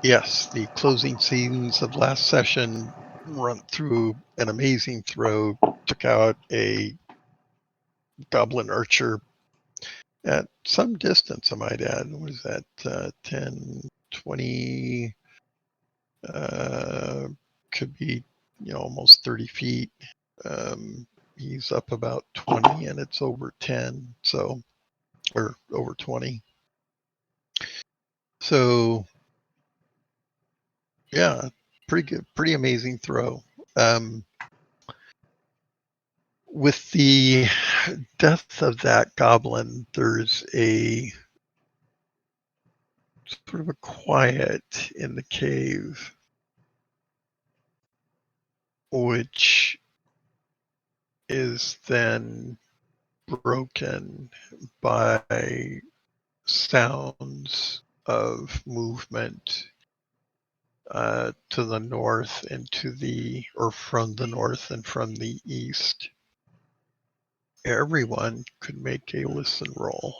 Yes, the closing scenes of last session run through an amazing throw, took out a goblin archer at some distance, I might add. What is that, 10, 20, could be, almost 30 feet. He's up about 20 and it's over 10, so, or over 20. So, yeah, pretty good, pretty amazing throw. With the death of that goblin, there's a sort of a quiet in the cave, which is then broken by sounds of movement to the north and or from the north and from the east. Everyone could make a listen roll.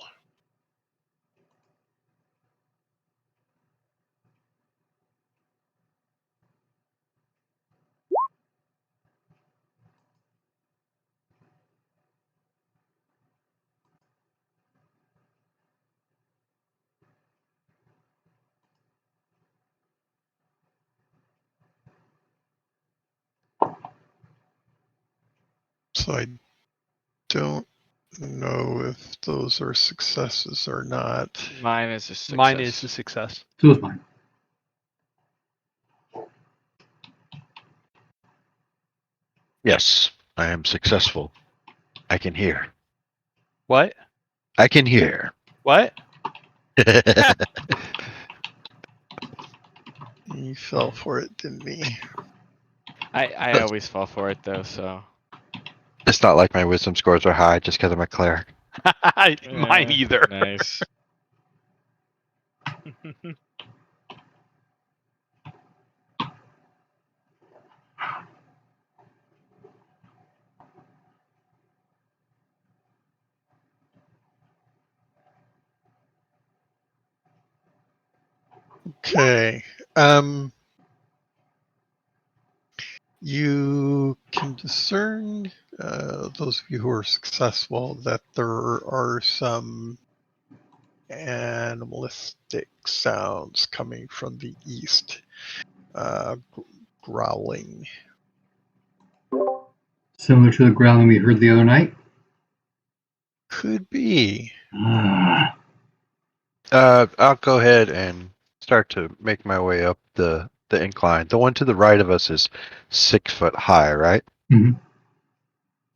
So I don't know if those are successes or not. Mine is a success. Mine is a success. So is mine. Yes, I am successful. I can hear. What? I can hear. What? He fell for it, didn't he? I always fall for it though, so. It's not like my wisdom scores are high just because I'm a cleric. Mine either. Nice. Okay. You can discern, those of you who are successful, that there are some animalistic sounds coming from the east, growling. Similar to the growling we heard the other night. Could be. I'll go ahead and start to make my way up the incline. The one to the right of us is 6 foot high, right? Mhm.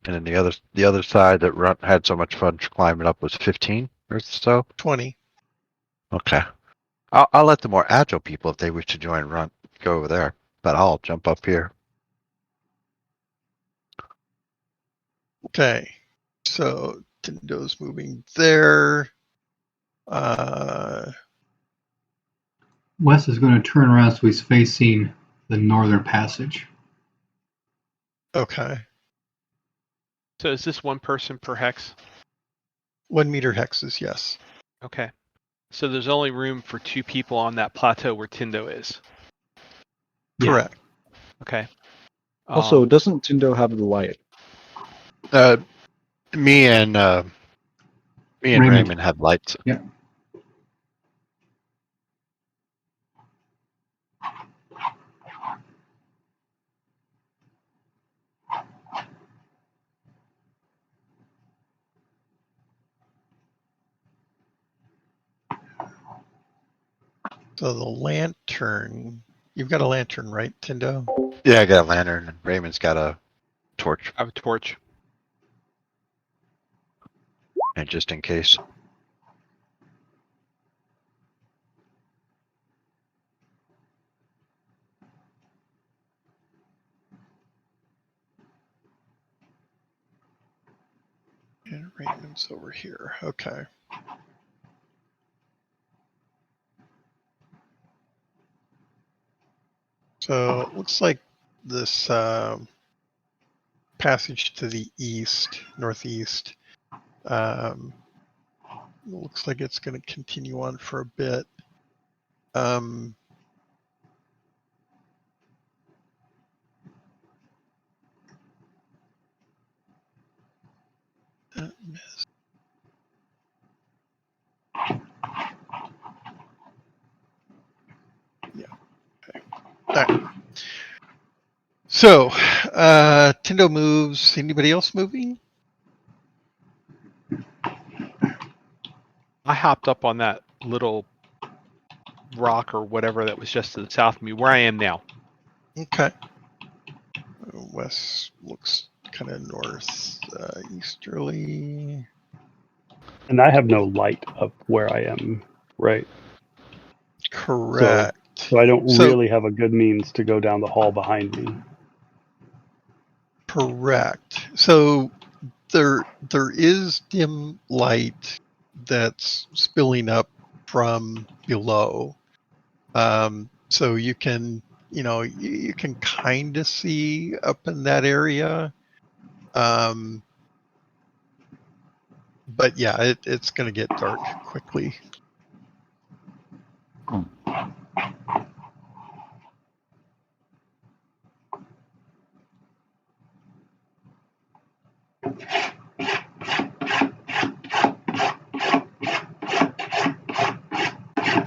And then the other side that had so much fun climbing up was 15 or so. 20. Okay. I'll let the more agile people, if they wish to join, go over there. But I'll jump up here. Okay. So Tindo's moving there. Wes is going to turn around so he's facing the northern passage. Okay. So is this one person per hex? 1 meter hexes, yes. Okay. So there's only room for 2 people on that plateau where Tindo is. Yeah. Correct. Okay. Also, doesn't Tindo have the light? Me and Raymond have lights. Yeah. So the lantern, you've got a lantern, right, Tindo? Yeah, I got a lantern, and Raymond's got a torch. I have a torch. And just in case. And Raymond's over here. Okay. So it looks like this passage to the east, northeast, looks like it's going to continue on for a bit. that miss? Yeah. Okay. All right. So, Tindo moves. Anybody else moving? I hopped up on that little rock or whatever that was just to the south of me, where I am now. Okay. West looks kind of north, easterly. And I have no light up where I am, right? Correct. So I don't So- really have a good means to go down the hall behind me. Correct. So there is dim light that's spilling up from below. So you can, you can kind of see up in that area. But yeah, it's going to get dark quickly.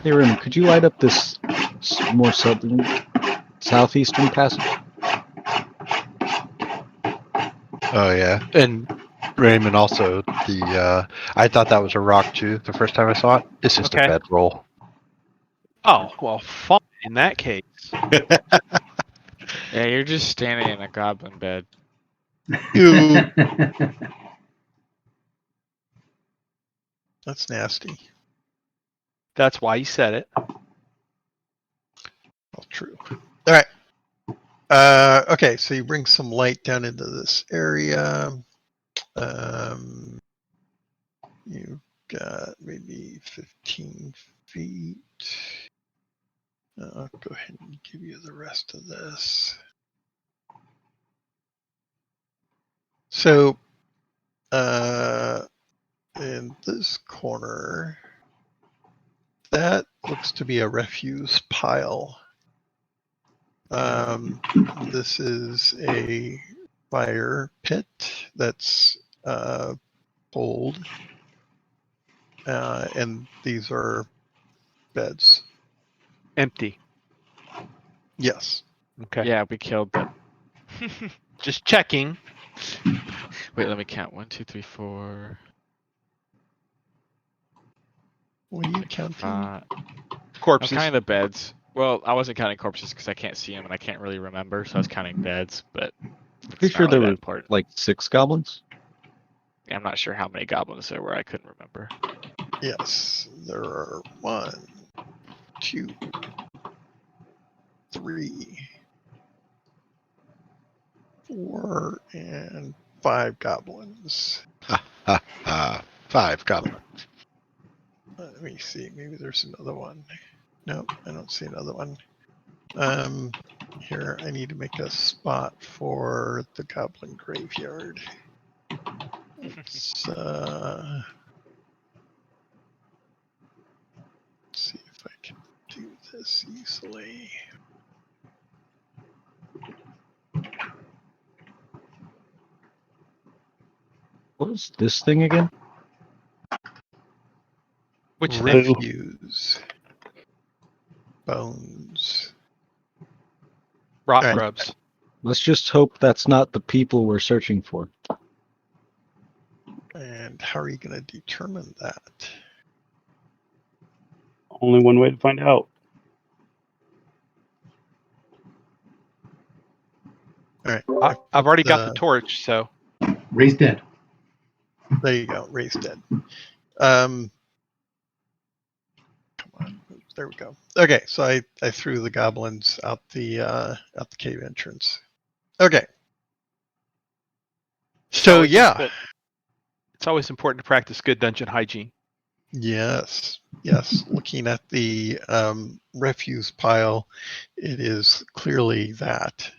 Hey, Rim, could you light up this more southeastern passage? Oh yeah, and Raymond also I thought that was a rock too the first time I saw it. It's just Okay. a bedroll. Oh, well, fine in that case. Yeah, you're just standing in a goblin bed. Ew, that's nasty. That's why you said it. All true. All right. Okay, so you bring some light down into this area. You've got maybe 15 feet. I'll go ahead and give you the rest of this. So, in this corner, that looks to be a refuse pile. This is a fire pit that's pulled, and these are beds. Empty. Yes. Okay. Yeah, we killed them. Just checking. Wait, let me count. 1, 2, 3, 4, What are you counting? 5. Corpses. I'm counting the beds. Well, I wasn't counting corpses because I can't see them and I can't really remember, so I was counting beds. But Pretty it's sure not there really were that important. like 6 goblins. Yeah, I'm not sure how many goblins there were. I couldn't remember. Yes, there are 1, 2, 3, 4, and 5 goblins. Ha ha ha! 5 goblins. Let me see. Maybe there's another one. Nope, I don't see another one. Here, I need to make a spot for the goblin graveyard. Let's see if I can do this easily. What was this thing again? Which thing? Refuse. Bones. Rock Alright. grubs. Let's just hope that's not the people we're searching for. And how are you going to determine that? Only one way to find out. Alright. I've already got the torch, so Raise dead. There you go. Raised dead. Come on. There we go. Okay, so I threw the goblins out the cave entrance. Okay. So yeah. It's always important to practice good dungeon hygiene. Yes. Looking at the refuse pile, it is clearly that.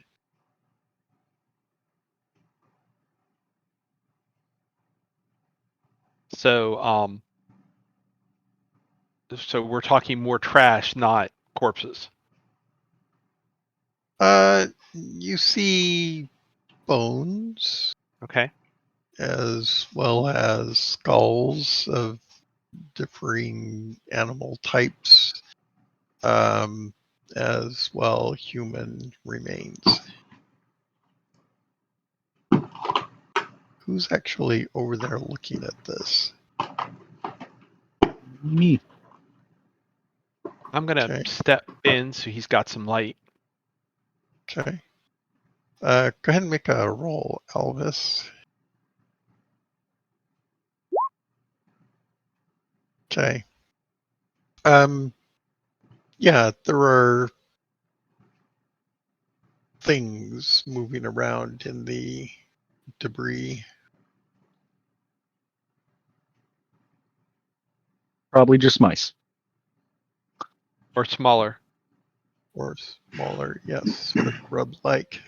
So, so we're talking more trash, not corpses. You see bones Okay. as well as skulls of differing animal types, as well human remains. Who's actually over there looking at this? Me. I'm gonna Okay. step in so he's got some light. Okay. Go ahead and make a roll, Elvis. Okay. Yeah, there are things moving around in the debris. Probably just mice. Or smaller. Or smaller, yes, sort of grub-like.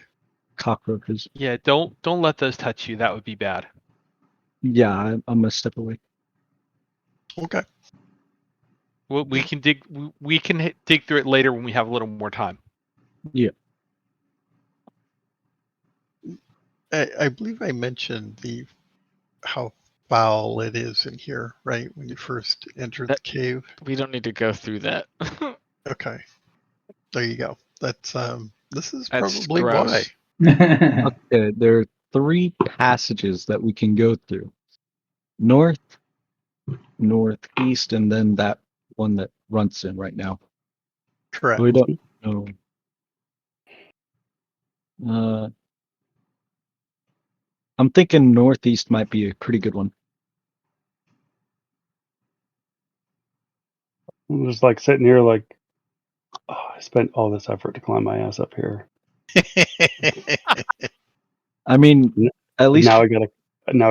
Cockroaches. Yeah, don't let those touch you. That would be bad. Yeah, I'm gonna step away. Okay. Well, we can dig. We can dig through it later when we have a little more time. I believe I mentioned how foul it is in here, right? When you first entered the cave. We don't need to go through that. Okay. There you go. That's this is That's probably why. gross. Okay, there are 3 passages that we can go through. North, northeast, and then that one that runs in right now. Correct. We don't know. I'm thinking northeast might be a pretty good one. I'm just like sitting here, like, oh, I spent all this effort to climb my ass up here. I mean, N- at least Now I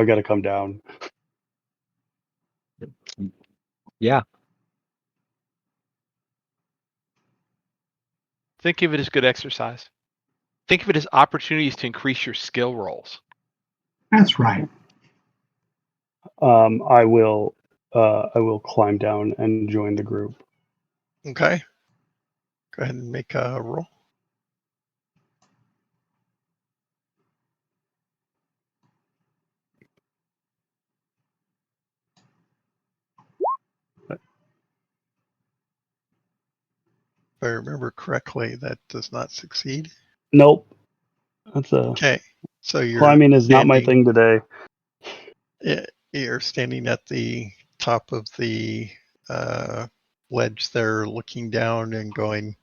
gotta come down. yeah. Think of it as good exercise. Think of it as opportunities to increase your skill rolls. That's right. I will climb down and join the group. Okay. Go ahead and make a roll. If I remember correctly, that does not succeed. Nope. That's a Okay. So climbing is not my thing today. You're standing at the top of the ledge there, looking down and going,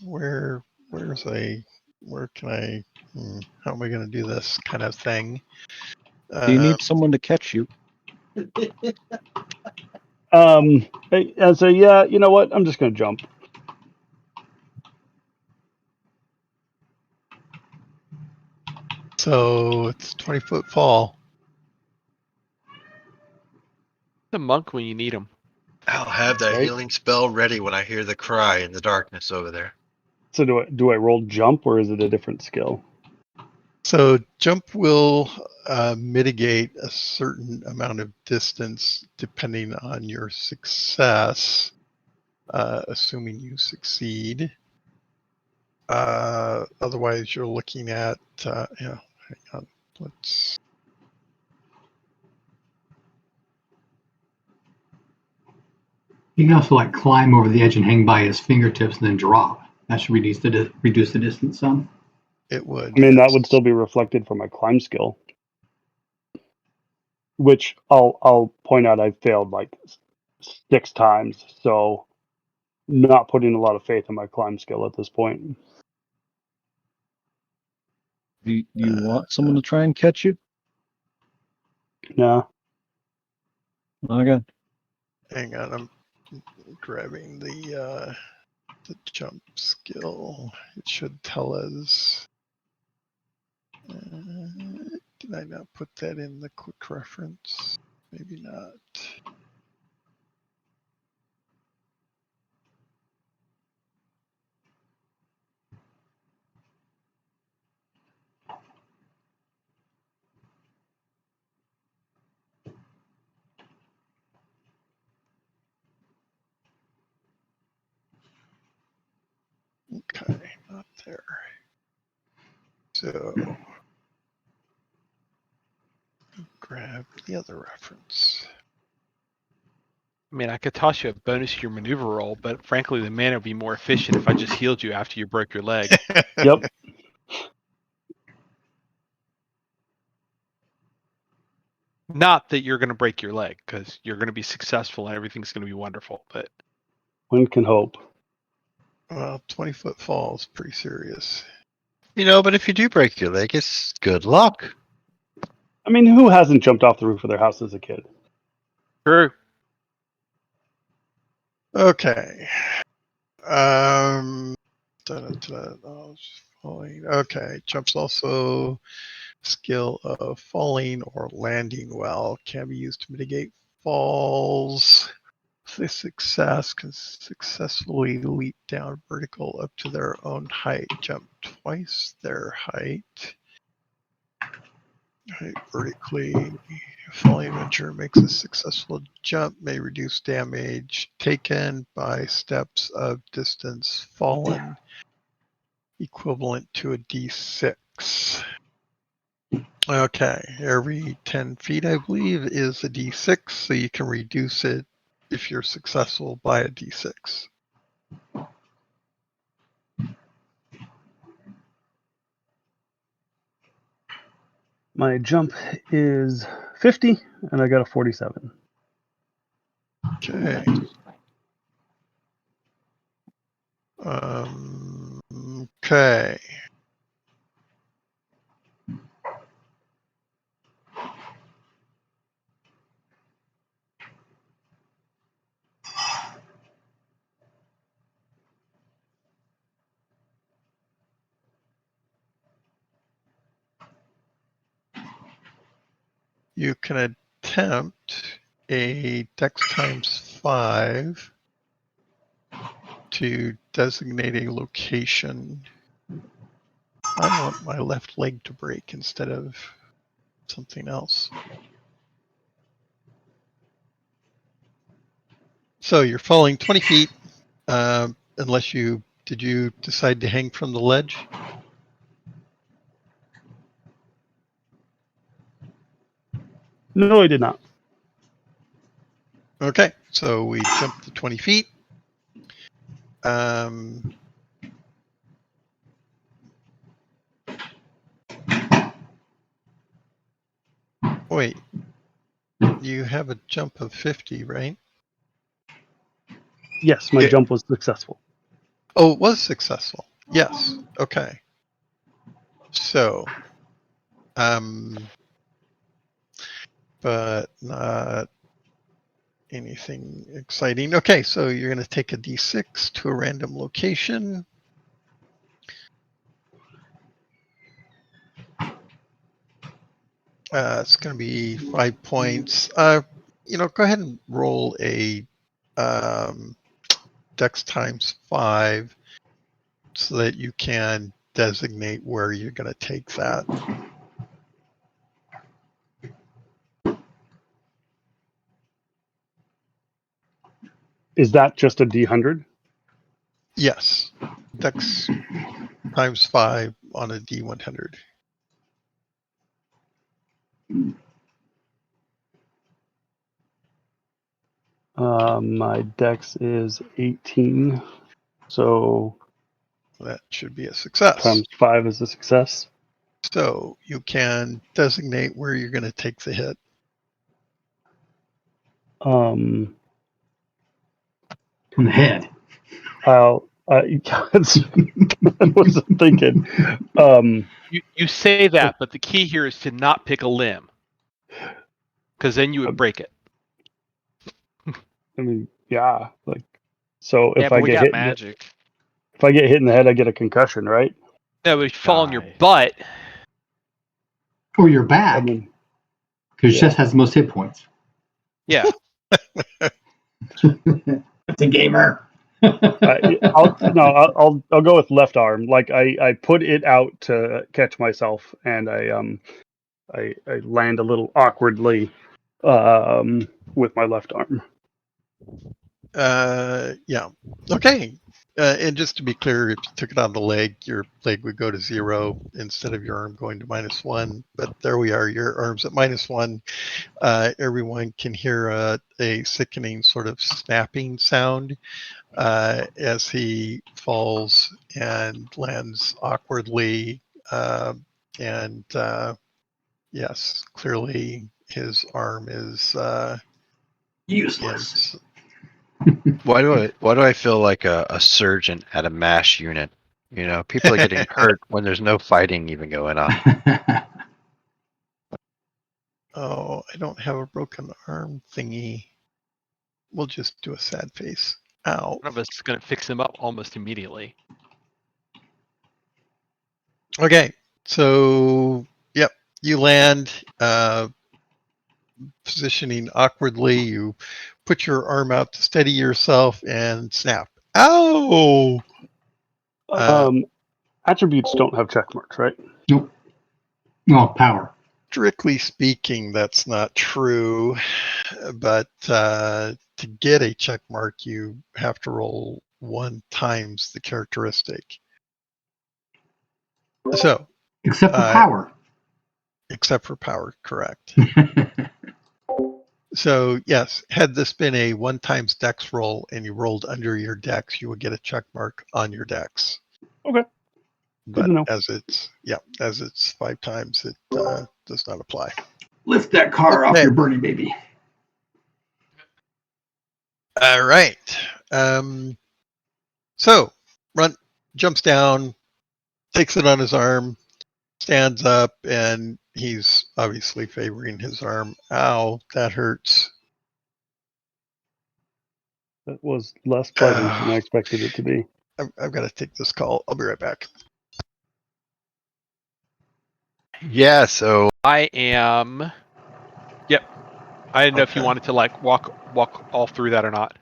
where can I, how am I going to do this kind of thing? Do you need someone to catch you? And so yeah, you know what? I'm just gonna jump. So it's 20-foot fall. The monk when you need him. I'll have that Right. healing spell ready when I hear the cry in the darkness over there. So do I roll jump or is it a different skill? So jump will mitigate a certain amount of distance depending on your success, assuming you succeed. Otherwise, you're looking at, hang on, You can also like climb over the edge and hang by his fingertips and then drop. That should reduce the distance some. It would. I mean, that yes. would still be reflected from my climb skill, which I'll point out I failed like 6 times. So not putting a lot of faith in my climb skill at this point. Do you want someone to try and catch you? No. Okay. Hang on, I'm grabbing the jump skill. It should tell us. Did I not put that in the quick reference? Maybe not. Okay, not there. So have the other reference? I mean, I could toss you a bonus to your maneuver roll, but frankly, the mana would be more efficient if I just healed you after you broke your leg. Yep. Not that you're going to break your leg, because you're going to be successful and everything's going to be wonderful. But One can hope. Well, 20-foot fall is pretty serious. But if you do break your leg, it's good luck. I mean, who hasn't jumped off the roof of their house as a kid? true. Okay. Oh, it's falling. Okay. Jumps also skill of falling or landing well can be used to mitigate falls. If they can successfully leap down vertical up to their own height, jump twice their height. Vertically, falling venture makes a successful jump, may reduce damage taken by steps of distance fallen, equivalent to a d6. Okay, every 10 feet, I believe, is a d6, so you can reduce it if you're successful by a d6. My jump is 50, and I got a 47. Okay. Okay. You can attempt a dex times 5 to designate a location. I want my left leg to break instead of something else. So you're falling 20 feet, unless did you decide to hang from the ledge? No, I did not. Okay, so we jump to 20 feet. Wait, you have a jump of 50, right? Yes, my Yeah. jump was successful. Oh, it was successful. Yes. Okay. So, but not anything exciting. Okay, so you're going to take a d6 to a random location. It's going to be 5 points. Go ahead and roll a dex times 5 so that you can designate where you're going to take that. Is that just a D100? Yes, dex times 5 on a d100. My dex is 18, so That should be a success. times 5 is a success. So you can designate where you're going to take the hit. From the head. I wasn't thinking. You say that, but the key here is to not pick a limb, because then you would break it. I mean, yeah, like so. Yeah, If but I we get got hit, magic. if I get hit in the head, I get a concussion, right? No, but if you fall on your Die. butt, Or your I back, mean, because yeah. Chess has the most hit points. yeah. It's a gamer. I'll go with left arm. Like I put it out to catch myself, and I land a little awkwardly with my left arm. Yeah. Okay. And just to be clear, if you took it on the leg, your leg would go to 0 instead of your arm going to -1. But there we are. Your arm's at -1. Everyone can hear a sickening sort of snapping sound as he falls and lands awkwardly. And yes, clearly his arm is Useless. Why do I feel like a surgeon at a MASH unit? You know, people are getting hurt when there's no fighting even going on. Oh, I don't have a broken arm thingy. We'll just do a sad face. Ow. One of us is going to fix him up almost immediately. Okay, so yep, you land, positioning awkwardly. You put your arm out to steady yourself and snap. Ow! Attributes don't have check marks, right? Nope. Well, power. Strictly speaking, that's not true. But to get a check mark, you have to roll 1 times the characteristic. So, Except for power. except for power, correct. So yes, had this been a 1 times dex roll and you rolled under your dex, you would get a check mark on your dex. Okay. But to know. as it's 5 times, it does not apply. Lift that car off Okay. your Bernie baby. All right. So Runt jumps down, takes it on his arm, stands up, and he's obviously favoring his arm. Ow, that hurts. That was less pleasant than I expected it to be. I've got to take this call. I'll be right back. Yeah, so I am. Yep. I didn't know if you Okay. wanted to like walk all through that or not.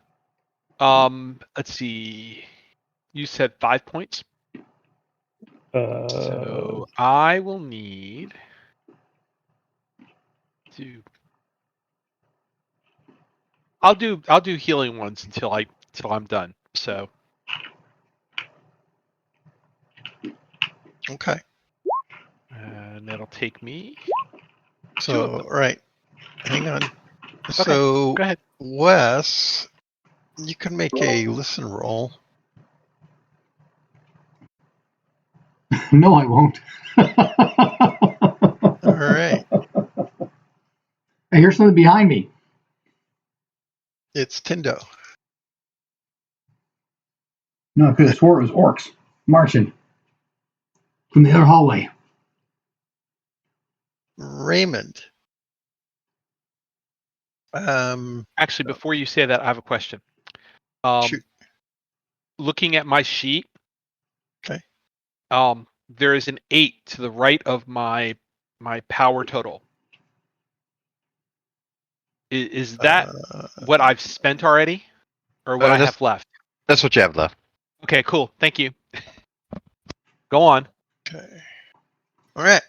Let's see. You said 5 points. So I will need to. I'll do healing ones until I'm done. So Okay. and that'll take me. So, all right. Hang on. Okay, So, go ahead. Wes, you can make a listen roll. No, I won't. All right. Hey, here's something behind me. It's Tindo. No, because I swore it was orcs marching from the other hallway. Raymond. Actually, before you say that, I have a question. Shoot. Looking at my sheet. Okay. There is an 8 to the right of my power total. Is that what I've spent already, or what I have left? that's what you have left. Okay, cool. Thank you. Go on. Okay. All right.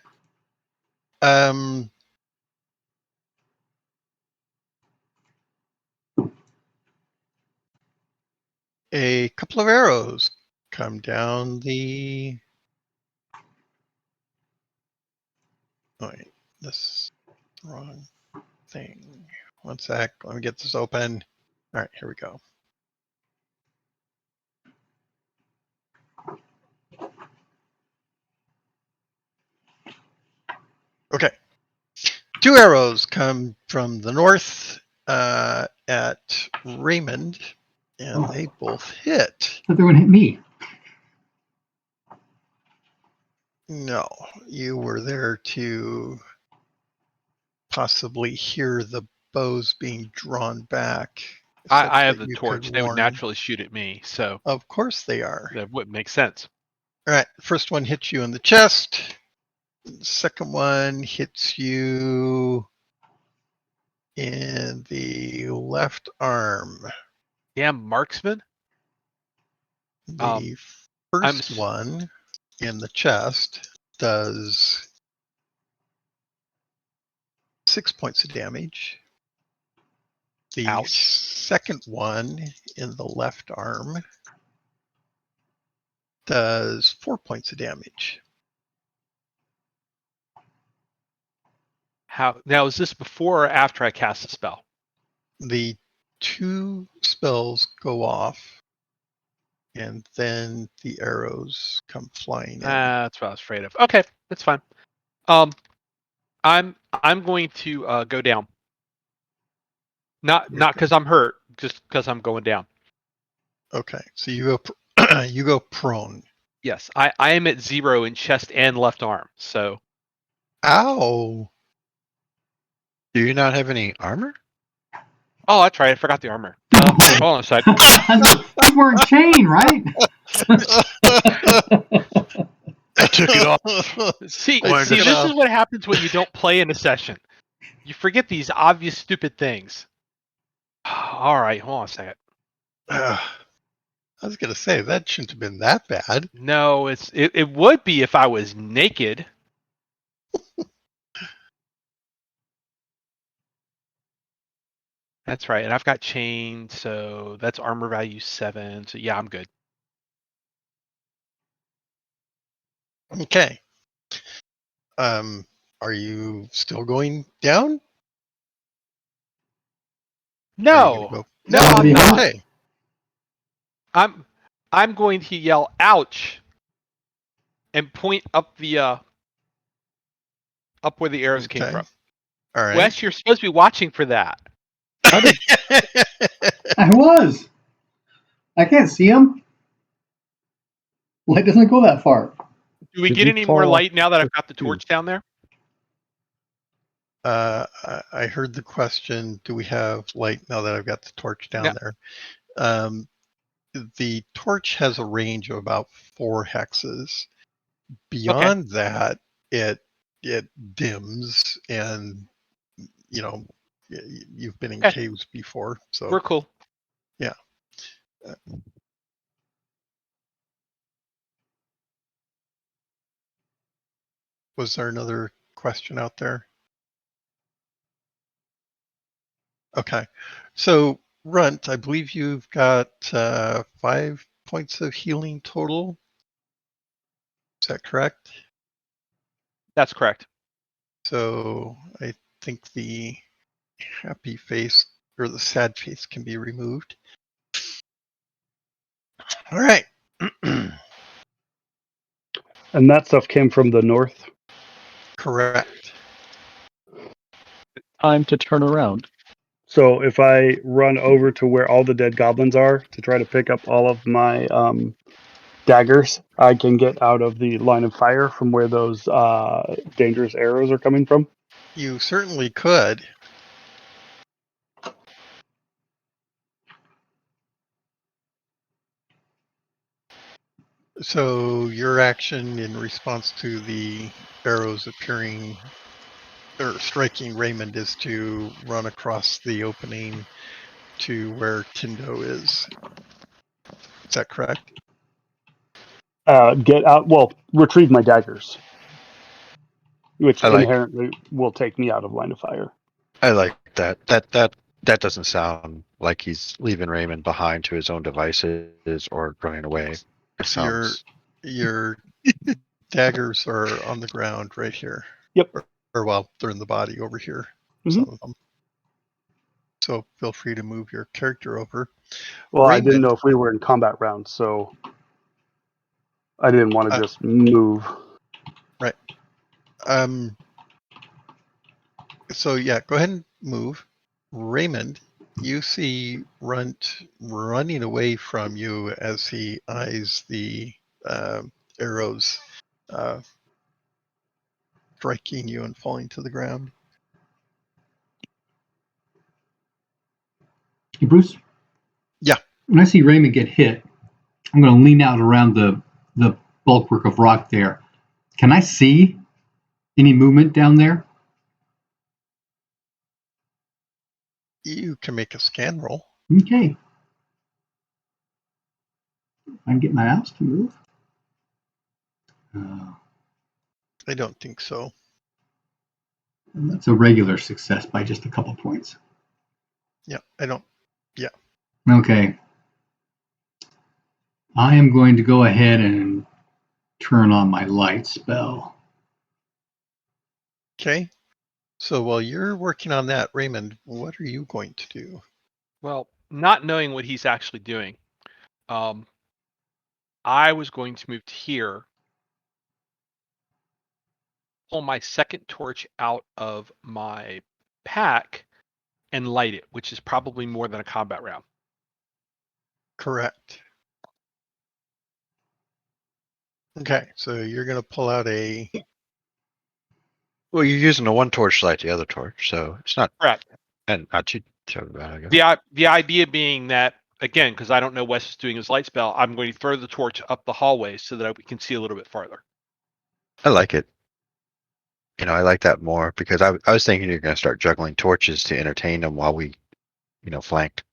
A couple of arrows come down the. Oh, wait, this is the wrong thing. 1 sec. Let me get this open. All right, here we go. Okay. 2 arrows come from the north at Raymond, and they both hit. But they're going to hit me. No, you were there to possibly hear the bows being drawn back. I have that the you torch. could They would warn. naturally shoot at me, so Of course they are. that would make sense. All right, first one hits you in the chest. The second one hits you in the left arm. Damn marksman. The first one in the chest does 6 points of damage. The Ouch. second one in the left arm does 4 points of damage. How now? Is this before or after I cast the spell? The 2 spells go off, and then the arrows come flying in. That's what I was afraid of. Okay, that's fine. I'm going to go down. Not because I'm hurt, just because I'm going down. Okay, so you go you go prone. Yes, I am at 0 in chest and left arm. So Ow! Do you not have any armor? oh, that's right. I forgot the armor. Hold on a sec. He's wearing chain, right? I took it off. See, Wind this it up. is what happens when you don't play in a session. You forget these obvious stupid things. All right, hold on a second. I was gonna say that shouldn't have been that bad. No, it would be if I was naked. That's right, and I've got chain, so that's armor value 7. So yeah, I'm good. Okay. Are you still going down? Are you No, gonna go- no, I'm not. Okay. I'm going to yell "ouch" and point up the up where the arrows came Okay. from. All right. Wes, you're supposed to be watching for that. I was. I can't see him. Light doesn't go that far. Do we Did get we any more fall light now that I've got the too? torch down there? I heard the question, do we have light now that I've got the torch down No. there? The torch has a range of about 4 hexes. Beyond that, it dims, and you know, you've been in Okay. caves before, so We're cool. yeah. Was there another question out there? Okay, so Runt, I believe you've got 5 points of healing total. Is that correct? That's correct. So I think the happy face or the sad face can be removed. All right. And that stuff came from the north. Correct. Time to turn around. So if I run over to where all the dead goblins are to try to pick up all of my daggers, I can get out of the line of fire from where those dangerous arrows are coming from. You certainly could. So your action in response to the arrows appearing or striking Raymond is to run across the opening to where Tindo is. Is that correct? Get out. Well, retrieve my daggers, which I like- inherently will take me out of line of fire. I like that. That doesn't sound like he's leaving Raymond behind to his own devices or running away. It sounds Your daggers are on the ground right here. Yep. Or well, they're in the body over here. Mhm. Some of them. So feel free to move your character over. Well, I didn't Raymond. know if we were in combat rounds, so I didn't want to just move. So yeah, go ahead and move. Raymond, you see Runt running away from you as he eyes the arrows striking you and falling to the ground. Hey, Bruce? Yeah. When I see Raymond get hit, I'm going to lean out around the bulwark of rock there. Can I see any movement down there? You can make a scan roll. Okay. I can get my mouse to move. I don't think so. And that's a regular success by just a couple points. Yeah, I don't. Okay. I am going to go ahead and turn on my light spell. Okay. So while you're working on that, Raymond, what are you going to do? Well, not knowing what he's actually doing, I was going to move to here, pull my second torch out of my pack, and light it, which is probably more than a combat round. Correct. Okay, so you're going to pull out a... Well, you're using the one torch to light the other torch, so it's not. Correct. And not too bad, I guess. The idea being that, again, because I don't know Wes is doing his light spell, I'm going to throw the torch up the hallway so that we can see a little bit farther. I like it. I like that more because I was thinking you're going to start juggling torches to entertain them while we, flanked.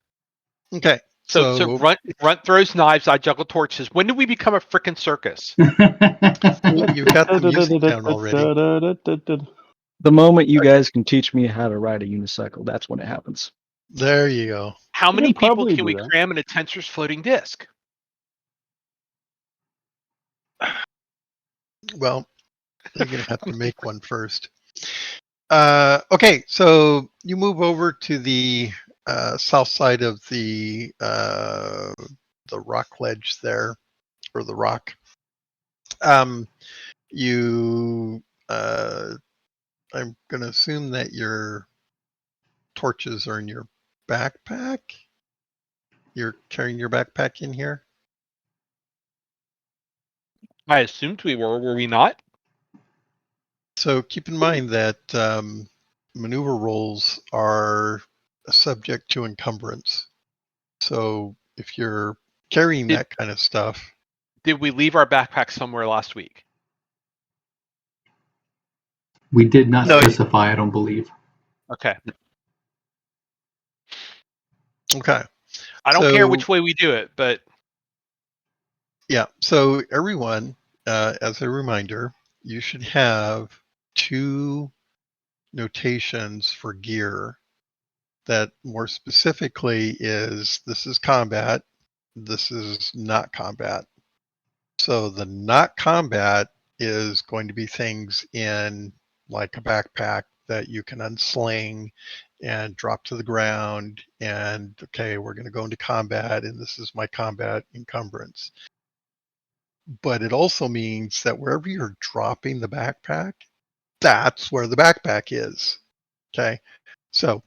Okay, So Runt throws knives, I juggle torches. When did we become a frickin' circus? you got the music down already. The moment you guys can teach me how to ride a unicycle, that's when it happens. There you go. How You many can people probably can do we that. cram in a tensor's floating disc? Well, you're going to have to make one first. Okay, so you move over to the south side of the rock ledge there, or the rock. I'm going to assume that your torches are in your backpack. You're carrying your backpack in here? I assumed we were we not? So keep in mind that maneuver rolls are subject to encumbrance. So if you're carrying that kind of stuff, Did we leave our backpack somewhere last week? We did not No, specify, I don't believe. Okay. okay. I don't care which way we do it, but Yeah. So everyone, as a reminder, you should have 2 notations for gear that more specifically is this is combat, this is not combat. So the not combat is going to be things in like a backpack that you can unsling and drop to the ground and okay, we're going to go into combat and this is my combat encumbrance. But it also means that wherever you're dropping the backpack, that's where the backpack is. Okay. So,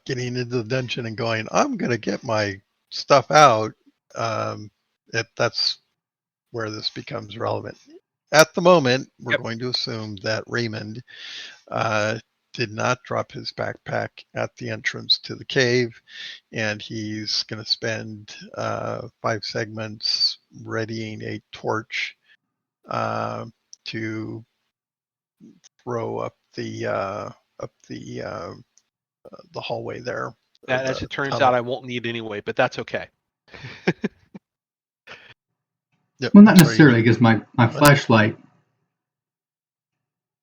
getting into the dungeon and going, I'm going to get my stuff out. That's where this becomes relevant. At the moment, we're going to assume that Raymond did not drop his backpack at the entrance to the cave, and he's going to spend 5 segments readying a torch to throw up the hallway there. that, as it turns out, I won't need anyway, but that's okay. Yep. Well, not necessarily, because my flashlight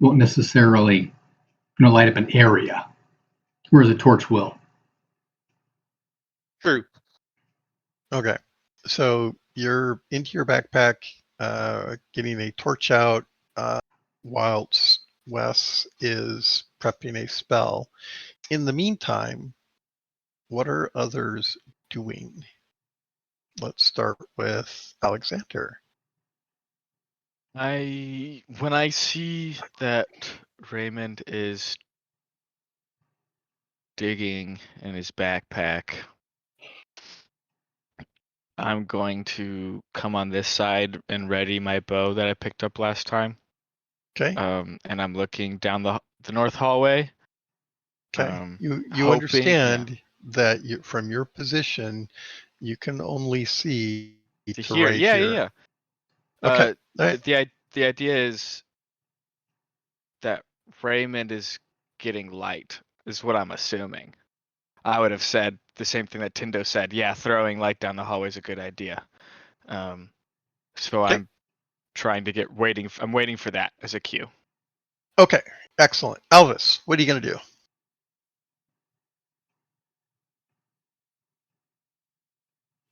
won't necessarily light up an area, whereas a torch will. True. Okay. So you're into your backpack, getting a torch out, whilst Wes is prepping a spell. In the meantime, what are others doing? Let's start with Alexander. When I see that Raymond is digging in his backpack, I'm going to come on this side and ready my bow that I picked up last time. Okay. And I'm looking down the north hallway. Okay. You hoping, understand that from your position, you can only see to here. right Yeah, here. yeah. Okay. Right. The idea is that Raymond is getting light, is what I'm assuming. I would have said the same thing that Tindo said. Yeah, throwing light down the hallway is a good idea. So Okay. I'm trying to I'm waiting for that as a cue. Okay. Excellent. Elvis, what are you going to do?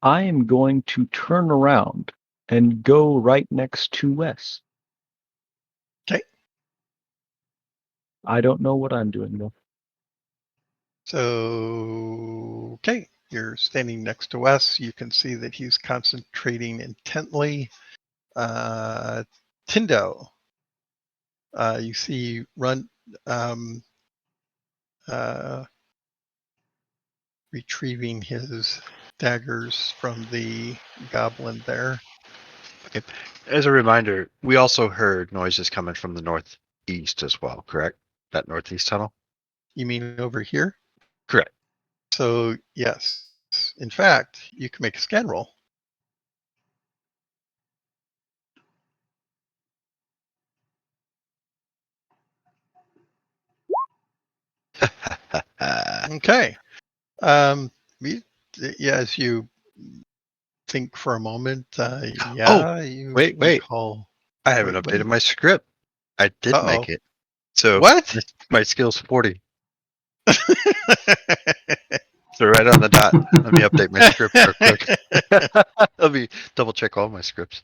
I am going to turn around and go right next to Wes. 'Kay. I don't know what I'm doing though. So, okay, you're standing next to Wes. You can see that he's concentrating intently. Tindo, you see run retrieving his daggers from the goblin there. Okay. As a reminder, we also heard noises coming from the northeast as well, correct? That northeast tunnel? You mean over here? Correct. So, yes. In fact, you can make a scan roll. Okay. We, yeah, as you think for a moment, you wait. recall. I haven't Wait, updated my script. I did Uh-oh. make it. So What? my skill's 40. So right on the dot. Let me update my script real quick. Let me double check all my scripts.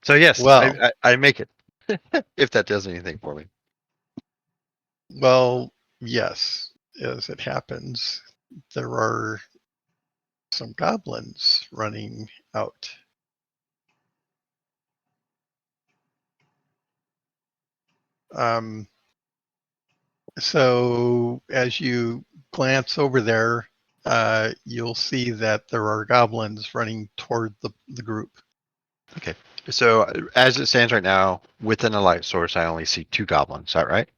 So yes, Well. I make it. If that does anything for me. Well, yes, as it happens, there are some goblins running out. So as you glance over there, you'll see that there are goblins running toward the group. Okay. So as it stands right now, within a light source, I only see 2 goblins. Is that right?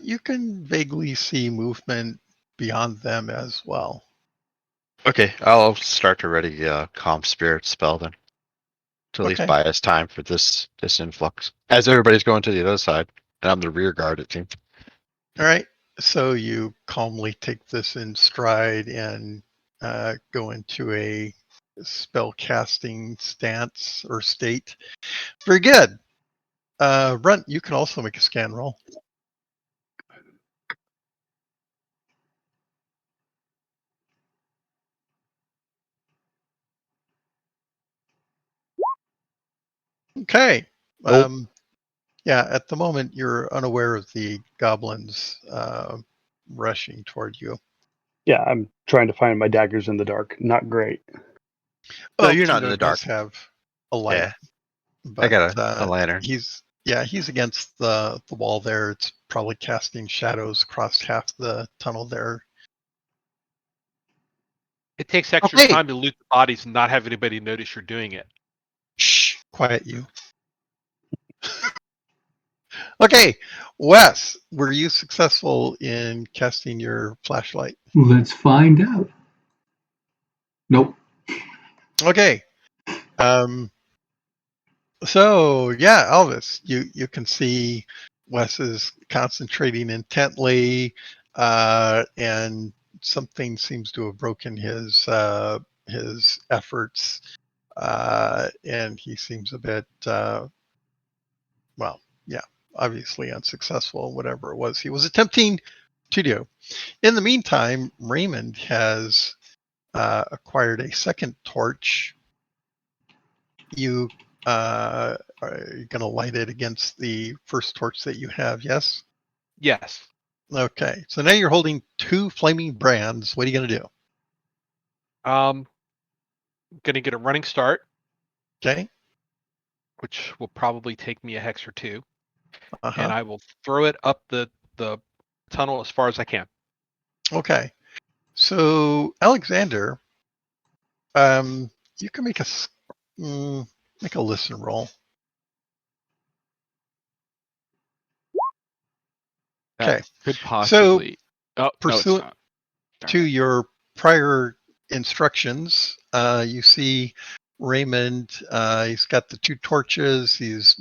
You can vaguely see movement beyond them as well. Okay, I'll start to ready calm spirit spell then. To at least Okay. buy us time for this influx. As everybody's going to the other side, and I'm the rear guard, it seems. All right. So you calmly take this in stride and go into a spell casting stance or state. Very good. Runt, you can also make a scan roll. Okay. Yeah, at the moment you're unaware of the goblins rushing toward you. Yeah, I'm trying to find my daggers in the dark. Not great. Well, you're not in Tindo the does dark. have a light, Yeah, but I got a lantern. he's against the wall there. It's probably casting shadows across half the tunnel there. It takes extra Okay. time to loot the bodies and not have anybody notice you're doing it. Shh, quiet you. Okay, Wes, were you successful in casting your flashlight? Let's find out. Nope. Okay. So yeah, Elvis, you can see Wes is concentrating intently, and something seems to have broken his efforts, and he seems a bit well, yeah, obviously unsuccessful. Whatever it was he was attempting to do. In the meantime, Raymond has acquired a second torch. You are going to light it against the first torch that you have, yes? Yes. Okay, so now you're holding 2 flaming brands. What are you going to do? Gonna get a running start, Okay. which will probably take me a hex or 2, Uh-huh. and I will throw it up the tunnel as far as I can. Okay. So, Alexander, you can make a listen roll. That Okay. could possibly. Oh, no, it's Pursuant not. Darn to it. your prior instructions, you see Raymond. He's got the 2 torches. He's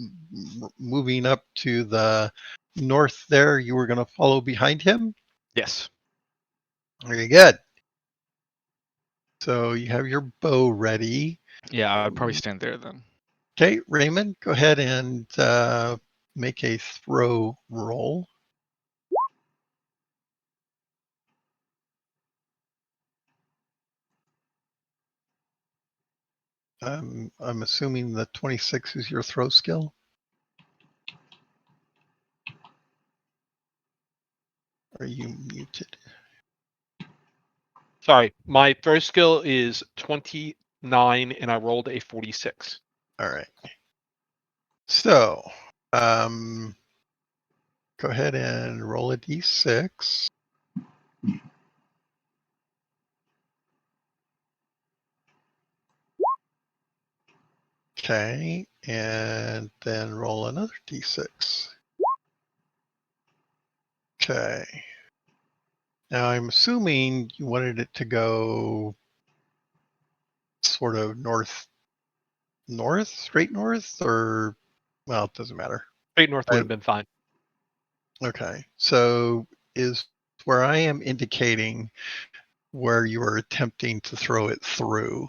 moving up to the north there. You were going to follow behind him? Yes. Very good. So you have your bow ready. Yeah, I'd probably stand there then. Okay, Raymond, go ahead and make a throw roll. I'm assuming the 26 is your throw skill. Are you muted? Sorry, my throw skill is 29, and I rolled a 46. All right. So, go ahead and roll a d6. Okay, and then roll another d6. Okay. Now I'm assuming you wanted it to go sort of straight north, or, well, it doesn't matter. Straight north would have been fine. Okay, so is where I am indicating where you are attempting to throw it through.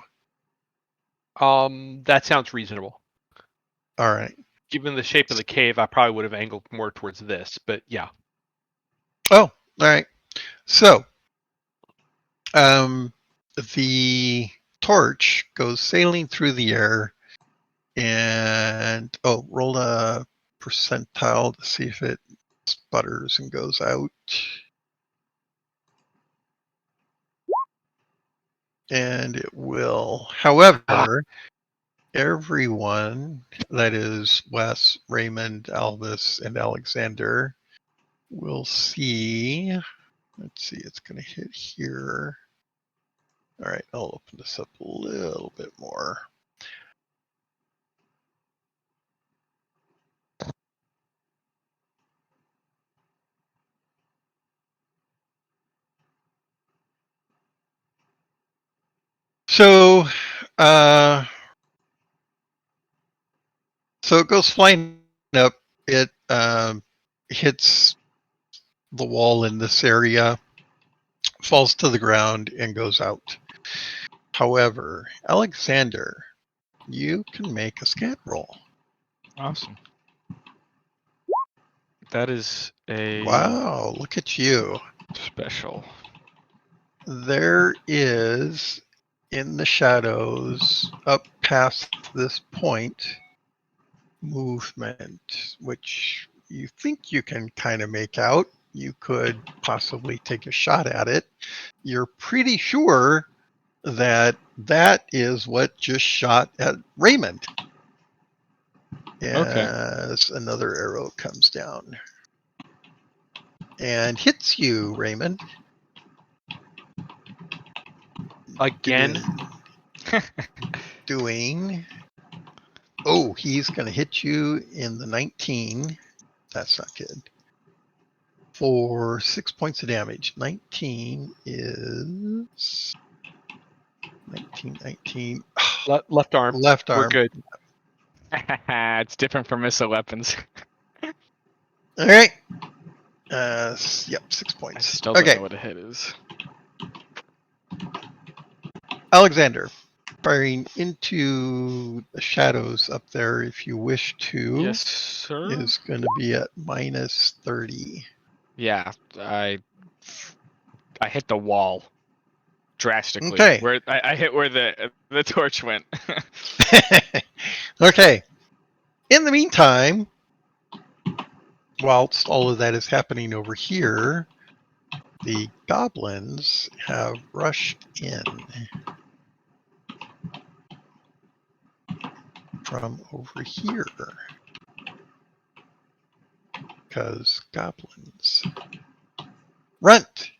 That sounds reasonable. All right. Given the shape of the cave, I probably would have angled more towards this, but yeah. Oh, all right. So, the torch goes sailing through the air, and roll a percentile to see if it sputters and goes out. And it will. However, everyone, that is Wes, Raymond, Alvis, and Alexander, will see. Let's see, it's going to hit here. All right, I'll open this up a little bit more. So it goes flying up. It hits the wall in this area, falls to the ground, and goes out. However, Alexander, you can make a scan roll. Awesome. That is a Wow, look at you. special. There is, in the shadows, up past this point, movement, which you think you can kind of make out. You could possibly take a shot at it. You're pretty sure that is what just shot at Raymond. As another arrow comes down and hits you, Raymond. Again? Doing. Oh, he's going to hit you in the 19. That's not good. For 6 points of damage. 19 is 19. Left arm. Left arm. We're good. It's different from missile weapons. All right. Yep, 6 points. I still don't know what a hit is. Alexander, firing into the shadows up there, if you wish to. Yes, sir. Is going to be at minus 30. Yeah, I hit the wall drastically. Okay. Where I hit where the torch went. Okay. In the meantime, whilst all of that is happening over here, the goblins have rushed in from over here. Because goblins. Runt!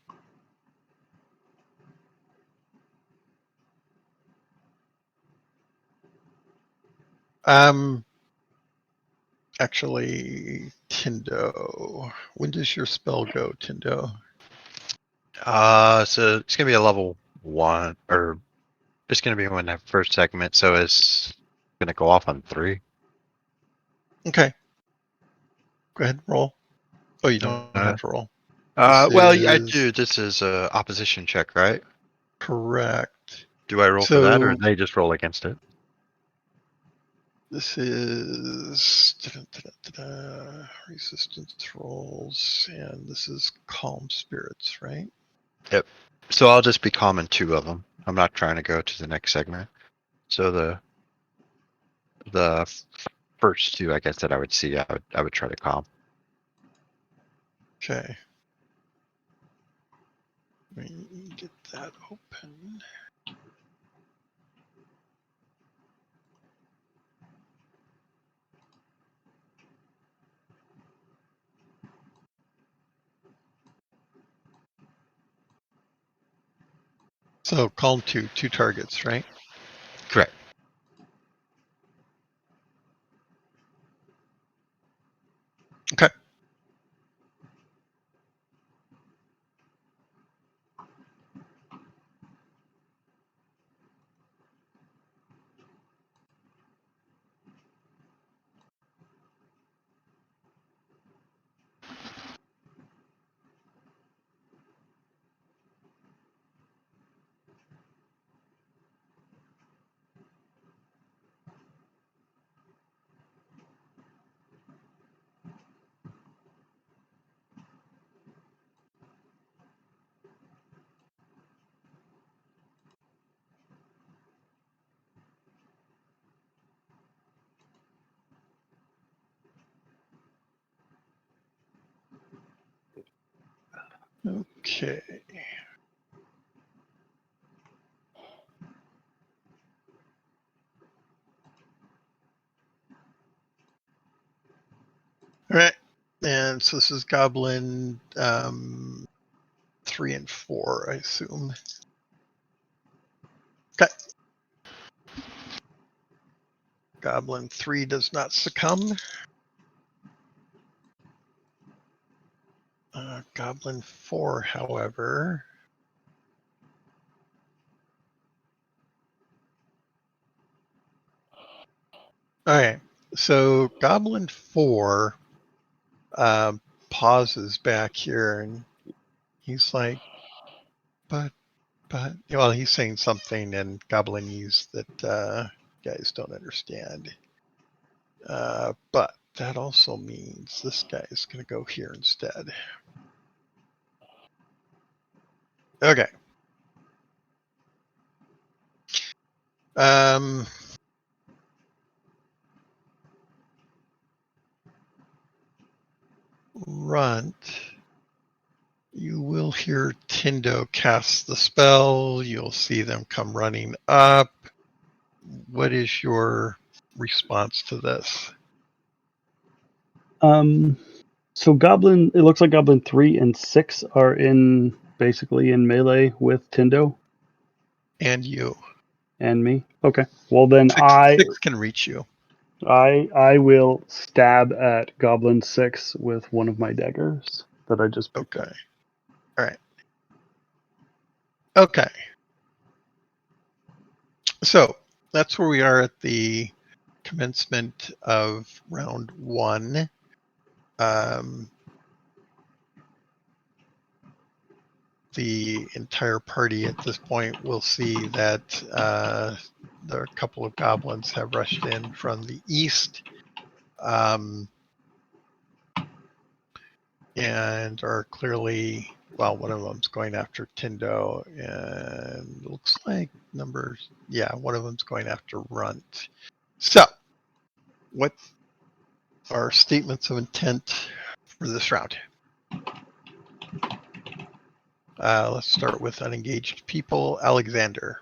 Actually, Tindo. When does your spell go, Tindo? So it's gonna be a level 1, or it's gonna be when that first segment, so it's gonna go off on 3. Okay. Go ahead and roll. Oh, you don't have to roll. Well, I do. This is a opposition check, right? Correct. Do I roll for that, or they just roll against it? This is resistance rolls, and this is calm spirits, right? Yep. So I'll just be calming 2 of them. I'm not trying to go to the next segment. So the the first two, I guess, that I would see, I would try to calm. Okay. Let me get that open. So calm two targets, right? Correct. Okay. Okay. All right. And so this is Goblin 3 and 4, I assume. Okay. Goblin 3 does not succumb. Goblin 4, however. Okay. So Goblin 4 pauses back here and he's like, but, well, he's saying something in Goblinese that guys don't understand. But that also means this guy is going to go here instead. Okay. Runt. You will hear Tindo cast the spell. You'll see them come running up. What is your response to this? So Goblin, it looks like Goblin 3 and 6 are basically in melee with Tindo And you. and me. Okay. Well then Six can reach you. I will stab at Goblin 6 with one of my daggers that I just picked up. Okay. All right. Okay. So that's where we are at the commencement of round 1. The entire party at this point will see that the couple of goblins have rushed in from the east and are clearly, well, one of them's going after Tindo, and looks like one of them's going after Runt. So, what are statements of intent for this round? Let's start with unengaged people. Alexander.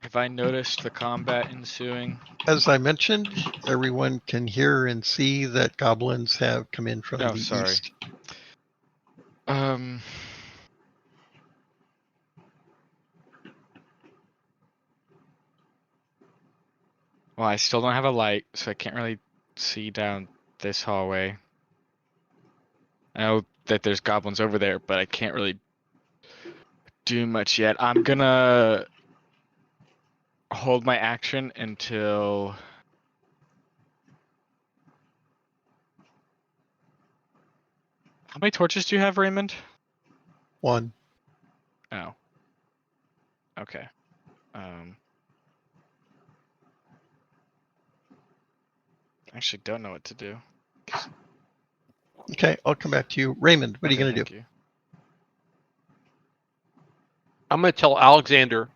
Have I noticed the combat ensuing? As I mentioned, everyone can hear and see that goblins have come in from the east. Well, I still don't have a light, so I can't really see down this hallway. I know that there's goblins over there, but I can't really do much yet. I'm gonna hold my action until... How many torches do you have, Raymond? 1. Oh. Okay. I actually don't know what to do. Okay, I'll come back to you. Raymond, what are you going to do? I'm going to tell Alexander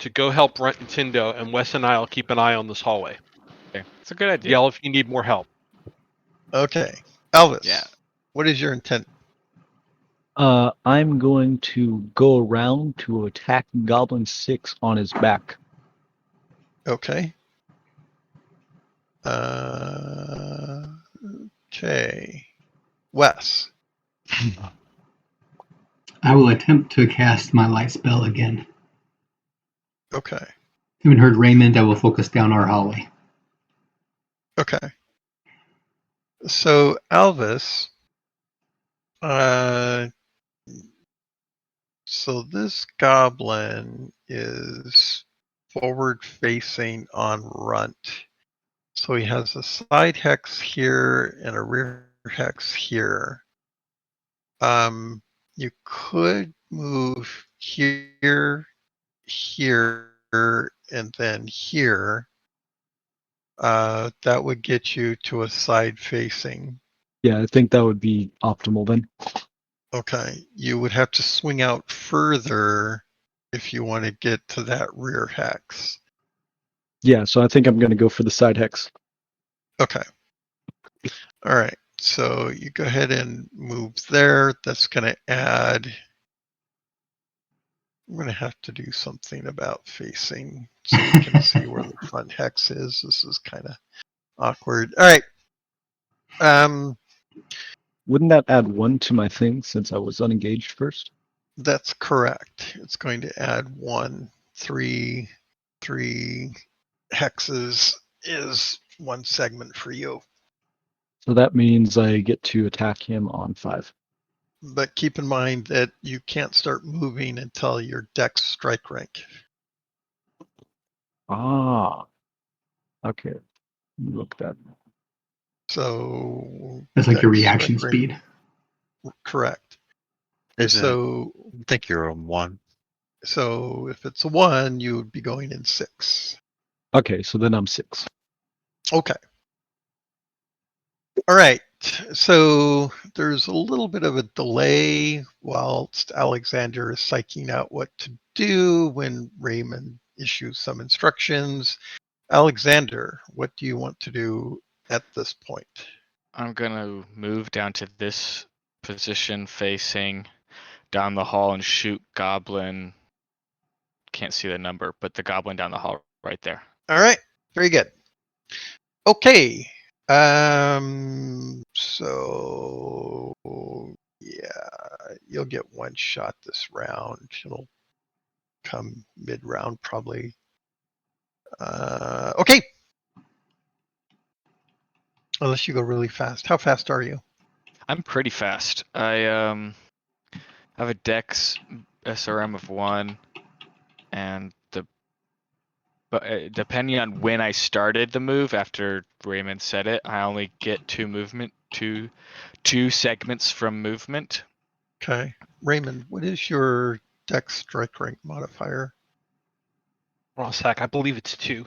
to go help Runt and Tindo, and Wes and I will keep an eye on this hallway. Okay. It's a good idea. Yell if you need more help. Okay. Elvis, Yeah. what is your intent? I'm going to go around to attack Goblin 6 on his back. Okay. Okay. Wes. I will attempt to cast my light spell again. Okay. Haven't heard Raymond. I will focus down our hallway. Okay. So Elvis, so this goblin is forward facing on Runt. So he has a side hex here and a rear hex here. You could move here, here, and then here. That would get you to a side facing. Yeah, I think that would be optimal then. Okay. You would have to swing out further if you want to get to that rear hex. Yeah, so I think I'm going to go for the side hex. Okay. All right. So you go ahead and move there. That's going to add. I'm going to have to do something about facing so we can see where the front hex is. This is kind of awkward. All right. Wouldn't that add 1 to my thing since I was unengaged first? That's correct. It's going to add 1, 3 hexes is 1 segment for you. So that means I get to attack him on 5. But keep in mind that you can't start moving until your dex strike rank. Ah. Okay. Look at that. So That's like your dex reaction strike rank- speed. Correct. Isn't So I think you're on 1. so if it's a 1, you would be going in 6. Okay, so then I'm 6. Okay. All right. So there's a little bit of a delay whilst Alexander is psyching out what to do when Raymond issues some instructions. Alexander, what do you want to do at this point? I'm gonna move down to this position facing down the hall and shoot Goblin. Can't see the number, but the Goblin down the hall right there. All right. Very good. Okay. So yeah, you'll get 1 shot this round. It'll come mid-round probably. Okay. Unless you go really fast. How fast are you? I'm pretty fast. I have a Dex SRM of 1, and but depending on when I started the move after Raymond said it, I only get 2 segments from movement. Okay. Raymond, what is your dex strike rank modifier? Hold on a sec. I believe it's 2.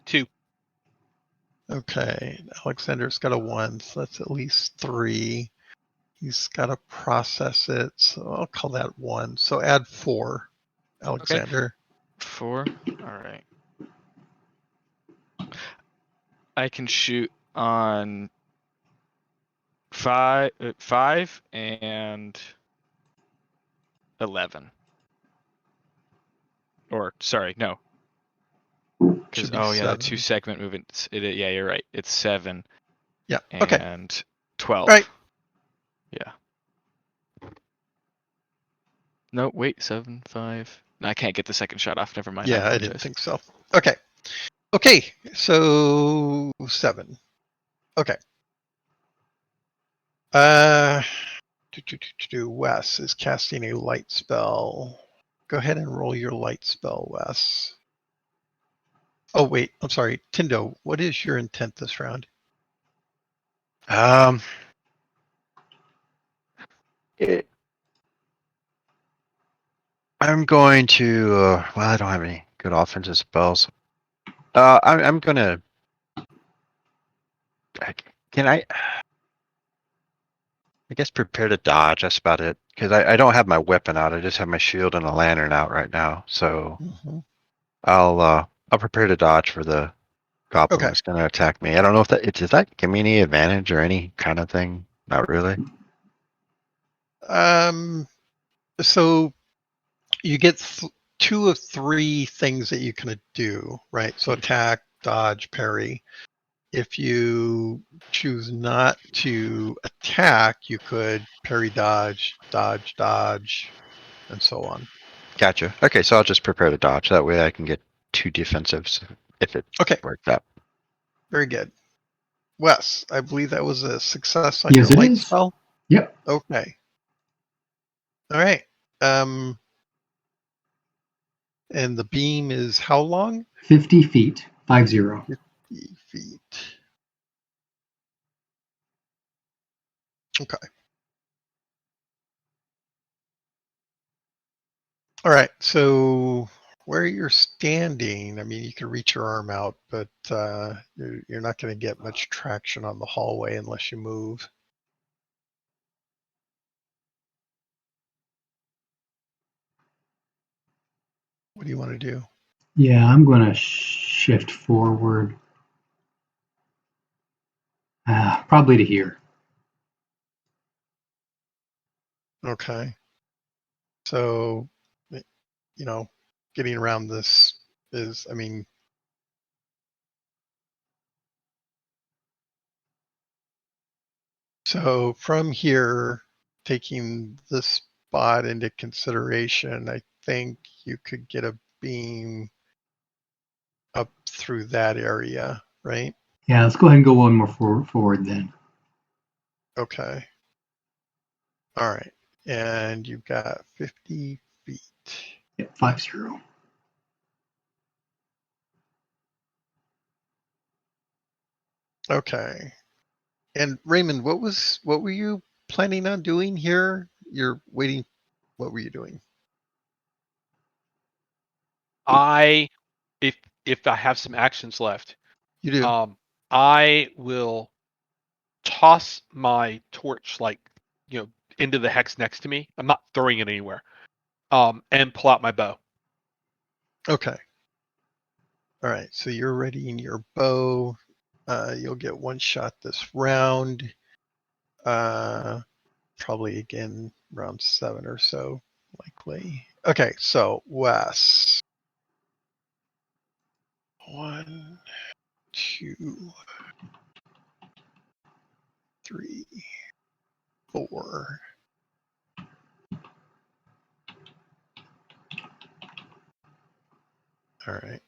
2. Okay. Alexander's got a 1, so that's at least 3. He's got to process it, so I'll call that 1. So add 4, Alexander. 4. All right. I can shoot on 5 and 11. Or sorry, no. Because Should be the 7. 2 segment movements. Yeah, you're right. It's 7 Yeah. Okay. and 12. Right. Yeah. No, wait, 7, 5. No, I can't get the second shot off. Never mind. Yeah, I didn't think so. Okay. Okay. So 7. Okay. Wes is casting a light spell. Go ahead and roll your light spell, Wes. Oh wait, I'm sorry, Tindo. What is your intent this round? I'm going to. Well, I don't have any good offensive spells. I'm gonna. Can I? I guess prepare to dodge. That's about it. Because I don't have my weapon out. I just have my shield and a lantern out right now. So Mhm. I'll prepare to dodge for the goblin Okay. that's going to attack me. I don't know if does that give me any advantage or any kind of thing. Not really. So you get 2 of 3 things that you can do, right? So attack, dodge, parry. If you choose not to attack, you could parry, dodge, dodge, dodge, and so on. Gotcha. Okay, so I'll just prepare to dodge. That way I can get 2 defensives if it Okay, worked out. very good. Wes, I believe that was a success on Yes, your it light is. spell. Yep. Okay. All right. And the beam is how long? 50 feet. 50. 50 feet. Okay. All right. So where you're standing, I mean, you can reach your arm out, but you're not going to get much traction on the hallway unless you move. What do you want to do? Yeah, I'm going to shift forward. Probably to here. Okay. So, getting around this is, I mean, so from here, taking this spot into consideration, I think you could get a beam up through that area, right? Yeah, let's go ahead and go one more forward then. Okay. All right. And you've got 50 feet. Yep, 50. Okay. And Raymond, what were you planning on doing here? You're waiting. What were you doing? If I have some actions left, You do. I will toss my torch into the hex next to me. I'm not throwing it anywhere. And pull out my bow. Okay. All right. So you're readying your bow. You'll get one shot this round. Probably again round 7 or so, likely. Okay. So Wes. 1, 2, 3, 4. All right.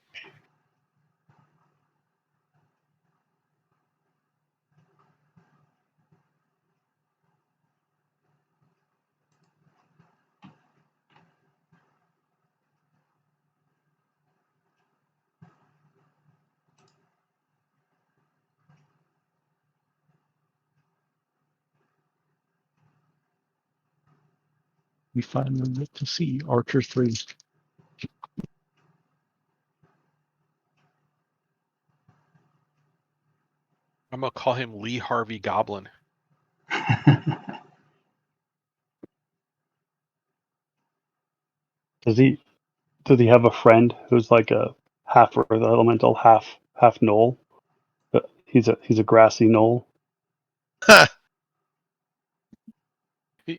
We finally get to see Archer 3. I'm gonna call him Lee Harvey Goblin. Does he have a friend who's like a half earth elemental, half gnoll? But he's a grassy gnoll.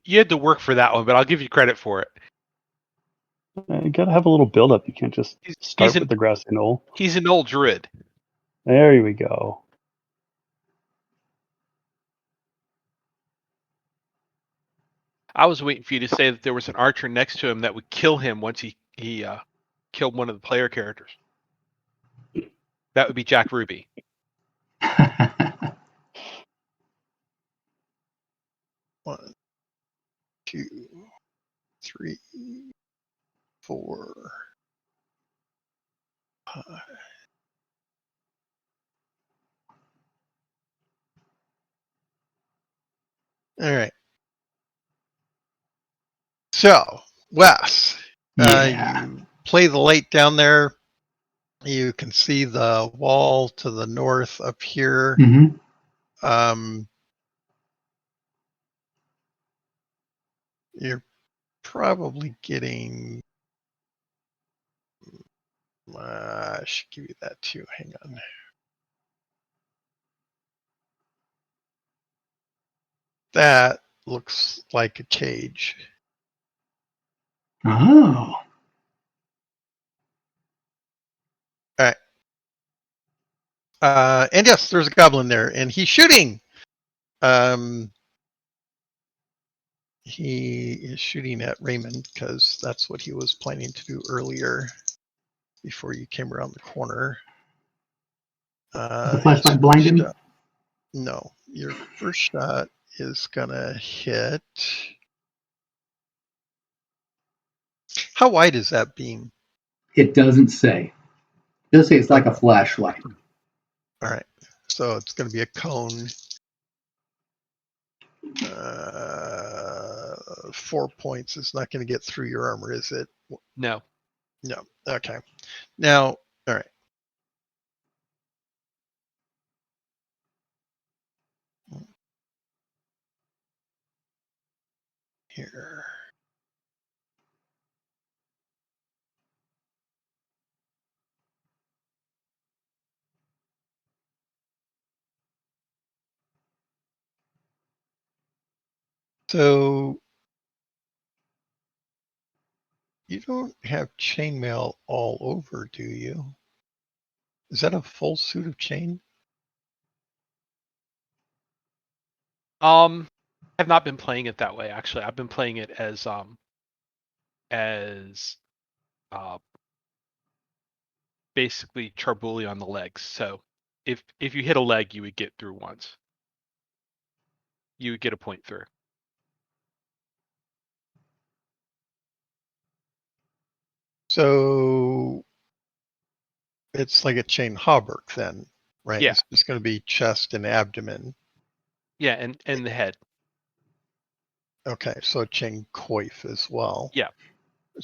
You had to work for that one, but I'll give you credit for it. You gotta have a little build up. You can't just start He's with the grassy gnoll. He's an old druid. There we go. I was waiting for you to say that there was an archer next to him that would kill him once he killed one of the player characters. That would be Jack Ruby. 1, 2, 3, 4, 5. All right. So, Wes, Yeah. you play the light down there. You can see the wall to the north up here. Mhm. You're probably getting. I should give you that too. Hang on. That looks like a cage. Oh. And yes, there's a goblin there, and he's shooting. He is shooting at Raymond because that's what he was planning to do earlier before you came around the corner. Does the flashlight blind him? No, your first shot is gonna hit. How wide is that beam? It doesn't say. It does say it's like a Okay. flashlight. All right, so it's gonna be a cone. 4 points is not going to get through your armor, is it? No. No. Okay. Now, all right. Here. So you don't have chainmail all over, do you? Is that a full suit of chain? I've not been playing it that way actually. I've been playing it as basically Charbuli on the legs. So if you hit a leg, you would get through once. You would get a point through. So it's like a chain hauberk then, right? Yeah. It's just going to be chest and abdomen. Yeah, and the head. Okay, so a chain coif as well. Yeah,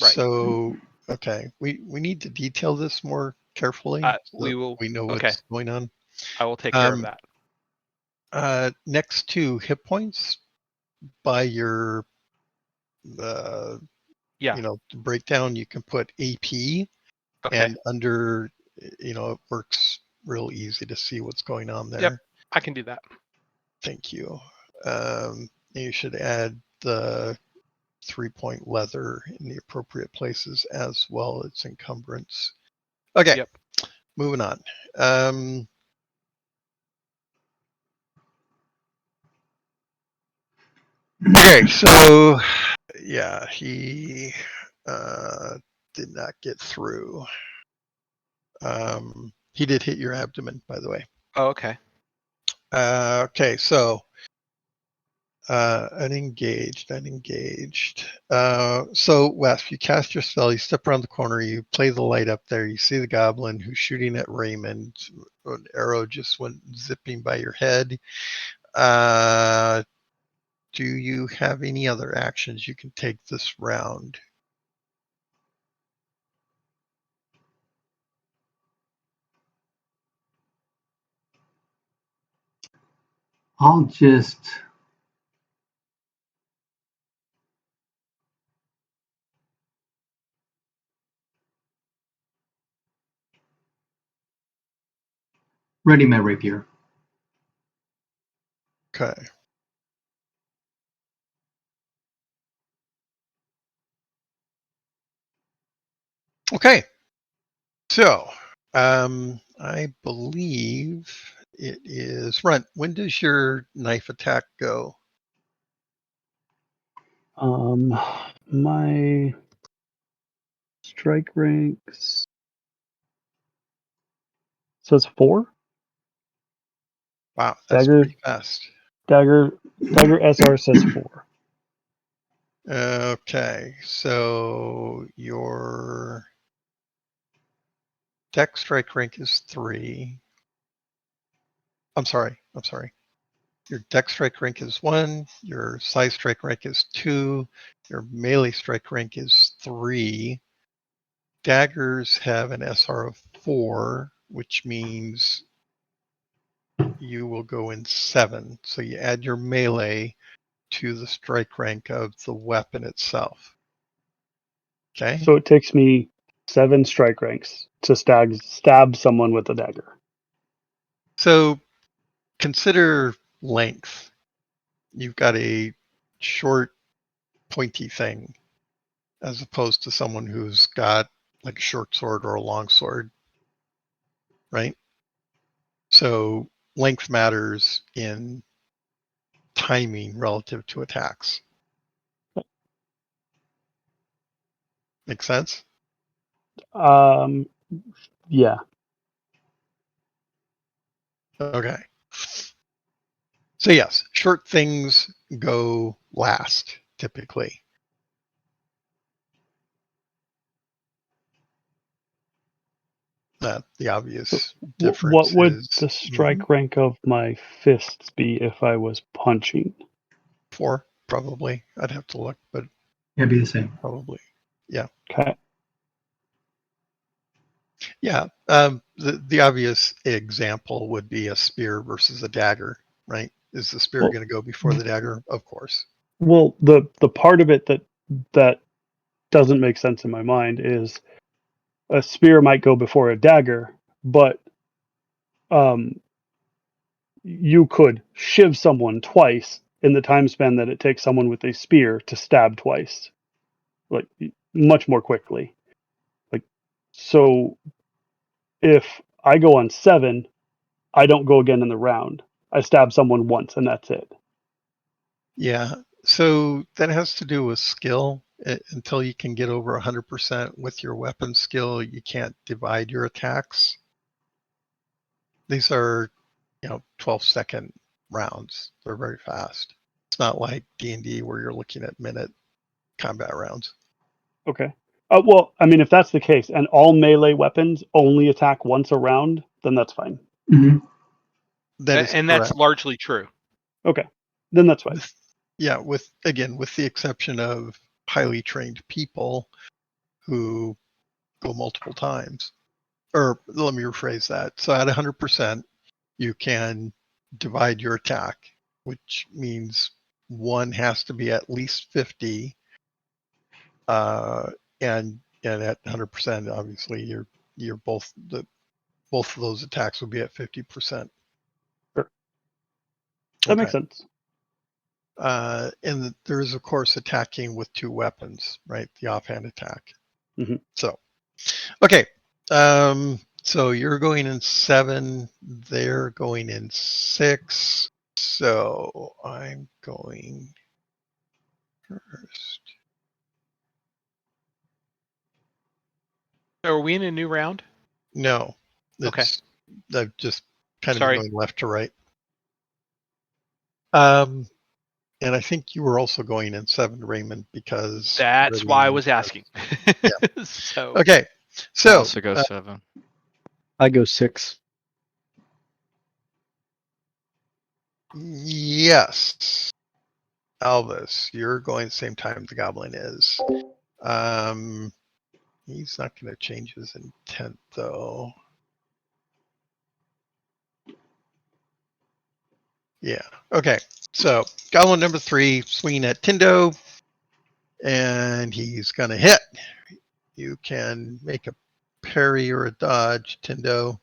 right. So, okay, we need to detail this more carefully. We will. We know Okay. what's going on. I will take care of that. Next to hit points by your, Yeah. breakdown, you can put AP, Okay. and under, it works real easy to see what's going on there. Yep. I can do that. Thank you. You should add the 3-point leather in the appropriate places as well as encumbrance. Okay. Yep. Moving on. Okay, so yeah, he did not get through. He did hit your abdomen, by the way. Oh, okay. Okay, so unengaged. So Wes, you cast your spell, you step around the corner, you play the light up there, you see the goblin who's shooting at Raymond. An arrow just went zipping by your head. Do you have any other actions you can take this round? I'll just ready my rapier. Okay. Okay. So, I believe it is Runt. When does your knife attack go? My strike ranks says 4. Wow, that's Dagger. pretty fast. Dagger SR says 4. Okay, so your dex strike rank is 3. I'm sorry. Your dex strike rank is 1. Your size strike rank is 2. Your melee strike rank is 3. Daggers have an SR of 4, which means you will go in 7. So you add your melee, to the strike rank of the weapon itself. Okay. So it takes me 7 strike ranks to stab someone with a dagger. So consider length. You've got a short, pointy thing as opposed to someone who's got like a short sword or a long sword, right? So length matters in timing relative to attacks. Make sense? Yeah. Okay. So yes, short things go last, typically. That the obvious difference What would is the strike rank of my fists be if I was punching? 4, probably. I'd have to look, but It'd be the same. probably. Yeah. Okay. Yeah. The obvious example would be a spear versus a dagger, right? Is the spear Well- going to go before the dagger? Of course. Well, the part of it that doesn't make sense in my mind is a spear might go before a dagger, but you could shiv someone twice in the time span that it takes someone with a spear to stab twice, like much more quickly. Like, so if I go on 7, I don't go again in the round. I stab someone once and that's it. Yeah. So that has to do with skill. Until you can get over 100% with your weapon skill, you can't divide your attacks. These are, 12-second rounds. They're very fast. It's not like D&D where you're looking at minute combat rounds. Okay. Well, I mean, if that's the case, and all melee weapons only attack once a round, then that's fine. Hmm. That is And correct. that's largely true. Okay, then that's fine. Yeah, with the exception of highly trained people who go multiple times. Or let me rephrase that. So at 100%, you can divide your attack, which means one has to be at least 50. And at 100%, obviously, you're both of those attacks will be at 50%. Sure. That makes Okay. sense. And there is, of course, attacking with 2 weapons, right? The offhand attack. Mhm. So, okay. So you're going in 7. They're going in 6. So I'm going first. So are we in a new round? No. Okay. I've just kind of Sorry. been going left to right. And I think you were also going in 7, Raymond, because That's you're why I the- was asking. Yeah. So Okay. I So also go 7. I go 6. yes, Alvis, you're going the same time the goblin is. He's not going to change his intent though. Yeah. Okay. So goblin number 3 swinging at Tindo, and he's going to hit. You can make a parry or a dodge, Tindo.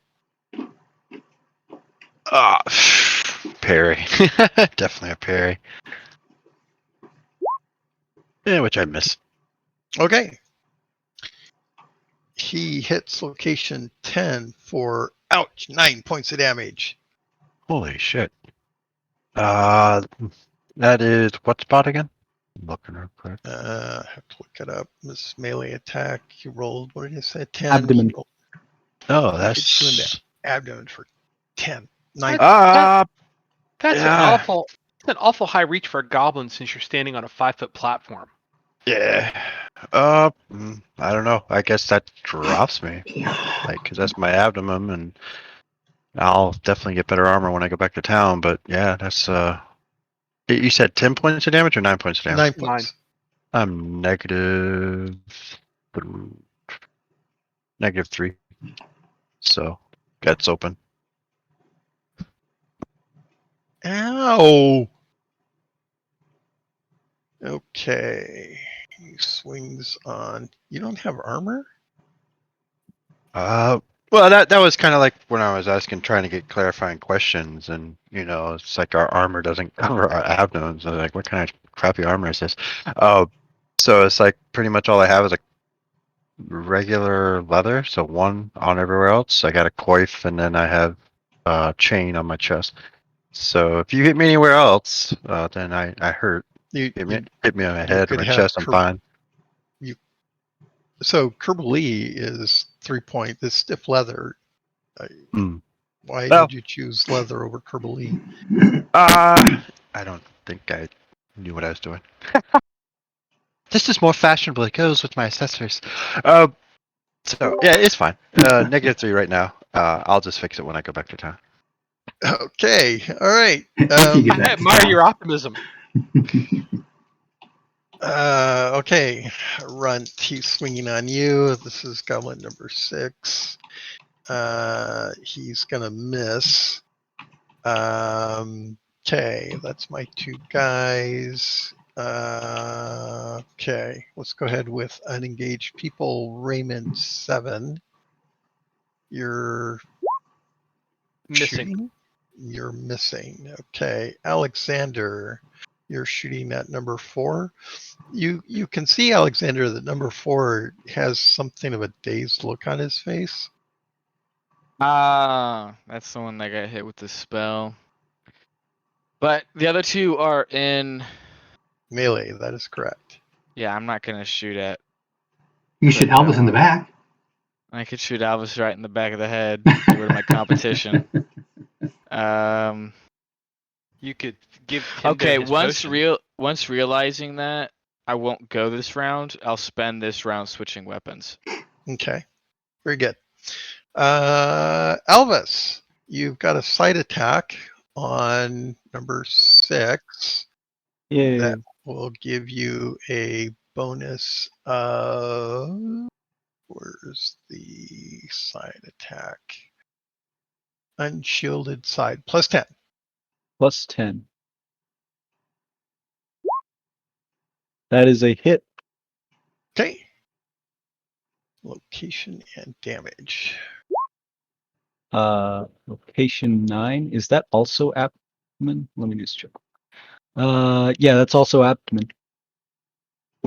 Ah, parry. Definitely a parry. Yeah, which I miss. Okay. He hits location 10 for, ouch, 9 points of damage. Holy shit. That is what spot again? I'm looking real quick. I have to look it up. This melee attack, he rolled, what did he say? 10. Abdomen. He rolled, Oh, hits you in that's the abdomen for 10. 9. ah. that's Yeah. an awful high reach for a goblin since you're standing on a 5-foot platform. Yeah. I don't know. I guess that drops me, like, because that's my abdomen, and I'll definitely get better armor when I go back to town. But yeah, that's You said 10 points of damage or 9 points of damage? 9 points. I'm negative 3. So that's open. Ow. Okay. He swings on. You don't have armor? Well, that was kind of like when I was asking, trying to get clarifying questions, and it's like our armor doesn't cover our abdomens. I was like, what kind of crappy armor is this? So it's like pretty much all I have is like regular leather, so one on everywhere else. I got a coif, and then I have a chain on my chest. So if you hit me anywhere else, then I hurt. You Hit me on my you head or could my have chest, I'm fine. So Kerbal is 3-point. This stiff leather. Hmm. Why Well- did you choose leather over Kerbal? I don't think I knew what I was doing. This is more fashionable. It goes with my accessories. So yeah, it's fine. -3 right now. I'll just fix it when I go back to town. Okay. All right. You get I that admire sound. your optimism. Okay. Runt. He's swinging on you. This is goblin number 6. He's gonna miss. Okay, that's my 2 guys. Okay, let's go ahead with unengaged people. Raymond 7. You're Missing. shooting? You're missing. Okay, Alexander, you're shooting at number 4. You can see, Alexander, that number 4 has something of a dazed look on his face. That's the one that got hit with the spell. But the other 2 are in. Melee, that is correct. Yeah, I'm not gonna shoot at. You should But, Elvis in the back. I could shoot Alvis right in the back of the head. Get rid of my competition. You could give Tindo Okay. his potion. Once realizing that I won't go this round, I'll spend this round switching weapons. Okay, very good. Elvis, you've got a sight attack on number 6 Yay. that will give you a bonus of, where's the side attack? Unshielded side, plus 10. Plus 10. That is a hit. Okay. Location and damage. Location 9. Is that also abdomen? Let me just check. Yeah, that's also abdomen.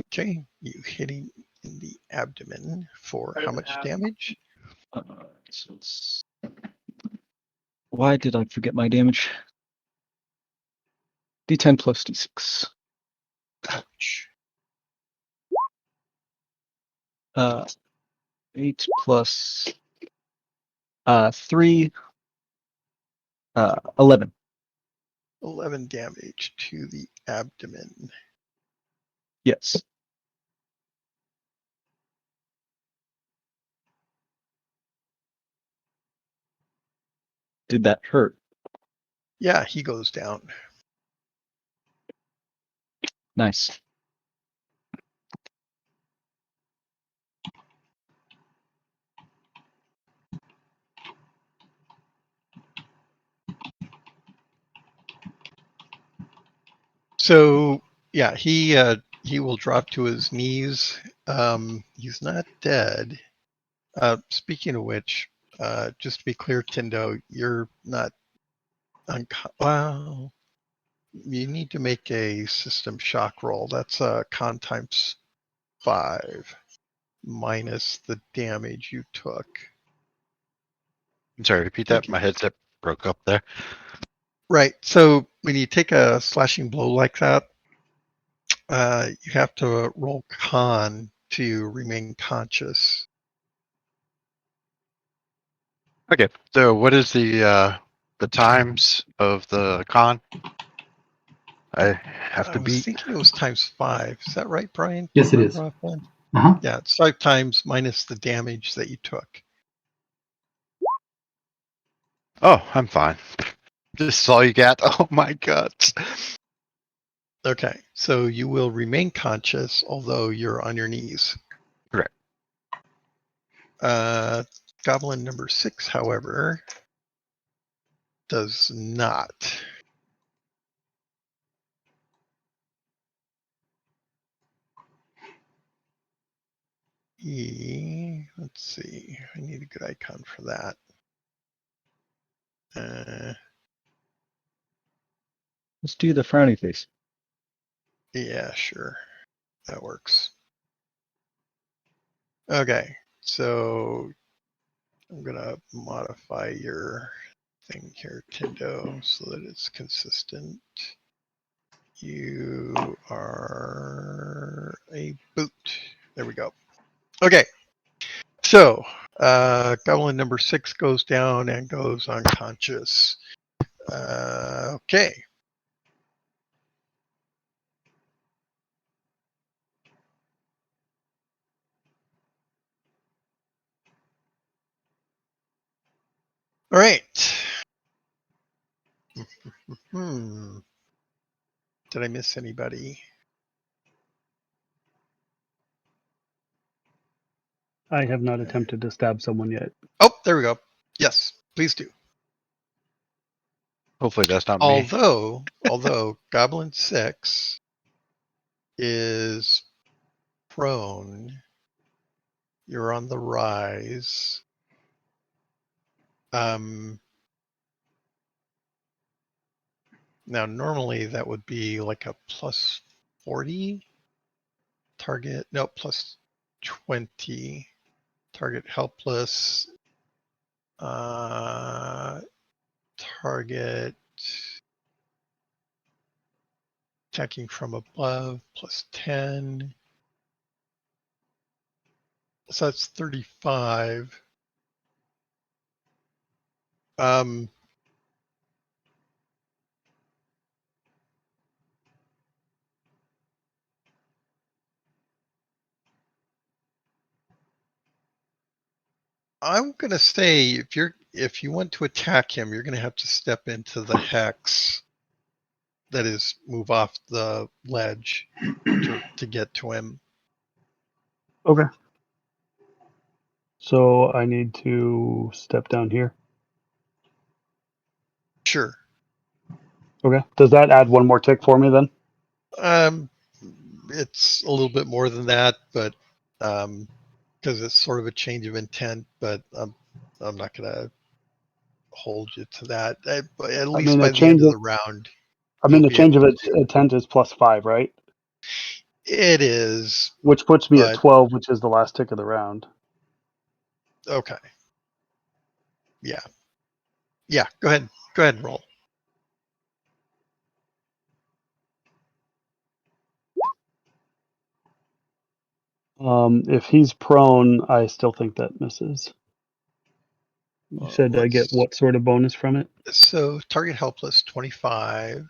Okay, you hitting in the abdomen for how much damage? So it's... Why did I forget my damage? D10 plus D6. Ouch. 8 plus 3, 11. 11 damage to the abdomen. Yes. Did that hurt? Yeah, he goes down. Nice. So yeah, he will drop to his knees. He's not dead. Speaking of which, just to be clear, Tindo, you're not wow. You need to make a system shock roll. That's a con times 5 minus the damage you took. I'm sorry, repeat Thank that. you. My headset broke up there. Right. So when you take a slashing blow like that, you have to roll con to remain conscious. Okay, so what is the times of the con? I have I to was beat. thinking it was times 5. Is that right, Brian? Yes, it is. Remember offhand? Uh-huh. Yeah, it's 5 times minus the damage that you took. Oh, I'm fine. This is all you got. Oh my god. Okay, so you will remain conscious, although you're on your knees. Correct. Goblin number 6, however, does not. let's see. I need a good icon for that. Let's do the frowny face. Yeah, sure. That works. Okay, so I'm gonna modify your thing here, Tindo, so that it's consistent. You are a boot. There we go. Okay, so goblin number 6 goes down and goes unconscious. Okay. All right. Did I miss anybody? I have not attempted to stab someone yet. Oh, there we go. Yes, please do. Hopefully that's not me. Although Goblin 6 is prone, you're on the rise. Now normally that would be like a plus 40 target, no, plus 20 target helpless, target attacking from above plus 10. So that's 35. I'm gonna say if you want to attack him, you're gonna have to step into the hex. That is, move off the ledge to get to him. Okay. So I need to step down here. Sure. Okay. Does that add one more tick for me then? It's a little bit more than that, but because it's sort of a change of intent, but I'm not gonna hold you to that. But at least by the end of the round. The change of intent is +5, right? It is. Which puts me at 12, which is the last tick of the round. Okay. Yeah. Yeah. Go ahead and roll. If he's prone, I still think that misses. You said I get what sort of bonus from it? So target helpless 25.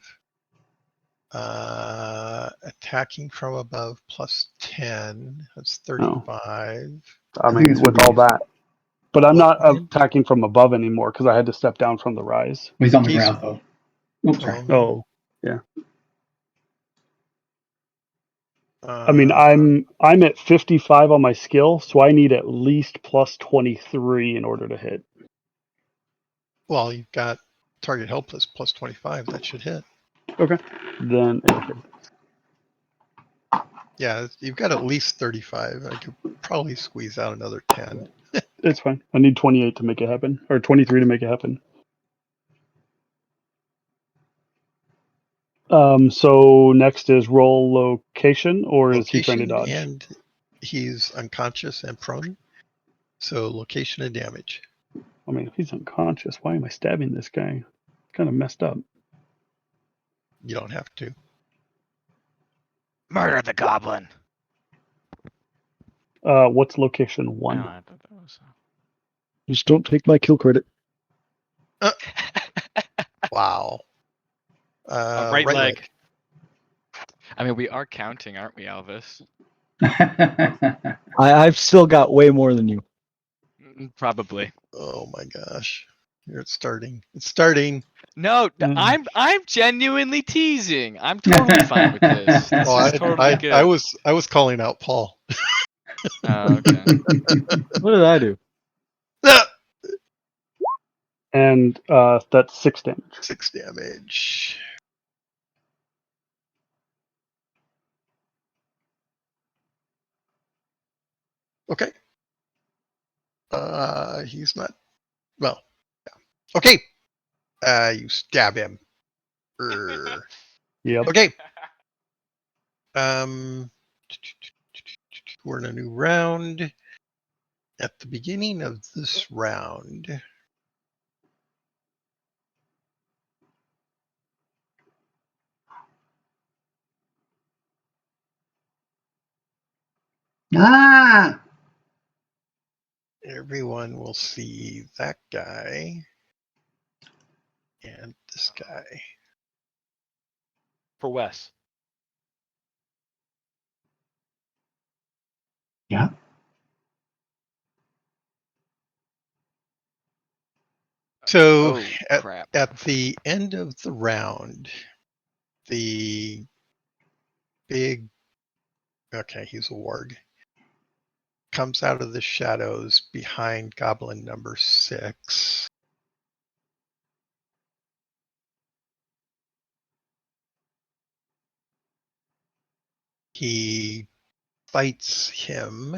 Attacking from above plus 10. That's 35. I mean, with all that. But I'm not attacking from above anymore because I had to step down from the rise. He's on the ground though. Oops, sorry. Oh, yeah. I mean, I'm at 55 on my skill, so I need at least plus 23 in order to hit. Well, you've got target helpless plus 25. That should hit. Okay. Then it hit. Yeah, you've got at least 35. I could probably squeeze out another 10. It's fine. I need 28 to make it happen, or 23 to make it happen. So next is roll location, or is he trying to dodge? And he's unconscious and prone. So location and damage. I mean, if he's unconscious, why am I stabbing this guy? Kind of messed up. You don't have to. Murder the goblin. What's location 1? Oh, I thought that was... Just don't take my kill credit. Wow. Right leg. I mean, we are counting, aren't we, Elvis? I've still got way more than you. Probably. Oh my gosh. Here it's starting. It's starting. No, I'm genuinely teasing. I'm totally fine with this. This is totally good. I was calling out Paul. Oh, okay. What did I do? And that's 6 damage. 6 damage. Okay. He's not. Well, yeah. Okay. You stab him. Yep. Okay. We're in a new round. At the beginning of this round, Ah! everyone will see that guy and this guy. For Wes. Yeah. So Oh, at, crap. at the end of the round, the big, okay, he's a warg, comes out of the shadows behind goblin number 6. He fights him.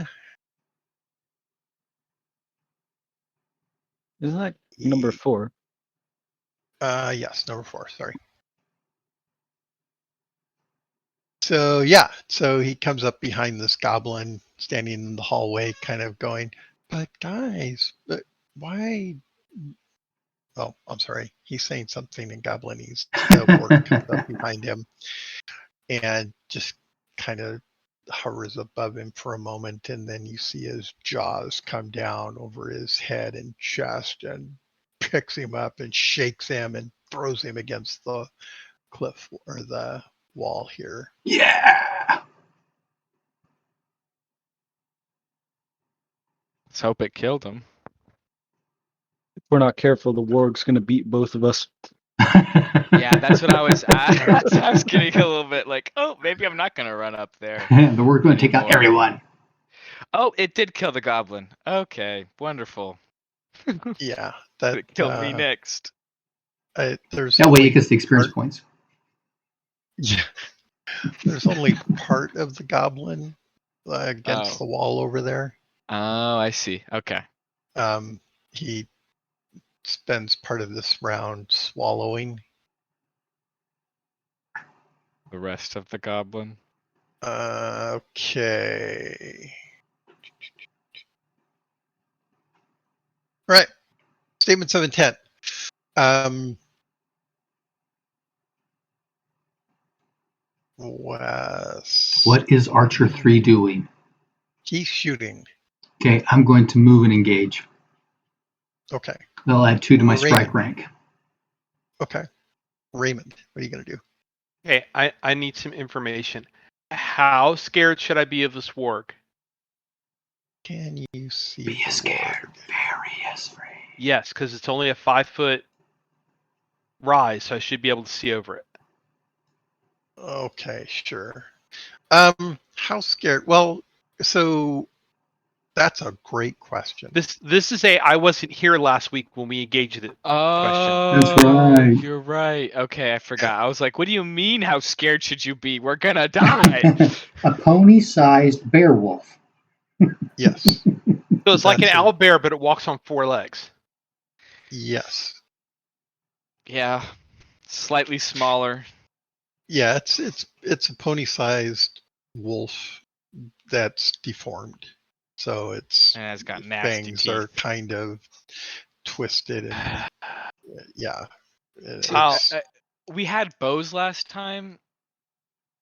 Isn't that number 4? Yes, number 4, sorry. So yeah, so he comes up behind this goblin standing in the hallway kind of going, but guys, but why? Oh, I'm sorry. He's saying something in goblinese. The warg comes up behind him and just kind of hovers above him for a moment, and then you see his jaws come down over his head and chest and picks him up and shakes him and throws him against the cliff or the wall here. Yeah. Let's hope it killed him. If we're not careful, the warg's going to beat both of us. Yeah, that's what I was. I was getting a little bit like, oh, maybe I'm not gonna run up there. The we're going to take out anymore. everyone. Oh, it did kill the goblin. Okay, wonderful. Yeah, that It killed me next. there's That way only you get the experience part- points. Yeah, there's only part of the goblin against the wall over there. Oh, I see. Okay. He spends part of this round swallowing. The rest of the goblin. Okay. Right. Statements of intent. Wes. What is Archer 3 doing? He's shooting. Okay, I'm going to move and engage. Okay. I'll add 2 to my Raymond. strike rank. Okay. Raymond, what are you going to do? Okay, I need some information. How scared should I be of this warg? Can you see Be the scared. warg? Very afraid. Yes, because it's only a 5-foot rise, so I should be able to see over it. Okay, sure. How scared? Well, so that's a great question. This is I wasn't here last week when we engaged it. Oh, That's right. You're right. Okay, I forgot. I was like, what do you mean? How scared should you be? We're gonna die. A pony-sized bear wolf. Yes. So it's like an That's owl bear, but it walks on 4 legs. Yes. Yeah, slightly smaller. Yeah, it's a pony-sized wolf that's deformed. So its And it's got nasty fangs teeth. are kind of twisted and yeah. We had bows last time,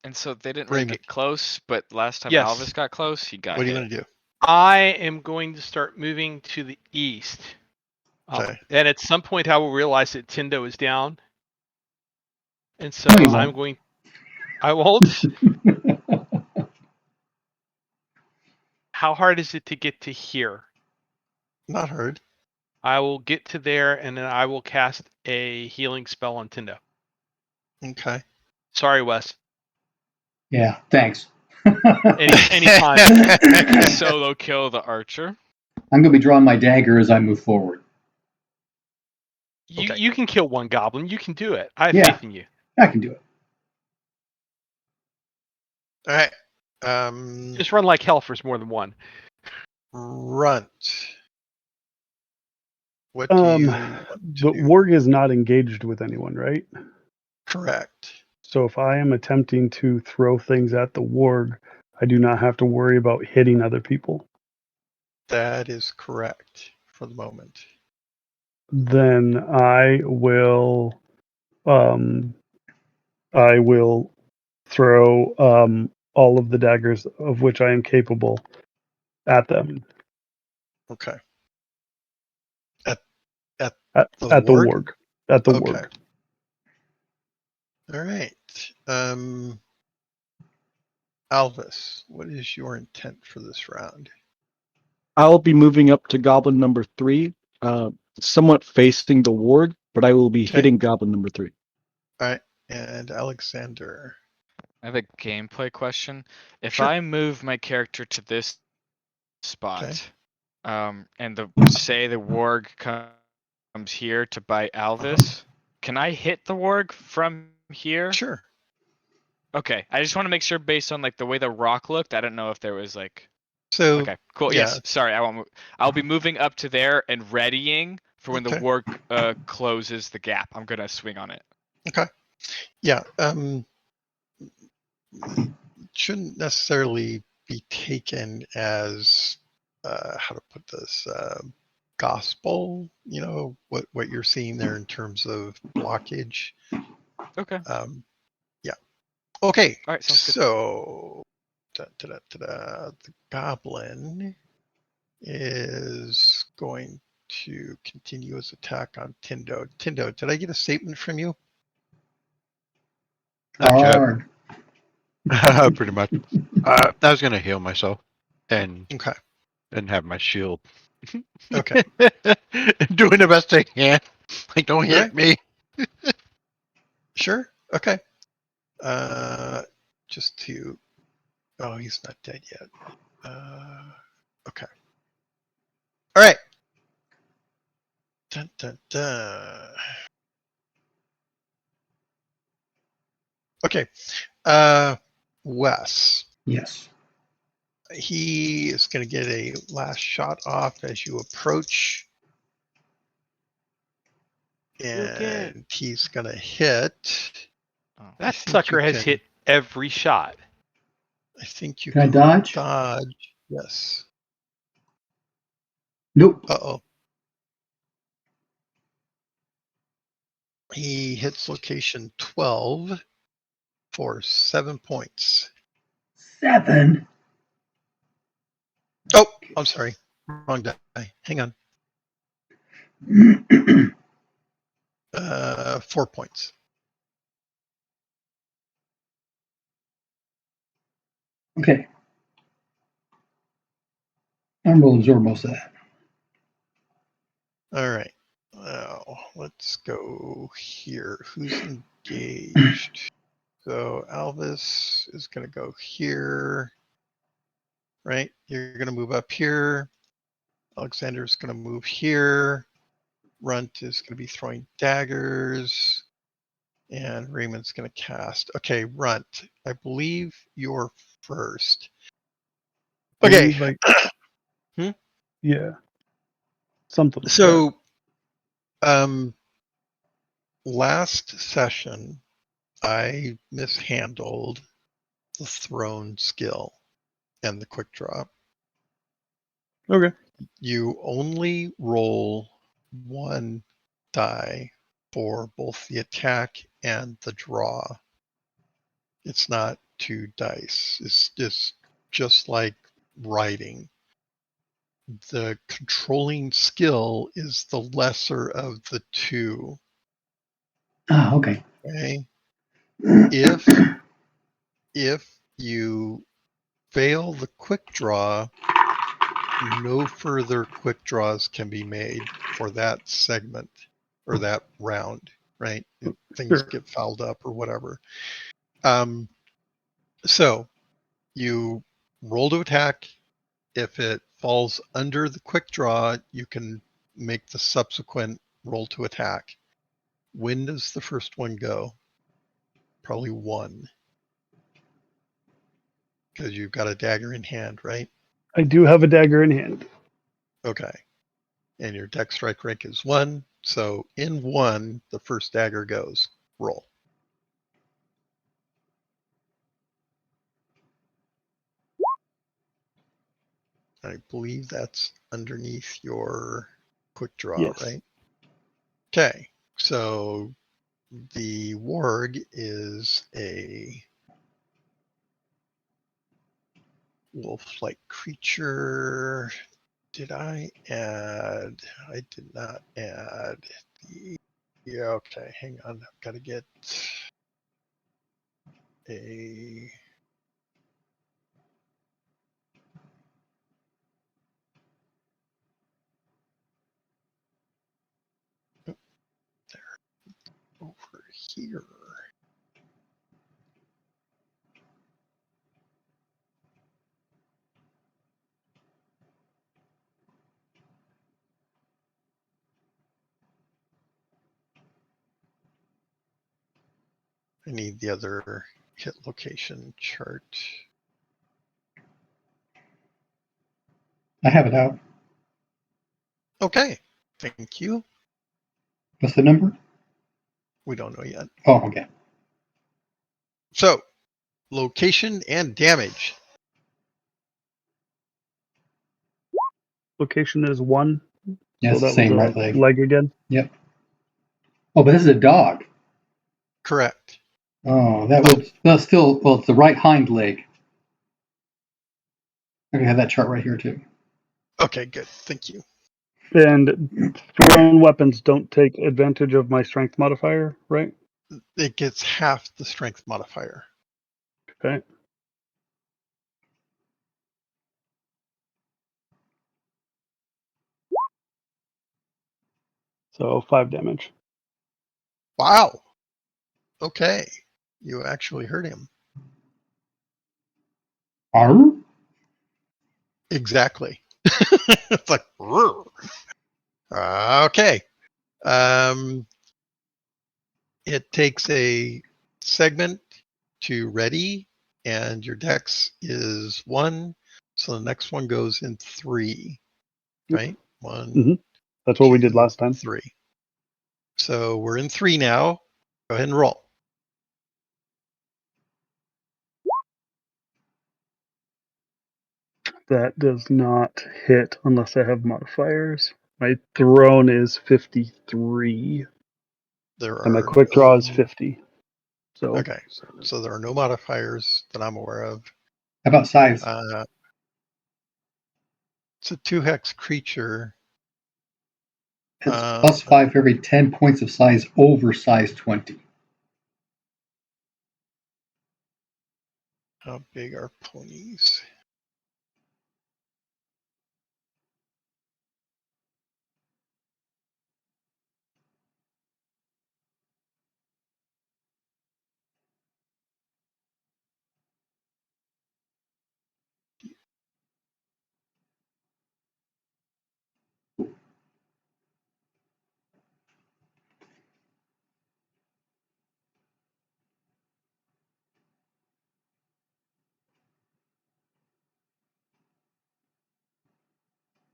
and so they didn't really Raymond. get close. But last time Yes. Alvis got close, he got What are you hit. going to do? I am going to start moving to the east. Okay. And at some point, I will realize that Tindo is down. And so No, you won't. I won't. How hard is it to get to here? Not heard. I will get to there, and then I will cast a healing spell on Tindo. Okay. Sorry, Wes. Yeah, thanks. Anytime. You can solo kill the archer. I'm going to be drawing my dagger as I move forward. Okay. You can kill one goblin. You can do it. I have Yeah. faith in you. I can do it. All right. Just run like hell if there's more than one. Runt. What do you want to The do? warg is not engaged with anyone, right? Correct. So if I am attempting to throw things at the warg, I do not have to worry about hitting other people. That is correct for the moment. Then I will throw all of the daggers of which I am capable at them. Okay. At The the warg? warg. At the Okay. warg. All right. Alvis, what is your intent for this round? I'll be moving up to goblin number 3, somewhat facing the ward, but I will be Okay. hitting goblin number 3. All right. And Alexander. I have a gameplay question. If Sure. I move my character to this spot, Okay. and say the warg comes here to bite Alvis, can I hit the warg from here? Sure. Okay, I just want to make sure based on like the way the rock looked. I don't know if there was like. So Okay, cool. yeah. Yes, sorry, I won't move. I'll be moving up to there and readying for when the Okay. warg closes the gap. I'm gonna swing on it. Okay. Yeah. Shouldn't necessarily be taken as how to put this gospel. You know what you're seeing there in terms of blockage. Okay. Yeah. Okay. All right. Sounds good. So the goblin is going to continue his attack on Tindo. Tindo, did I get a statement from you? Not yet. Hard. Pretty much. I was gonna heal myself and Okay. have my shield. Okay. Doing the best I can. Like, don't hit Alright. me. Sure. Okay. Just to. Oh, he's not dead yet. Okay. All right. Dun, dun, dun. Okay. Wes. Yes. He is going to get a last shot off as you approach. And he's going to hit. Oh. That think sucker you has can- hit every shot. I think you Can I dodge? dodge. Yes. Nope. Uh-oh. He hits location 12 for 7 points. 7. Oh, I'm sorry. Wrong die. Hang on. 4 points. Okay. I'm going to absorb most of that. All right. Now, let's go here. Who's engaged? So Alvis is going to go here. Right? You're going to move up here. Alexander's going to move here. Runt is going to be throwing daggers. And Raymond's going to cast. Okay, Runt, I believe you're first. Okay. Like, Hmm? yeah. Something like that. So, last session, I mishandled the thrown skill and the quick draw. Okay. You only roll 1 die for both the attack and the draw. It's not 2 dice. It's just like writing. The controlling skill is the lesser of the 2. Ah, okay. Okay. If you fail the quick draw, no further quick draws can be made for that segment or that round, right? If things Sure. get fouled up or whatever. So you roll to attack. If it falls under the quick draw, you can make the subsequent roll to attack. When does the first one go? Probably 1. Because you've got a dagger in hand, right? I do have a dagger in hand. Okay. And your dex strike rank is 1. So in 1, the first dagger goes. Roll. I believe that's underneath your quick draw, Yes. right? Okay. So the warg is a wolf-like creature. Did I add? I did not add the. Yeah, okay. Hang on. I've got to get a. Over here. I need the other hit location chart. I have it out. Okay, thank you. What's the number? We don't know yet. Oh, okay. So, location and damage. Location is 1. Yeah, So it's the that same was right a leg. leg again. Yep. Oh, but this is a dog. Correct. Oh, that would well still well it's the right hind leg. I have that chart right here too. Okay, good. Thank you. And thrown weapons don't take advantage of my strength modifier, right? It gets half the strength modifier. Okay. So 5 damage. Wow. Okay. You actually hurt him. Arr? Exactly. It's like, okay. It takes a segment to ready, and your dex is 1. So the next one goes in 3, right? 1, Mhm. That's what we did 2, last time. 3. So we're in 3 now. Go ahead and roll. That does not hit unless I have modifiers. My thrown is 53, There and my are quick draw is no. 50. So Okay. So there are no modifiers that I'm aware of. How about size? It's a 2-hex creature. It's plus 5 for every 10 points of size over size 20. How big are ponies?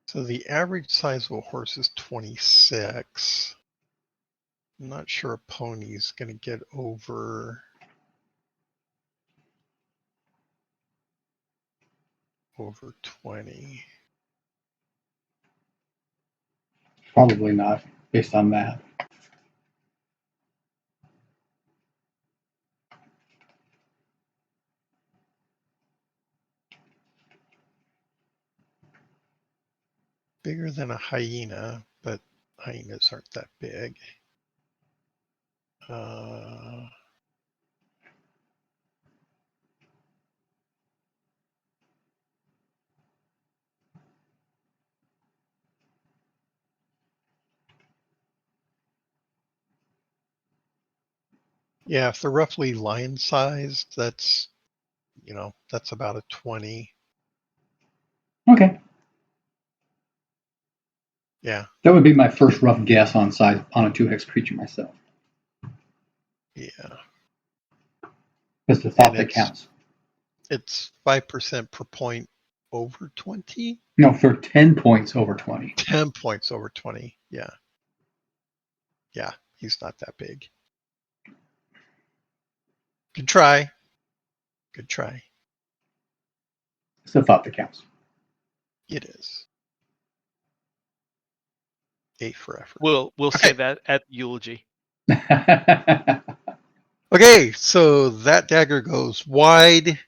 So the average size of a horse is 26. I'm not sure a pony's going to get over 20. Probably not, based on that. Bigger than a hyena, but hyenas aren't that big. Yeah, if they're roughly lion sized, that's about a 20. Okay. Yeah, That would be my first rough guess on size on a 2-hex creature myself. yeah. It's the thought And that counts. it's 5% per point over 20? No, for 10 points over 20. 10 points over 20. Yeah. Yeah, he's not that big. Good try. Good try. It's the thought that counts. It is. A for effort. We'll Okay. say that at eulogy. Okay, so that dagger goes wide,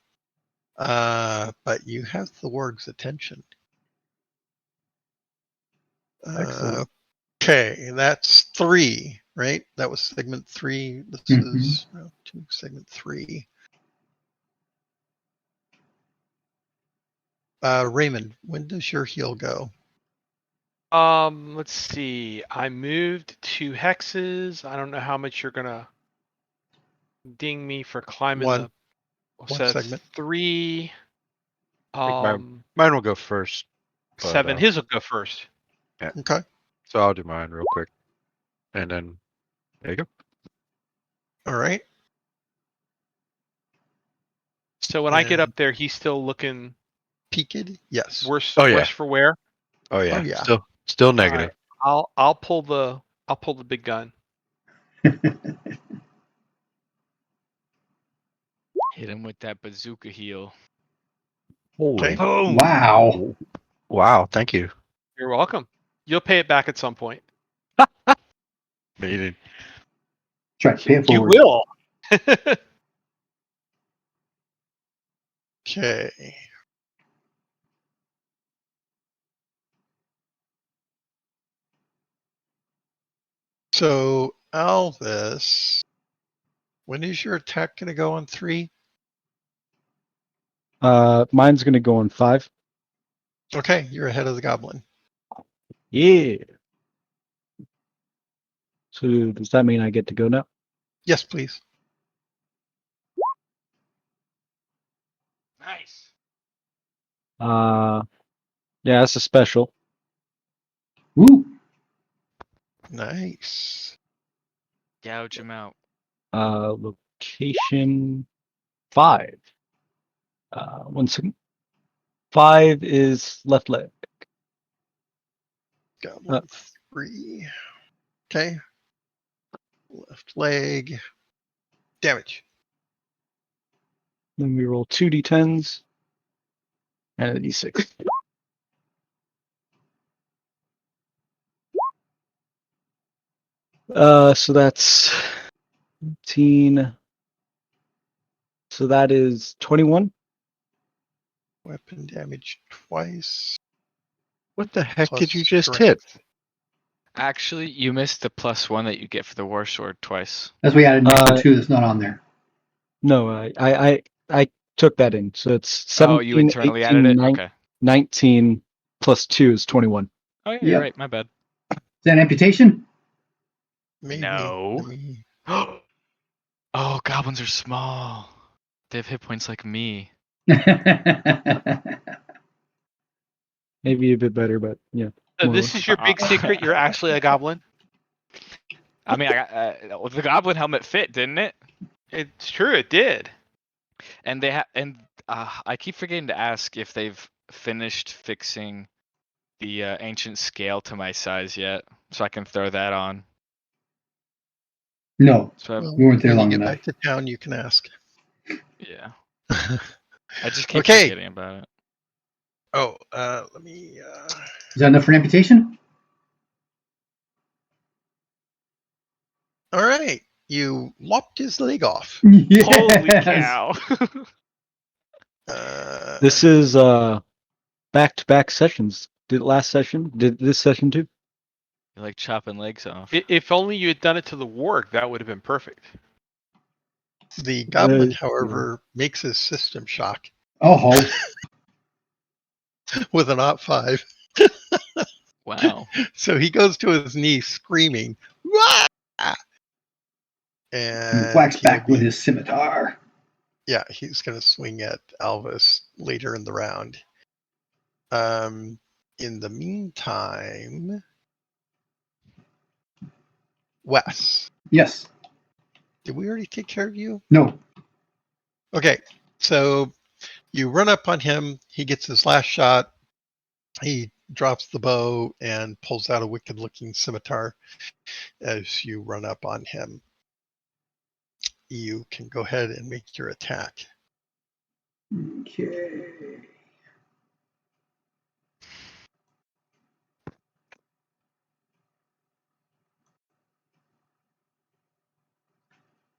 but you have the warg's attention. Excellent. Okay, that's 3, right? That was segment 3. This Mhm. is round 2, segment 3. Raymond, when does your heal go? Let's see. I moved 2 hexes. I don't know how much you're gonna ding me for climbing One. the. One So that's segment. 3. think Mine will go first. but, 7. His will go first. Okay. So I'll do mine real quick. And then, there you go. All right. So when I get And up there, he's still looking peaked? Yes. worse. Oh, yeah. Worse for wear. Oh, yeah. Oh, yeah. Still negative. All right. I'll pull the big gun. Hit him with that bazooka heal. Holy. Okay. Boom. Wow. Wow, thank you. You're welcome. You'll pay it back at some point. Meaning, Try to pay it You forward. will. Okay. So, Alvis, when is your attack going to go on 3? Mine's gonna go on 5. Okay, you're ahead of the goblin. Yeah. So does that mean I get to go now? Yes, please. Nice. Yeah, that's a special. Ooh. Nice. Gouge him out. Location 5. 1 second. 5 is left leg. Goblin 3. Okay. Left leg. Damage. Then we roll 2 d10s and a d6. So that's 18. So that is 21. Weapon damage twice. what the heck Plus did you just strength. hit? Actually, you missed the +1 that you get for the war sword twice. That's why we added an extra 2 that's not on there. No, I took that in. So it's 17, Oh, you internally 18, added it? 9 Okay. 19 plus 2 is 21. Oh, yeah, Yep. you're right. My bad. Is that amputation? Maybe. No. Let me- Oh, goblins are small. They have hit points like me. Maybe a bit better, but yeah. So more or this less. is your big secret. You're actually a goblin. I mean, well, the goblin helmet fit, didn't it? It's true. It did. And I keep forgetting to ask if they've finished fixing the ancient scale to my size yet, so I can throw that on. No, So Well, we weren't there when long you get enough. back to town, you can ask. yeah, I just keep Okay. forgetting about it. Oh, let me. Is that enough for an amputation? All right. You lopped his leg off. Yes. Holy cow! This is back-to-back sessions. Did last session? Did this session too? You're like chopping legs off. If only you had done it to the warg, that would have been perfect. The goblin, Uh, however, makes his system shock Oh, with an op 5. Wow. So he goes to his knees screaming, "Wah!" and And whacks he'll back with be- his scimitar. Yeah, he's going to swing at Alvis later in the round. In the meantime, Wes, Yes. did we already take care of you? No. Okay, so You run up on him. He gets his last shot. He drops the bow and pulls out a wicked-looking scimitar as you run up on him. You can go ahead and make your attack. Okay.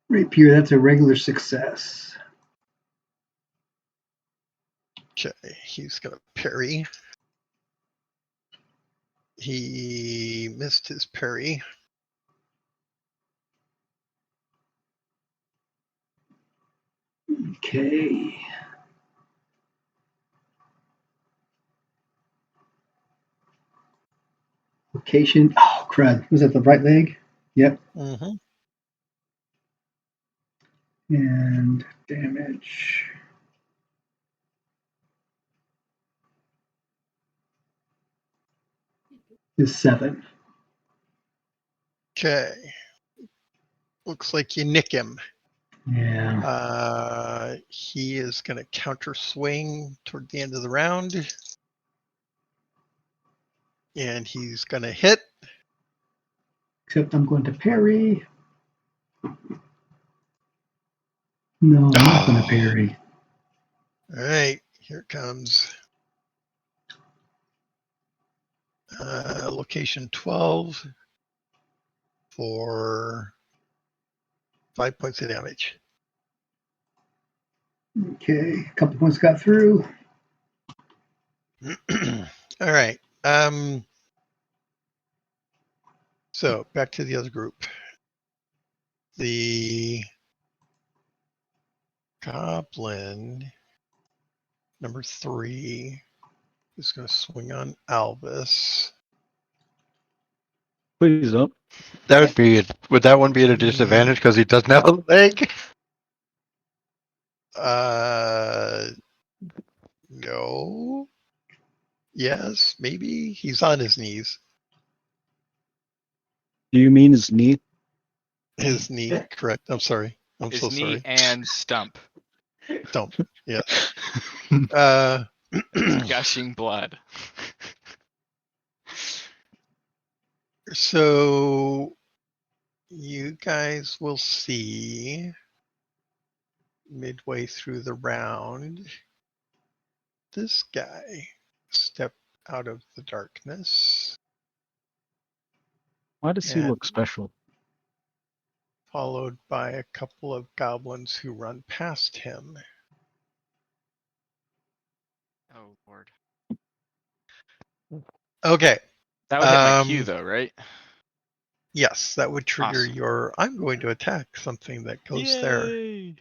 Rapier, that's a regular success. Okay, he's going to parry. He missed his parry. Okay. Location. Oh, crud. Was that the right leg? Yep. Mm-hmm. And damage is 7. Okay. Looks like you nick him. Yeah. He is going to counter swing toward the end of the round. And he's going to hit. Except I'm going to parry. No, I'm not going to parry. All right, here it comes. Location 12 for 5 points of damage. Okay. A couple points got through. All right. So back to the other group. The goblin number 3 is going to swing on Albus. Please don't. Would that one be at a disadvantage because he doesn't have a leg? No. Yes, maybe. He's on his knees. Do you mean his knee? His knee, correct. I'm sorry. I'm His so knee sorry. and stump. Don't. Yeah. Gushing blood. So you guys will see midway through the round this guy step out of the darkness, Why does he And- look special? followed by a couple of goblins who run past him. Oh lord. Okay. That would hit my Q Um, though, right? Yes, that would trigger Awesome. your I'm going to attack something that goes there. Yay.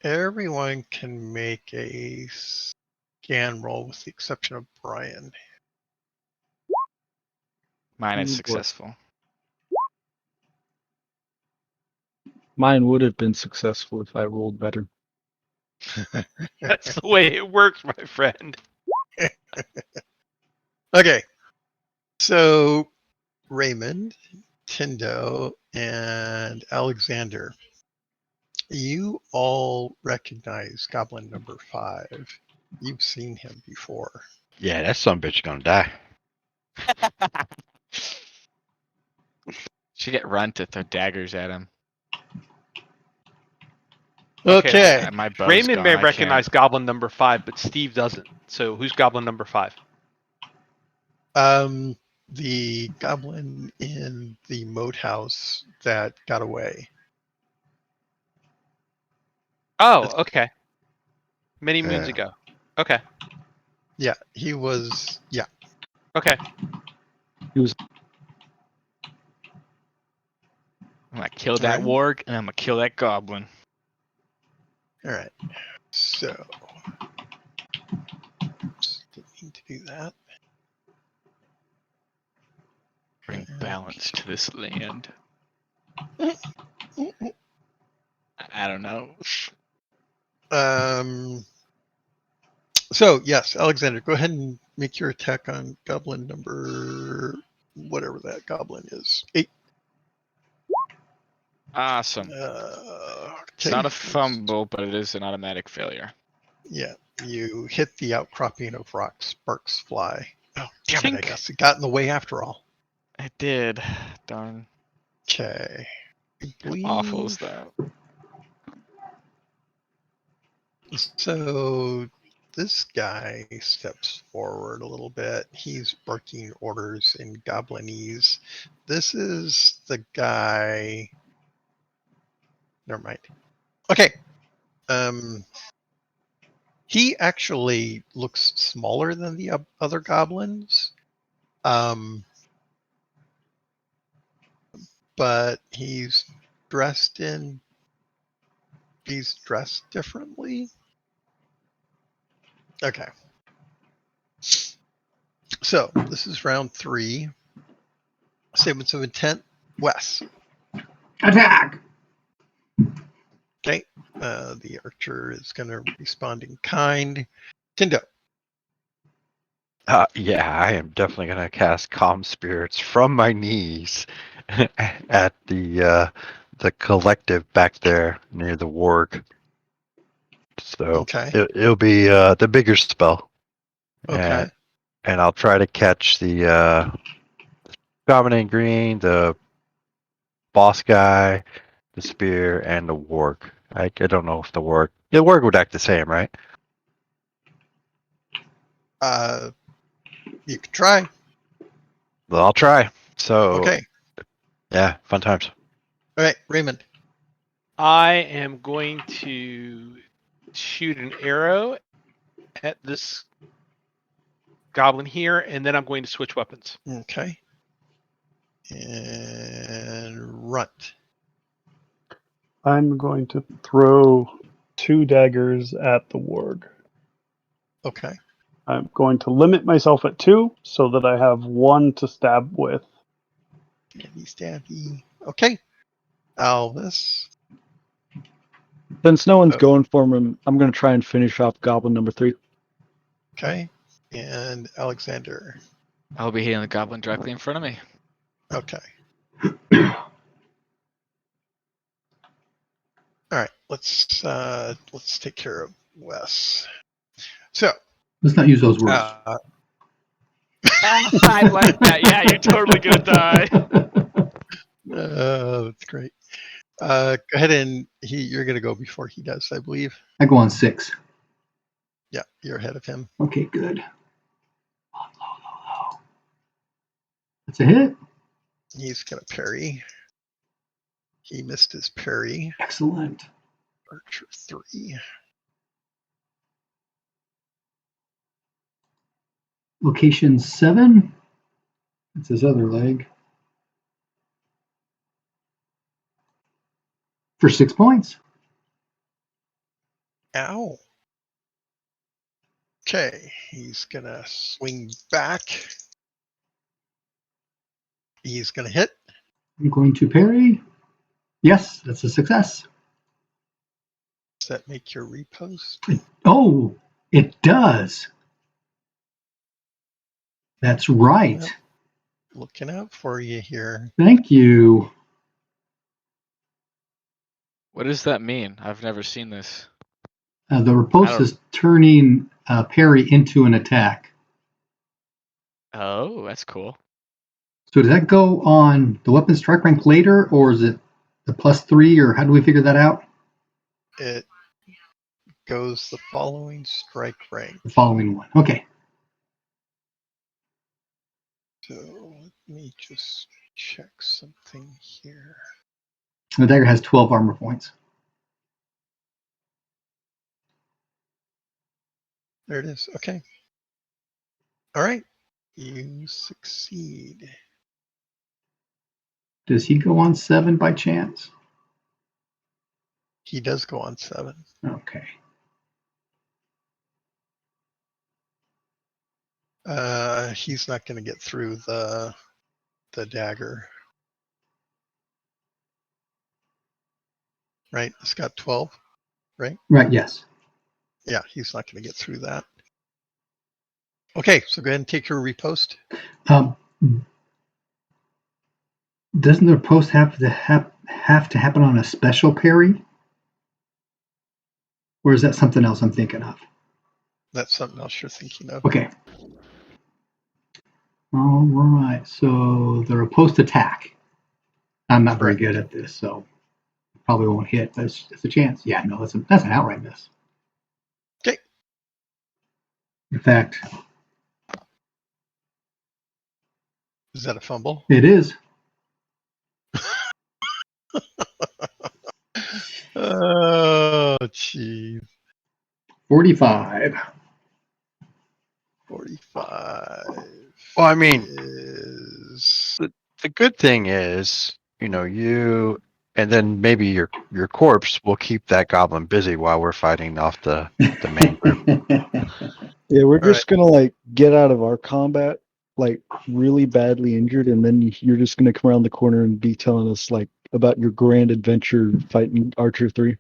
Everyone can make a scan roll with the exception of Brian. Mine is Ooh, boy. successful. Mine would have been successful if I rolled better. That's the way it works, my friend. Okay. So Raymond, Tindo, and Alexander, you all recognize Goblin number 5. You've seen him before. Yeah, that sumbitch gonna die. Should get Run to throw daggers at him. Okay. My bow's Raymond gone, may I can't- recognize Goblin number 5, but Steve doesn't. So who's Goblin number 5? The goblin in the moat house that got away. Oh, okay. Many Yeah. moons ago. Okay. Yeah, he was. Yeah. Okay. I'm gonna kill that Alright. warg and I'm gonna kill that goblin. All right. So, oops, didn't mean to do that. Bring balance to this land. I don't know. So yes, Alexander, go ahead and make your attack on goblin number whatever that goblin is. 8. Awesome. It's not a fumble, but it is an automatic failure. Yeah, you hit the outcropping of rock. Sparks fly. Oh, damn it! I Tink. guess it got in the way after all. I did. Darn. Okay. I believe... Awful is that? So this guy steps forward a little bit. He's barking orders in Goblinese. This is the guy. Never mind. Okay. He actually looks smaller than the other goblins. But he's dressed differently. Okay. So this is round 3. Statements of intent. Wes. Attack! Okay. The archer is going to respond in kind. Tindo. Yeah, I am definitely gonna cast Calm Spirits from my knees at the collective back there near the warg. So Okay. it'll be the bigger spell. Okay. And I'll try to catch the Dominant Green, the boss guy, the spear, and the warg. I don't know if the warg would act the same, right? You can try. Well, I'll try. So Okay. yeah, fun times. All right, Raymond. I am going to shoot an arrow at this goblin here, and then I'm going to switch weapons. Okay. And Runt. I'm going to throw 2 daggers at the warg. Okay. I'm going to limit myself at 2 so that I have 1 to stab with. Stabby. Okay. Alvis. Since no one's Oh. going for him, I'm going to try and finish off goblin number 3. Okay. And Alexander. I'll be hitting the goblin directly in front of me. Okay. All right. Let's take care of Wes. So Let's not use those words. I like that. Yeah, you're totally gonna die. That's great. Go ahead and you're gonna go before he does, I believe. I go on 6. Yeah, you're ahead of him. Okay, good. Low. That's a hit. He's gonna parry. He missed his parry. Excellent. Archer 3. Location 7. That's his other leg. For 6 points. Ow. Okay, he's gonna swing back. He's gonna hit. I'm going to parry. Yes, that's a success. Does that make your repost? Oh, it does. That's right. Yep. Looking out for you here. Thank you. What does that mean? I've never seen this. The riposte is turning parry into an attack. Oh, that's cool. So does that go on the weapon strike rank later, or is it the +3, or how do we figure that out? It goes the following strike rank. The following one. Okay. So let me just check something here. The dagger has 12 armor points. There it is. Okay. All right. You succeed. Does he go on 7 by chance? He does go on 7. Okay. He's not going to get through the dagger. Right? It's got 12, right? Right, yes. Yeah, he's not going to get through that. Okay, so go ahead and take your repost. Doesn't the post have to have to happen on a special parry? Or is that something else I'm thinking of? That's something else you're thinking of. Okay. All right. So they're a post attack. I'm not very good at this, so probably won't hit, but it's a chance. Yeah, no, that's an outright miss. Okay. In fact, Is that a fumble? it is. Oh, jeez. 45. 45 Well, I mean, is the good thing is, you and then maybe your corpse will keep that goblin busy while we're fighting off the main group. Yeah, we're All just gonna like get out of our combat like really badly injured, and then you're just gonna come around the corner and be telling us like about your grand adventure fighting Archer 3.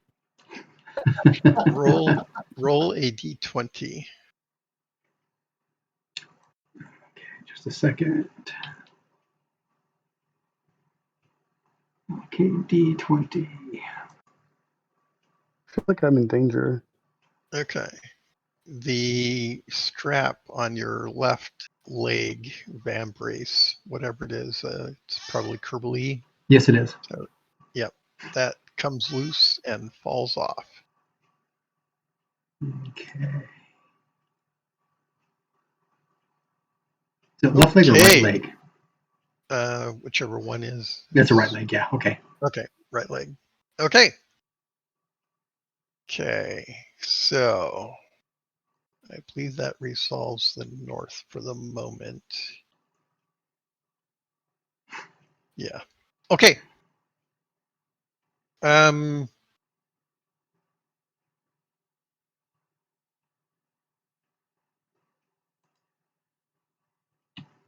roll a d20. Just a second. Okay, D20. I feel like I'm in danger. Okay. The strap on your left leg, vambrace, whatever it is, it's probably Kerbally. Yes, it is. So, yep, that comes loose and falls off. Okay. Is it left leg or right Okay. leg? Whichever one is. That's a right leg, yeah. Okay. Okay, right leg. Okay. Okay, so I believe that resolves the north for the moment. Yeah. Okay.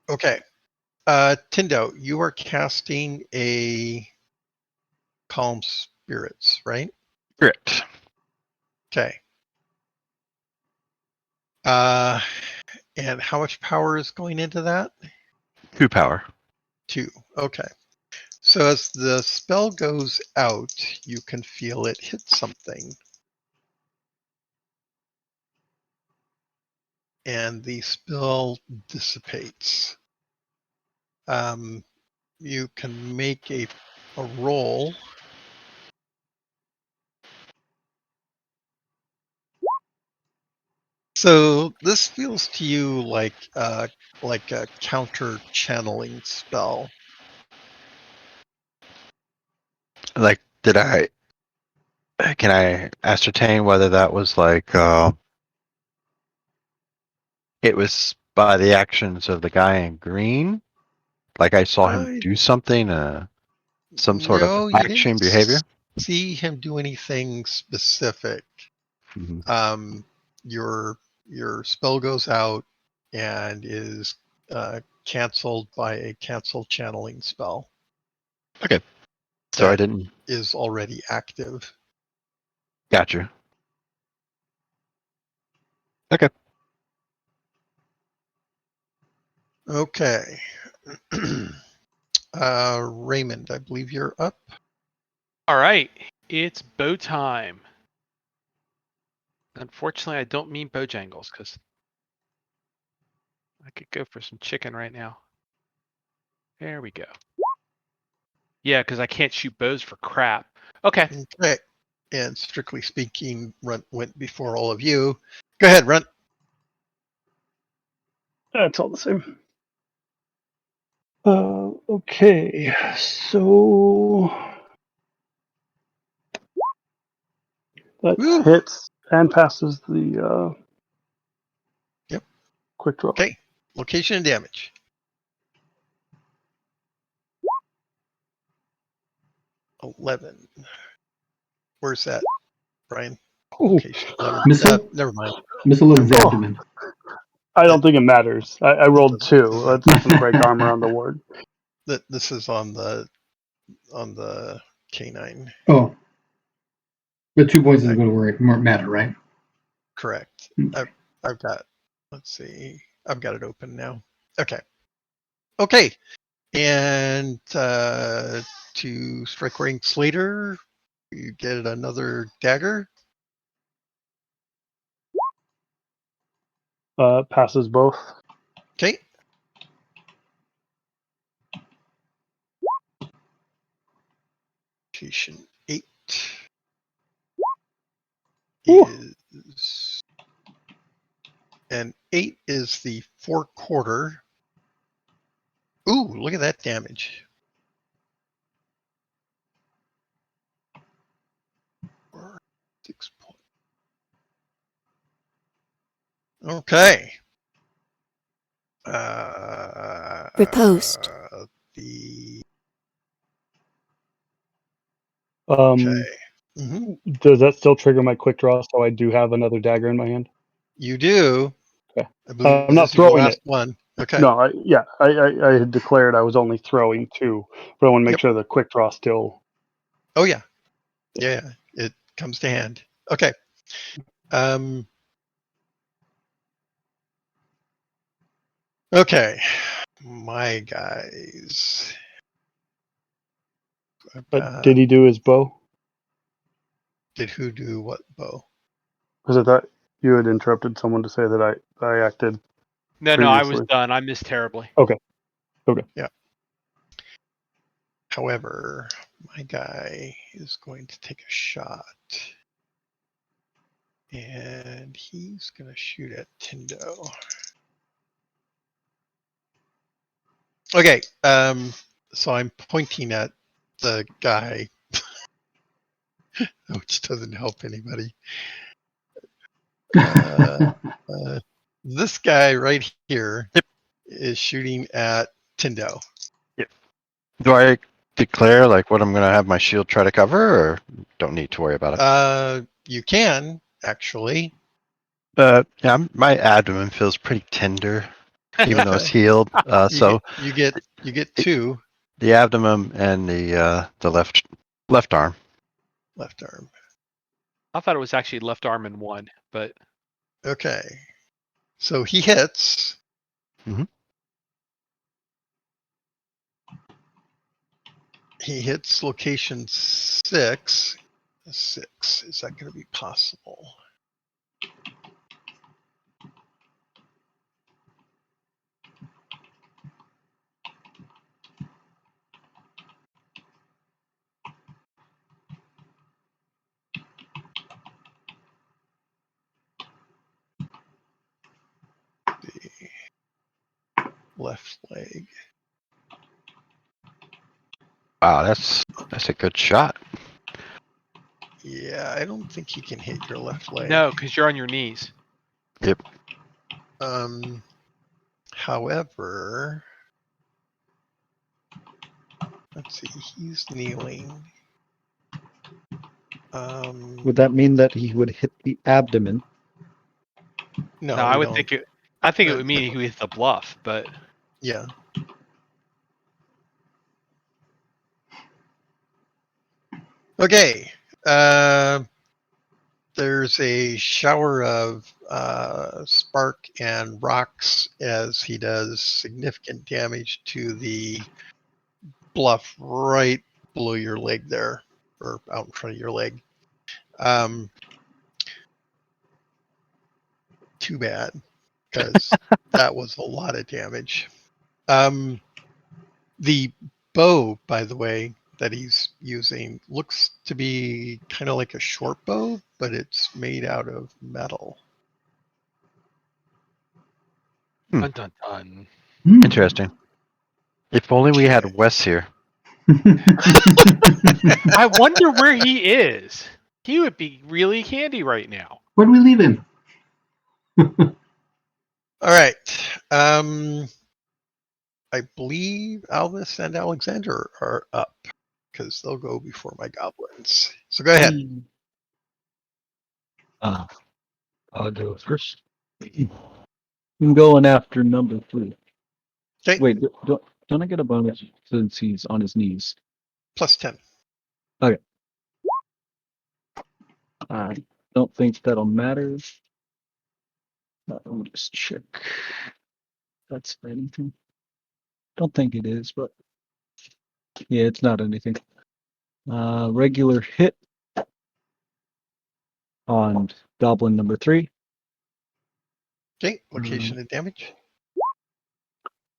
Okay. Tindo, you are casting a Calm Spirits, right? Correct. Okay. And how much power is going into that? 2 power. 2. Okay. So as the spell goes out, you can feel it hit something. And the spell dissipates. You can make a roll. So this feels to you like a counter channeling spell. Like, can I ascertain whether that was like, it was by the actions of the guy in green? Like I saw him do something, some sort of No, you action didn't behavior? see him do anything specific. Mhm. Your spell goes out and is canceled by a cancel channeling spell. Okay. So I That didn't. is already active. Gotcha. Okay. Okay. Raymond, I believe you're up. All right, it's bow time. Unfortunately, I don't mean Bojangles because I could go for some chicken right now. There we go. Yeah, because I can't shoot bows for crap. Okay. Okay. And strictly speaking, Runt went before all of you. Go ahead, Runt. It's all the same. Okay, so that Woo. hits and passes the Yep. quick draw. Okay. Location and damage. $11. Where's that, Brian? Ooh. Location 11. Missile? Never mind. Missile in his Oh. abdomen. I don't think it matters. I rolled 2. Let's get some break armor on the ward. This is on the K9. Oh. But 2 points isn't going to matter, right? Correct. I've got. Let's see. I've got it open now. Okay. Okay. And to strike rank Slater, you get another dagger. Passes both. Okay. Location 8 Ooh. is, and 8 is the 4/4. Ooh, look at that damage. 6 points. Okay. Riposte. The Um, okay. hmm Does that still trigger my quick draw? So I do have another dagger in my hand. You do. Okay. I believe I'm not this is your throwing last it. one. Okay. No, I had declared I was only throwing 2, but I want to make Yep. sure the quick draw still. Oh yeah. Yeah. It comes to hand. Okay. Okay. My guys. But did he do his bow? Did who do what, Bo? Because I thought you had interrupted someone to say that I acted. No, I was Previously. done. I missed terribly. Okay. Yeah. However, my guy is going to take a shot. And he's going to shoot at Tindo. Okay. So I'm pointing at the guy, which doesn't help anybody. This guy right here is shooting at Tindo. Do I declare like what I'm going to have my shield try to cover, or don't need to worry about it? You can actually. Yeah, my abdomen feels pretty tender, even though it's healed. So You get 2 the abdomen and the left arm. left arm. I thought it was actually left arm and 1, but Okay. So he hits. Mhm. He hits location 6. 6. Is that going to be possible? The left leg. Wow, that's a good shot. Yeah, I don't think he can hit your left leg. no, because you're on your knees. Yep. However, let's see. He's kneeling. Would that mean that he would hit the abdomen? No, I we would don't. think it. I think it Uh, would mean he hit the bluff, but Yeah. Okay. There's a shower of spark and rocks as he does significant damage to the bluff right below your leg there, or out in front of your leg. Too bad, because that was a lot of damage. The bow, by the way, that he's using looks to be kind of like a short bow, but it's made out of metal. dun dun dun. Interesting. If only we had Wes here. I wonder where he is. He would be really handy right now. Where do we leave him? All right. I believe Alvis and Alexander are up because they'll go before my goblins. So go ahead. I'll go first. I'm going after number 3. Okay. Wait, don't I get a bonus since he's on his knees? Plus 10. I don't think that'll matter. Let me just check. That's anything. Don't think it is, but yeah, it's not anything. Regular hit on goblin number 3. Okay, location of damage.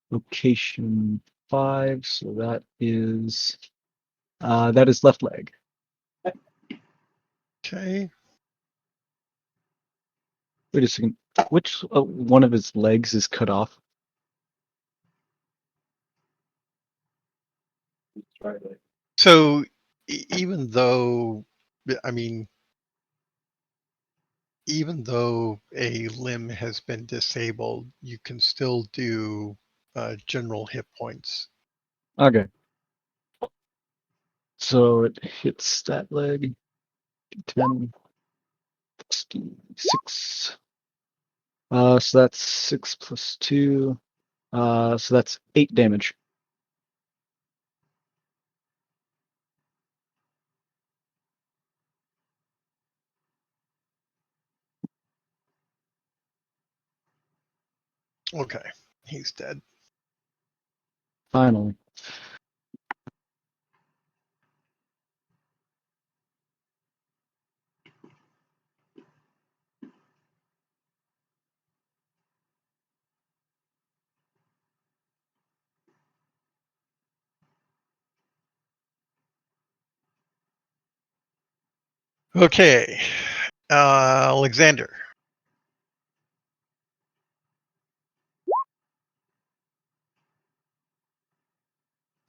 Location 5, so that is left leg. Okay. Wait a second. Which one of his legs is cut off? So even though, I mean, even though a limb has been disabled, you can still do general hit points. Okay. So it hits that leg. 10, 6. So that's 6 plus 2. So that's 8 damage. Okay, he's dead. Finally. Okay, Alexander.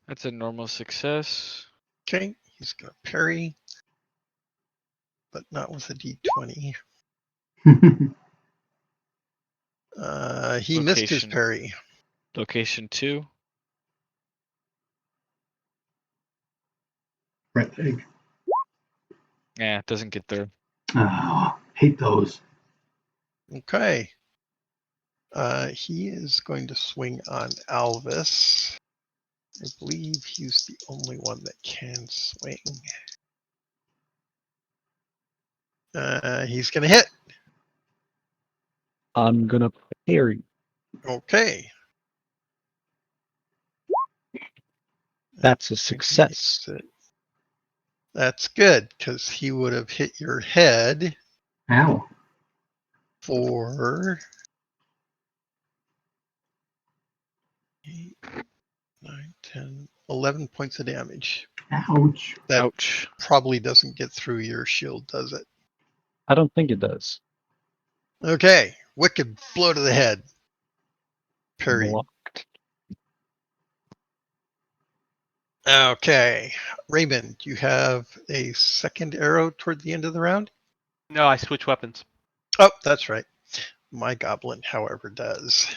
That's a normal success. Okay, he's gonna parry, but not with a D20. He missed his Location. parry. Location 2. Right leg. Yeah, it doesn't get through. Oh, hate those. Okay. He is going to swing on Alvis. I believe he's the only one that can swing. He's going to hit. I'm gonna parry. Okay. That's a I think he success. hits it. That's good, because he would have hit your head Ow. for 8, 9, 10, 11 points of damage. Ouch. That Ouch. probably doesn't get through your shield, does it? I don't think it does. Okay. Wicked blow to the head. Parry. Blocked. Okay. Raymond, you have a second arrow toward the end of the round? No, I switch weapons. Oh, that's right. My goblin, however, does.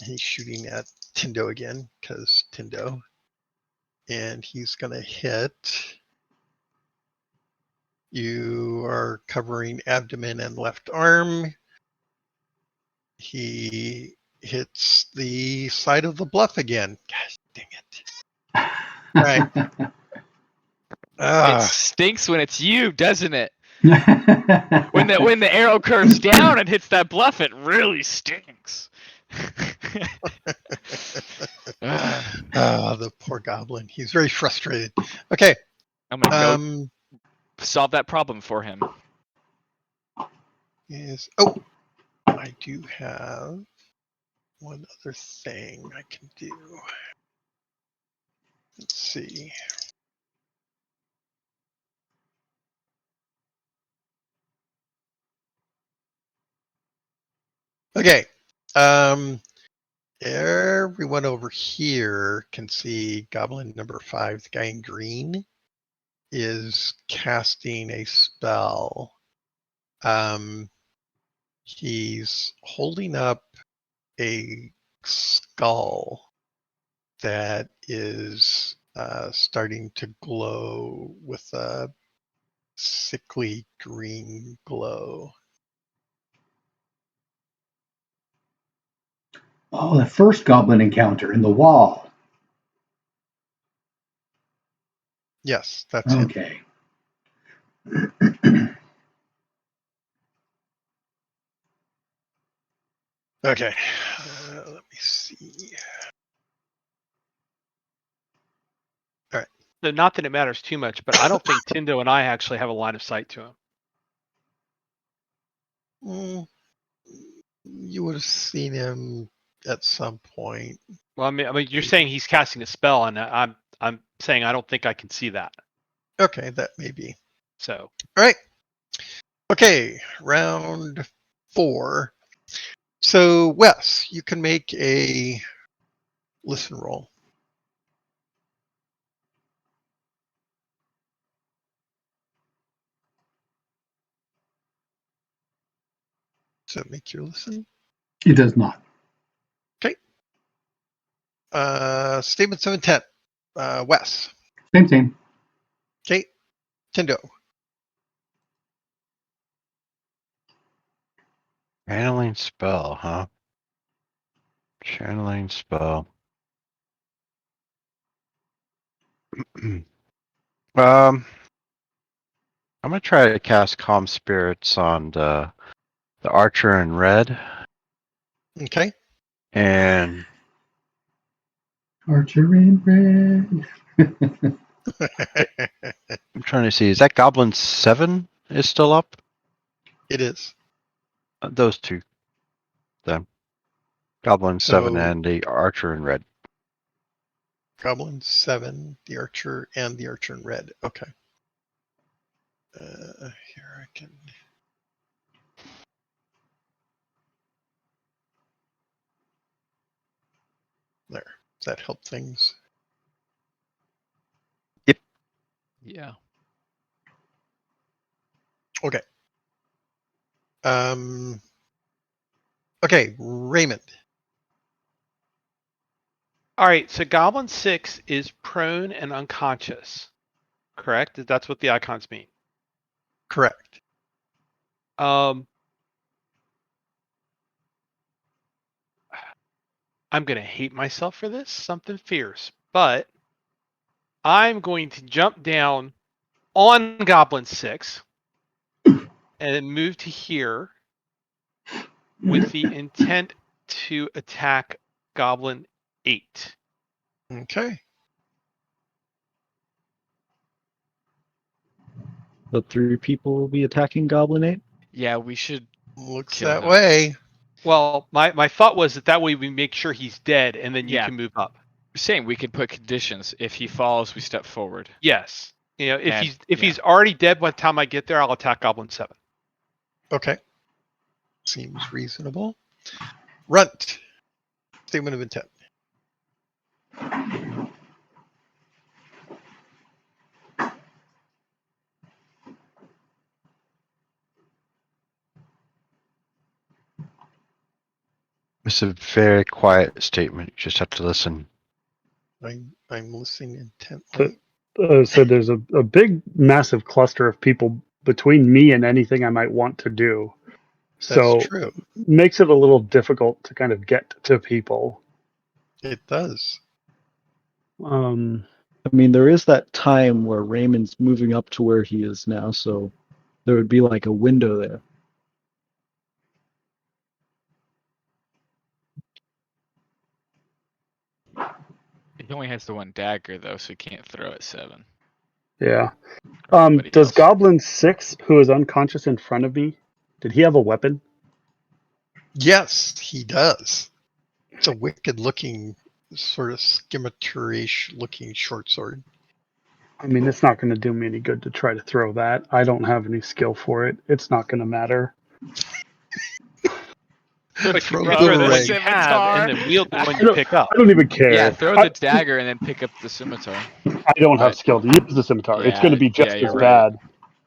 He's shooting at Tindo again, because Tindo. And he's going to hit. You are covering abdomen and left arm. He hits the side of the bluff again. Gosh, dang it. Right. It Ah, stinks when it's you, doesn't it? When the arrow curves down and hits that bluff, it really stinks. the poor goblin. He's very frustrated. Okay. I'm gonna go solve that problem for him. Yes. Oh, I do have one other thing I can do. Let's see. Okay. Everyone over here can see goblin number 5, the guy in green, is casting a spell. He's holding up a skull that is starting to glow with a sickly green glow. Oh, the first goblin encounter in the wall. Yes, that's him. Okay. Okay, let me see. So not that it matters too much, but I don't think Tindo and I actually have a line of sight to him. You would have seen him at some point. Well, I mean, you're saying he's casting a spell, and I'm saying I don't think I can see that. Okay, that may be. So All right. Okay, round 4. So, Wes, you can make a listen roll. Does that make your listen? It does not. Statements of intent. Wes. Same. Okay. Tindo. Channeling spell, huh? Channeling spell. I'm gonna try to cast Calm Spirits on the archer in red, Okay. and Archer in red. I'm trying to see, is that Goblin 7 is still up? It is. Those two, then. Goblin 7 So- and the archer in red. Goblin 7, the archer, and the archer in red. Okay. Here I can. There. Does that help things? Yeah. Okay. Okay, Raymond. all right, so Goblin 6 is prone and unconscious, correct? That's what the icons mean. Correct. I'm gonna hate myself for this, something fierce, but I'm going to jump down on Goblin 6 and then move to here with the intent to attack Goblin 8. Okay. The 3 people will be attacking Goblin 8. Yeah, we should. Looks Kill that him. way. Well, my thought was that way we make sure he's dead, and then you Yeah. can move up. Same. We could put conditions. If he falls, we step forward. Yes. You know, if And- he's already dead by the time I get there, I'll attack Goblin 7. Okay. Seems reasonable. Runt. Statement of intent. It's a very quiet statement. You just have to listen. I'm listening intently. So there's a big, massive cluster of people between me and anything I might want to do. That's So true. makes it a little difficult to kind of get to people. It does. I mean, there is that time where Raymond's moving up to where he is now, so there would be like a window there. He only has the one dagger though, so he can't throw at 7. Yeah. Anybody Does else? Goblin 6, who is unconscious in front of me, did he have a weapon? Yes, he does. It's a wicked looking, sort of scimitar-ish looking short sword. I mean, it's not going to do me any good to try to throw that. I don't have any skill for it. It's not going to matter. But Throw you the can throw the one boomerang. you have and then wield the one I you pick up. don't even care. Yeah, throw I, the dagger and then pick up the scimitar. I don't have but- skill to use the scimitar. It's Yeah, going to be just yeah, as you're right. bad.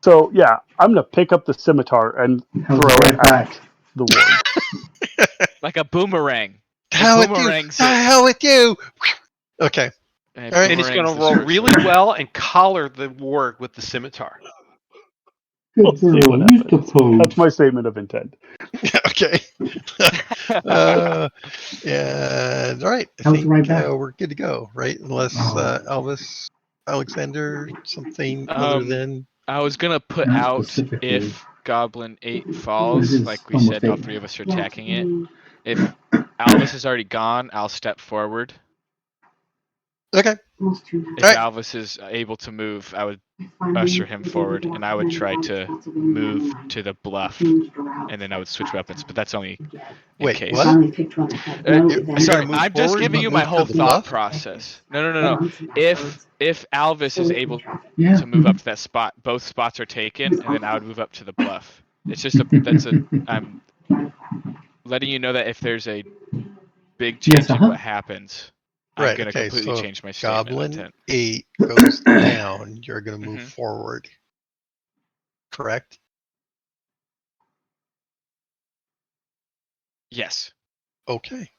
So, yeah, I'm going to pick up the scimitar and How's throw right it back? at the ward. Like a boomerang. The hell with you! boomerangs The it. hell with you! Okay. And All right. And he's going boomerangs to the roll short really sword. well and collar the ward with the scimitar. We'll Good see girl. what Use the happens. pose. That's my statement of intent. Okay. Yeah. All right. I How's think right back? we're good to go, right? Unless Elvis, Alexander, something other than. I was gonna put Not out specifically. if Goblin 8 But it falls, is like we almost said, all 8 3 of now. us are attacking it. If Albus is already gone, I'll step forward. Okay. If Alright. Alvis is able to move, I would usher him forward, and I would try to move to the bluff, and then I would switch weapons. But that's only in Wait, case. what? You're Sorry, gonna move I'm just forward, giving but you my move to whole the thought bluff? process. No. If Alvis is able Yeah. to move up to that spot, both spots are taken, and then I would move up to the bluff. It's just I'm letting you know that if there's a big change Yes, in what happens, I'm Right. gonna Okay. completely So change my statement of Goblin intent. 8 goes down. You're gonna move Mhm. forward. Correct. Yes. Okay.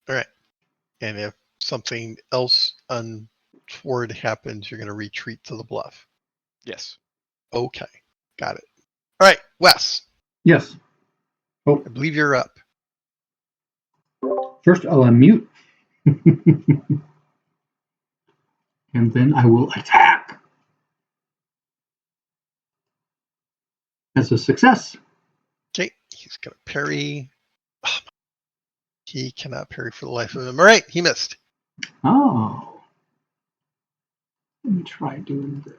All right. And if something else untoward happens, you're gonna retreat to the bluff. Yes. Okay. Got it. All right, Wes. Yes. I believe you're up. First, I'll unmute. And then I will attack. That's a success. Okay. He's gonna parry. Oh, he cannot parry for the life of him. All right. He missed. Oh. Let me try doing this.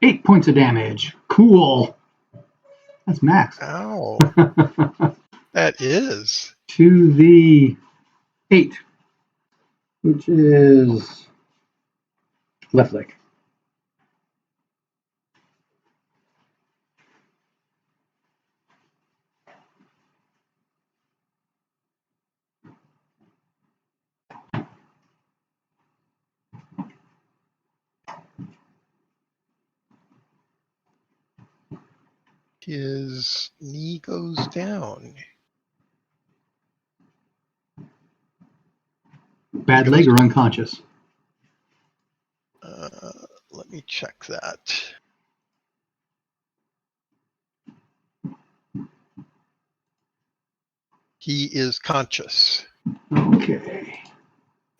Eight points of damage. Cool. That's max. Ow. That is. To the 8, which is left leg. His knee goes down. Bad leg or unconscious? Let me check that. He is conscious. Okay.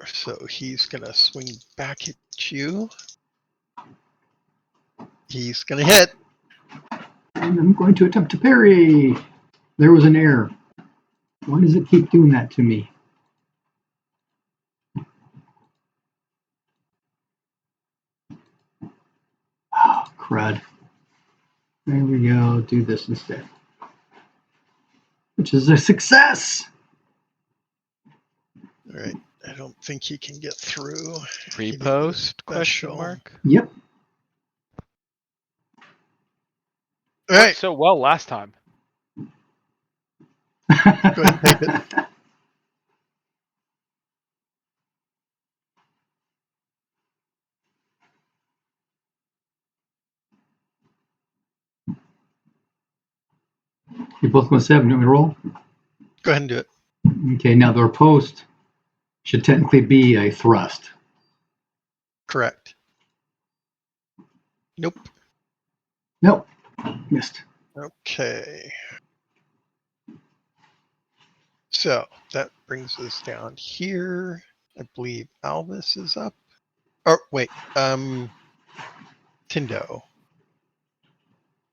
So he's going to swing back at you. He's going to hit. And I'm going to attempt to parry. There was an error. Why does it keep doing that to me? Oh, crud. There we go. Do this instead. Which is a success. All right. I don't think he can get through. Repost? Question Special. mark. Yep. All right. So well last time. Go ahead and take it. You're both going to 7. You want me to roll? Go ahead and do it. Okay, now the riposte should technically be a thrust. Correct. Nope. Nope. Missed. Okay. So that brings us down here. I believe Alvis is up. Oh, wait. Tindo.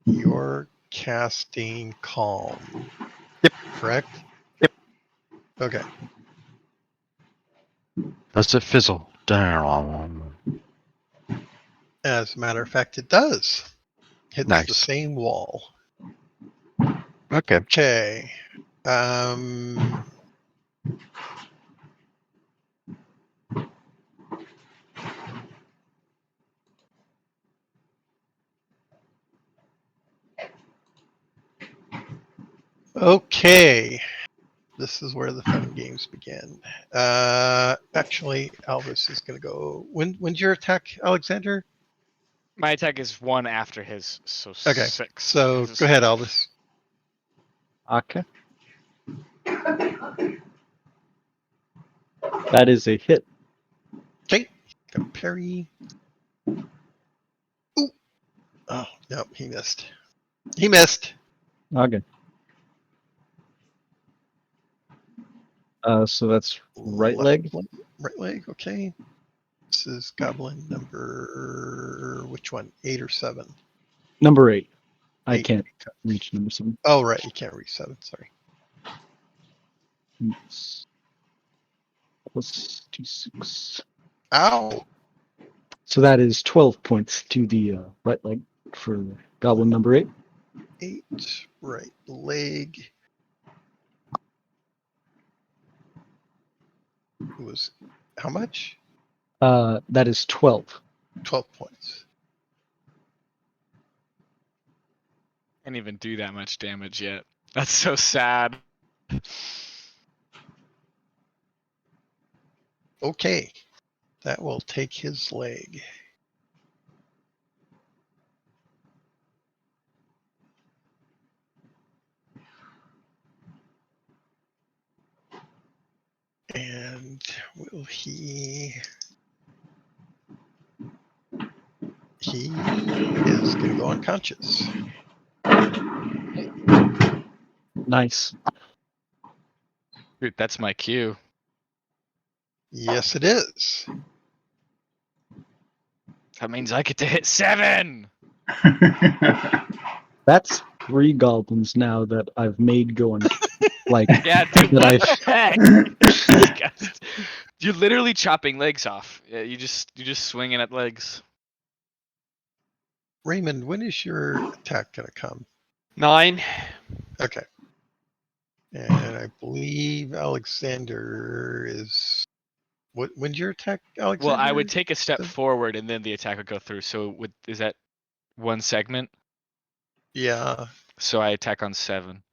You're casting Calm. Yep. Correct? Yep. Okay. Does it fizzle? Down. As a matter of fact, it does. Hits Nice. the same wall. Okay. Okay. Okay. This is where the fun and games begin. Actually, Alvis is going to go. When's your attack, Alexander? My attack is 1 after his, so Okay. 6. So go ahead, Alvis. Okay. That is a hit. Okay. Got a parry. Ooh. Oh, no, he missed. He missed. Okay. So that's right Left leg. Right leg, okay. This is goblin number, which one? 8 or 7? Number 8. I 8. can't reach number 7. Oh, right. You can't reach 7. Sorry. Oops. Plus 2, 6. Ow. So that is 12 points to the right leg for goblin number 8. 8. Right leg. It was how much? That is 12. 12 points. Can't even do that much damage yet. That's so sad. Okay. That will take his leg. And will he... He is going to go unconscious. Nice. Dude, that's my cue. Yes, it is. That means I get to hit 7. That's 3 goblins now that I've made going like Yeah, dude, that what I've the heck? You're literally chopping legs off. Yeah, you're just swinging at legs. Raymond, when is your attack going to come? 9. Okay. And I believe Alexander is... When's your attack, Alexander? Well, I would take a step forward and then the attack would go through. So is that one segment? Yeah. So I attack on 7.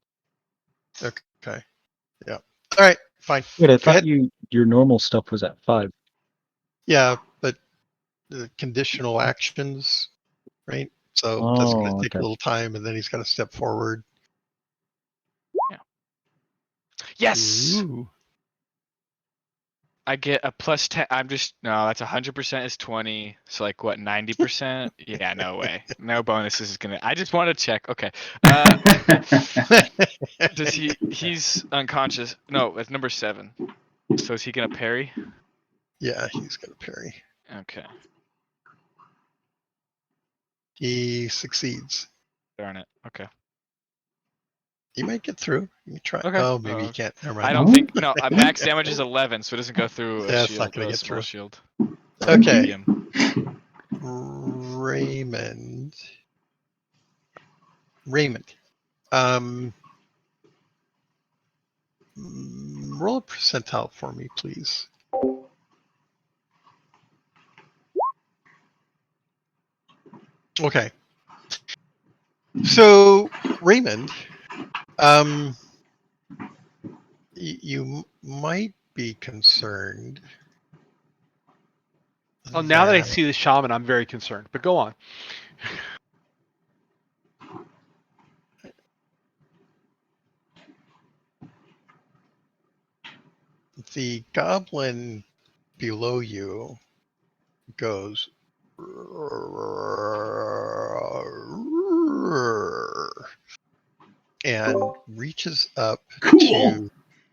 Okay. Yeah. All right. Fine. Wait, I Go thought ahead. your normal stuff was at 5. Yeah, but the conditional actions, right? So that's going to take a little time, and then he's got to step forward. Yes! Ooh. I get a plus 10. No, that's 100% is 20. So like what, 90%? Yeah, no way. No bonuses is gonna, I just want to check. Okay. Does he's unconscious. No, it's number 7. So is he gonna parry? Yeah, he's going to parry. Okay. He succeeds. Darn it. Okay. He might get through. You try. Okay. Oh, maybe he can't. Never mind. I don't think, no, max damage is 11, so it doesn't go through a Yeah, it's shield, not gonna a get small through. shield. Okay. Medium. Raymond. Roll a percentile for me, please. Okay. So, Raymond, you might be concerned. Oh, now that I see the shaman, I'm very concerned. But go on. The goblin below you goes and reaches up to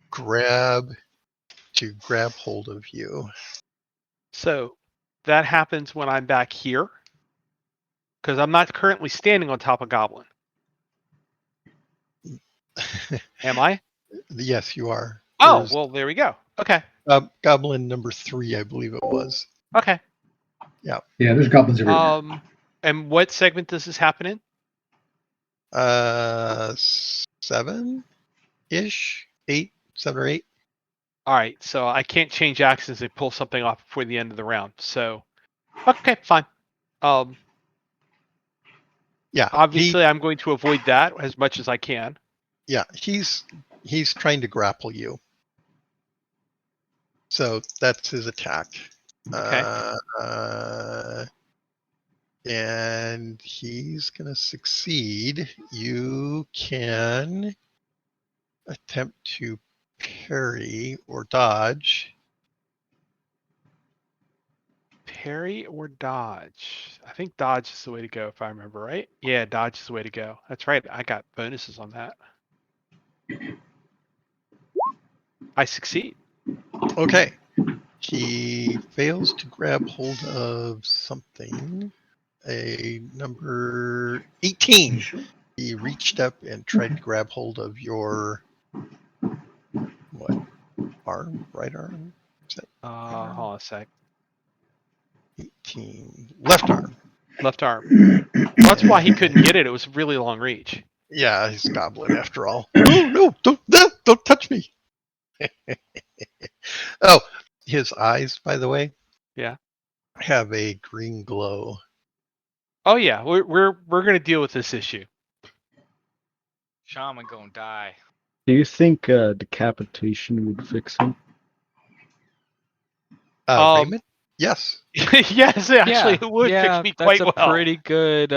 grab hold of you. So that happens when I'm back here, because I'm not currently standing on top of Goblin. Am I? Yes, you are. Oh, There's, well, there we go. Okay. goblin number 3, I believe it was. Okay. Yeah. Yeah, there's goblins everywhere. And what segment does this happen in? 7-ish, 8, 7 or 8. All right. So I can't change actions and pull something off before the end of the round. So, okay, fine. Yeah. Obviously, I'm going to avoid that as much as I can. Yeah, he's trying to grapple you. So that's his attack. Okay. And he's going to succeed. You can attempt to parry or dodge. Parry or dodge? I think dodge is the way to go, if I remember right. Yeah, dodge is the way to go. That's right. I got bonuses on that. I succeed. Okay. He fails to grab hold of something. A number 18. He reached up and tried to grab hold of your arm? Right arm? Is that Hold on a sec. 18? Left arm. Left arm. Well, that's why he couldn't get it. It was a really long reach. Yeah, he's goblin after all. No, don't touch me. Oh, his eyes, by the way. Yeah. Have a green glow. Oh yeah, we're gonna deal with this issue. Shaman gonna die. Do you think decapitation would fix him? Raymond? Yes. Yes, actually, it would fix me quite that's well. a pretty good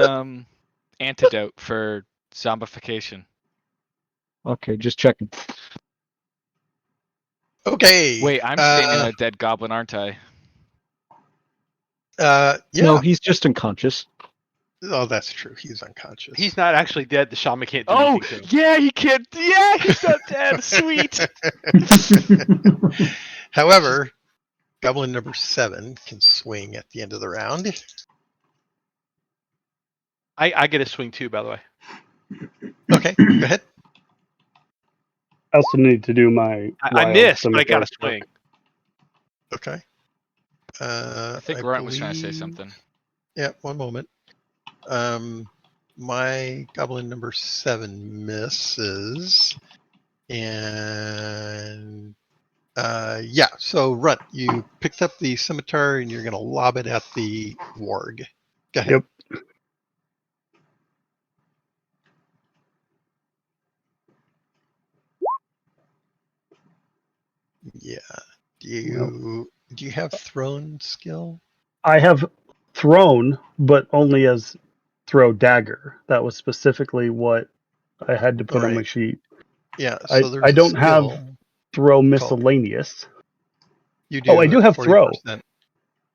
antidote for zombification. Okay, just checking. Okay. Wait, I'm standing on a dead goblin, aren't I? Yeah. No, he's just unconscious. Oh, that's true. He's unconscious. He's not actually dead. The shaman can't do Oh, anything to him. yeah, he can't. Yeah, he's not dead. Sweet. However, goblin number 7 can swing at the end of the round. I get a swing too, by the way. Okay, go ahead. I also need to do my. I missed, but I got a swing. Okay. I think Runt was trying to say something. Yeah, one moment. My goblin number 7 misses. And yeah, so Runt, you picked up the scimitar and you're going to lob it at the warg. Go ahead. Yep. Yeah. Do you have thrown skill? I have thrown, but only as throw dagger. That was specifically what I had to put on my Right. sheet. Yeah, so there's I a don't have skill throw miscellaneous. You do. Oh, I do have throw. 40%.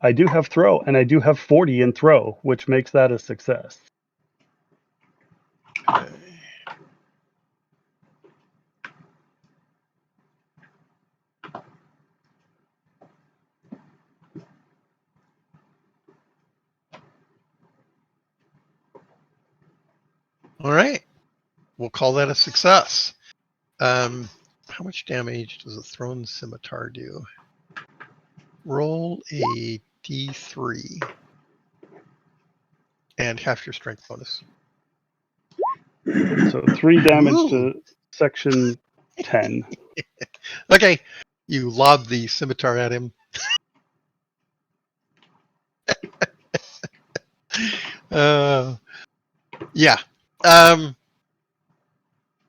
I do have throw, and I do have 40 in throw, which makes that a success. Okay. All right. We'll call that a success. How much damage does a thrown scimitar do? Roll a d3 and half your strength bonus. So 3 damage Ooh. to section 10. Okay. You lob the scimitar at him. Yeah.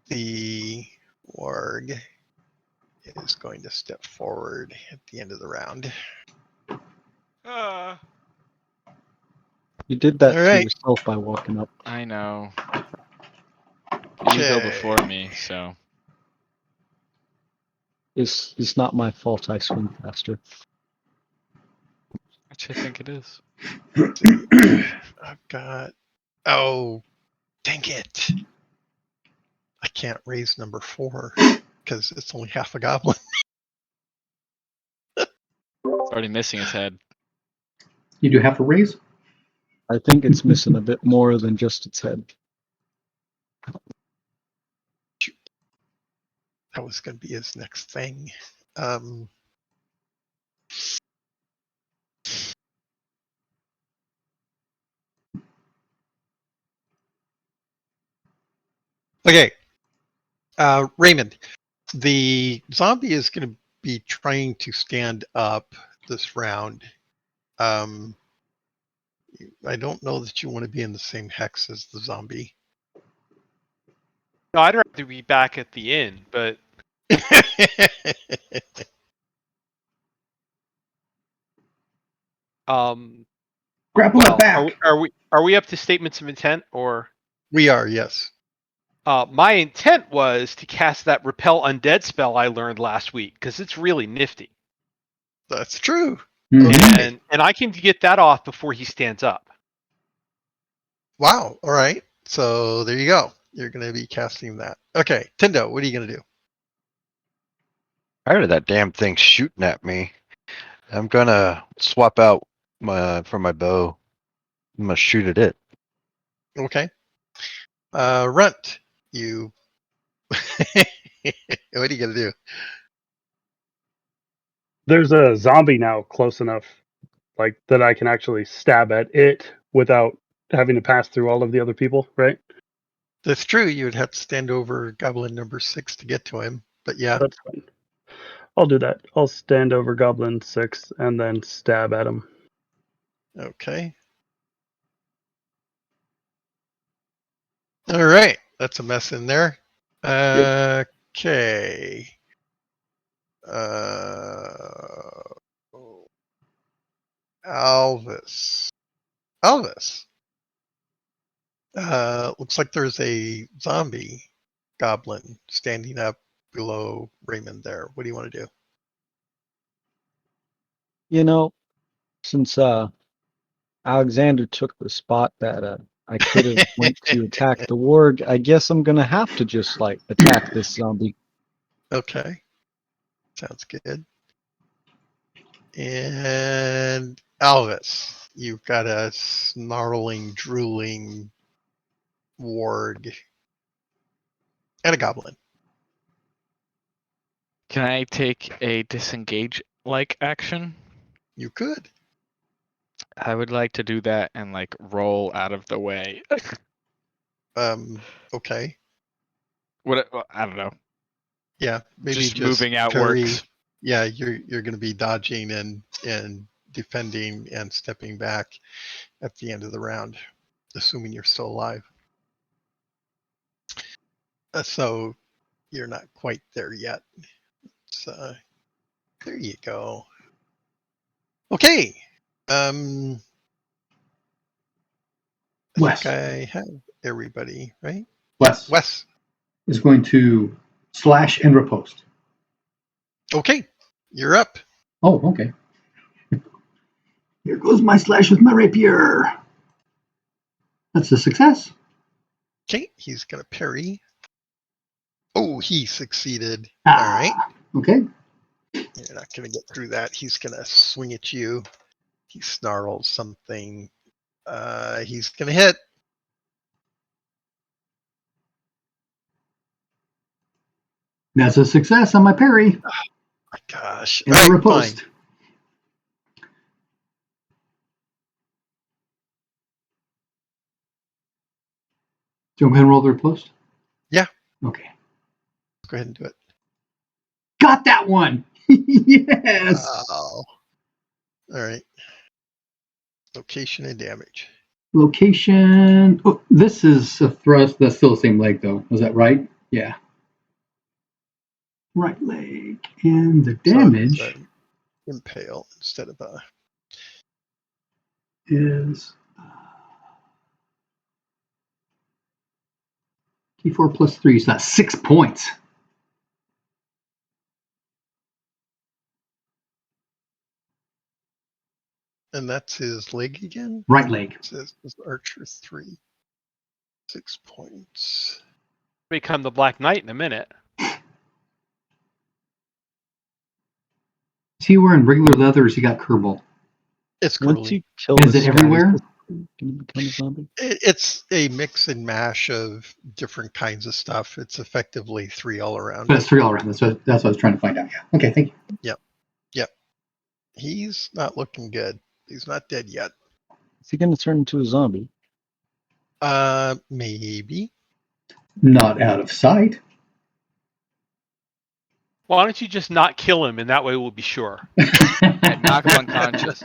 The warg is going to step forward at the end of the round. You did that All to right. yourself by walking up. I know. You go Okay. before me, so. It's not my fault I swim faster. Actually, I think it is. I've got. Oh, dang it. I can't raise number 4 because it's only half a goblin. It's already missing his head. You do have to raise? I think it's missing a bit more than just its head. That was going to be his next thing. Okay. Raymond, the zombie is going to be trying to stand up this round. I don't know that you want to be in the same hex as the zombie. No, I'd rather be back at the inn, but Grapple well, it back. are we up to statements of intent or? We are, yes. My intent was to cast that repel undead spell I learned last week because it's really nifty, That's true. Mhm. Okay. and I can get that off before he stands up. Wow. All right. So there you go. You're going to be casting that. Okay. Tindo, what are you going to do? Tired of that damn thing shooting at me. I'm gonna swap out for my bow. I'm gonna shoot at it. Okay. Runt, you. What are you gonna do? There's a zombie now close enough, like that I can actually stab at it without having to pass through all of the other people, right? That's true. You would have to stand over Goblin number 6 to get to him. But yeah. That's fine. I'll do that. I'll stand over Goblin 6 and then stab at him. Okay. All right. That's a mess in there. Okay. Alvis. Alvis. Looks like there's a zombie goblin standing up below Raymond there. What do you want to do? You know, since Alexander took the spot that I could have went to attack the warg, I guess I'm gonna have to just like attack this zombie. Okay. Sounds good. And Alvis, you've got a snarling, drooling warg and a goblin. Can I take a disengage like action? You could. I would like to do that and like roll out of the way. Okay. What? I don't know. Yeah, maybe Just moving out parry. works. Yeah, you're going to be dodging and defending and stepping back at the end of the round, assuming you're still alive. So you're not quite there yet. So there you go. Okay. I Wes. think I have everybody, right? Wes Wes. is going to slash and riposte. Okay, you're up. Oh, okay. Here goes my slash with my rapier. That's a success. Okay, he's going to parry. Oh, he succeeded. Ah, All right. Okay. You're not going to get through that. He's going to swing at you. He snarls something. He's going to hit. That's a success on my parry. My gosh. And All a right, riposte. fine. Do you want me to roll the riposte? Yeah. Okay. Go ahead and do it. Got that one. Yes. Wow. All right. Location and damage. Location. Oh, this is a thrust. That's still the same leg, though. Was that right? Yeah. Right leg. And the damage So impale instead of a. is D4 plus 3. So that's 6 points. And that's his leg again? Right leg. It says Archer 3. 6 points. Become the Black Knight in a minute. Is he wearing regular leather or has he got Kerbal? It's Once curly. you kill Is this it guy, everywhere? can you become a zombie? It's a mix and mash of different kinds of stuff. It's effectively 3 all around. But it's 3 all around. That's what I was trying to find out. Yeah. Okay, thank you. He's not looking good. He's not dead yet. Is he going to turn into a zombie? Maybe. Not out of sight. Why don't you just not kill him, and that way we'll be sure. And knock him unconscious.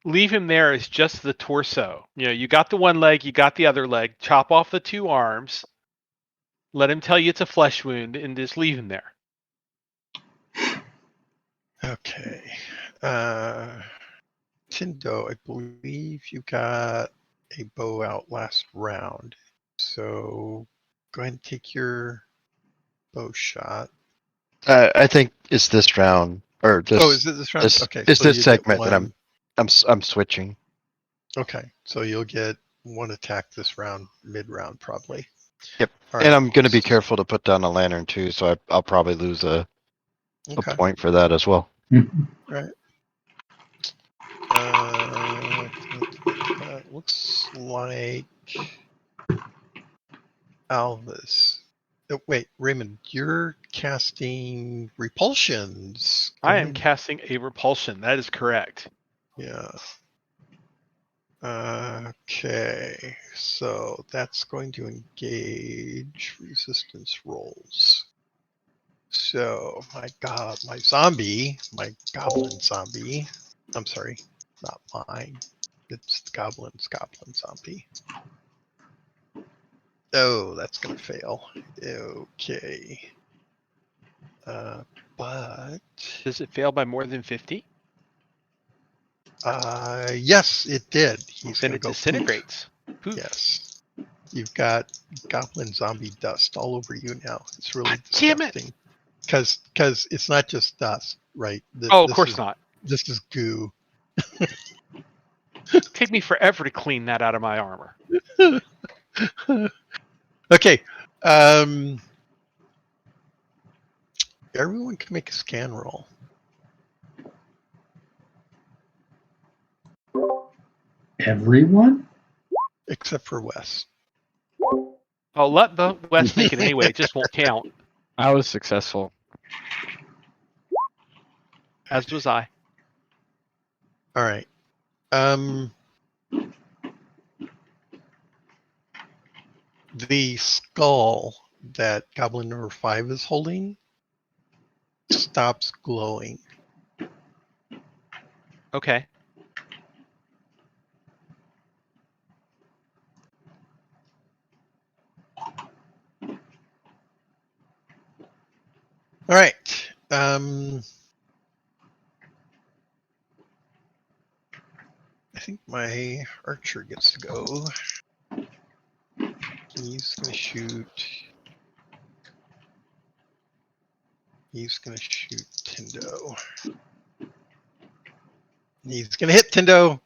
Leave him there as just the torso. You know, you got the one leg, you got the other leg. Chop off the 2 arms. Let him tell you it's a flesh wound, and just leave him there. Okay. Tindo, I believe you got a bow out last round. So go ahead and take your bow shot. I think it's this round or this. Oh, is it this round? This, Okay. it's so this you get segment that one- I'm switching. Okay. So you'll get one attack this round, mid round probably. Yep. All And right. I'm going to be careful to put down a lantern too, so I'll probably lose a Okay. point for that as well. Right. Looks like Alvis. Oh, wait, Raymond, you're casting repulsions. Go I am ahead. casting a repulsion. That is correct. Yeah. Okay, so that's going to engage resistance rolls. So my goblin zombie. I'm sorry, not mine. It's the goblin's goblin zombie. Oh, that's gonna fail. Okay. But Does it fail by more than 50? yes, it did. He's Then gonna it go disintegrates. Poof. Poof. Yes. You've got goblin zombie dust all over you now. It's really God damn it. disgusting. Because it's not just dust, right? Oh, of course not. This is goo. Take me forever to clean that out of my armor. Okay. Everyone can make a scan roll. Everyone? Except for Wes. I'll let the West make it anyway. It just won't count. I was successful. As was I. All right. The skull that Goblin number 5 is holding stops glowing. Okay. All right. I think my archer gets to go. He's gonna shoot. He's gonna shoot Tindo. He's gonna hit Tindo.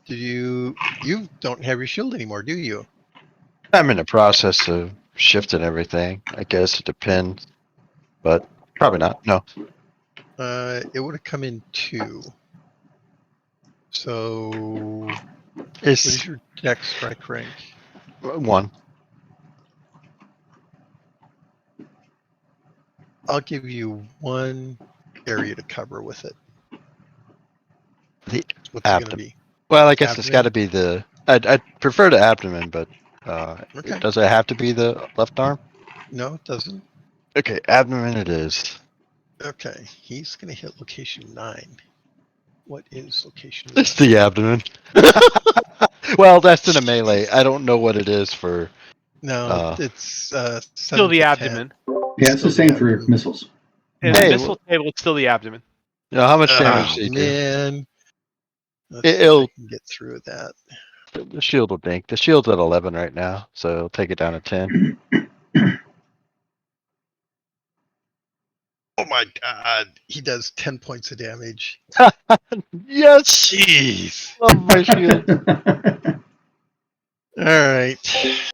You don't have your shield anymore, do you? I'm in the process of shifting everything. I guess it depends, but probably not. No. It would have come in 2. So what It's is your dex strike rank? 1. I'll give you 1 area to cover with it. The What's it gonna abdomen. be? Well, I guess it's got to Abdomen? be the. I'd prefer the abdomen, but Okay. does it have to be the left arm? No, it doesn't. Okay, abdomen it is. Okay, he's gonna hit location 9. What is location 9? It's the abdomen. Well, that's in a melee. I don't know what it is for. No, it's Still 7 the to 10. abdomen. Yeah, it's Still the same the for abdomen. missiles. In Hey, the missile table, it's still the abdomen. You know, how much Oh damage do you do? man, let's see if It'll I can get through that. the shield will dink. The shield's at 11 right now, so it'll take it down to 10. Oh my god, he does 10 points of damage. Yes, Jeez. love my shield. All right.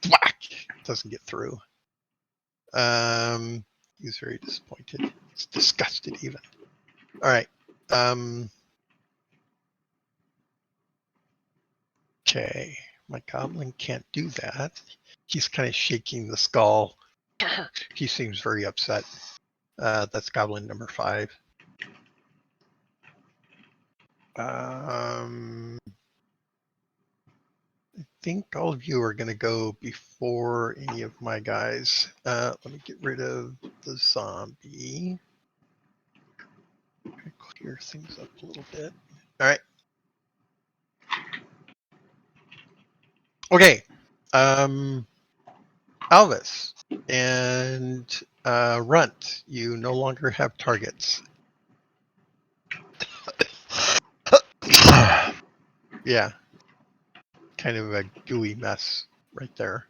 Whack. Doesn't get through. He's very disappointed. He's disgusted even. All right. Okay. My goblin can't do that. He's kind of shaking the skull. He seems very upset. That's goblin number 5. I think all of you are going to go before any of my guys. Let me get rid of the zombie. Clear things up a little bit. All right. Okay. Alvis and Runt, you no longer have targets. Yeah. Kind of a gooey mess right there.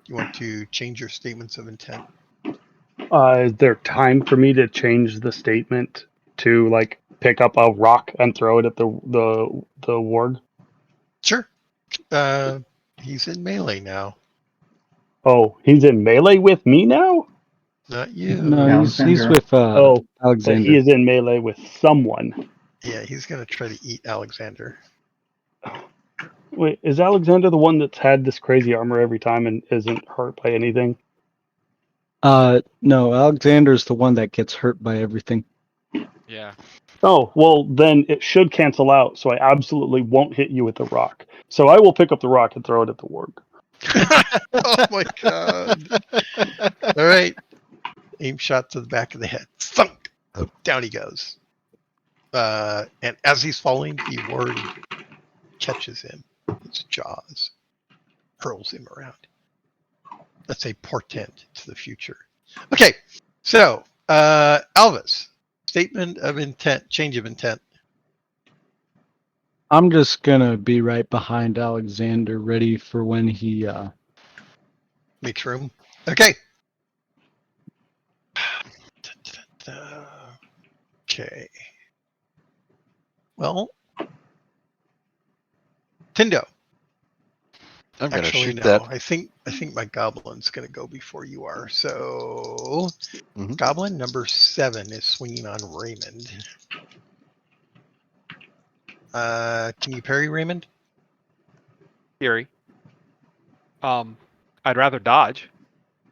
You want to change your statements of intent? Is there time for me to change the statement to like pick up a rock and throw it at the warg? Sure. He's in melee now. Oh, he's in melee with me now? Not you. No, he's Alexander. with Oh, but Alexander. he is in melee with someone. Yeah, he's gonna try to eat Alexander. Wait, is Alexander the one that's had this crazy armor every time and isn't hurt by anything? No, Alexander's the one that gets hurt by everything. Yeah. Oh, well, then it should cancel out, so I absolutely won't hit you with the rock. So I will pick up the rock and throw it at the warg. Oh my god. All right. Aim shot to the back of the head. Thunk! Down he goes. And as he's falling, the warg catches him. Its jaws. Hurls him around. That's a portent to the future. Okay. So, Alvis. Statement of intent. Change of intent. I'm just gonna be right behind Alexander, ready for when he Makes room. Okay. Okay. Well, Tindo. I'm gonna Actually, shoot no. that. I think my goblin's gonna go before you are. So, Mhm. goblin number 7 is swinging on Raymond. Can you parry Raymond? Fury. I'd rather dodge.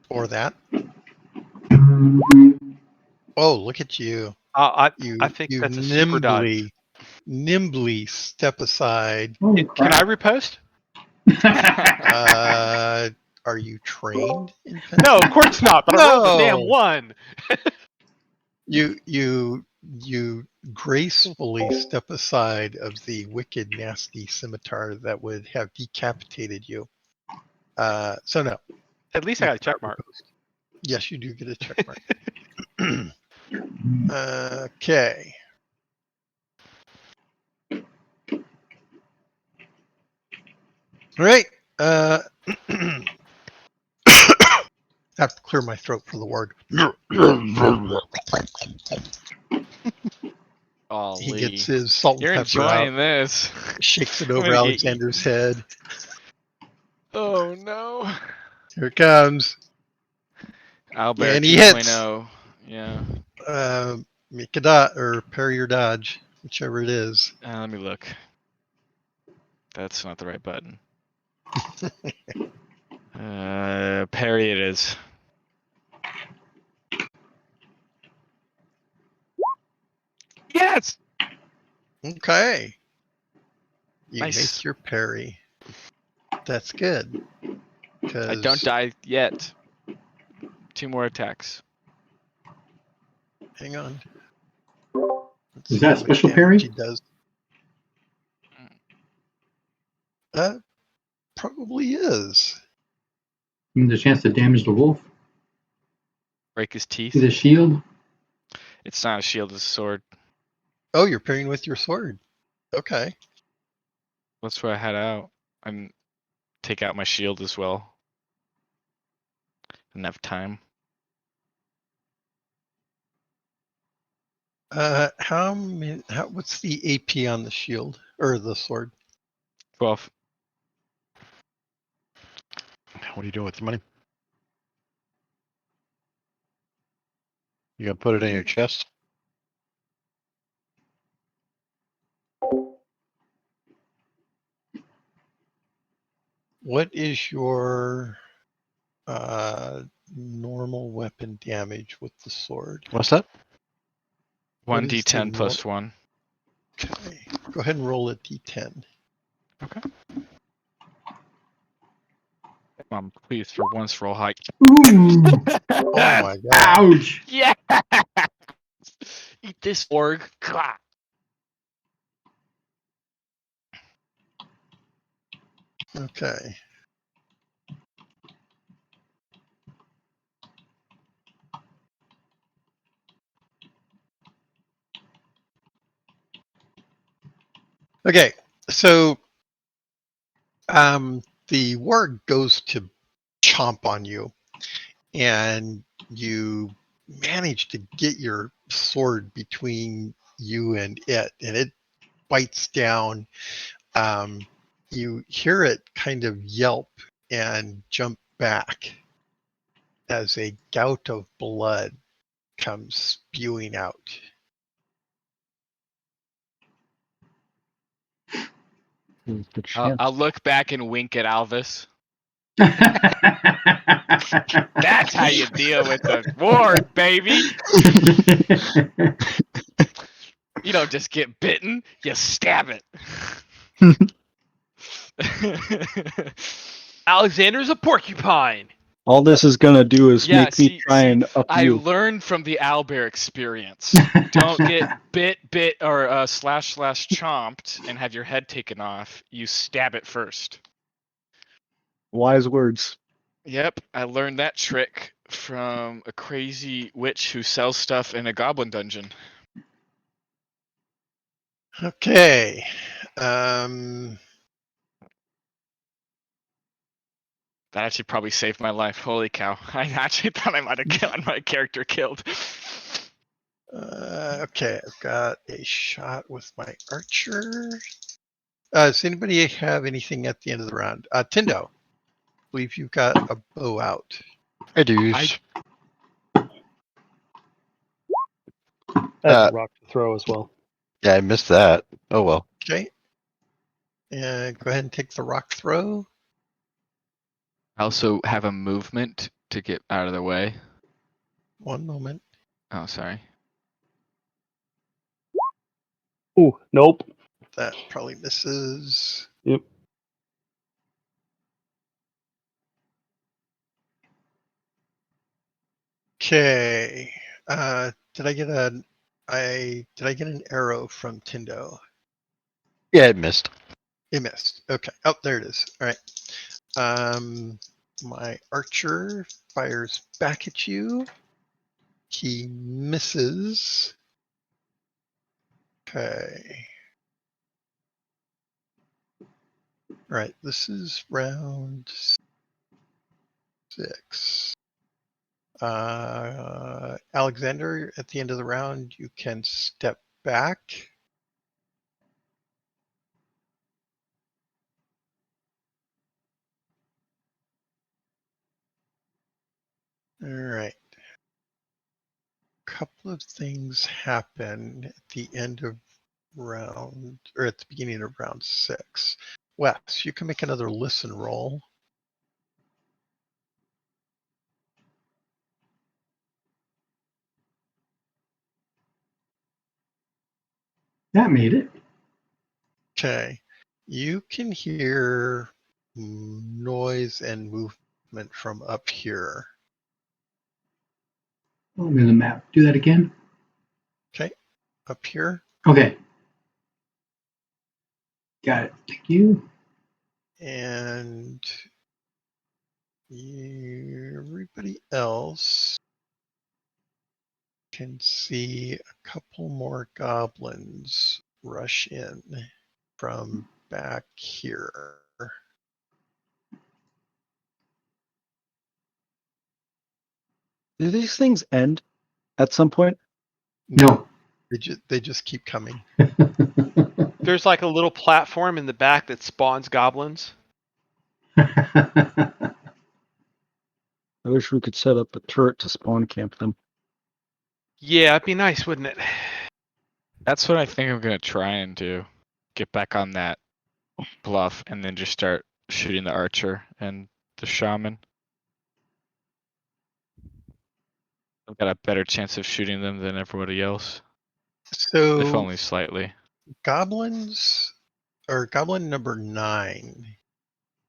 Or that? Oh, look at you! I You think you that's a super dodge. nimbly step aside. Oh, Can I riposte? Are you trained in No, of course not. But I rolled the damn No! one. You gracefully step aside of the wicked, nasty scimitar that would have decapitated you. So no. At least I got a check mark. Yes, you do get a check mark. Okay. All right. Have to clear my throat for the word. He gets his salt and You're pepper out, enjoying this. shakes it I'm over gonna get Alexander's head. Oh no. Here it comes. Albert And he hits. 2.0. Yeah. Make a dot or parry or dodge, whichever it is. Let me look. That's not the right button. Parry it is. Yes! Okay. You Nice. make your parry. That's good. I don't die yet. 2 more attacks. Hang on. Let's Is see that how much special damage parry? He does. Probably is. Gives a chance to damage the wolf. Break his teeth. With a shield. It's not a shield, it's a sword. Oh, you're parrying with your sword. Okay. That's what I had out. I'm take out my shield as well. Didn't have time. What's the AP on the shield or the sword? 12. What are you doing with the money? You gonna put it in your chest? What is your normal weapon damage with the sword? What's that? What is the 1d10 plus 1. Okay. Go ahead and roll a d10. Okay. Please, for once, roll high. Ooh. Oh my god. Ouch. Yeah! Eat this, org. Clap. Okay. Okay, so the warg goes to chomp on you, and you manage to get your sword between you and it bites down, you hear it kind of yelp and jump back as a gout of blood comes spewing out. Here's the I'll chance. look back and wink at Alvis. That's That's how you deal with the ward, baby. You don't just get bitten, you stab it. Alexander's a porcupine. All this is gonna do is Yeah, make me try and up I you. learned from the owlbear experience. Don't get bit, or slash chomped and have your head taken off. You stab it first. Wise words. Yep, I learned that trick from a crazy witch who sells stuff in a goblin dungeon. Okay. That actually probably saved my life. Holy cow. I actually thought I might have gotten my character killed. Okay, I've got a shot with my archer. Does anybody have anything at the end of the round? Tindo, I believe you've got a bow out. I do. That's a rock to throw as well. Yeah, I missed that. Oh well. Okay. And go ahead and take the rock throw. I also have a movement to get out of the way. One moment. Oh, sorry. Ooh, nope. That probably misses. Yep. Okay. Did I get an arrow from Tindo? Yeah, it missed. It missed. Okay. Oh, there it is. All right. My archer fires back at you. He misses. Okay. All right. This is round 6. Alexander, at the end of the round, you can step back. All right. Couple of things happen at the end of round, or at the beginning of round 6. Wes, you can make another listen roll. That made it. Okay. You can hear noise and movement from up here. Oh, there's a map. Do that again. Okay. Up here. Okay. Got it. Thank you. And everybody else can see a couple more goblins rush in from back here. Do these things end at some point? No. They just keep coming. There's like a little platform in the back that spawns goblins. I wish we could set up a turret to spawn camp them. Yeah, it'd be nice, wouldn't it? That's what I think I'm going to try and do. Get back on that bluff and then just start shooting the archer and the shaman. I've got a better chance of shooting them than everybody else, if So only slightly. goblins, or goblin number 9,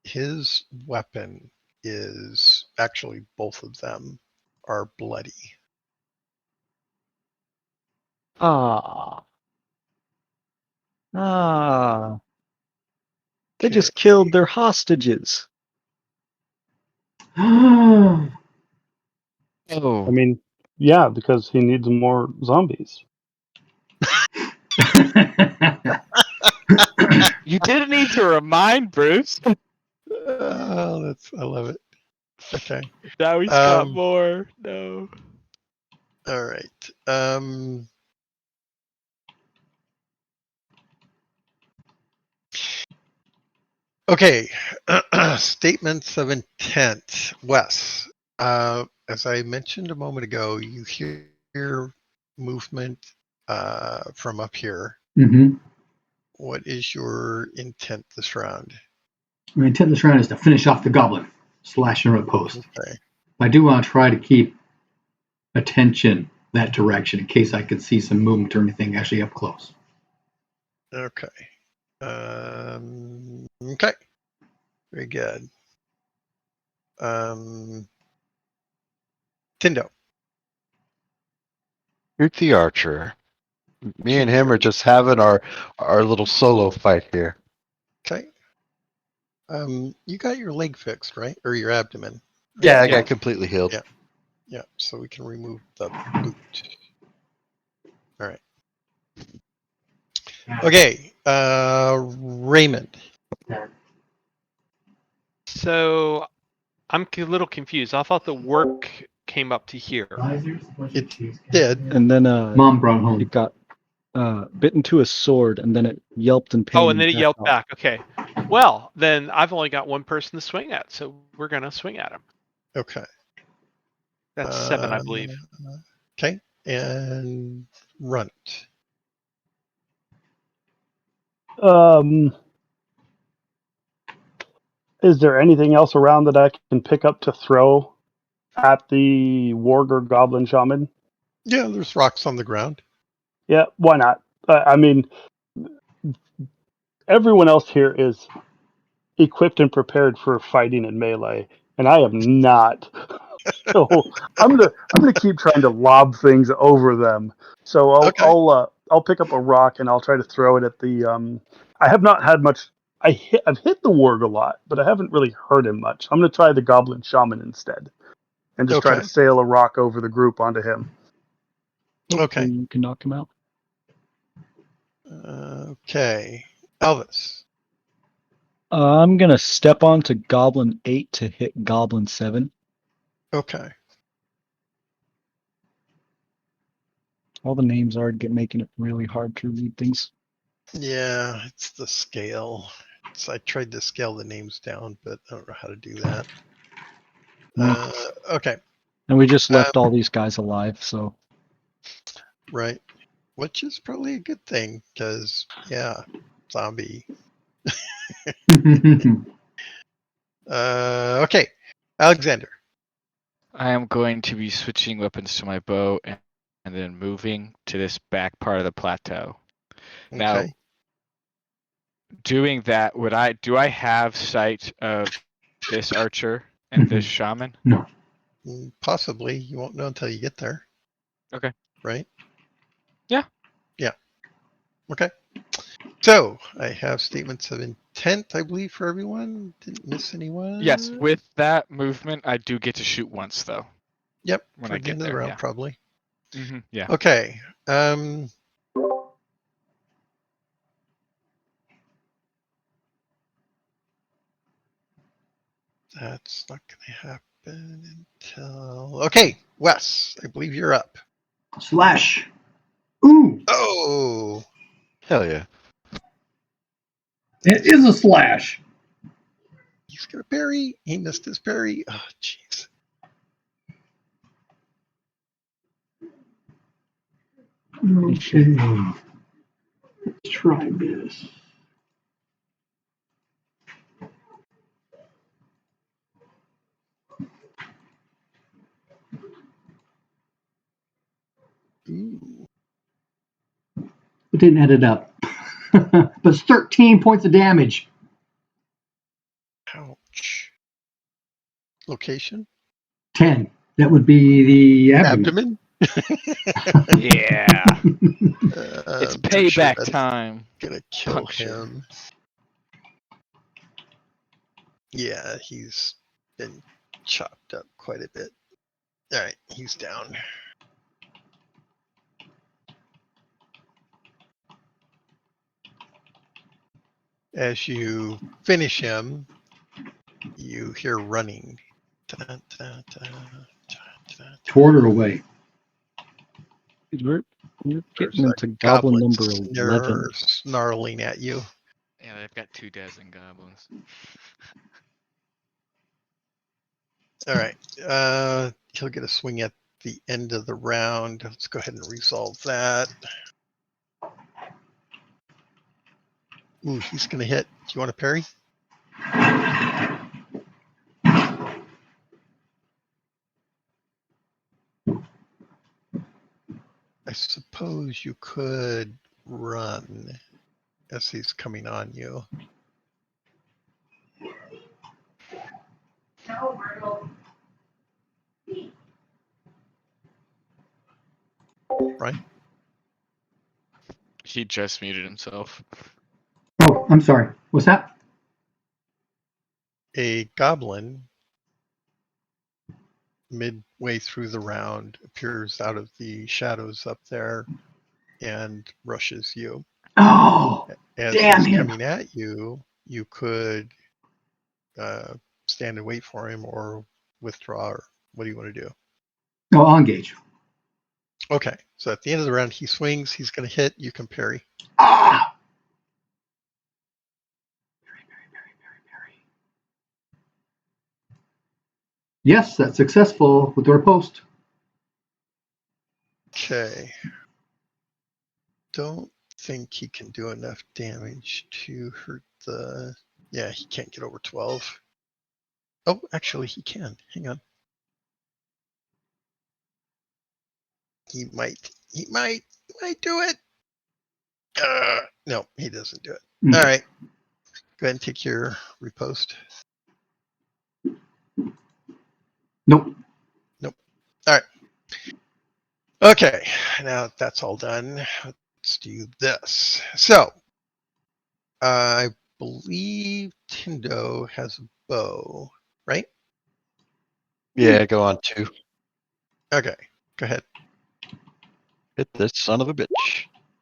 his weapon is actually, both of them are bloody. Ah. They Okay. just killed their hostages. Oh. I mean, yeah, because he needs more zombies. You didn't need to remind Bruce. Oh, I love it. Okay. Now he's got more. No. All right. Okay. Statements of intent. Wes, as I mentioned a moment ago, you hear movement from up here. Mm-hmm. What is your intent this round? My intent this round is to finish off the goblin, slash and riposte. Okay. I do want to try to keep attention that direction in case I could see some movement or anything actually up close. Okay. Okay. Very good. Tindo. Shoot the archer. Me and him are just having our little solo fight here. Okay. You got your leg fixed, right? Or your abdomen? Yeah, I Yeah. got completely healed. Yeah. Yeah. So we can remove the boot. All right. Okay. Raymond. So I'm a little confused. I thought the work came up to here. It did. And then Mom brought home. it got bitten to a sword, and then it yelped in pain. Oh, and then it yelled out. back. Okay. Well, then I've only got one person to swing at, so we're gonna swing at him. Okay. That's 7, I believe. Okay. And Runt. Is there anything else around that I can pick up to throw at the warg or goblin shaman? Yeah, there's rocks on the ground. Yeah, why not? I mean, everyone else here is equipped and prepared for fighting in melee, and I am not. So I'm gonna keep trying to lob things over them. So Okay. I'll pick up a rock and I'll try to throw it at the. I have not had much. I've hit the warg a lot, but I haven't really hurt him much. I'm gonna try the goblin shaman instead, and just try to Okay. sail a rock over the group onto him. Okay. You can knock him out. Okay. Elvis. I'm gonna step onto Goblin 8 to hit Goblin 7. Okay. All the names are making it really hard to read things. Yeah, it's the scale. I tried to scale the names down, but I don't know how to do that. Okay. And we just left all these guys alive, so Right. Which is probably a good thing, because, yeah, zombie. Okay. Alexander. I am going to be switching weapons to my bow and then moving to this back part of the plateau. Now, Okay. doing that, do I have sight of this archer and this shaman? No. Possibly. You won't know until you get there. Okay. Right? Yeah. Yeah. Okay. So I have statements of intent, I believe, for everyone. Didn't miss anyone. Yes, with that movement, I do get to shoot once, though. Yep. When for I the get end of the there, round, yeah. probably. Mm-hmm. Yeah. Okay. That's not going to happen until. Okay, Wes, I believe you're up. Slash. Ooh, Oh, Hell yeah. it is a slash. he's going to parry. He missed his parry. Oh, jeez. Okay. Let's try this. Ooh. It didn't add it up. But it's 13 points of damage. Ouch. Location? 10. That would be the abdomen. Yeah. It's I'm pretty sure payback that's time. gonna kill Puncture. him. Yeah, he's been chopped up quite a bit. All right, he's down. As you finish him, you hear running. Toward or away? We're There's getting a into goblin goblin number 11. snarling at you. Yeah, they've got 2 dozen goblins. All right. He'll get a swing at the end of the round. Let's go ahead and resolve that. Ooh, he's going to hit. Do you want to parry? I suppose you could run as he's coming on you. Right? He just muted himself. Oh, I'm sorry. What's that? A goblin midway through the round appears out of the shadows up there and rushes you. Oh, As damn he's him. coming at you, you could stand and wait for him or withdraw. Or what do you want to do? No, I'll engage. Okay, so at the end of the round, he swings. He's going to hit. You can parry. Ah! Parry. Yes, that's successful with the riposte. Okay. Don't think he can do enough damage to hurt the... Yeah, he can't get over 12. Oh, actually, he can. Hang on. He might do it. No, he doesn't do it. Okay. All right. Go ahead and take your riposte. Nope. Nope. All right. Okay. Now that that's all done, let's do this. So, I believe Tindo has a bow, right? Yeah, go on 2. Okay. Go ahead. Hit this son of a bitch.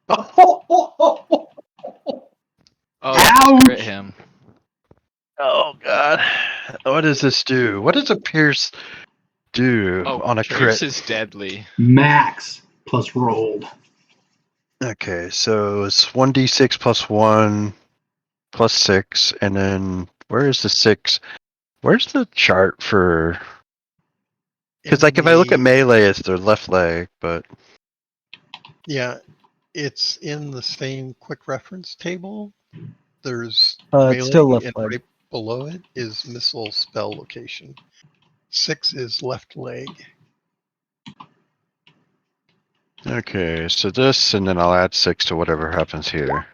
Oh, Ouch! crit him. Oh god. What does this do? What does a pierce do Oh, on a Pierce crit? is deadly. Max plus rolled. Okay, so it's 1d6 plus 1 plus 6, and then where is the 6? Where's the chart for... Because like if I look at melee, it's their left leg, but... Yeah, it's in the same quick reference table. There's It's still left and leg. right below it is missile spell location. 6 is left leg. Okay, so this, and then I'll add 6 to whatever happens here.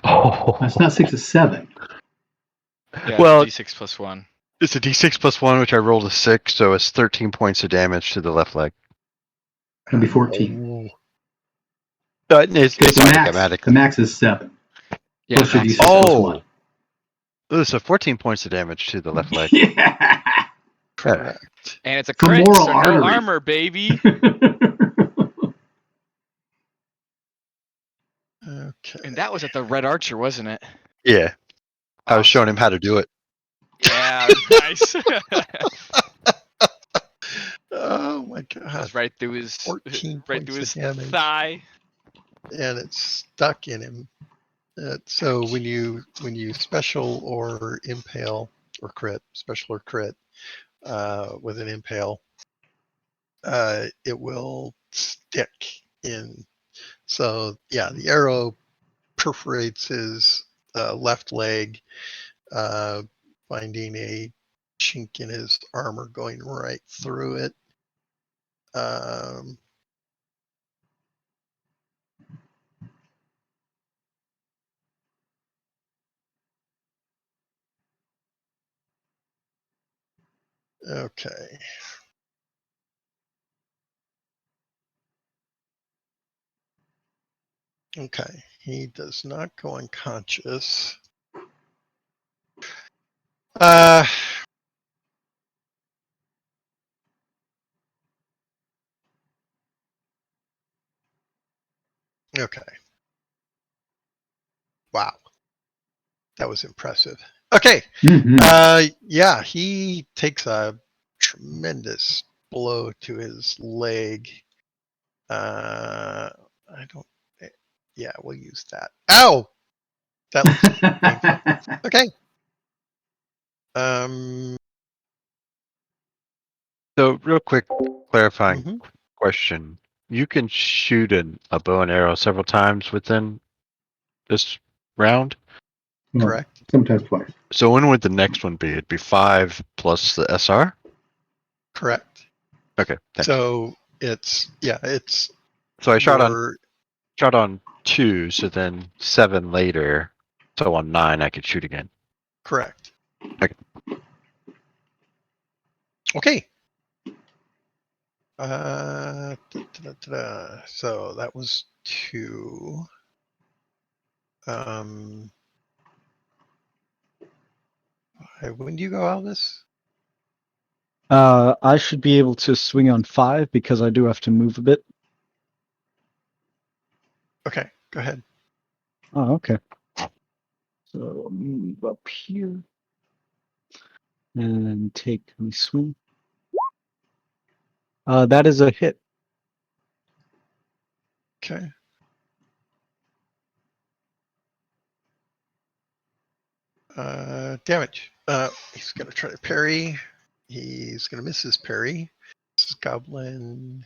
Oh, That's not 6, it's 7. Yeah, well, it's a D6 plus 1. it's a d6 plus 1, which I rolled a 6, so it's 13 points of damage to the left leg. It'll be 14. It's Because the automatic. max is 7. Yeah, Plus your max D6 is- plus Oh! 1. Ooh, so 14 points of damage to the left leg. Yeah. Correct. And it's a Femoral crit, so artery. no armor, baby. Okay. And that was at the Red Archer, wasn't it? Yeah, I was showing him Awesome. how to do it. Yeah, nice. Oh my That god. was right through his 14 right through points his of damage. thigh. And it's stuck in him. So when you special or impale or crit, special or crit with an impale, it will stick in. So yeah, the arrow perforates his left leg, finding a chink in his armor, going right through it. Okay. Okay. He does not go unconscious. Okay. Wow. That was impressive. Okay. Mhm. Yeah, he takes a tremendous blow to his leg. I don't. Yeah, we'll use that. Ow! That looks painful. Okay. So, real quick, clarifying Mhm. question: you can shoot a bow and arrow several times within this round. Well, Correct. sometimes twice. So, when would the next one be? It'd be 5 plus the SR. Correct. Okay, thanks. So it's So I shot on 2, so then 7 later. So on 9, I could shoot again. correct. Okay. Okay. So that was 2. When do you go out of this? I should be able to swing on 5 because I do have to move a bit. Okay, go ahead. Oh, okay. So I'll move up here and take my swing. That is a hit. Okay. Damage. He's gonna try to parry. He's gonna miss his parry. This is goblin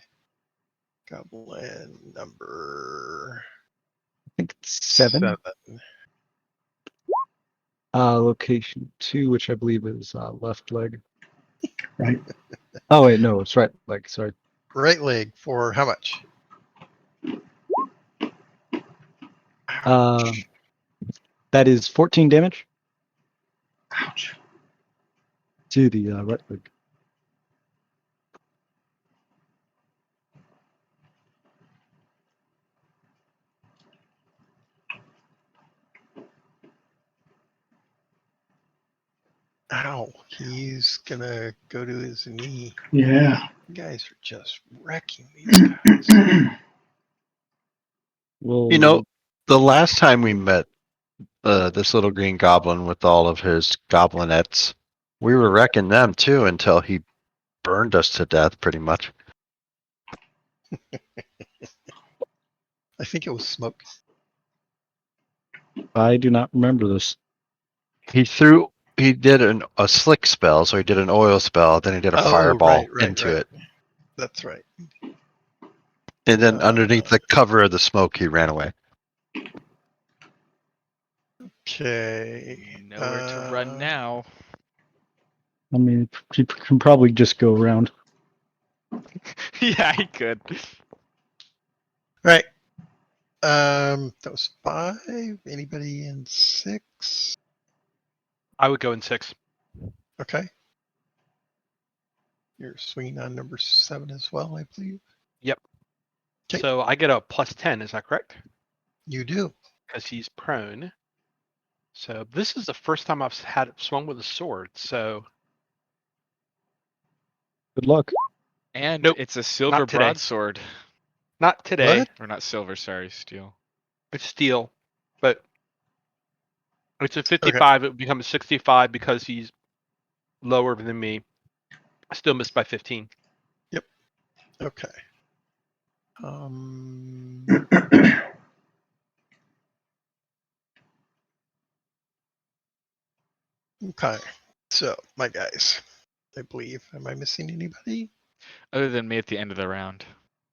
number I think it's 7. Location 2, which I believe is left leg. Right. Oh wait, no, it's right leg. Sorry. Right leg for how much? Uh, that is 14 damage Ouch. to the right leg. Ow. He's gonna go to his knee. Yeah. You guys are just wrecking these guys. Well, You know, the last time we met this little green goblin with all of his goblinettes, we were wrecking them too until he burned us to death, pretty much. I think it was smoke. I do not remember this. He did a slick spell, so he did an oil spell, then he did a fireball into it. That's right. And then underneath the cover of the smoke, he ran away. Okay. Nowhere to run now. I mean, he can probably just go around. Yeah, he could. Right. That was 5. Anybody in 6? I would go in 6. Okay. You're swinging on number 7 as well, I believe. Yep. Okay. So I get a +10. Is that correct? You do. Because he's prone. So this is the first time I've had swung with a sword. So Good luck. And Nope, it's a silver not today. broadsword. not today. What? Or not silver, sorry, steel. It's steel, but it's a 55. It would become a 65 because he's lower than me. I still missed by 15. Okay. Okay. So, my guys, I believe. Am I missing anybody? Other than me at the end of the round.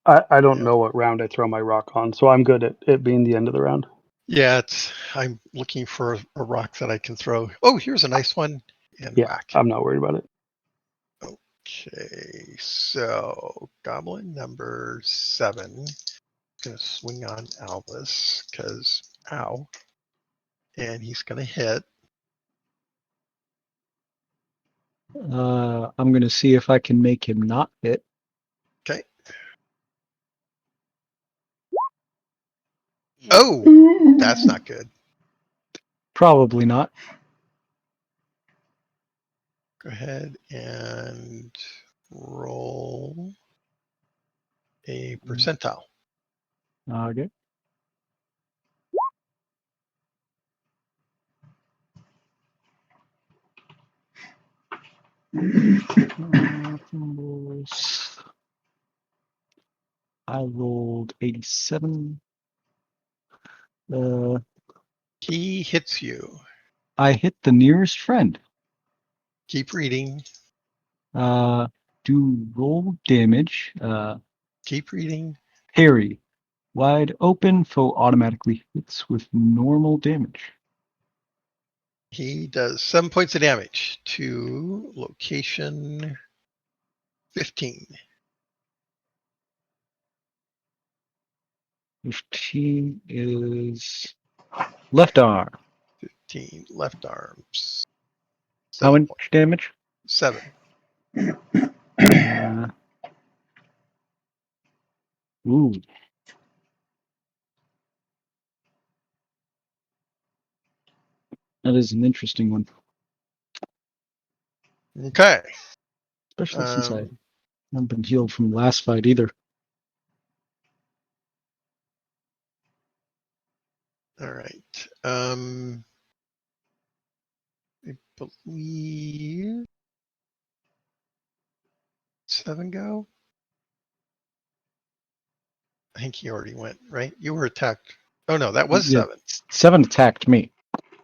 I don't Yeah. know what round I throw my rock on, so I'm good at it being the end of the round. Yeah, I'm looking for a rock that I can throw. Oh, here's a nice one. And Yeah, whack. I'm not worried about it. Okay, so goblin number 7 is gonna swing on Albus because ow, and he's gonna hit. I'm going to see if I can make him not hit. Okay. Oh, that's not good. Probably not. Go ahead and roll a percentile. Okay. I rolled 87. He hits you. I hit the nearest friend. Keep reading. Do roll damage. Keep reading. Parry. Wide open, foe automatically hits with normal damage. He does 7 points of damage to location 15. 15 is left arm. 15 left arms. How 7 much points. damage? 7. Ooh. That is an interesting one, Okay. especially since I Um, haven't been healed from the last fight either. all right. I believe 7 go. I think he already went, right? You were attacked. Oh no, that was Yeah, 7. 7 attacked me.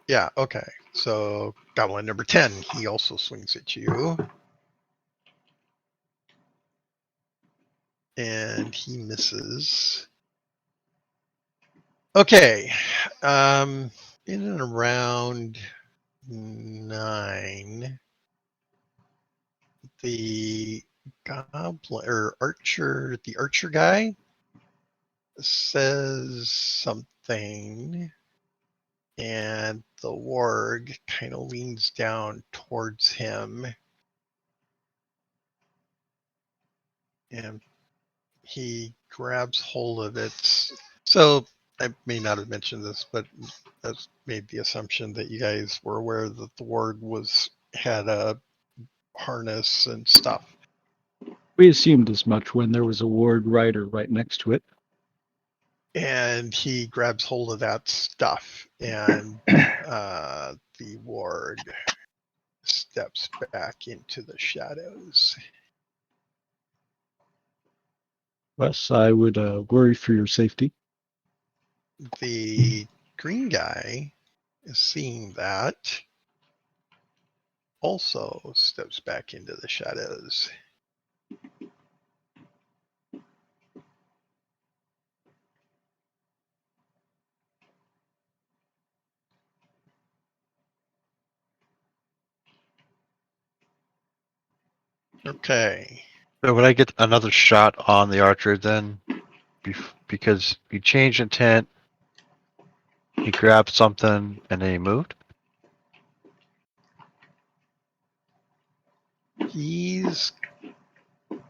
Yeah, okay. So goblin number 10, he also swings at you. And he misses. Okay. In and around 9, the goblin or archer, the archer guy says something, and the warg kind of leans down towards him, and he grabs hold of it. So I may not have mentioned this, but I've made the assumption that you guys were aware that the warg had a harness and stuff. We assumed as much when there was a ward rider right next to it. And he grabs hold of that stuff, and the warg steps back into the shadows. Wes, I would worry for your safety. The green guy is seeing that, also steps back into the shadows. Okay. So would I get another shot on the archer then? Because he changed intent, he grabbed something, and then he moved?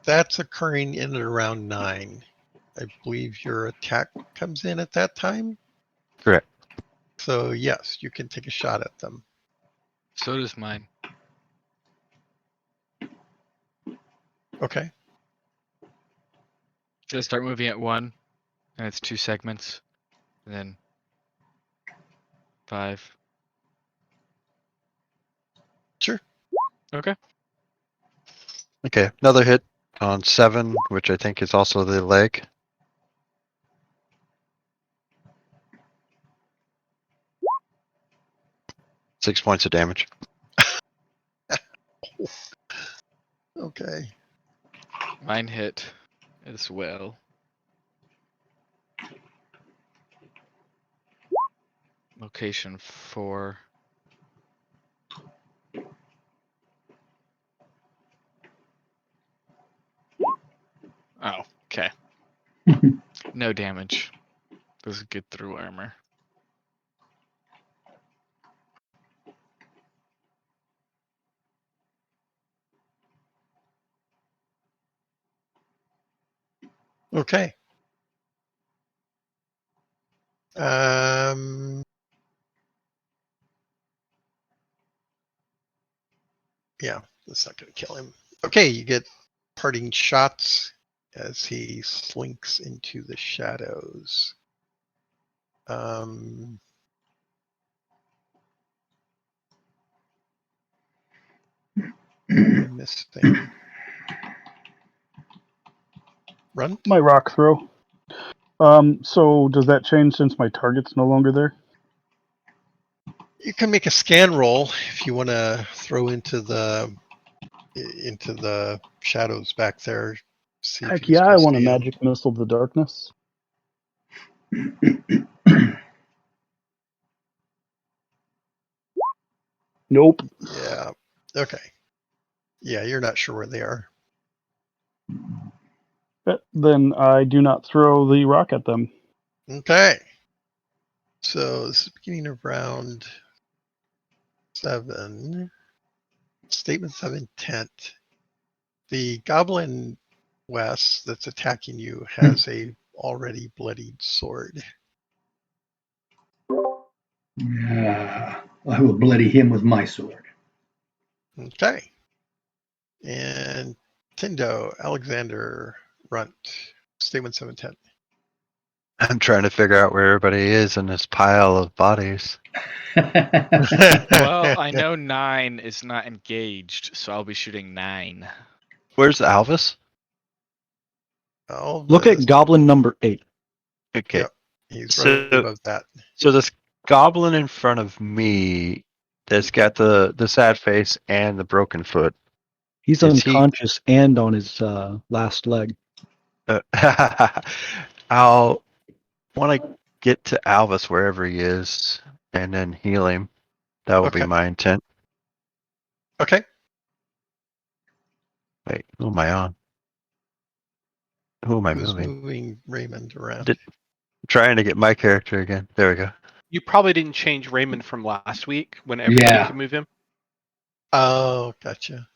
That's occurring in and around 9. I believe your attack comes in at that time. Correct. So yes, you can take a shot at them. So does mine. Okay. Should I start moving at 1? And it's 2 segments. And then 5. Sure. Okay. Okay, another hit on 7, which I think is also the leg. Six points of damage. Okay. Mine hit as well. Location 4. Oh, okay. No damage. This is good through armor. Okay. Um, yeah, that's not going to kill him. Okay, you get parting shots as he slinks into the shadows. Missing. Run. My rock throw. So does that change since my target's no longer there? You can make a scan roll if you want to throw into the shadows back there. See if Heck you yeah, can I want a see 'em. magic missile to darkness. Nope. Yeah. Okay. Yeah, you're not sure where they are. Then I do not throw the rock at them. Okay. So this is the beginning of round 7. Statements of intent. The goblin Wes that's attacking you has a already bloodied sword. I will bloody him with my sword. Okay. And Tindo, Alexander, Runt. Statements of intent. I'm trying to figure out where everybody is in this pile of bodies. Well, I know 9 is not engaged, so I'll be shooting 9. Where's Alvis? Look at goblin number 8. Okay. Yep. He's So- right above that. So this goblin in front of me that's got the sad face and the broken foot. He's Is he- unconscious and on his last leg. I'll want to get to Alvis wherever he is and then heal him. That will be Okay. my intent. Okay. Wait, who am I on? Who am I Who's moving? moving Raymond around? Trying to get my character again. There we go. You probably didn't change Raymond from last week when everybody Yeah. could move him. Oh, gotcha.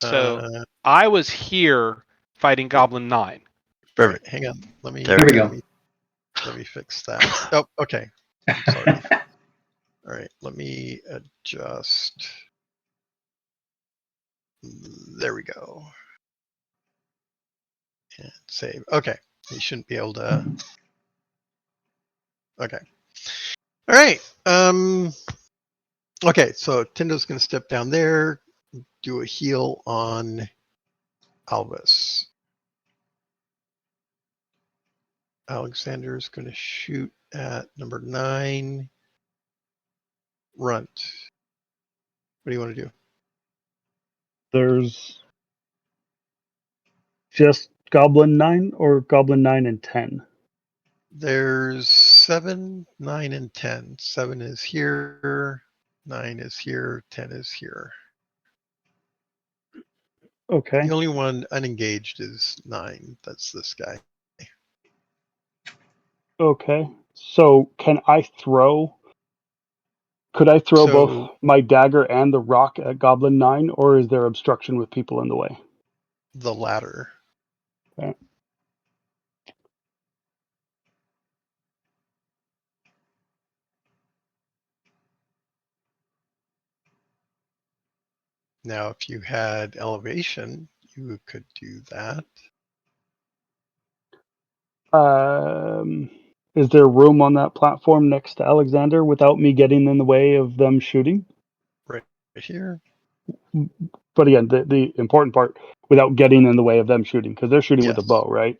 So I was here fighting Goblin 9. All right, Perfect. hang on. Let me. There we go. Let me fix that. Oh, okay. Sorry. All right. Let me adjust. There we go. And save. Okay. You shouldn't be able to. Okay. All right. Okay. So Tindo's going to step down there, do a heal on Alvis. Alexander's going to shoot at number 9. Runt. What do you want to do? There's just Goblin 9 or Goblin 9 and 10? There's 7, 9, and 10. 7 is here. 9 is here. 10 is here. Okay. The only one unengaged is 9. That's this guy. Okay. So can I throw? Could I throw So- both my dagger and the rock at Goblin 9, or is there obstruction with people in the way? The latter. Okay. Now, if you had elevation, you could do that. Is there room on that platform next to Alexander without me getting in the way of them shooting? Right here. But again, the important part, without getting in the way of them shooting, because they're shooting with a Yes. bow, right?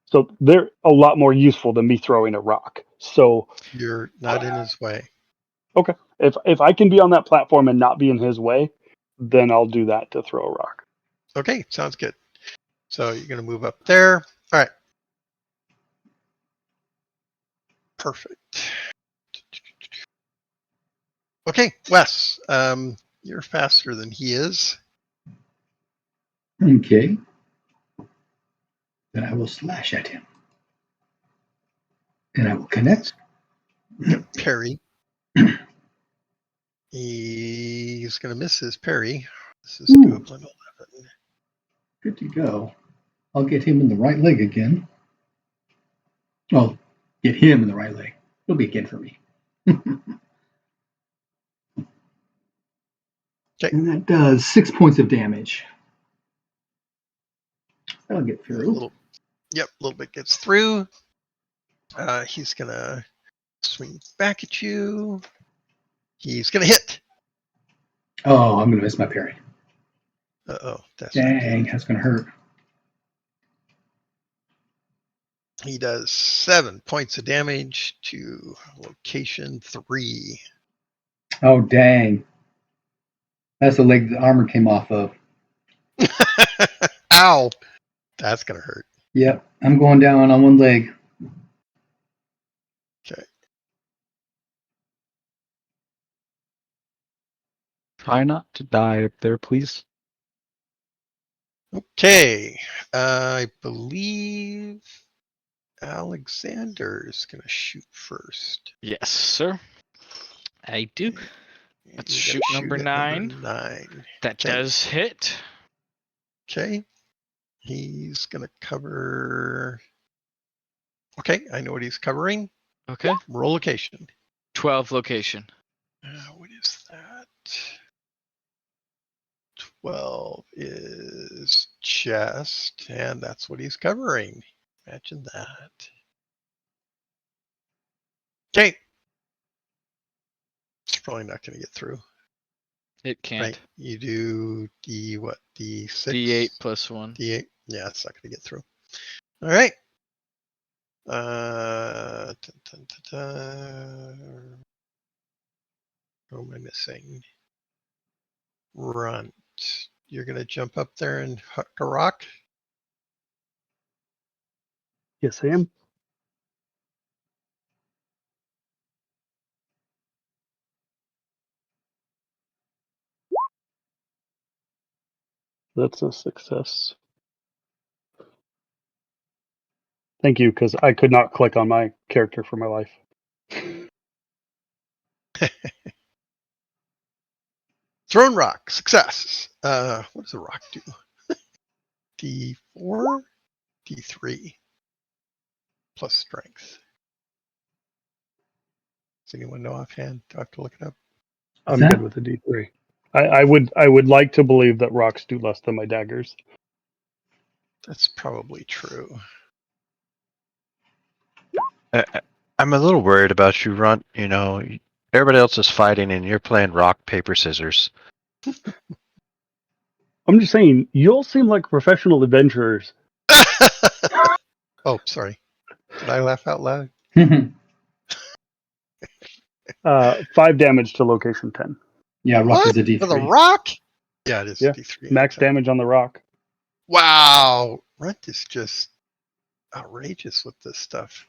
So they're a lot more useful than me throwing a rock. So You're not in his way. if I can be on that platform and not be in his way, then I'll do that to throw a rock. Okay, sounds good. So you're going to move up there. All right. Perfect. Okay, Wes, you're faster than he is. Okay. Then I will slash at him. And I will connect. Gonna parry. He's going to miss his parry. This is Ooh. Goblin 11. Good to go. I'll get him in the right leg again. Well, get him in the right leg. It'll be again for me. Okay. And that does 6 points of damage. That'll get A through. little bit gets through. He's going to swing back at you. He's going to hit. Oh, I'm going to miss my parry. Uh-oh. That's not Dang, good. that's going to hurt. He does 7 points of damage to location 3. Oh, dang. That's the leg the armor came off of. Ow! That's gonna hurt. Yep, I'm going down on one leg. Okay. Try not to die up there, please. Okay. I believe Alexander's gonna shoot first. Yes, sir. I do. And Let's you're shoot gonna number at 9. 9. That Okay. does hit. Okay. He's gonna cover. Okay, I know what he's covering. Okay. Roll location. 12 location. What is that? 12 is chest, and that's what he's covering. Imagine that. Okay. It's probably not going to get through. It can't. Right. You do D what? D6? D8 plus 1. D8? Yeah, it's not going to get through. All right. What am I missing? Runt. You're going to jump up there and huck a rock? Yes, I am. That's a success. Thank you, because I could not click on my character for my life. Thrown rock. Success. What does a rock do? D4? D3. Plus strength. Does anyone know offhand? Do I have to look it up? I'm that- good with a D3. I would like to believe that rocks do less than my daggers. That's probably true. I'm a little worried about you, Runt. You know, everybody else is fighting and you're playing rock, paper, scissors. I'm just saying, you all seem like professional adventurers. Oh, sorry. Did I laugh out loud? 5 damage to location 10. Yeah, rock What? is a D3. For the rock? Yeah, it is Yeah. D3. Max Okay. damage on the rock. Wow. Runt is just outrageous with this stuff.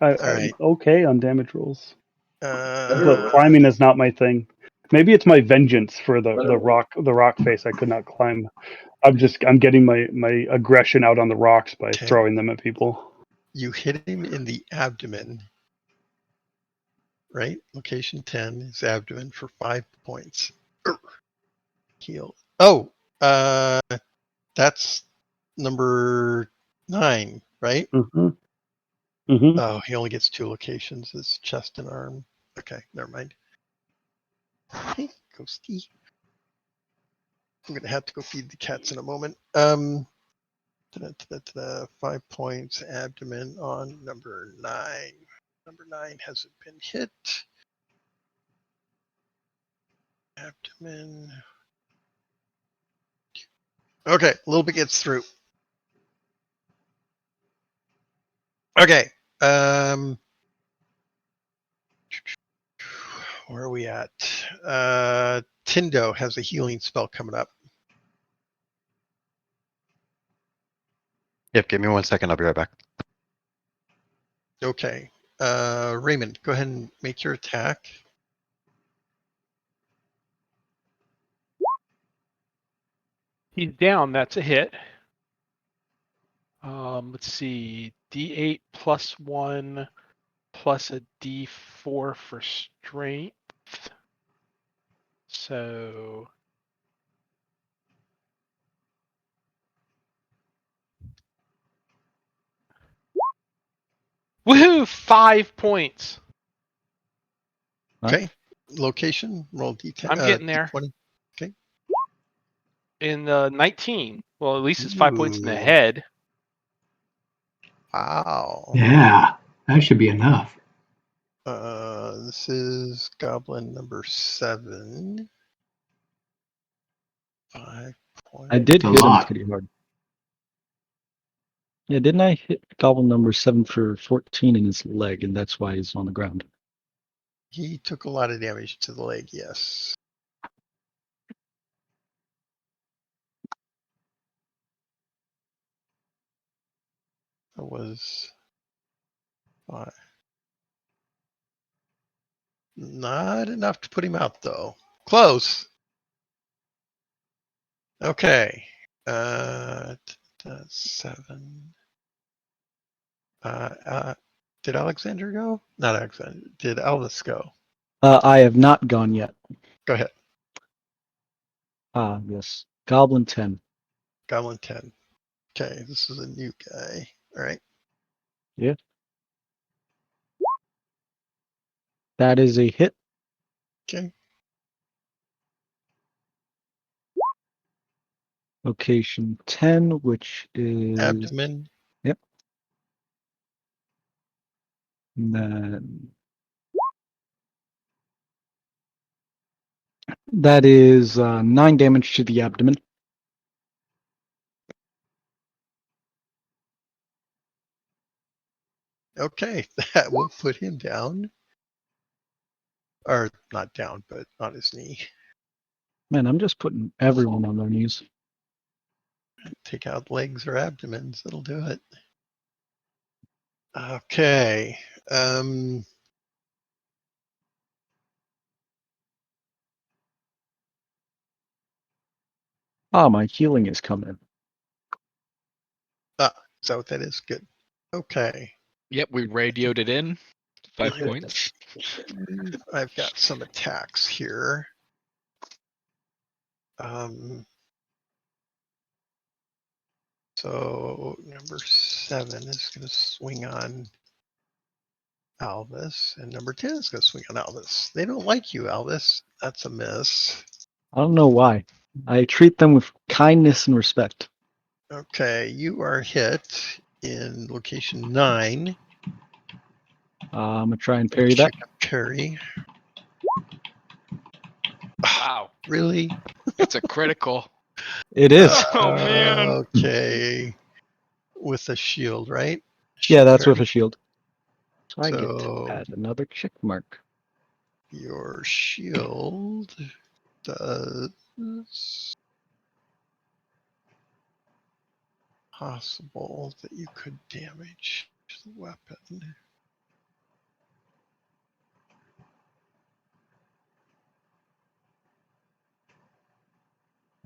I'm right. okay on damage rolls. But Uh, climbing is not my thing. Maybe it's my vengeance for the rock face I could not climb. I'm getting my aggression out on the rocks by Okay. throwing them at people. you hit him in the abdomen. Right? Location 10 is abdomen for 5 points. Heal. Oh, that's number 9, right? Mm-hmm. Mm-hmm. Oh, he only gets 2 locations. It's chest and arm. Okay, never mind. Hey, Ghosty. I'm gonna have to go feed the cats in a moment. 5 points, abdomen on number 9. Number 9 hasn't been hit. Abdomen. Okay, a little bit gets through. Okay. Where are we at? Tindo has a healing spell coming up. Yep, give me 1 second. I'll be right back. Okay. Raymond, go ahead and make your attack. He's down. That's a hit. Let's see. D8 plus 1 plus a D4 for strength. So woohoo! 5 points. Okay. Location, roll D10. I'm getting there. D20. In 19. Well, at least it's 5 points in the Ooh. head. Wow. Yeah, that should be enough. This is goblin number 7. 5 points. I did That's a hit him lot. pretty hard. Yeah, didn't I hit goblin number 7 for 14 in his leg, and that's why he's on the ground? He took a lot of damage to the leg, yes. That was not enough to put him out, though. Close. Okay. 7. Did Alexander go? Not Alexander. Did Elvis go? I have not gone yet. Go ahead. Ah, yes. Goblin 10. Goblin 10. Okay, this is a new guy. All right. Yeah. That is a hit. Okay. Location 10, which is... Abdomen. Yep. And then... That is 9 damage to the abdomen. Okay, that will put him down. Or not down, but on his knee. Man, I'm just putting everyone on their knees. Take out legs or abdomens. That'll do it. Okay. Ah, my healing is coming. Is that what that is? Good. Okay. Yep, we radioed it in. 5 points. I've got some attacks here. So number 7 is going to swing on Alvis, and number 10 is going to swing on Alvis. They don't like you, Alvis. That's a miss. I don't know why. I treat them with kindness and respect. Okay, you are hit in location 9. I'm going to try and parry that. Parry. Wow. Really? It's a critical. It is. Oh, man. Okay. With a shield, right? Yeah, that's with Parry. a shield. So I get So- to add another check mark. Your shield does possible that you could damage the weapon.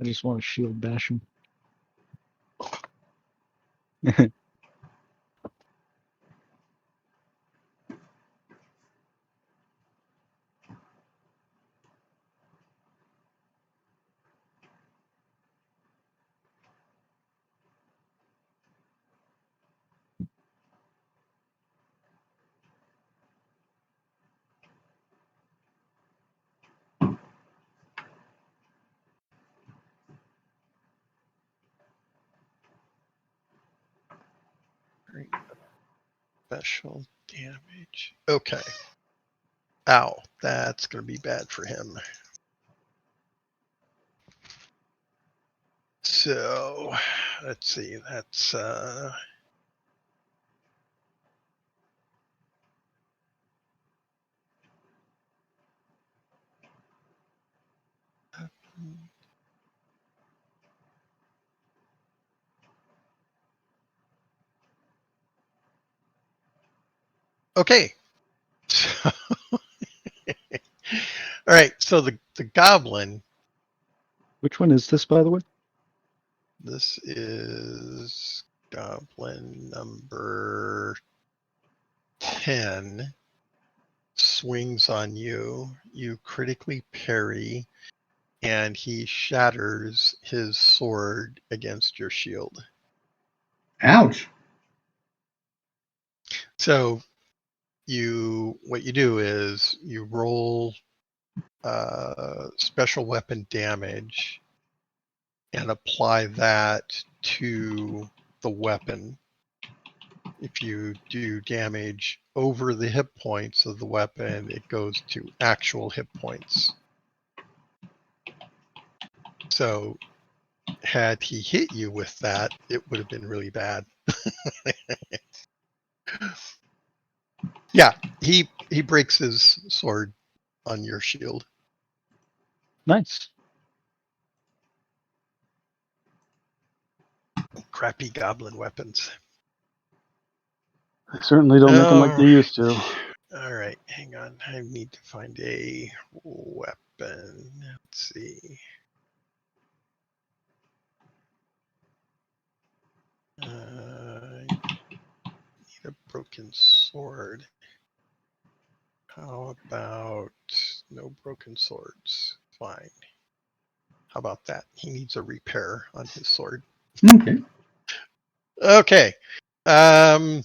I just want to shield bash him. Special damage. Okay. Ow, that's going to be bad for him. So, let's see. That's okay. So, all right. So the goblin. Which one is this, by the way? This is goblin number 10. Swings on you. You critically parry, and he shatters his sword against your shield. Ouch. So what you do is you roll special weapon damage and apply that to the weapon. If you do damage over the hit points of the weapon, it goes to actual hit points. So had he hit you with that, it would have been really bad. Yeah, he breaks his sword on your shield. Nice. Crappy goblin weapons. They certainly don't make them like they used to. All right, hang on. I need to find a weapon. Let's see. Need a broken sword. How about no broken swords? Fine. How about that? He needs a repair on his sword. Okay. Okay. That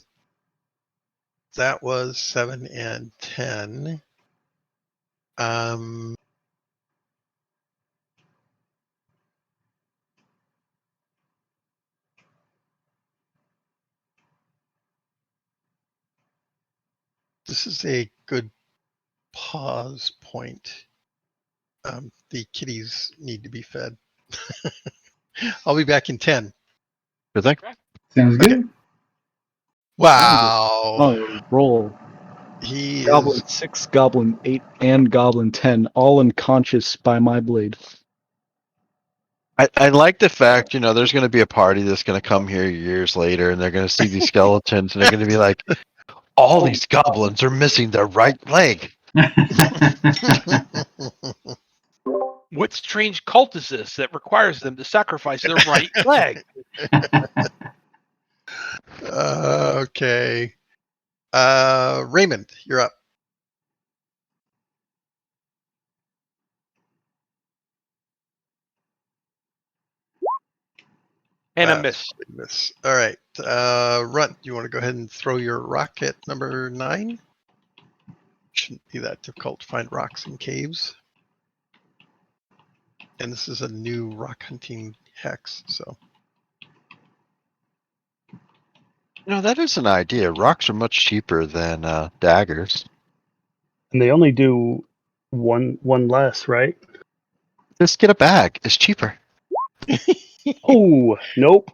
was 7 and 10. This is a good pause point. The kitties need to be fed. I'll be back in 10. Good thing. Sounds Okay. good. Wow. Oh, roll. He Goblin is 6, Goblin 8, and Goblin 10, all unconscious by my blade. I like the fact, there's going to be a party that's going to come here years later, and they're going to see these skeletons, and they're going to be like, all these goblins are missing their right leg. What strange cult is this that requires them to sacrifice their right leg? okay. Raymond, you're up. And a miss. Miss. All right. Runt, you want to go ahead and throw your rock at number 9? Shouldn't be that difficult to find rocks in caves. And this is a new rock hunting hex, so. That is an idea. Rocks are much cheaper than daggers. And they only do one less, right? Just get a bag. It's cheaper. Oh, nope.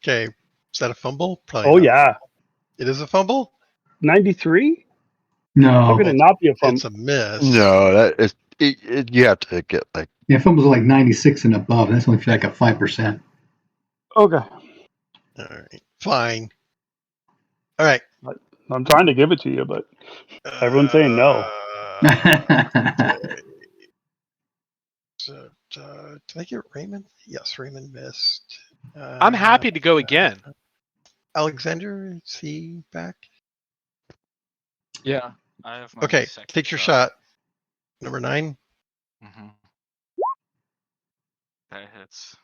Okay. Is that a fumble? Probably Oh, not. yeah. It is a fumble? 93? No. How could it not be a It's fumble? a miss. No, that is. You have to get like. Yeah, fumbles are like 96 and above. That's only like a 5%. Okay. All right. Fine. All right. I'm trying to give it to you, but everyone's saying no. Did I get Raymond? Yes, Raymond missed. I'm happy to go again. Alexander, is he back? Yeah. I have my Okay, second take your shot. Number 9. Mm-hmm. That hits.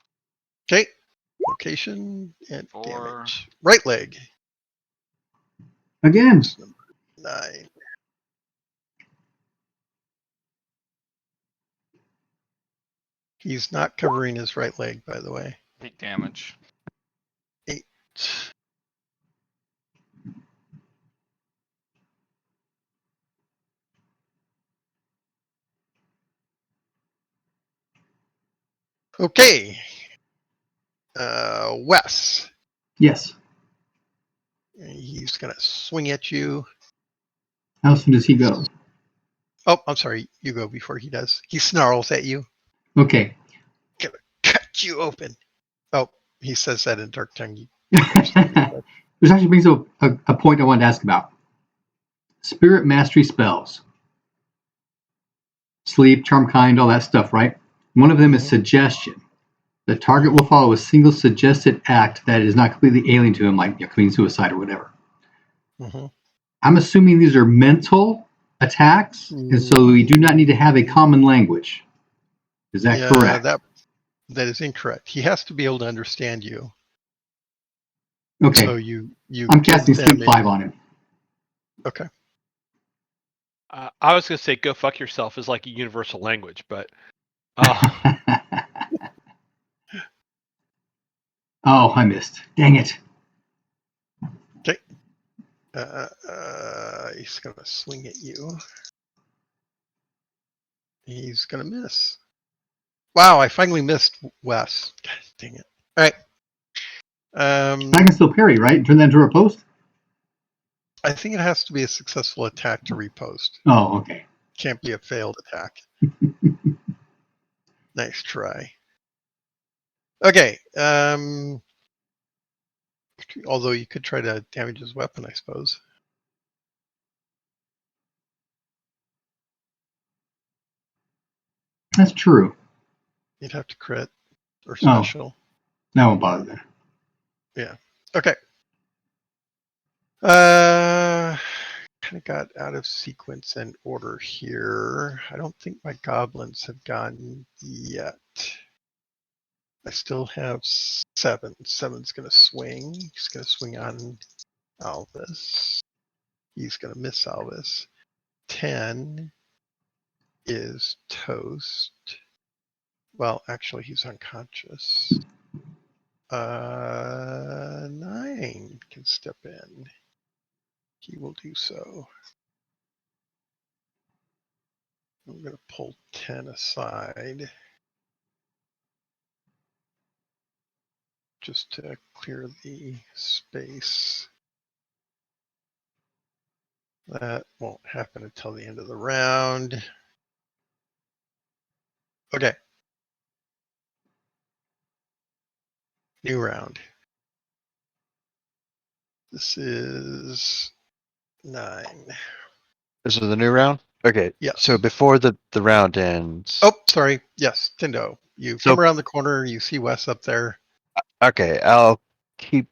Okay. Location and 4. damage. Right leg. Again. That's number 9. He's not covering his right leg, by the way. 8 damage. 8. Okay. Wes. Yes. He's going to swing at you. How soon does he go? Oh, I'm sorry. You go before he does. He snarls at you. Okay. Gonna cut you open. Oh, he says that in Dark Tongue. This actually brings up a point I wanted to ask about. Spirit mastery spells. Sleep, charm kind, all that stuff, right? One of them is suggestion. The target will follow a single suggested act that is not completely alien to him, like committing suicide or whatever. Mm-hmm. I'm assuming these are mental attacks, and so we do not need to have a common language. Is that correct? That is incorrect. He has to be able to understand you. Okay. So you I'm give casting them Sleep 5 on him. Okay. I was going to say go fuck yourself is like a universal language, but Oh, I missed. Dang it. Okay. He's going to swing at you. He's going to miss. Wow, I finally missed Wes. God dang it. All right. I can still parry, right? Turn that into a post? I think it has to be a successful attack to repost. Oh, okay. Can't be a failed attack. Nice try. Okay. Although you could try to damage his weapon, I suppose. That's true. You'd have to crit or special. That won't bother then. Yeah. Okay. Kind of got out of sequence and order here. I don't think my goblins have gone yet. I still have 7. 7's going to swing. He's going to swing on Alvis. He's going to miss Alvis. 10 is toast. Well, actually, he's unconscious. 9 can step in. He will do so. I'm going to pull 10 aside just to clear the space. That won't happen until the end of the round. Okay. New round. This is 9. This is the new round? Okay. Yes. So before the round ends. Oh, sorry. Yes, Tindo. You So- come around the corner, you see Wes up there. Okay, I'll keep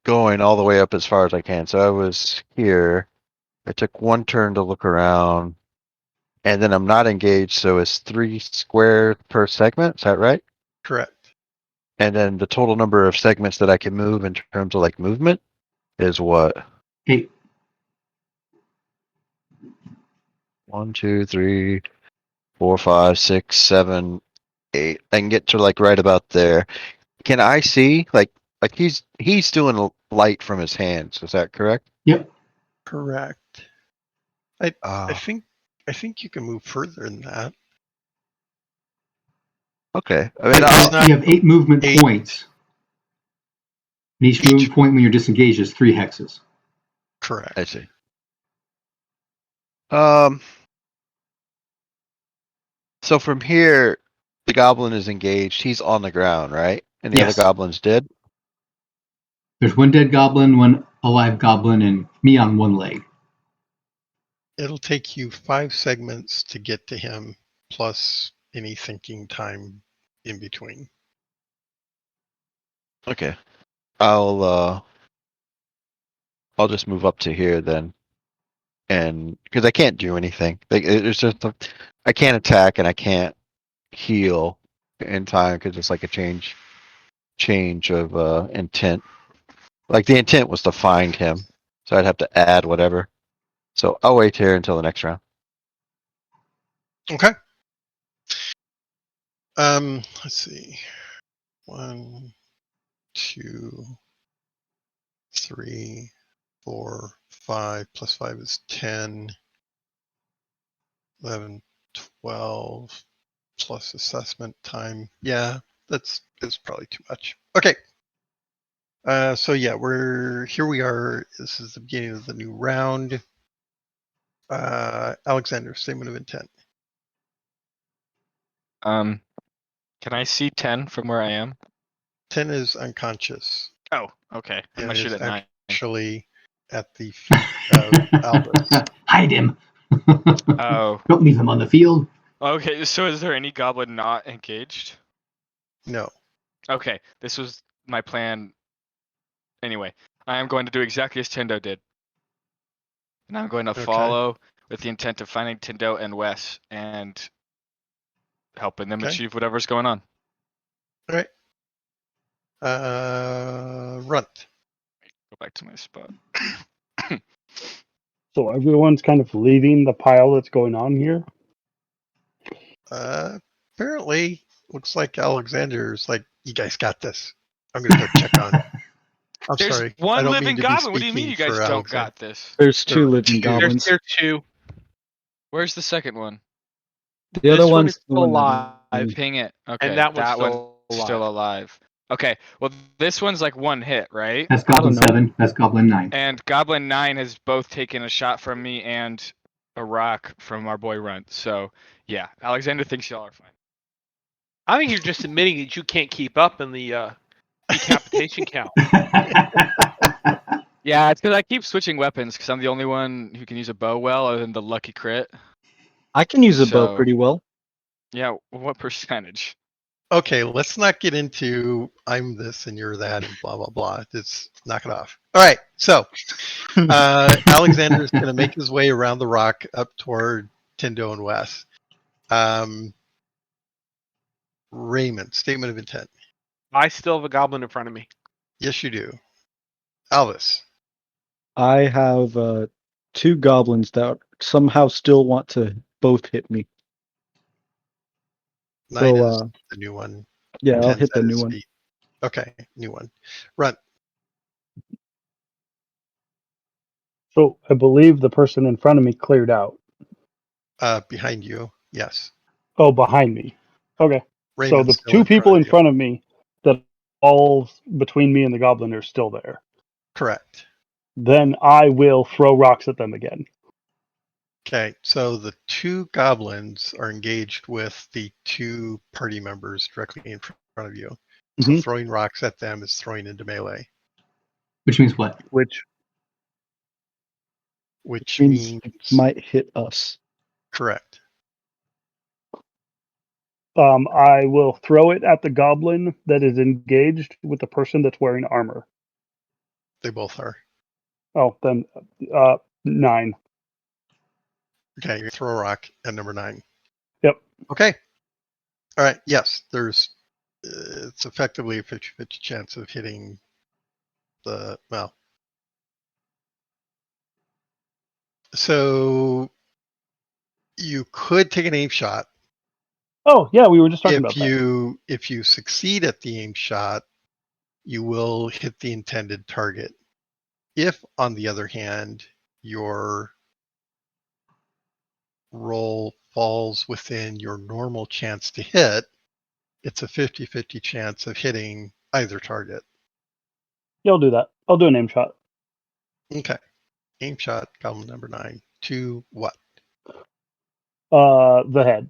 going all the way up as far as I can. So I was here. I took 1 turn to look around. And then I'm not engaged, so it's 3 squares per segment. Is that right? Correct. And then the total number of segments that I can move in terms of like movement is what? 8. 1, 2, 3, 4, 5, 6, 7, 8. I can get to like right about there. Can I see like he's doing light from his hands? Is that correct? Yep. Correct. I Uh, think you can move further than that. okay. I Wait, mean, I'll, you have 8 movement 8. points. And each movement point when you're disengaged is 3 hexes. Correct. I see. So from here, the goblin is engaged. He's on the ground, right? And the Yes. other goblin's dead. There's 1 dead goblin, 1 alive goblin, and me on 1 leg. It'll take you 5 segments to get to him, plus any thinking time in between. Okay. I'll just move up to here then, and because I can't do anything, like it's just I can't attack and I can't heal in time because it's like a change of intent. Like the intent was to find him, so I'd have to add whatever. So I'll wait here until the next round. Okay. Let's see. 1, 2, 3, 4, 5. Plus 5 is 10. 11, 12. Plus assessment time. Yeah, it's probably too much. Okay. So yeah, we are. This is the beginning of the new round. Alexander, statement of intent. Can I see 10 from where I am? 10 is unconscious. Oh, okay. I'm and gonna shoot is at 9. actually at the feet of Albus. Hide him. Oh, Don't leave him on the field. okay. So is there any goblin not engaged? No. Okay, this was my plan. Anyway, I am going to do exactly as Tindo did. And I'm going to Okay. follow with the intent of finding Tindo and Wes and helping them Okay. achieve whatever's going on. All right. Runt. Go back to my spot. So everyone's kind of leaving the pile that's going on here. Apparently, looks like Alexander's like, you guys got this. I'm gonna go check on. I'm There's sorry. I one don't living mean to be goblin. What do you mean you speaking guys for don't Alexander. got this? There's 2 There are living 2. goblins. There's 2. Where's the second one? The This other one one's is the still one alive. that Ping it. Okay, And that one's still alive. Okay, well this one's like 1 hit, right? That's I don't Goblin know. 7. That's Goblin 9. And Goblin 9 has both taken a shot from me and a rock from our boy Runt. So yeah, Alexander thinks y'all are fine. I think you're just admitting that you can't keep up in the decapitation count. Yeah, it's because I keep switching weapons because I'm the only one who can use a bow well, other than the lucky crit. I can use a bow So- pretty well. Yeah, what percentage? Okay, let's not get into I'm this and you're that and blah blah blah. Just knock it off. All right, so Alexander is going to make his way around the rock up toward Tindo and Wes. Raymond, statement of intent. I still have a goblin in front of me. Yes, you do. Alvis. I have 2 goblins that somehow still want to both hit me. 9 So, is the new one. Yeah, I'll 10's hit the at new his one. feet. Okay, new one. Runt. So I believe the person in front of me cleared out. Behind you. Yes. Oh, behind me. Okay. So Raymond's the still 2 people in of you. front of me that all between me and the goblin are still there. Correct. Then I will throw rocks at them again. Okay, so the 2 goblins are engaged with the 2 party members directly in front of you. So Mhm. throwing rocks at them is throwing into melee, Which means what? Which which Means means it might hit us. correct. I will throw it at the goblin that is engaged with the person that's wearing armor. They both are. Oh, then 9. Okay, you throw a rock at number 9. Yep. Okay. All right. Yes, there's. It's effectively a 50-50 chance of hitting the well. So you could take an aim shot. Oh, yeah, we were just talking about that. If you succeed at the aim shot, you will hit the intended target. If, on the other hand, your roll falls within your normal chance to hit, it's a 50-50 chance of hitting either target. Yeah, I'll do that. I'll do an aim shot. Okay. Aim shot, goblin number 9. To what? The head.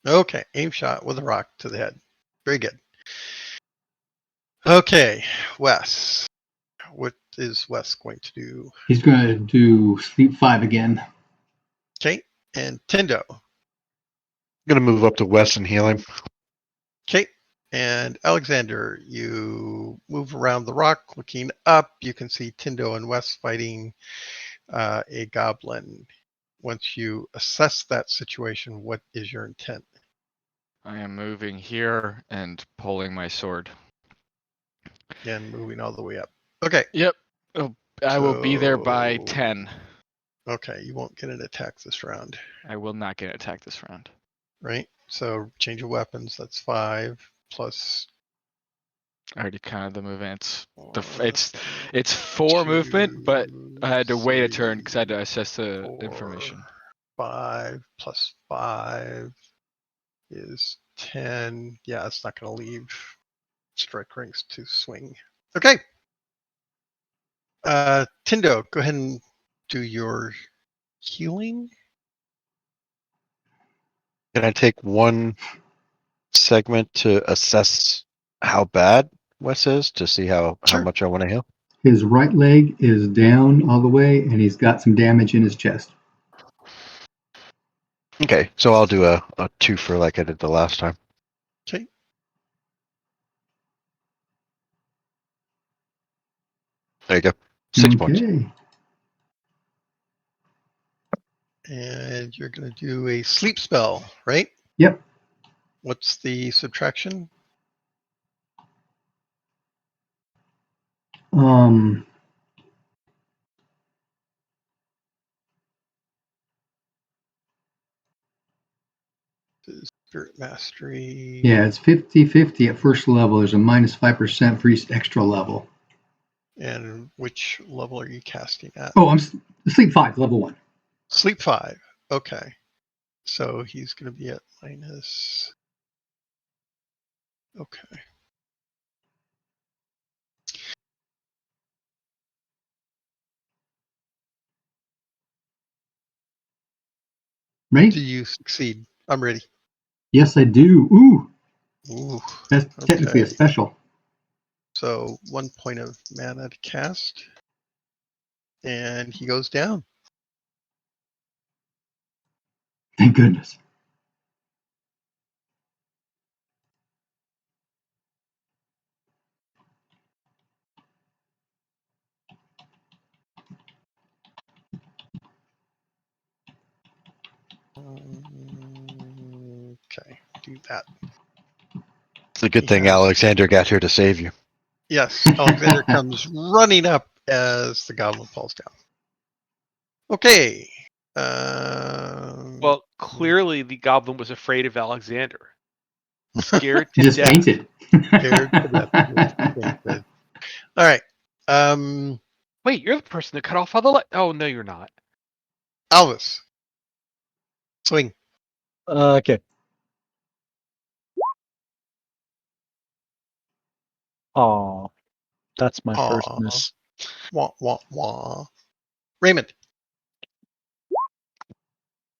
Okay. Aim shot with a rock to the head. Very good. Okay. Wes. What is Wes going to do? He's going to do sleep 5 again. Okay. And Tindo. I'm gonna move up to Wes and heal him. Okay. And Alexander, you move around the rock, looking up. You can see Tindo and Wes fighting a goblin. Once you assess that situation, what is your intent? I am moving here and pulling my sword. And moving all the way up. Okay. Yep. Oh, I will be there by So- 10. Okay, you won't get an attack this round, I will not get attacked this round. right? So change of weapons, that's 5 plus I already counted the movements. one, It's 4 movement, but I had to wait a turn 3, because I had to assess the 4, information. 5 plus 5 is 10. Yeah, it's not going to leave strike rings to swing. Okay. Tindo, go ahead and do your healing. Can I take one segment to assess how bad Wes is to see how Sure. much I want to heal? His right leg is down all the way, and he's got some damage in his chest. Okay, so I'll do a 2 for like I did the last time. Okay. There you go. 6 points. Okay. And you're going to do a sleep spell, right? Yep. What's the subtraction? Um, Spirit Mastery. yeah, it's 50-50 at first level. There's a minus 5% for each extra level. And which level are you casting at? Oh, I'm sleep 5, level 1. Sleep 5. Okay. So he's going to be at minus. Okay. Right? Do you succeed? I'm ready. Yes, I do. Ooh, Ooh. that's technically a Okay. special. So 1 point of mana to cast. And he goes down. Thank goodness. Okay, do that. It's a good He thing has- Alexander got here to save you. Yes, Alexander comes running up as the goblin falls down. Okay. Well, clearly the goblin was afraid of Alexander. Scared to Just death. fainted. Scared to death. Fainted. All right. Wait, you're the person that cut off all the Oh, no, you're not. Alvis. Swing. Okay. Oh, that's my first Aw. miss. Wah, wah, wah. Raymond.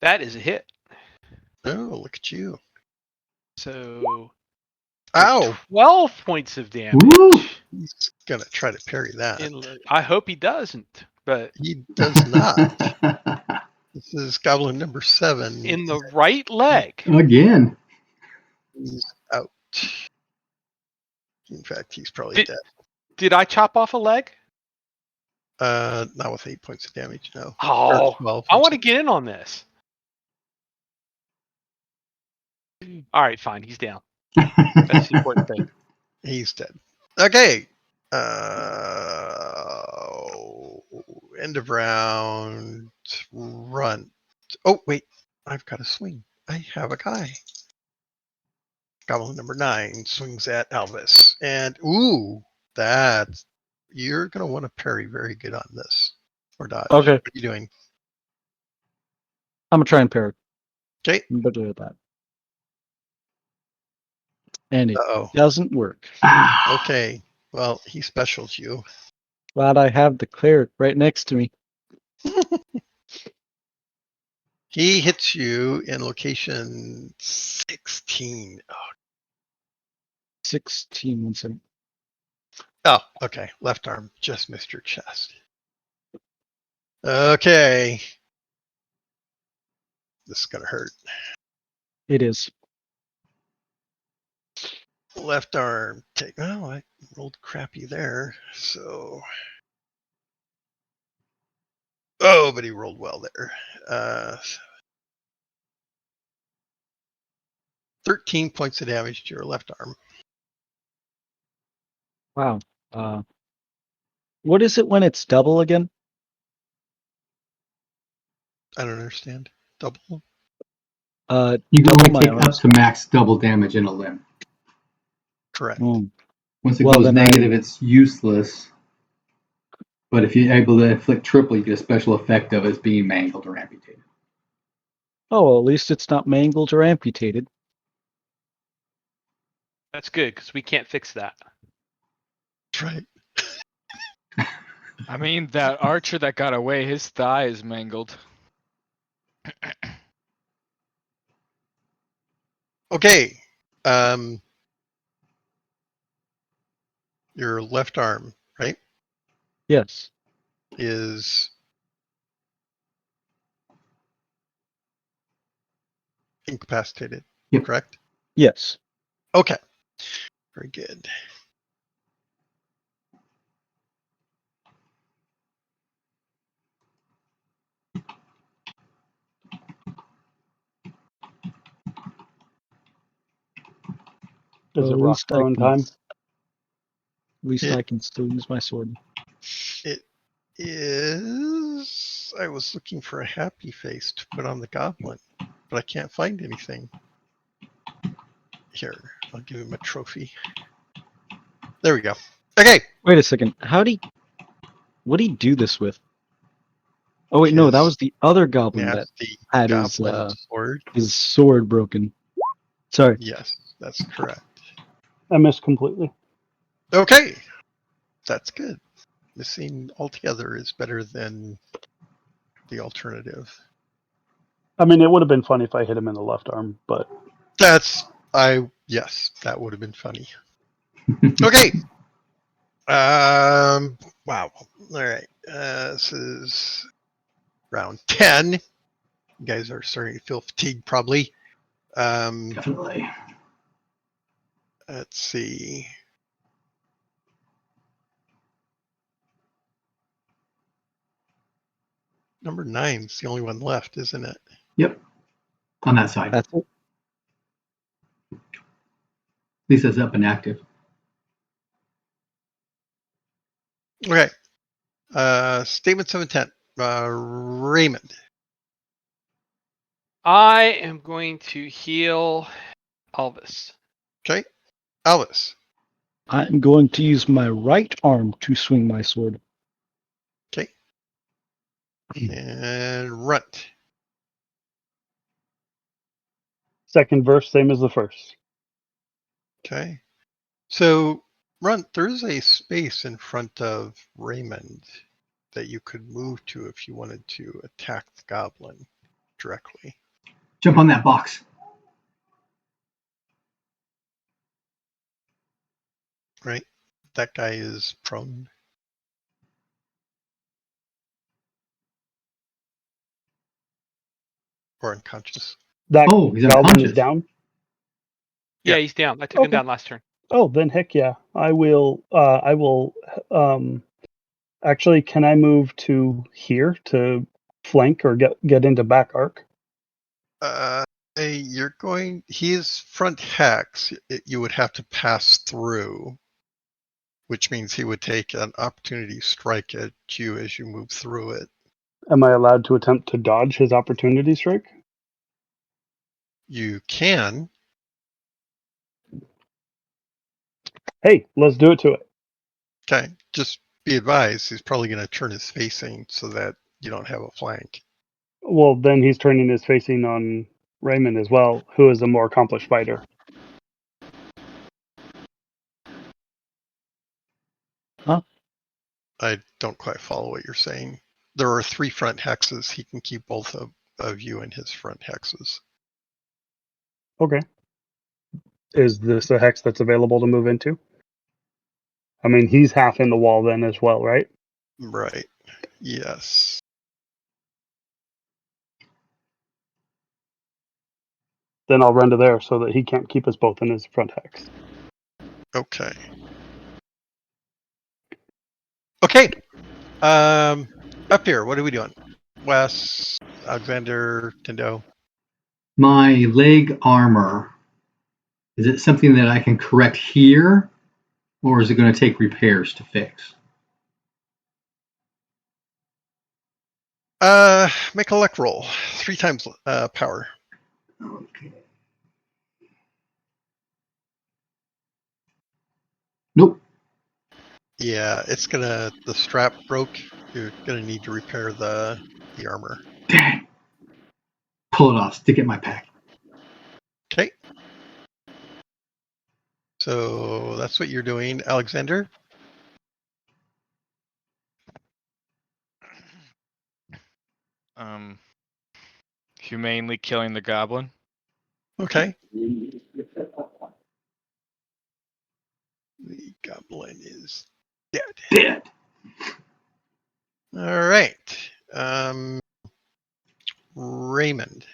That is a hit. Oh, look at you. So Ow. 12 points of damage. Woo! He's going to try to parry that. I hope he doesn't, but He does not. This is goblin number 7. in the right leg. Again. He's out. In fact, he's probably dead. Did I chop off a leg? Not with 8 points of damage, no. Oh, Or 12, I I'm want to sorry. get in on this. All right, fine. He's down. That's the important thing. He's dead. Okay. End of round. Run. Oh, wait. I've got a swing. I have a guy. Goblin number 9 swings at Alvis. And, ooh, that's... You're going to want to parry very good on this. Or dodge. Okay. What are you doing? I'm gonna try and parry. Okay. I'm better at that. And it Uh-oh. doesn't work. Okay. Well, he specials you. Glad I have the cleric right next to me. He hits you in location 16. 16. 1 second. Oh, okay. Left arm just missed your chest. Okay. This is going to hurt. It is. Left arm take. Oh, I rolled crappy there. So. Oh, but he rolled well there. 13 points of damage to your left arm. Wow. What is it when it's double again? I don't understand. Double? You can double only my take up arms. to max double damage in a limb. Correct. Once it Well, goes then negative, it's useless. But if you're able to inflict triple, you get a special effect of it being mangled or amputated. Oh, well, at least it's not mangled or amputated. That's good because we can't fix that. That's right. I mean, that archer that got away, his thigh is mangled. Okay. Your left arm, right, Yes. is incapacitated, Yep. correct? Yes. Okay. Very good. Is it At rock least throwing time? At least It- I can still use my sword. It is. I was looking for a happy face to put on the goblin, but I can't find anything. Here, I'll give him a trophy. There we go. Okay. Wait a second. What did he do this with? Oh wait, no, that His was the other goblin that nasty had goblin sword. his sword broken. Sorry. Yes, that's correct. I missed completely. Okay. That's good. Missing altogether is better than the alternative. I mean, it would have been funny if I hit him in the left arm, but Yes, that would have been funny. Okay. Wow. All right. This is round 10. You guys are starting to feel fatigued, probably. Definitely. Let's see. Number 9 is the only one left, isn't it? Yep. On that side. At That's it. least it's up and active. Okay. Statements of intent. Raymond. I am going to heal Elvis. Okay. Elvis. I'm going to use my right arm to swing my sword. Okay. And Runt. second verse, same as the first. Okay. So, Runt, there's a space in front of Raymond that you could move to if you wanted to attack the goblin directly. Jump on that box. Right? That guy is prone. Or unconscious. That Oh, he's goblin is unconscious. down. Yeah, Yeah. he's down. I took him Okay. down last turn. Oh, then heck yeah. I will actually, can I move to here to flank or get into back arc? He is front hex. You would have to pass through, which means he would take an opportunity strike at you as you move through it. Am I allowed to attempt to dodge his opportunity strike? You can. Hey, let's do it to it. Okay. Just be advised, he's probably going to turn his facing so that you don't have a flank. Well, then he's turning his facing on Raymond as well, who is a more accomplished fighter. I don't quite follow what you're saying. There are 3 front hexes. He can keep both of you in his front hexes. Okay. Is this a hex that's available to move into? I mean, he's half in the wall then as well, right? Right. Yes. Then I'll run to there so that he can't keep us both in his front hex. Okay. Okay. Up here, what are we doing? Wes, Alexander, Tindo. My leg armor. Is it something that I can correct here, or is it going to take repairs to fix? Make a luck roll. 3 times power. Okay. Nope. Yeah, the strap broke. You're gonna need to repair the armor. Dang. Pull it off. Stick it in my pack. Okay. So that's what you're doing, Alexander. Humanely killing the goblin. Okay. The goblin is dead. Dead. All right. Raymond.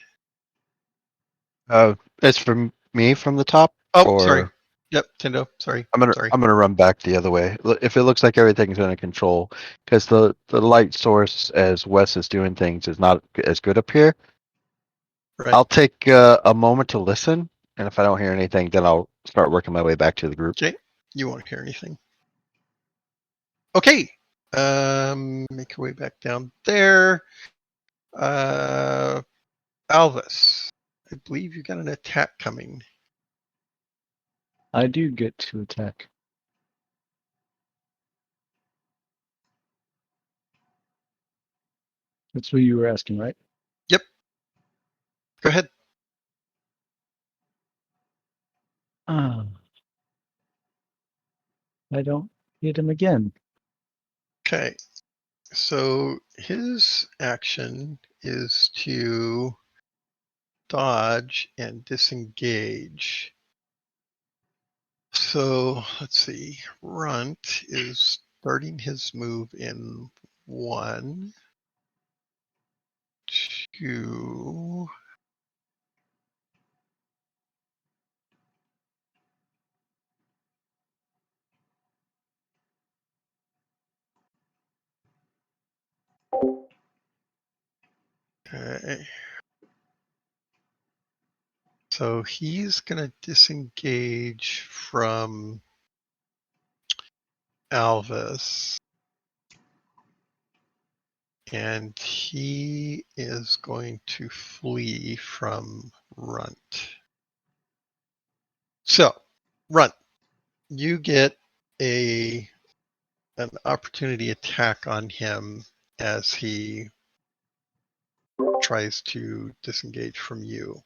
It's from me from the top. Oh, or sorry. Yep, Tindo. Sorry. I'm gonna run back the other way. If it looks like everything's under control, because the light source as Wes is doing things is not as good up here. Right. I'll take a moment to listen, and if I don't hear anything, then I'll start working my way back to the group. Okay. You won't hear anything. Okay. Make your way back down there. Alvis, I believe you got an attack coming. I do get to attack. That's what you were asking, right? Yep. Go ahead. I don't hit him again. Okay. So his action is to dodge and disengage. So let's see. Runt is starting his move in 1, 2. Okay. So he's going to disengage from Alvis. And he is going to flee from Runt. So, Runt, you get an opportunity attack on him as he tries to disengage from you.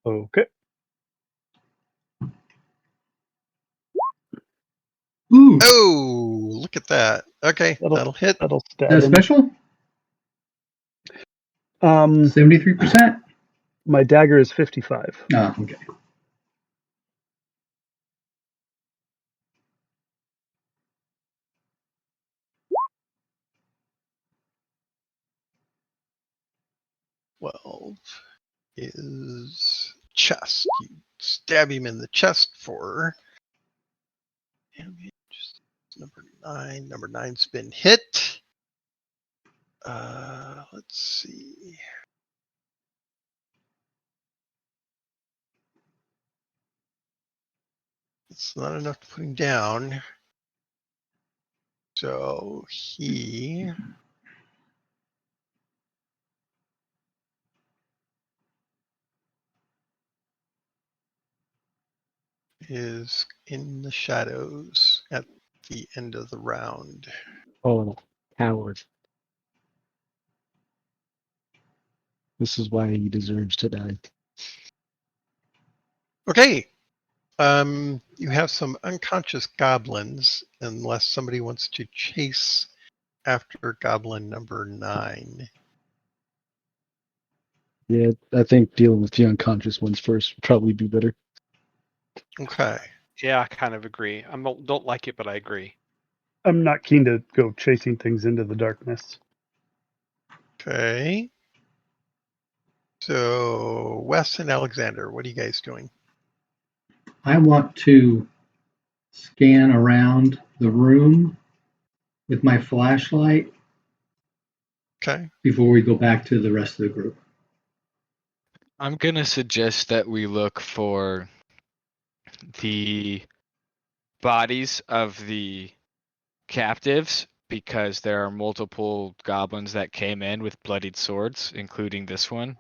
Okay. Ooh, Oh, look at that. Okay, that'll hit. That'll is stab that him. special? 73%? My dagger is 55. Oh, okay. Well, is chest. You stab him in the chest for damage. Number 9. Number 9's been hit. Let's see. It's not enough to put him down. So he is in the shadows at the end of the round. Oh, coward. This is why he deserves to die. Okay. You have some unconscious goblins, unless somebody wants to chase after goblin number 9. Yeah, I think dealing with the unconscious ones first would probably be better. Okay. Yeah, I kind of agree. I don't like it, but I agree. I'm not keen to go chasing things into the darkness. Okay. So Wes and Alexander, what are you guys doing? I want to scan around the room with my flashlight Okay. before we go back to the rest of the group. I'm gonna suggest that we look for the bodies of the captives because there are multiple goblins that came in with bloodied swords, including this one.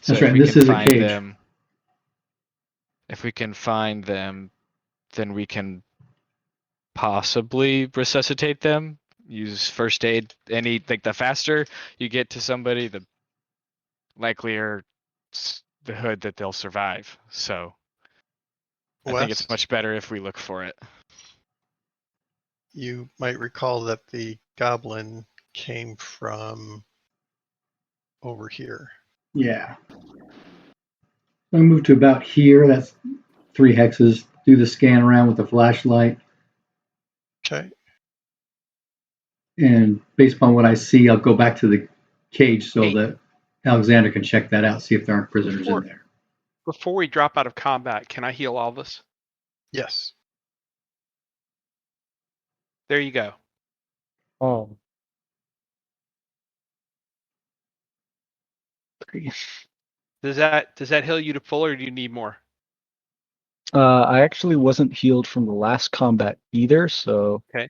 So That's if right. we This can is a find cage. them, if we can find them, then we can possibly resuscitate them. Use first aid. The faster you get to somebody, the likelier the hood that they'll survive. So I think Wes, it's much better if we look for it. you might recall that the goblin came from over here. Yeah. I move to about here. That's 3 hexes. Do the scan around with the flashlight. Okay. And based upon what I see, I'll go back to the cage so Hey. that Alexander can check that out, see if there aren't prisoners Before- in there. Before we drop out of combat, can I heal Alvis? Yes. There you go. Oh. Does that heal you to full, or do you need more? I actually wasn't healed from the last combat either, so Okay.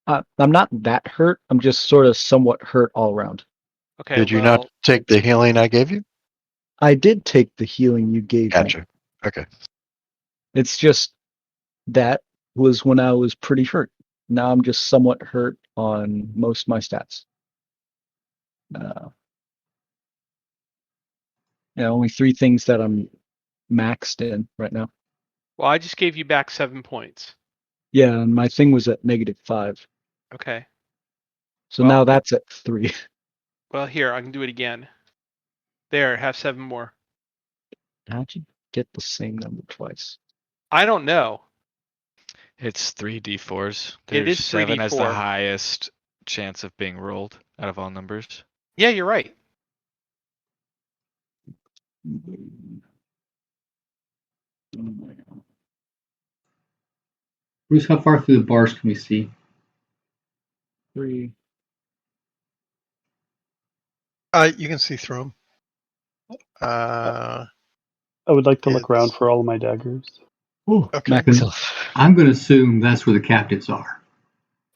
I'm not that hurt. I'm just sort of somewhat hurt all around. Okay. Did you well, not take the healing I gave you? I did take the healing you gave me. Gotcha. Okay. It's just that was when I was pretty hurt. Now I'm just somewhat hurt on most of my stats. Only 3 things that I'm maxed in right now. Well, I just gave you back 7 points. Yeah, and my thing was at -5. Okay. So Well- now that's at 3. Well, here I can do it again. There, have 7 more. How'd you get the same number twice? I don't know. It's 3d4s. It There's is 7 as the 3d4. highest chance of being rolled out of all numbers. Yeah, you're right. Bruce, how far through the bars can we see? 3. You can see through them. I would like to look around It's- for all of my daggers. Ooh, Okay. max health. I'm going to assume that's where the captives are.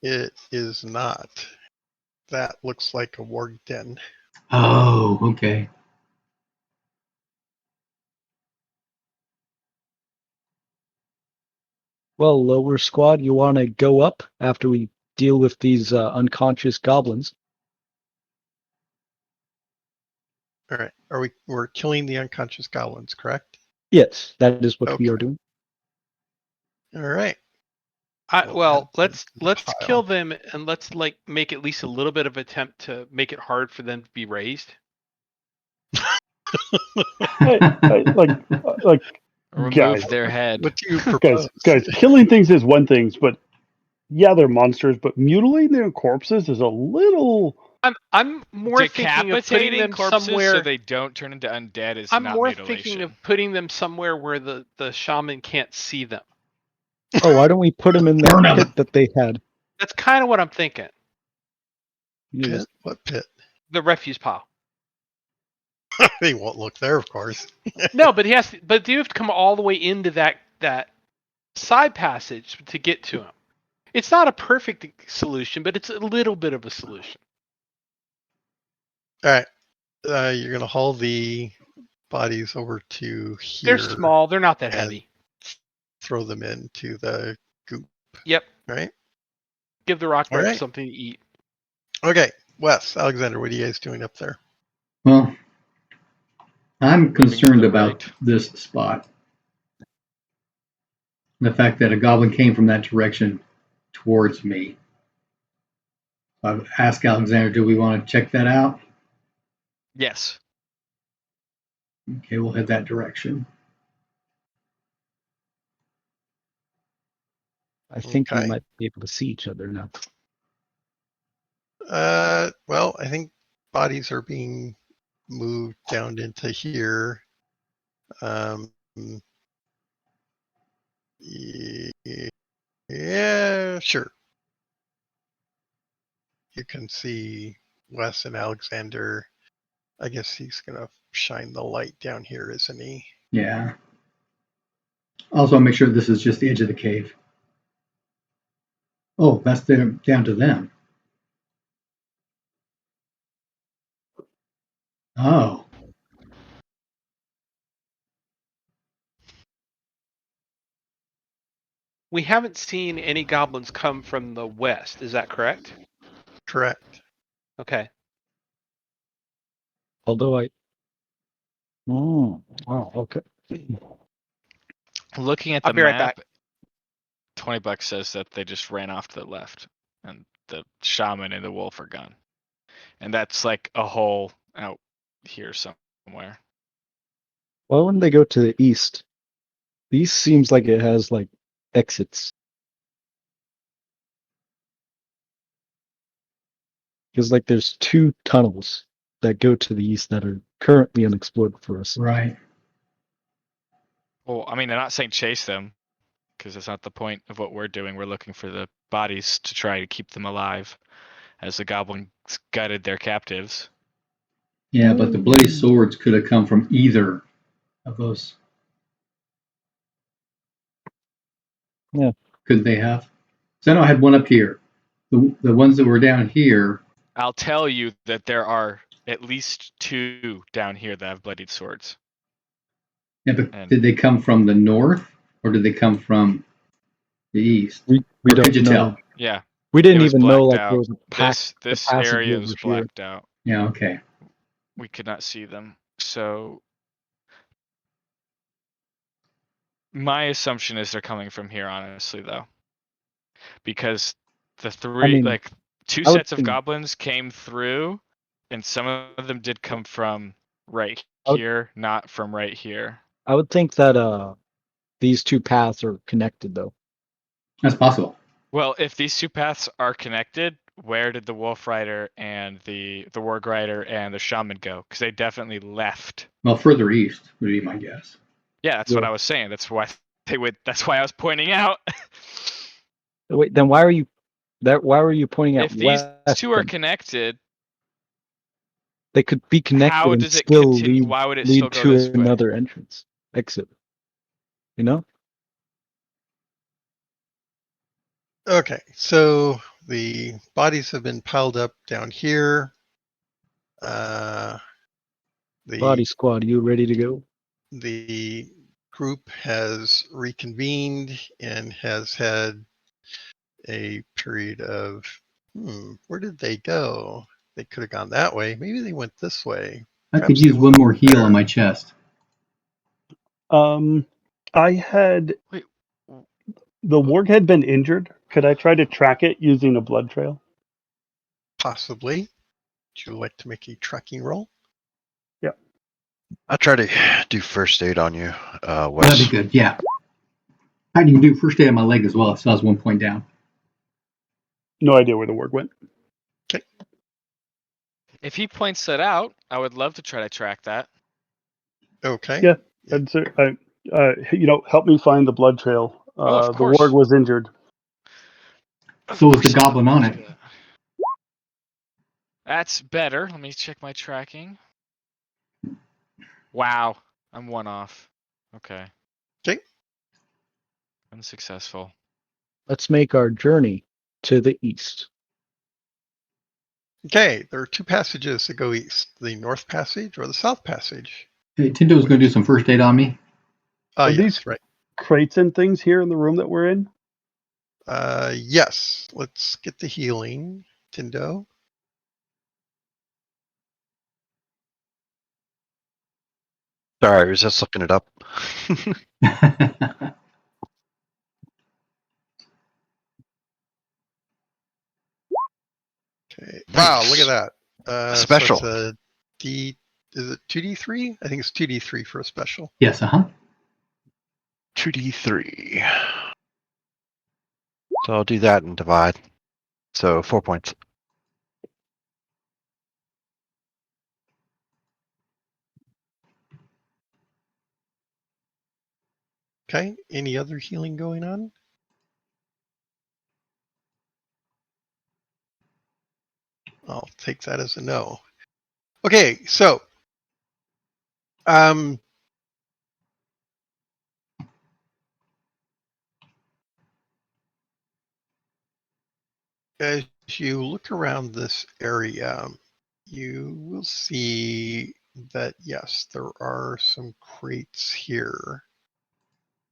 It is not. That looks like a warg den. Oh, okay. Well, lower squad, you want to go up after we deal with these unconscious goblins? All right. We're killing the unconscious goblins, correct? Yes, that is what we Okay. are doing. All right. Well, add them let's to the pile. kill them and let's make at least a little bit of attempt to make it hard for them to be raised. Like Remove Guys. their head. What do you propose? guys, killing things is one thing, but yeah, they're monsters. But mutilating their corpses is a little. I'm more thinking of putting Decapitating them corpses somewhere. so they don't turn into undead is I'm not more mutilation. thinking of putting them somewhere where the shaman can't see them. Oh, why don't we put them in that pit that they had? That's kind of what I'm thinking. Pit? What pit? The refuse pile. They won't look there, of course. No, but but you have to come all the way into that side passage to get to him. It's not a perfect solution, but it's a little bit of a solution. All right. You're going to haul the bodies over to here. They're small. They're not that and heavy. Throw them into the goop. Yep. Right? Give the rock All bird right. something to eat. Okay. Wes, Alexander, what are you guys doing up there? Well, I'm concerned the about right. this spot. The fact that a goblin came from that direction towards me. I've asked Alexander, do we want to check that out? Yes. Okay, we'll head that direction. I think we Okay. might be able to see each other now. Well, I think bodies are being moved down into here. Yeah, sure. You can see Wes and Alexander. I guess he's gonna shine the light down here, isn't he? Yeah. Also, make sure this is just the edge of the cave. Oh, that's down to them. Oh. We haven't seen any goblins come from the west. Is that correct? Correct. Okay. Although Oh, wow, okay. Looking at I'll the be right map, back. $20 says that they just ran off to the left, and the shaman and the wolf are gone, and that's like a hole out here somewhere. Why wouldn't they go to the east? The east seems like it has like exits. Because like there's 2 tunnels that go to the east that are currently unexplored for us. Right. Well, I mean, they're not saying chase them, because that's not the point of what we're doing. We're looking for the bodies to try to keep them alive, as the goblins gutted their captives. Yeah, but the bloody swords could have come from either of those. Yeah. Could they have? So I know I had one up here. The ones that were down here. I'll tell you that there are at least 2 down here that have bloodied swords. Yeah, but And- did they come from the north or did they come from the east? We Or don't could you know. tell? Yeah, We didn't it was even know blacked like out. there was a pack. This passage area over was here. blacked out. Yeah, okay. We could not see them. So my assumption is they're coming from here, honestly, though, because the 3 mean, 2 I would sets of think- goblins came through, and some of them did come from right Oh. here, not from right here. I would think that these two paths are connected though. That's possible. Well, if these two paths are connected, where did the Wolf Rider and the Warg Rider and the Shaman go? Because they definitely left. Well, further east would be my guess. Yeah, that's what I was saying. That's why they would. That's why I was pointing out. Wait, then why were you pointing out If these west? two are then? connected, They could be connected how and does it still continue? Why would it lead still go to this way? another entrance exit. You know? Okay, so the bodies have been piled up down here. The Body squad, you ready to go? the group has reconvened and has had a period of where did they go? They could have gone that way. Maybe they went this way. I could Perhaps they use one went more heal there. on my chest. I had Wait, the warg had been injured. Could I try to track it using a blood trail? Possibly. Would you like to make a tracking roll? I'll try to do first aid on you, That'd Wes. be good. Yeah. I can do first aid on my leg as well. It still has 1 point down. No idea where the warg went. if he points that out, I would love to try to track that. Okay. Yeah. I'd say, help me find the blood trail. Of The course. warg was injured. So was the goblin on it. That's better. Let me check my tracking. Wow, I'm one off. Okay. Okay. Unsuccessful. Let's make our journey to the east. Okay, there are two passages that go east, the north passage or the south passage. Hey, Tinto's going to do some first aid on me. Oh, Are yes, these- right. Crates and things here in the room that we're in? Yes, let's get the healing, Tindo. Sorry, I was just looking it up. Okay. Wow, look at that. Special. So it's a D. Is it 2D3? I think it's 2D3 for a special. Yes, 2d3. So I'll do that and divide. So 4 points. Okay. Any other healing going on? I'll take that as a no. Okay, so as you look around this area, you will see that yes, there are some crates here.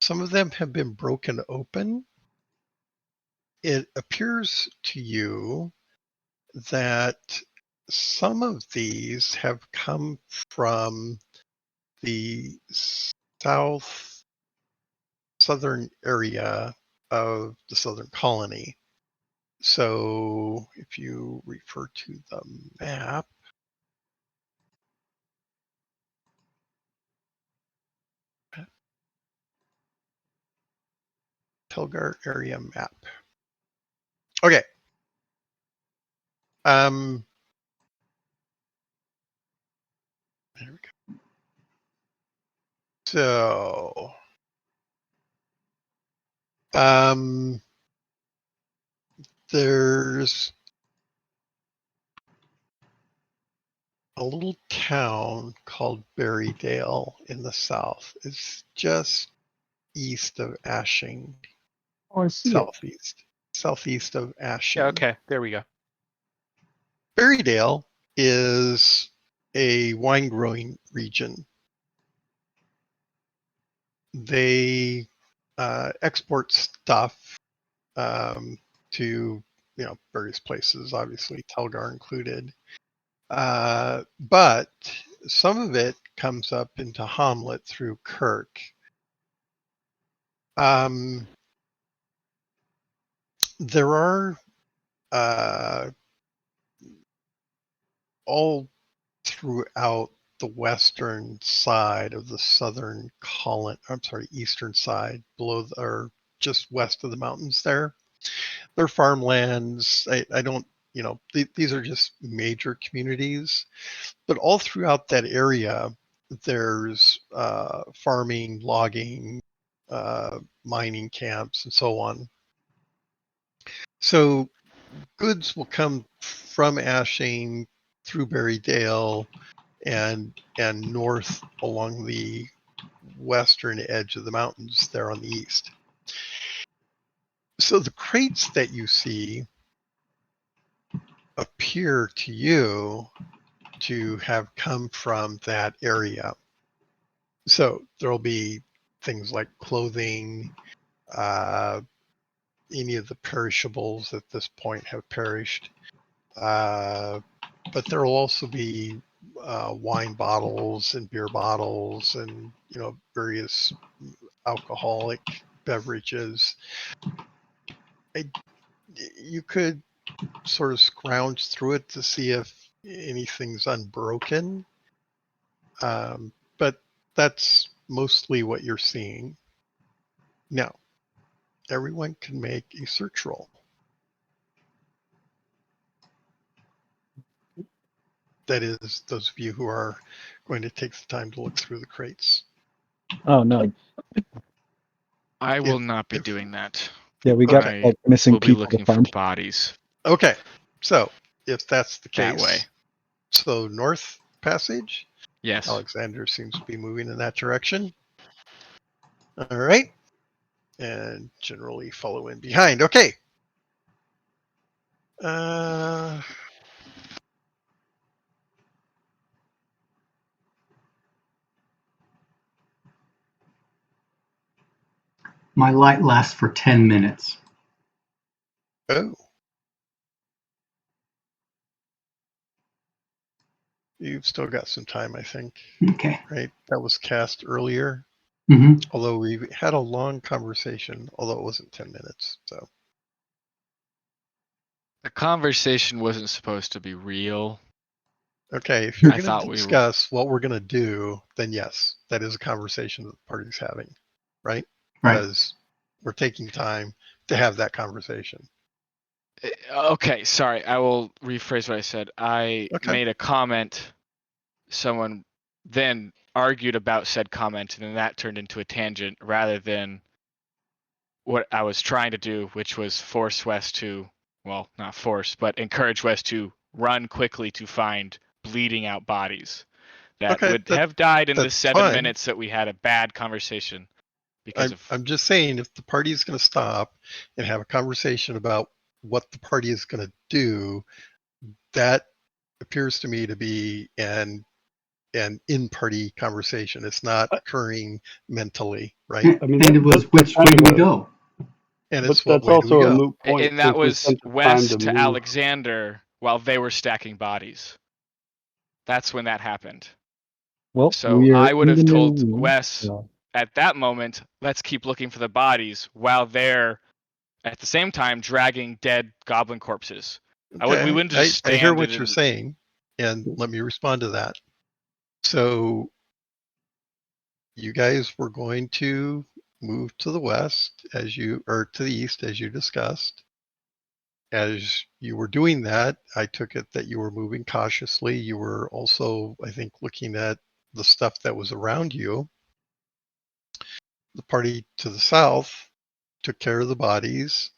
Some of them have been broken open. It appears to you that some of these have come from the southern area of the southern colony. So if you refer to the map, Telgar area map. Okay. There we go. So, there's a little town called Berrydale in the south. It's just east of Ashing, Oh, I see it. southeast of Ashing. Yeah, okay, there we go. Berrydale is a wine growing region. They export stuff to various places, obviously Telgar included. But some of it comes up into Hamlet through Kirk. There are all throughout the western side of the southern colony. I'm sorry, eastern side, or just west of the mountains there. They're farmlands. I don't, these are just major communities. But all throughout that area, there's farming, logging, mining camps, and so on. So goods will come from Ashing through Berrydale and north along the western edge of the mountains there on the east. So the crates that you see appear to you to have come from that area. So there'll be things like clothing, any of the perishables at this point have perished. But there will also be wine bottles and beer bottles and, various alcoholic beverages. You could sort of scrounge through it to see if anything's unbroken. But that's mostly what you're seeing. Now, everyone can make a search roll. That is, those of you who are going to take the time to look through the crates. Oh no. I will not be doing that. Yeah, we got I like missing will be people looking to for find. bodies Okay, so if that's the case, that way. So North Passage, Yes. Alexander seems to be moving in that direction. All right, and generally follow in behind. Okay. My light lasts for 10 minutes. Oh. You've still got some time, I think. Okay. Right? That was cast earlier. Mm-hmm. Although we had a long conversation, although it wasn't 10 minutes. So The conversation wasn't supposed to be real. okay, if you're I going thought to we were- discuss what we're going to do, then yes, that is a conversation that the party's having, right? Right. Because we're taking time to have that conversation. Okay, sorry. I will rephrase what I said. I Okay. made a comment. Someone then argued about said comment, and then that turned into a tangent rather than what I was trying to do, which was force West to, well, not force, but encourage West to run quickly to find bleeding out bodies that Okay, would have died in the that's 7 fine. minutes that we had a bad conversation because I'm just saying, if the party is going to stop and have a conversation about what the party is going to do, that appears to me to be an in-party conversation. It's not occurring mentally, right? I mean, And it was that's which way kind do of we go? And But it's what that's way do we also a go? moot point. and that since we was spent the time West to move. Alexander while they were stacking bodies. That's when that happened. Well, So we are I would in the have new told room, Wes so- at that moment, let's keep looking for the bodies while they're at the same time dragging dead goblin corpses. We wouldn't just I stand hear it what in- you're saying, and let me respond to that. So you guys were going to move to the west or to the east as you discussed. As you were doing that, I took it that you were moving cautiously. You were also, I think, looking at the stuff that was around you. The party to the south took care of the bodies,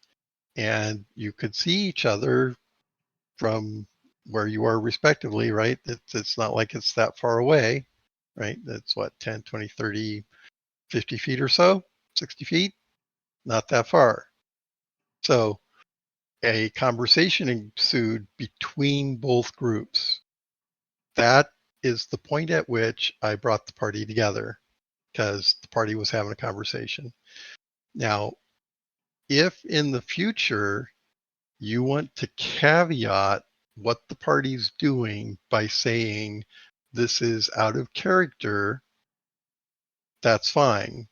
and you could see each other from where you are respectively, right? It's not like it's that far away, right? That's what, 10, 20, 30, 50 feet or so, 60 feet, not that far. So a conversation ensued between both groups. That is the point at which I brought the party together, because the party was having a conversation. Now, if in the future you want to caveat what the party's doing by saying this is out of character, that's fine.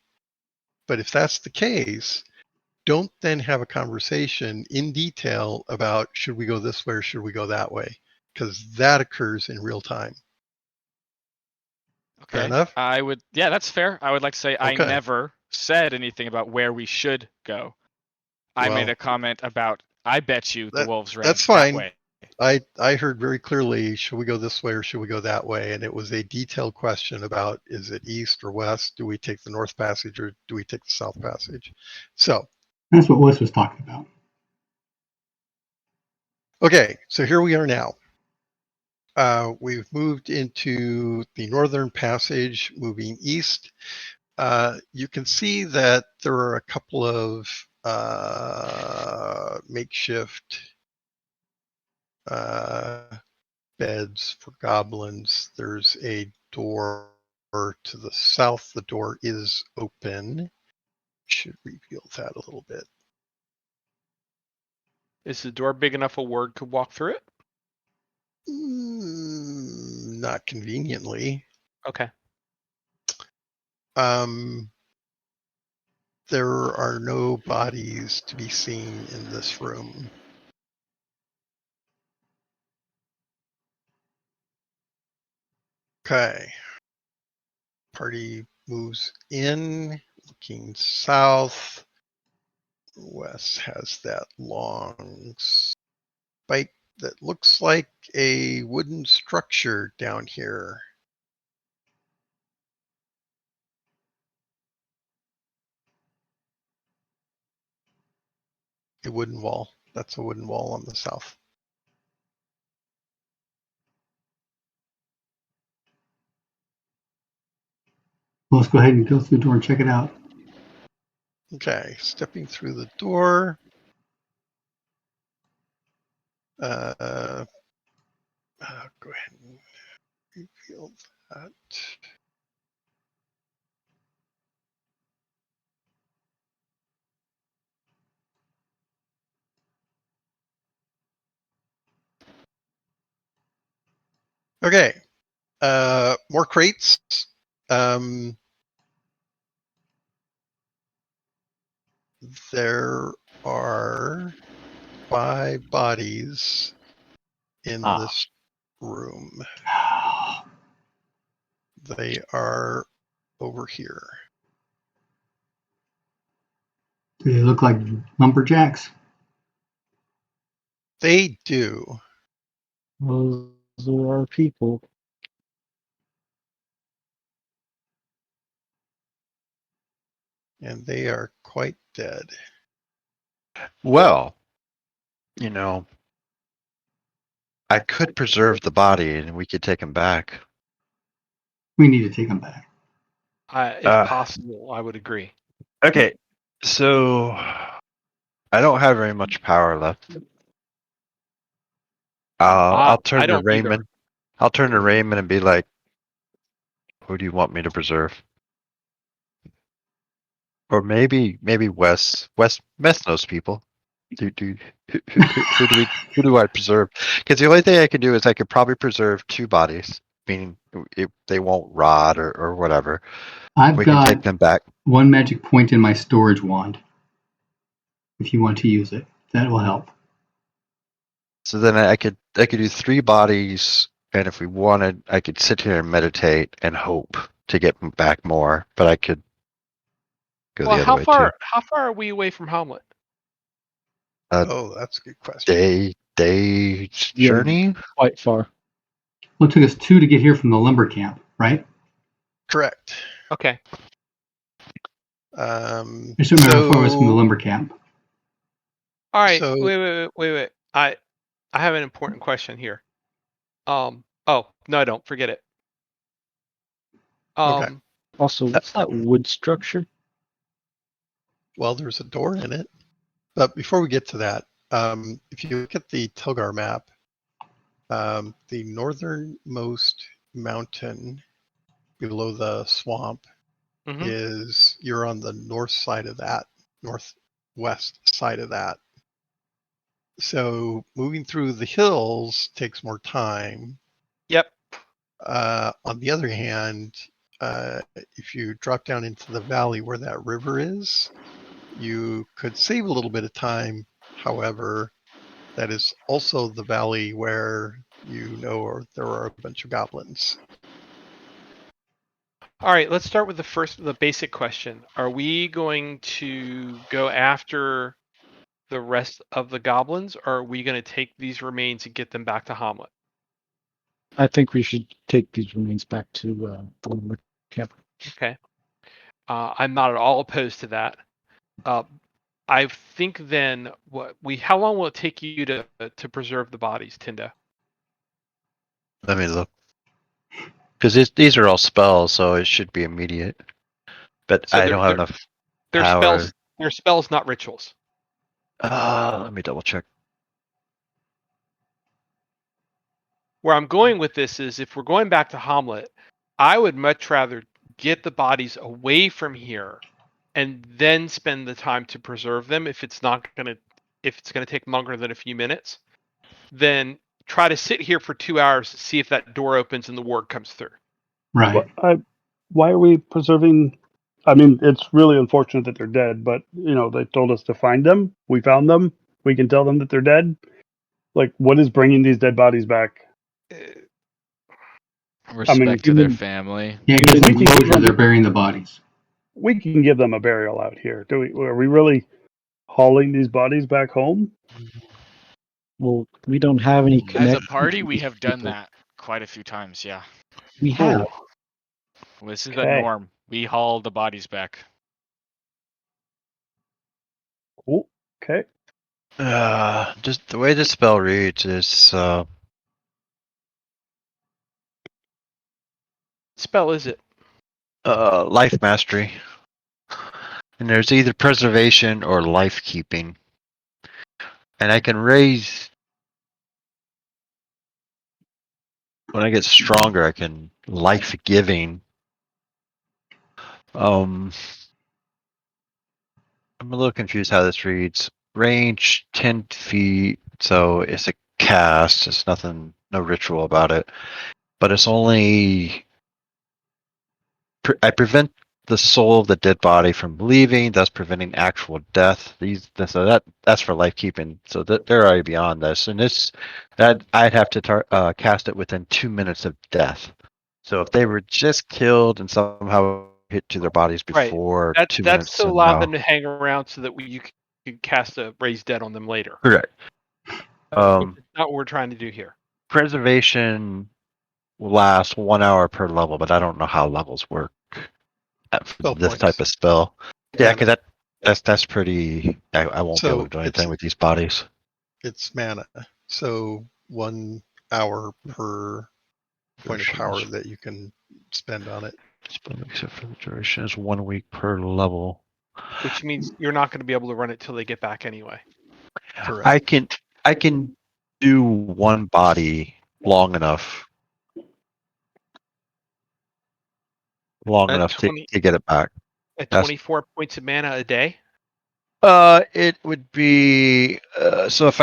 But if that's the case, don't then have a conversation in detail about should we go this way or should we go that way, because that occurs in real time. Okay. Fair enough? Yeah, that's fair. I would like to say I Okay. never said anything about where we should go. I made Well, a comment about, I bet you the wolves ran that's that fine. way. I heard very clearly, should we go this way or should we go that way? And it was a detailed question about, is it east or west? Do we take the north passage or do we take the south passage? So, That's what Wes was talking about. okay, so here we are now. We've moved into the northern passage, moving east. You can see that there are a couple of makeshift beds for goblins. There's a door to the south. The door is open. Should reveal that a little bit. Is the door big enough a word could walk through it? Not conveniently. Okay. There are no bodies to be seen in this room. Okay. Party moves in, looking south. Wes has that long spike that looks like a wooden structure down here. A wooden wall. That's a wooden wall on the south. Well, let's go ahead and go through the door and check it out. Okay, stepping through the door. I'll go ahead and reveal that. Okay, more crates. There are 5 bodies in this room. They are over here. Do they look like lumberjacks? They do. Those are our people. And they are quite dead. Well, I could preserve the body and we could take him back. We need to take them back. If possible, I would agree. Okay, so I don't have very much power left. I'll turn I to don't either. Raymond. I'll turn to Raymond and be like, "Who do you want me to preserve?" Or maybe Wes. Wes knows people. Who do I preserve? Because the only thing I can do is I could probably preserve 2 bodies, meaning they won't rot or whatever. I've We can take got them back. 1 magic point in my storage wand. If you want to use it, that will help. So then I could do 3 bodies, and if we wanted, I could sit here and meditate and hope to get back more. But I could go the other way too. How far are we away from Hamlet? Oh, that's a good question. Day journey. Quite far. Well, it took us 2 to get here from the lumber camp, right? Correct. Okay. I just don't remember how far it was from the lumber camp. All right. So- Wait. I have an important question here. Oh no, I don't. Forget it. Okay. Also, what's that wood structure? Well, there's a door in it. But before we get to that, if you look at the Tilgar map, the northernmost mountain below the swamp is, you're on the north side of that, northwest side of that. So moving through the hills takes more time. Yep. On the other hand, if you drop down into the valley where that river is, you could save a little bit of time. However, that is also the valley where there are a bunch of goblins. All right, let's start with the basic question. Are we going to go after the rest of the goblins, or are we going to take these remains and get them back to Hamlet? I think we should take these remains back to the camp. Okay. I'm not at all opposed to that. I think then how long will it take you to preserve the bodies, Tindo? Let me look. Because these are all spells, so it should be immediate. But So I don't have enough they're power. spells. They're spells, not rituals. Let me double check. Where I'm going with this is, if we're going back to Hamlet, I would much rather get the bodies away from here and then spend the time to preserve them if it's going to take longer than a few minutes, then try to sit here for 2 hours to see if that door opens and the ward comes through. Right. Why are we preserving? I mean, it's really unfortunate that they're dead, but they told us to find them. We found them. We can tell them that they're dead. Like, what is bringing these dead bodies back? Respect to their human- family. Yeah, it gives them We can- closure. They're burying the bodies. We can give them a burial out here. Are we really hauling these bodies back home? Well, we don't have any As connection. a party, to we these have done people. that quite a few times. Yeah, We have. Ooh, well, this is the Okay. norm. We haul the bodies back. cool. Okay. Just the way the spell reads is Spell is it? life mastery. And there's either preservation or life keeping. And I can raise. When I get stronger, I can life giving. I'm a little confused how this reads. Range 10 feet, so it's a cast. It's nothing, no ritual about it. But it's only. I prevent the soul of the dead body from leaving, thus preventing actual death. So that's for life keeping. So they're already beyond this, and that I'd have to cast it within 2 minutes of death. So if they were just killed and somehow hit to their bodies Right. before 2 That's minutes, to allow them to hang around so that you can cast a raise dead on them later. correct. It's not what we're trying to do here. Preservation will last 1 hour per level, but I don't know how levels work for Spell this points. type of spell. Yeah, Mana. because that's pretty. I won't be So able to do anything it's- with these bodies. It's mana. So 1 hour per point of power that you can spend on it. Spell except for the duration is 1 week per level. Which means you're not going to be able to run it till they get back anyway. Correct. I can do one body long enough At to get it back. At That's- 24 points of mana a day? It would be so if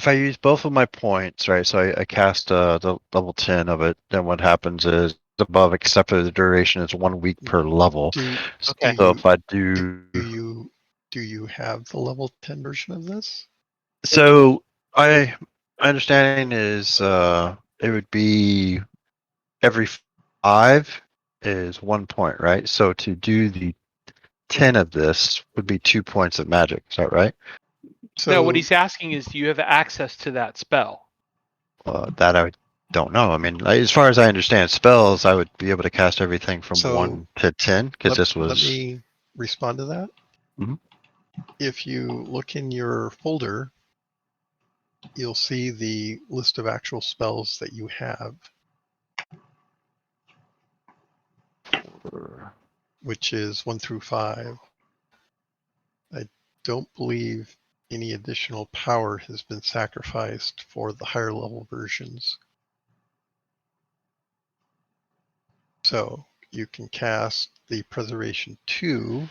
I use both of my points, right? So I cast the level 10 of it. Then what happens is above, except for the duration, is 1 week per level. Okay. So if I do, Do you have the level 10 version of this? so my understanding is it would be every 5 is 1 point, right? So to do the 10 of this would be 2 points of magic. Is that right? So No, what he's asking is, do you have access to that spell? That I don't know. I mean, as far as I understand spells, I would be able to cast everything from So, 1 to 10 because this was. Let me respond to that. Mhm. If you look in your folder, you'll see the list of actual spells that you have, which is 1 through 5. I don't believe any additional power has been sacrificed for the higher level versions. So you can cast the Preservation 2,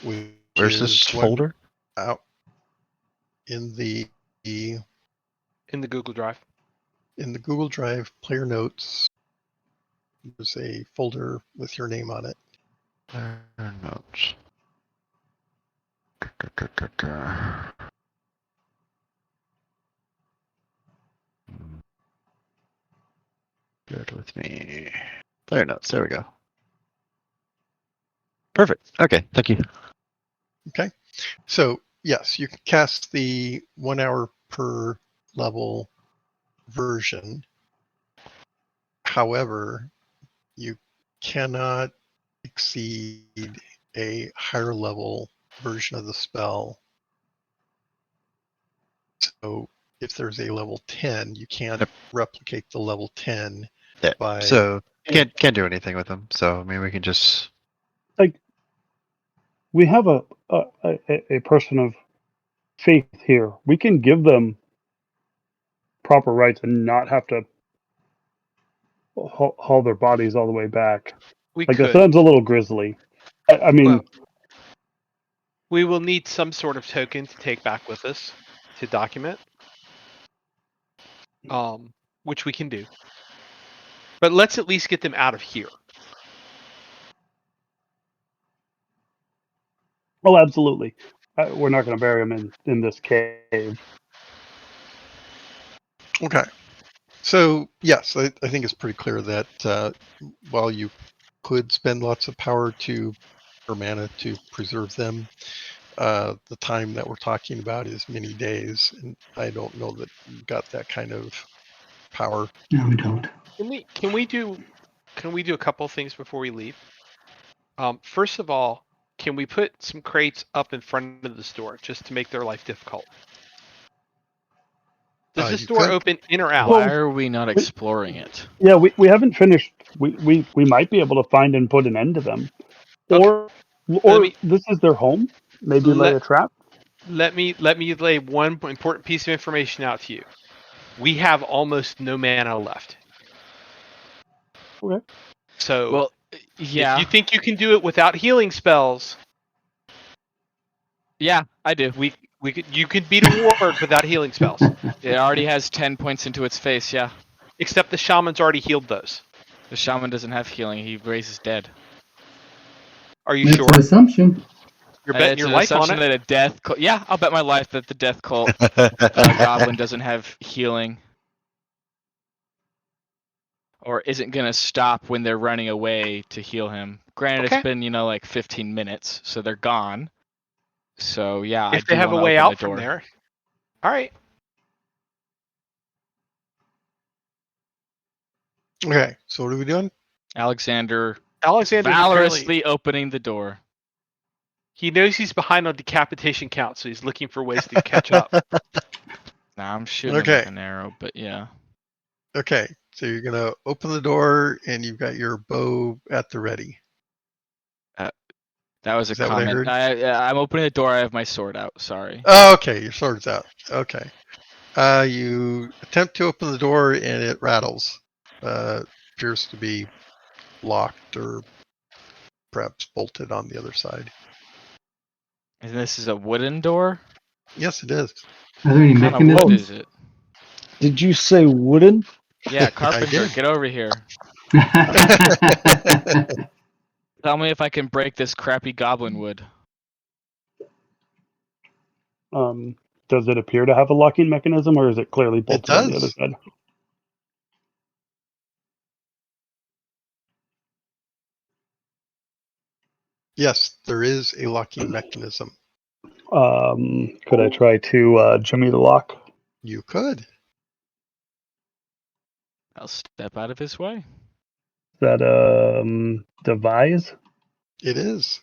which Where's this is folder? out in the In the Google Drive. Google Drive player notes. There's a folder with your name on it. Notes. Bear with me. Player notes. There we go. Perfect. Okay, thank you. So yes, you can cast the 1 hour per level version. However, you cannot exceed a higher level version of the spell. So if there's a level 10, you can't Yep. replicate the level 10 Yeah. by So can't do anything with them. So I mean, we can just. We have a person of faith here. We can give them proper rights and not have to haul their bodies all the way back. We Like, that could. sounds a little grisly. I mean, Well, we will need some sort of token to take back with us to document, which we can do. But let's at least get them out of here. well, absolutely. We're not going to bury them in this cave. Okay. So yes, I think it's pretty clear that while you could spend lots of power or mana to preserve them, the time that we're talking about is many days, and I don't know that you've got that kind of power. No, we don't. Can we do a couple of things before we leave? First of all, can we put some crates up in front of the store just to make their life difficult? Does the You store could. open in or out? Why are we not exploring it? Yeah, we haven't finished. We might be able to find and put an end to them, Okay. or me- this is their home. Maybe lay a trap. Let me lay one important piece of information out to you. We have almost no mana left. Okay. So Well, yeah, if you think you can do it without healing spells, yeah, I do. you can beat a ward without healing spells. It already has 10 points into its face. Yeah, Except the shaman's already healed those. the shaman doesn't have healing. He raises dead. Are you It's sure? an assumption. You're betting It's your an life on assumption it. that a death cult. Yeah, I'll bet my life that the death cult goblin doesn't have healing, or isn't gonna stop when they're running away to heal him. Granted, Okay. it's been like 15 minutes, so they're gone. So yeah, If they have a way out from there. All right. Okay, so what are we doing? Alexander Alexander's valorously apparently opening the door. he knows he's behind on decapitation count, so he's looking for ways to catch up. Nah, I'm shooting him Okay. with an arrow, but yeah. Okay, so you're gonna open the door and you've got your bow at the ready. That was a Is that what I comment. heard? I'm opening the door. I have my sword out. Sorry. Oh, okay, your sword's out. Okay. You attempt to open the door and it rattles. Appears to be locked or perhaps bolted on the other side. And this is a wooden door. Yes, it is. Are there any What kind of wood mechanisms? is it? Did you say wooden? Yeah, carpenter, did. get over here. Tell me if I can break this crappy goblin wood. Does it appear to have a locking mechanism, or is it clearly bolted on the other does. side? Yes, there is a locking mechanism. Could I try to jimmy the lock? You could. I'll step out of his way. Is that devise? It is.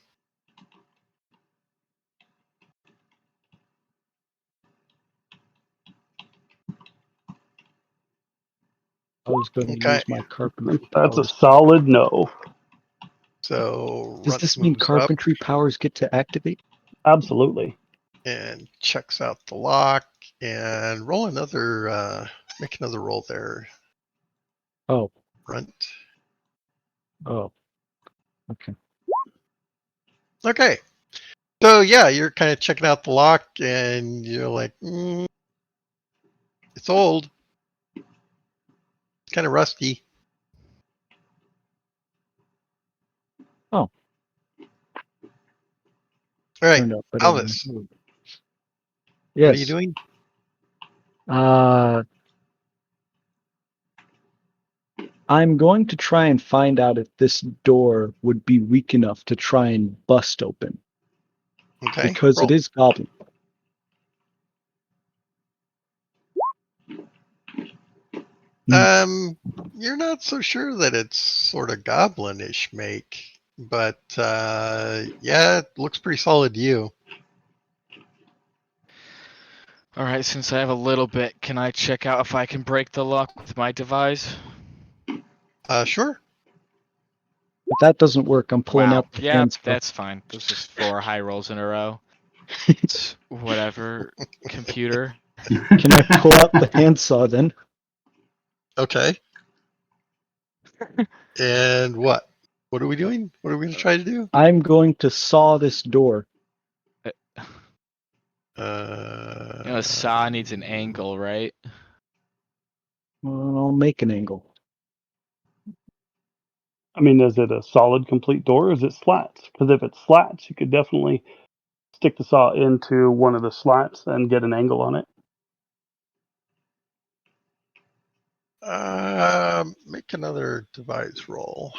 I was going to Okay. use my carpentry That's a powers. solid no. So Does Runt this mean moves up carpentry powers get to activate? Absolutely. and checks out the lock and roll another. Make another roll there, Oh, Runt. oh. Okay. Okay. So yeah, you're kind of checking out the lock and you're like, it's old. It's kind of rusty. Oh. All right, Turned out better than Alvis, I would. what are you Yes. doing? I'm going to try and find out if this door would be weak enough to try and bust open. Okay. Because roll. it is goblin. You're not so sure that it's sort of goblin-ish make, but yeah, it looks pretty solid to you. All right, since I have a little bit, can I check out if I can break the lock with my device? Sure. If that doesn't work, I'm pulling Wow. out the Yeah, handsaw. that's fine. Those just 4 high rolls in a row. It's whatever. Computer. Can I pull out the handsaw then? Okay. And what? What are we doing? What are we going to try to do? I'm going to saw this door. A saw needs an angle, right? Well, I'll make an angle. I mean, is it a solid complete door or is it slats? Because if it's slats, you could definitely stick the saw into one of the slats and get an angle on it. Make another device roll.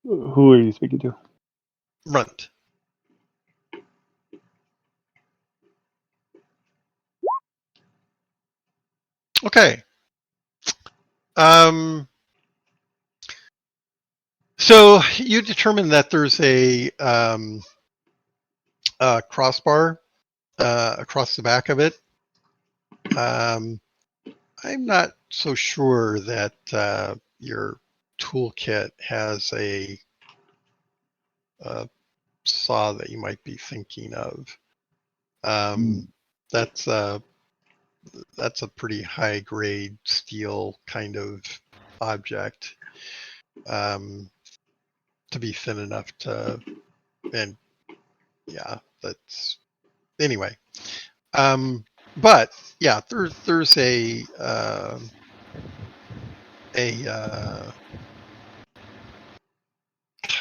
Who are you speaking to? Runt. Okay. So you determine that there's a crossbar across the back of it. I'm not so sure that your toolkit has a saw that you might be thinking of. That's a pretty high grade steel kind of object, to be thin enough to, and yeah, that's anyway. But yeah, there's a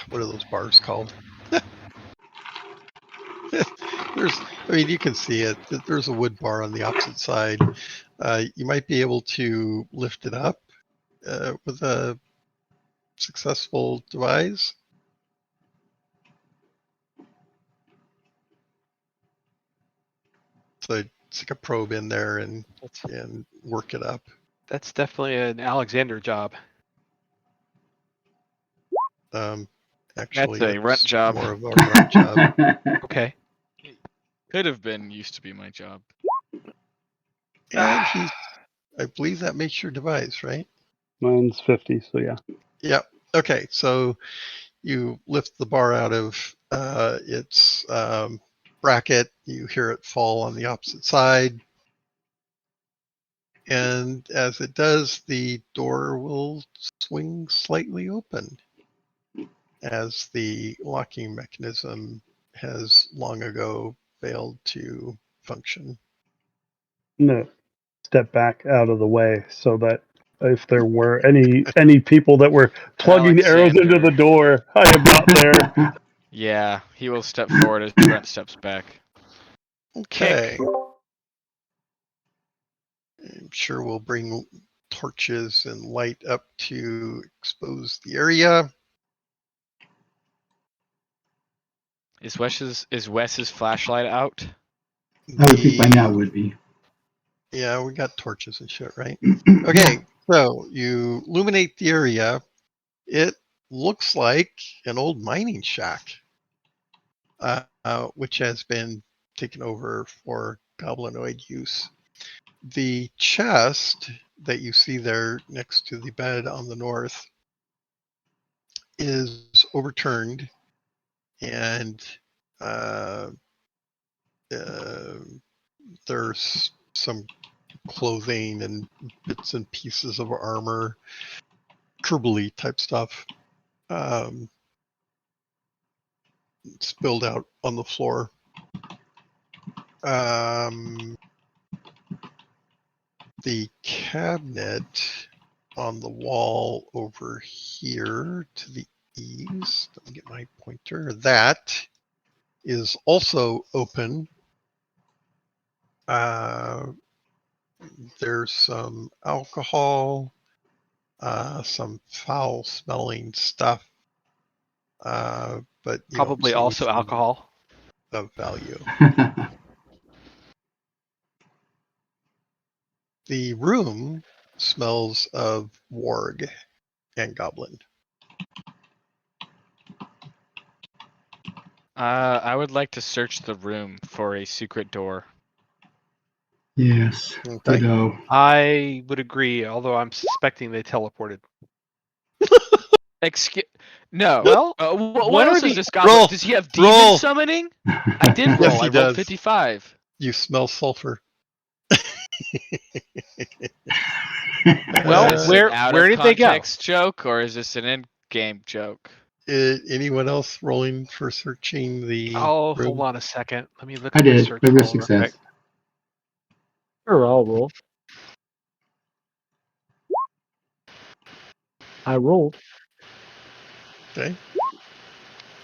what are those bars called? You can see it. There's a wood bar on the opposite side. You might be able to lift it up with a successful device. So stick a probe in there and work it up. That's definitely an Alexander job. Actually, That's a runt job. more of a runt job. Okay. Could have been used to be my job. And I believe that makes your device, right? Mine's 50, so yeah. Yep. Okay, so you lift the bar out of its bracket. You hear it fall on the opposite side. And as it does, the door will swing slightly open, as the locking mechanism has long ago failed to function. I'm gonna step back out of the way so that if there were any people that were plugging arrows into the door, I am not there. Yeah, he will step forward as Brent steps back. Okay. I'm sure we'll bring torches and light up to expose the area. Is Wes's flashlight out? I would think by now it would be. Yeah, we got torches and shit, right? Okay, so you illuminate the area. It looks like an old mining shack, which has been taken over for goblinoid use. The chest that you see there next to the bed on the north is overturned, and there's some clothing and bits and pieces of armor, Kerbally type stuff, spilled out on the floor. The cabinet on the wall over here to the east, let me get my pointer, that is also open. There's some alcohol, some foul-smelling stuff, but you don't Probably see also anything alcohol. of value. The room smells of warg and goblin. I would like to search the room for a secret door. Yes. Okay. Ditto. I would agree, although I'm suspecting they teleported. Excuse. No. Well, what what else are does the- this goblin? Roll! Does he have demon Roll! summoning? I did roll. Yes, he I rolled does. 55. You smell sulfur. Well, Is this where- an out where of did they go? context joke or is this an in-game joke? Anyone else rolling for searching the Oh, room? hold on a second. Let me look I at my did. search Rigorous roll real success. quick. Sure, I'll roll. I rolled. Okay.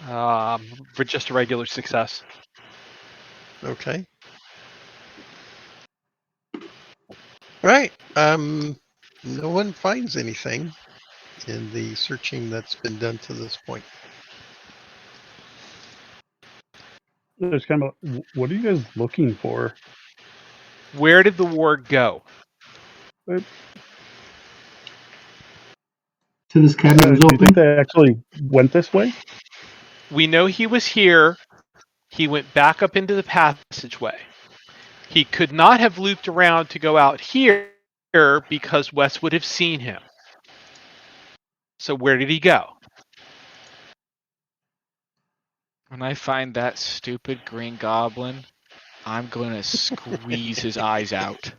For just a regular success. Okay. Right. No one finds anything in the searching that's been done to this point. There's kind of what are you guys looking for? Where did the ward go? To this cabinet was Do you open. think they actually went this way? We know he was here. He went back up into the passageway. He could not have looped around to go out here because Wes would have seen him. So where did he go? When I find that stupid green goblin, I'm going to squeeze his eyes out.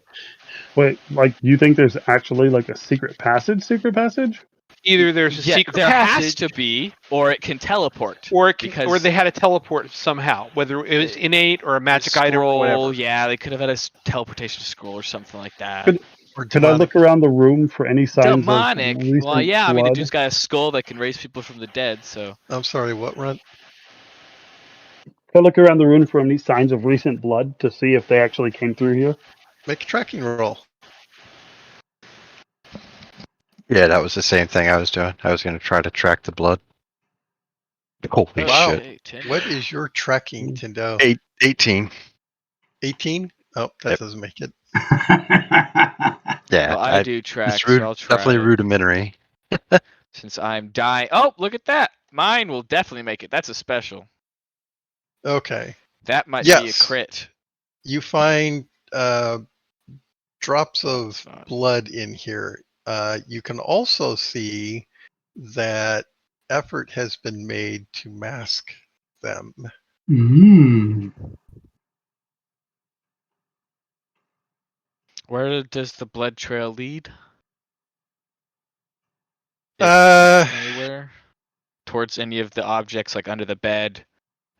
Wait, like you think there's actually like a secret passage? Secret passage? Either there's a Yeah, secret there has passage, to be, or it can teleport. or it can, because or they had a teleport somehow, whether it was innate or a magic item or scroll, whatever. yeah, they could have had a teleportation scroll or something like that. Could- Or Could I demonic. look around the room for any signs Demonic. of recent Well, yeah, I mean, the blood? dude's got a skull that can raise people from the dead, so. I'm sorry, what, Runt? Could I look around the room for any signs of recent blood to see if they actually came through here? Make a tracking roll. Yeah, that was the same thing I was doing. I was going to try to track the blood. Holy Wow. shit. Okay, 10. What is your tracking, Tindo? 18. 18? Oh, that Yep. doesn't make it. Yeah, Well, I do track, it's so I'll try definitely it, rudimentary. since I'm dying. Oh, look at that! Mine will definitely make it. That's a special. Okay. That might be a Yes. crit. You find drops That's of fine. blood in here. You can also see that effort has been made to mask them. Where does the blood trail lead? Uh, Anywhere? Towards any of the objects, like under the bed,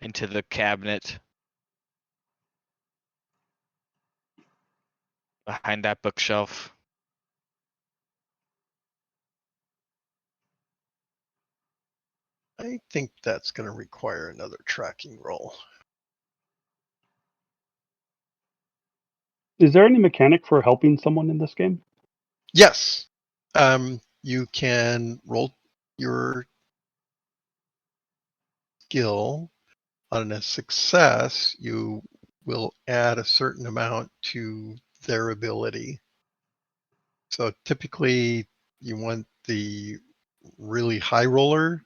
into the cabinet, behind that bookshelf. I think that's going to require another tracking roll. Is there any mechanic for helping someone in this game? Yes. You can roll your skill. On a success, you will add a certain amount to their ability. So typically, you want the really high roller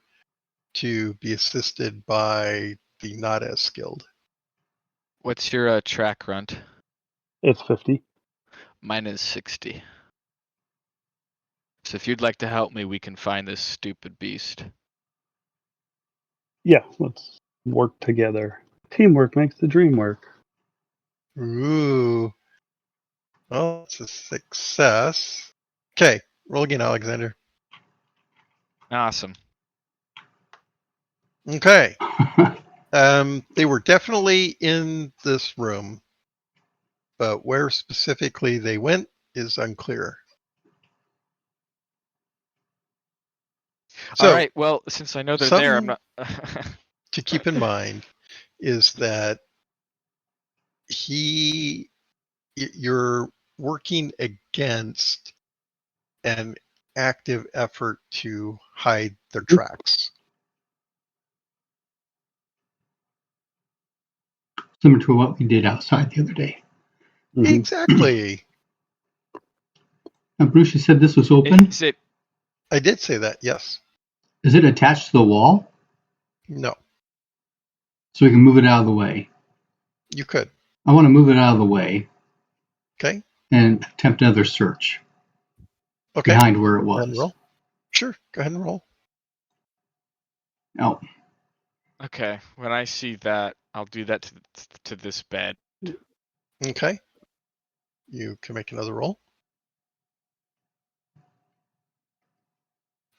to be assisted by the not as skilled. What's your track runt? It's 50. Mine is 60. So if you'd like to help me, we can find this stupid beast. Yeah, let's work together. Teamwork makes the dream work. Ooh. Well, it's a success. Okay, roll again, Alexander. Awesome. Okay. They were definitely in this room, but where specifically they went is unclear. So, All right. Well, since I know they're there, I'm not. to keep in mind is that your working against an active effort to hide their tracks. Similar to what we did outside the other day. Mhm. Exactly. Now, Bruce, you said this was open. Is it? I did say that, yes. Is it attached to the wall? No, So we can move it out of the way. you could. I want to move it out of the way Okay. and attempt another search Okay. behind where it Go ahead and was. roll. Sure. Go ahead and roll. Oh, Okay. When I see that, I'll do that to this bed. Okay. You can make another roll.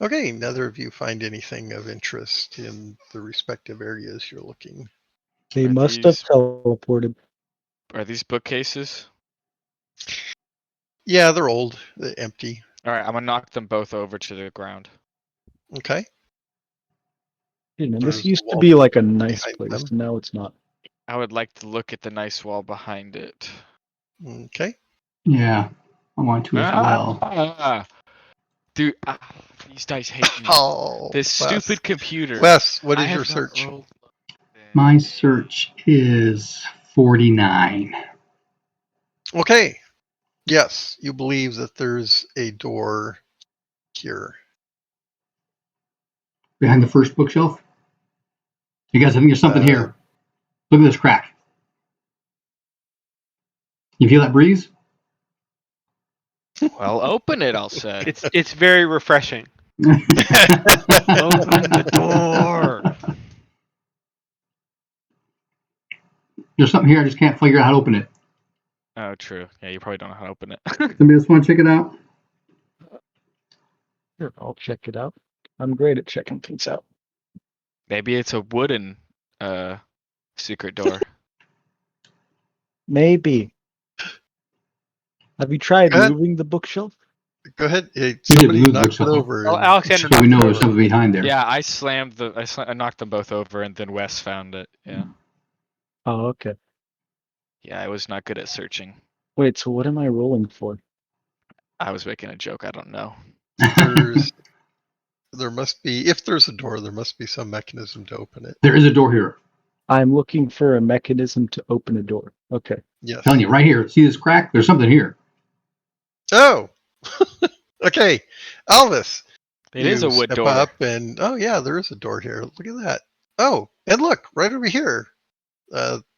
Okay. Neither of you find anything of interest in the respective areas you're looking. They Are must have these- teleported. Are these bookcases? Yeah, they're old. They're empty. All right, I'm gonna knock them both over to the ground. Okay. You know, There's this a used to wall be like a nice behind place, them. and now it's not. I would like to look at the nice wall behind it. Okay. yeah. I want to as well. Dude, these dice hate me. Oh, This Wes. stupid computer. Wes, what I is your have not search? rolled- My search is 49. Okay. Yes, you believe that there's a door here. Behind the first bookshelf. You guys, I think there's something here. Look at this crack. You feel that breeze? Well, open it, I'll say. It's very refreshing. Open the door. There's something here. I just can't figure out how to open it. Oh, true. Yeah, you probably don't know how to open it. Somebody else want to check it out? Here, I'll check it out. I'm great at checking things out. Maybe it's a wooden secret door. Maybe. Have you tried Go ahead. moving the bookshelf? Go ahead. We did Somebody move knocked it bookshelf. over. Well, and- Alexander So we knocked know it there's over. something behind there. Yeah, I knocked them both over, and then Wes found it. Yeah. Oh, okay. Yeah, I was not good at searching. Wait, so what am I rolling for? I was making a joke. I don't know. There must be, if there's a door, there must be some mechanism to open it. There is a door here. I'm looking for a mechanism to open a door. Okay. Yes. Telling you, right here. See this crack? There's something here. Oh. Okay. Elvis. It is a you wood step door. up and, oh yeah, there is a door here. Look at that. Oh, and look, right over here.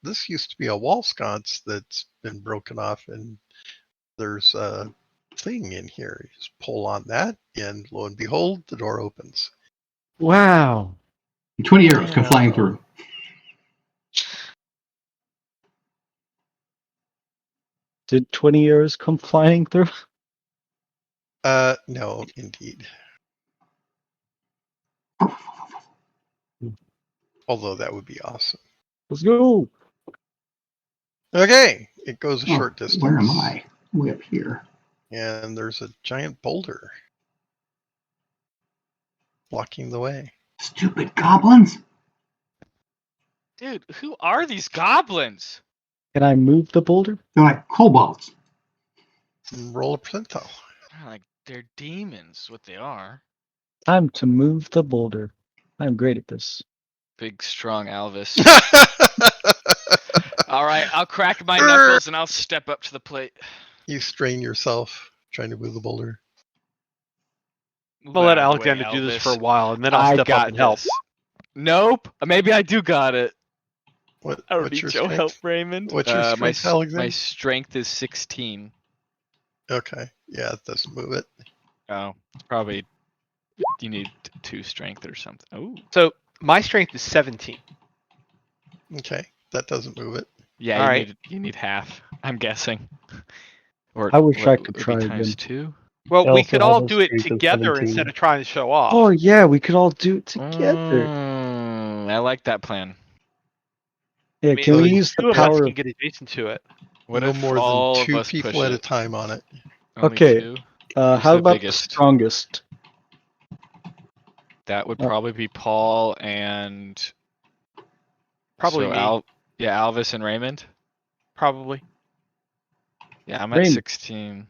This used to be a wall sconce that's been broken off, and there's a thing in here. You just pull on that, and lo and behold, the door opens. Wow. 20 arrows come flying through. Did 20 arrows come flying through? No, indeed. Although that would be awesome. Let's go. Okay, it goes a Oh, short distance. where am I? Way up here. And there's a giant boulder blocking the way. Stupid goblins. Dude, who are these goblins? Can I move the boulder? They're like kobolds. Roll a percentile. They're demons, what they are. Time to move the boulder. I'm great at this. Big, strong Alvis. All right, I'll crack my knuckles and I'll step up to the plate. You strain yourself trying to move the boulder. I'm gonna let Move out of the way, Alexander do this for a Elvis. while, and then I'll I step got up and help. this. Nope. Maybe I do got it. What? I don't What's need your your strength? help, Raymond. What's your my, strength, my Alexander? strength is 16. Okay. Yeah, it doesn't move it. Oh, probably you need 2 strength or something. Oh, So my strength is 17. Okay, that doesn't move it. yeah. All You right. need half. I'm guessing. Or I wish I what could would try be times again. 2. Well, I we also could have all a do it strength of together 17. instead of trying to show off. Oh, yeah, we could all do it together. I like that plan. Yeah, I mean, can we so use two the of us power can of... get adjacent to it. What no if more all than of 2 us push people at a it? time on it. Only Okay. 2? how Who's the about biggest? the strongest? That would Oh. probably be Paul and Probably so me. Alvis and Raymond. Probably. Yeah, I'm at Raymond. 16.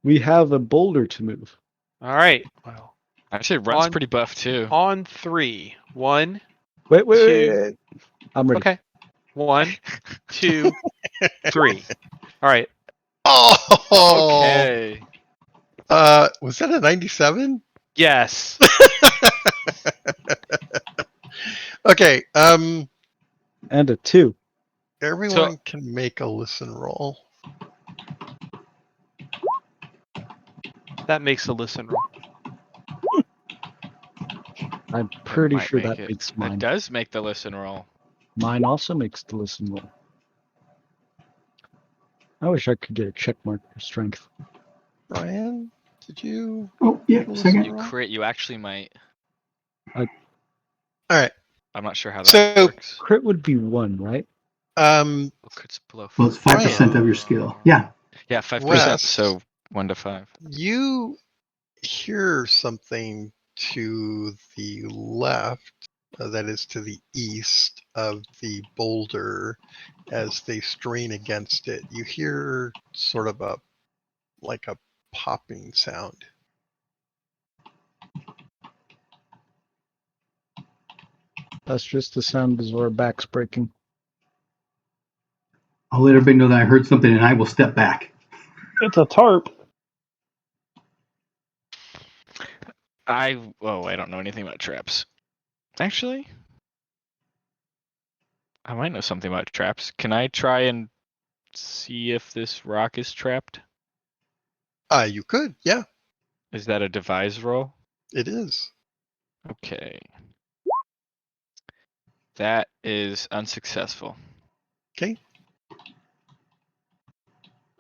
We have a boulder to move. All right. Well, Actually, Runt's On- pretty buff too. on 3. 1, Wait. Two. I'm ready. Okay. 1, 2, 3. All right. Oh, Okay. Was that a 97? Yes. Okay, And a 2. everyone can make a listen roll. That makes a listen roll. I'm It pretty might sure make that it. makes It mine. does make the listen roll. Mine also makes the listen roll. I wish I could get a check mark for strength. Brian, did you? Oh, yeah, make a listen second. You roll? crit. You actually might. All right. I'm not sure how that So, works. Crit would be 1, right? Um, Well, crit's below. Well, it's 5% of your skill. Yeah. Yeah, 5%. Wes. So 1 to 5. you hear something to the left, that is to the east of the boulder, as they strain against it. You hear sort of a popping sound. That's just the sound as our back's breaking. I'll let everybody know that I heard something and I will step back. It's a tarp. I don't know anything about traps. Actually, I might know something about traps. Can I try and see if this rock is trapped? You could, yeah, Is that a devise roll? it is. Okay. That is unsuccessful. Okay.